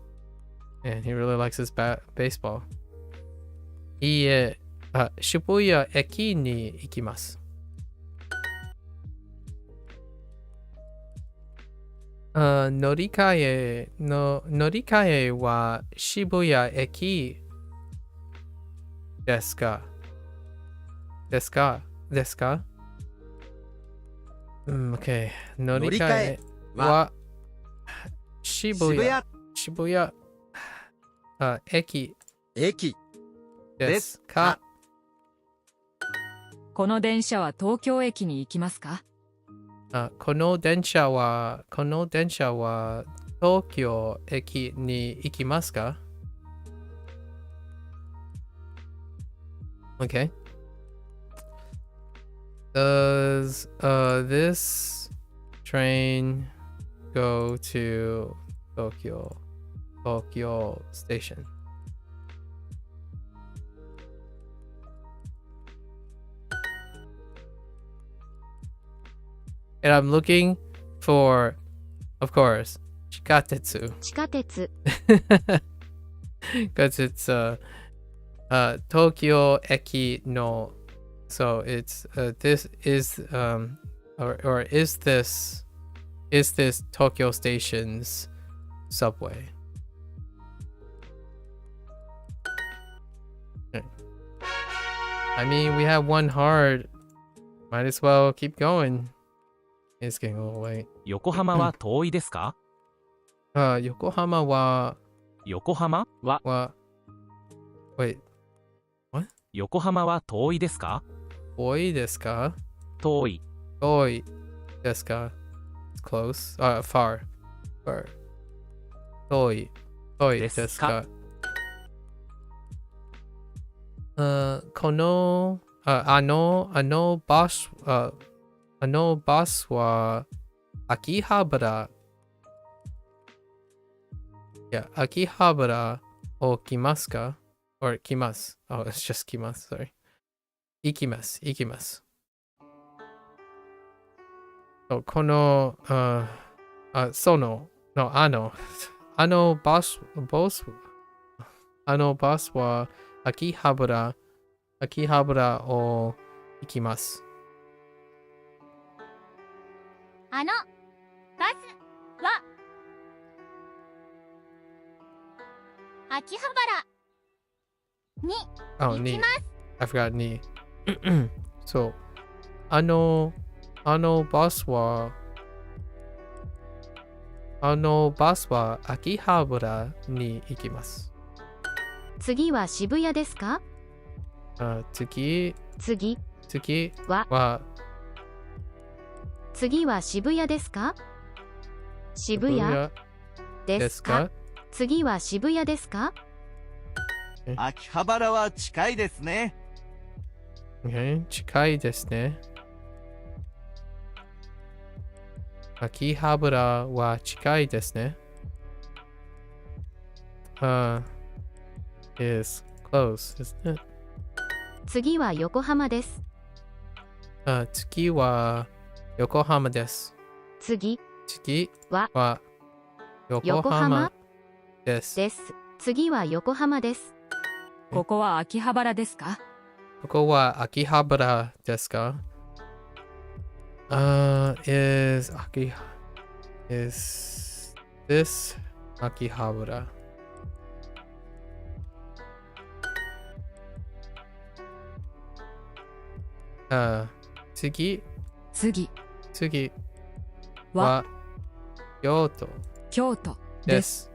And he really likes his baseball. いいえ、渋谷駅に行きます。乗り換えは渋谷駅ですか？OK。乗り換えは渋谷駅ですか？この電車は東京駅に行きますか？この電車は東京駅に行きますか？ Okay. Does this train go to Tokyo Station? And I'm looking for, of course, Chikatetsu. 地下鉄。 Because it's Tokyo Eki no. So it's this is or is this Tokyo Station's subway? I mean, we have one hard. Might as well keep going. It's getting a little late. 横浜は遠いですか？横浜は Wait. What? 横浜は遠いですか？遠いですか？遠い。遠いですか？ It's close. Far. 遠いですか？このあのバスは秋葉原を来ますか？ Or 来ます。Oh, it's just 来ます。Sorry. 行きます。この、その、あのバスは秋葉原を行きます。あのバスは秋葉原に行きます。I forgot に。そう。あのバスは秋葉原に行きます。次は渋谷ですか？次は次は渋谷ですか？渋谷ですか？次は渋谷ですか？秋葉原は近いですね。Okay. 近いですね。秋葉原は近いですね。is close, isn't it? 次は横浜です。次は横浜です。次は横浜です。次は横浜です。ここは秋葉原ですか？ここは秋葉原ですか？ is this 秋葉原？次は京都です。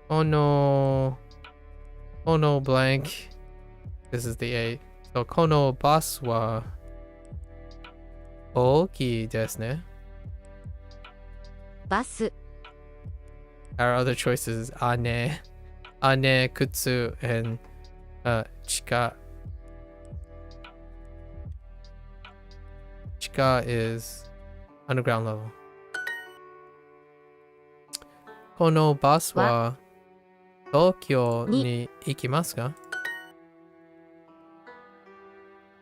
Oh no blank. This is the 8. So このバスは大きいですね。バス。Our other choices ane, kutsu, and chika. Chika is underground level. このバスは東京に行きますか？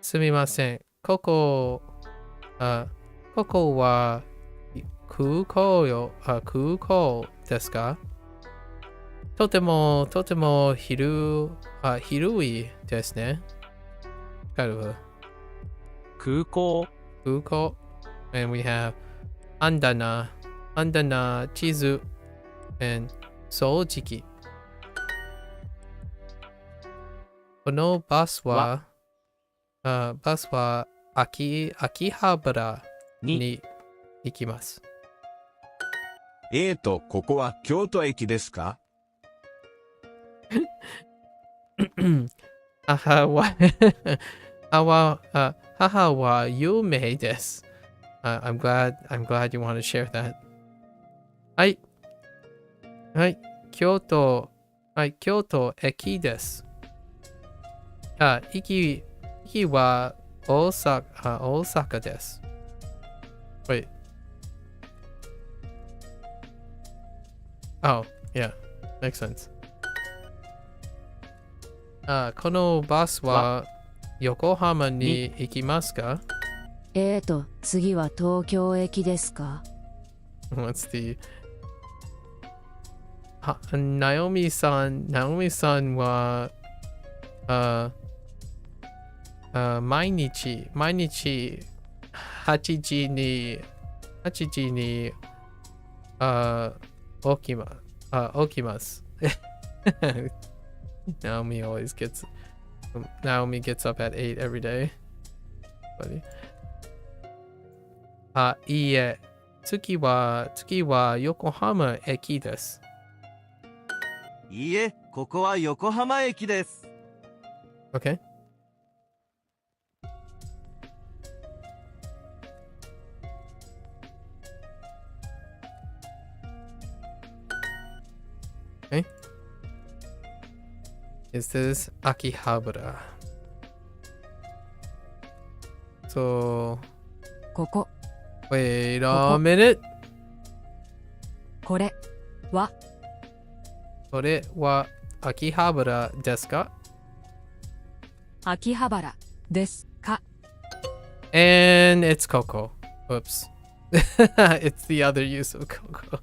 すみません。ここは空港ですか？とても広いですね。空港。And we have 安だな、地図 and 掃除機。このバスは秋葉原に行きます。ここは京都駅ですか？母は有名です。I'm glad you want to share that. はい、京都駅です。駅は大阪です。Wait. Oh, yeah. Makes sense. このバスは横浜に行きますか？次は東京駅ですか？ What's the... ナオミさんは毎日8時に起きます。Naomi gets up at 8 every day. Buddy. いいえ、次は横浜駅です。いいえ、ここは横浜駅です。Okay. Okay. Is this Akihabara? So, ここ。wait a minute. これは秋葉原ですか？秋葉原ですか？ And it's Coco. Whoops. It's the other use of Coco.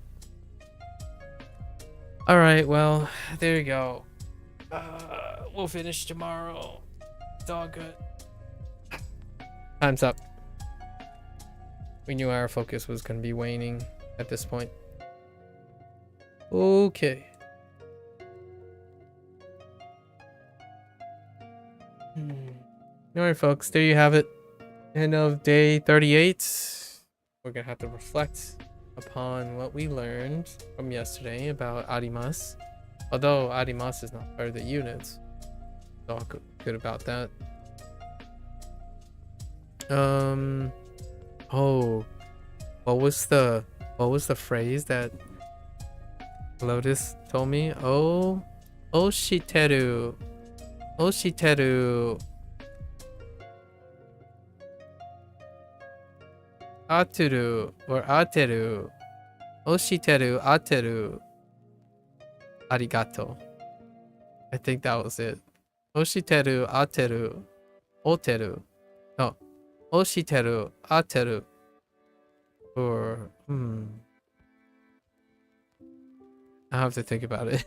Alright, well, there you go. We'll finish tomorrow. It's all good. Time's up. We knew our focus was going to be waning at this point. Okay. Alright, folks, there you have it. End of day 38. We're going to have to reflect upon what we learned from yesterday about arimasu. Although arimasu is not part of the units. So all good about that. Oh, what was the phrase that Lotus told me? Oh, oshiteru. Oshiteru. Aturu or ateru. Oshiteru ateru. Arigato. I think that was it. Oshiteru ateru. Oteru. No. Oshiteru ateru. Or I have to think about it.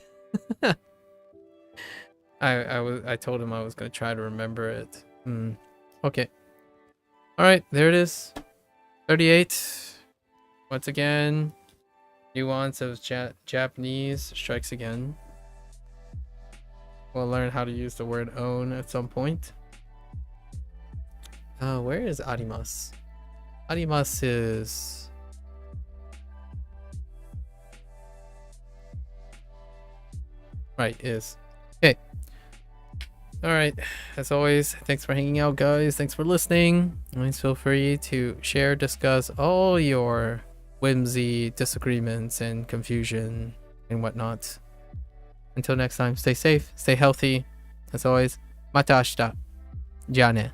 I told him I was gonna try to remember it. Okay. Alright, there it is. 38. Once again, nuance of Japanese strikes again. We'll learn how to use the word own at some point. Where is arimasu? Arimasu is... Right, is. Okay. Alright, as always, thanks for hanging out, guys. Thanks for listening. Always feel free to share, discuss all your whimsy, disagreements, and confusion and whatnot. Until next time, stay safe, stay healthy. As always, mata ashita. Ja ne.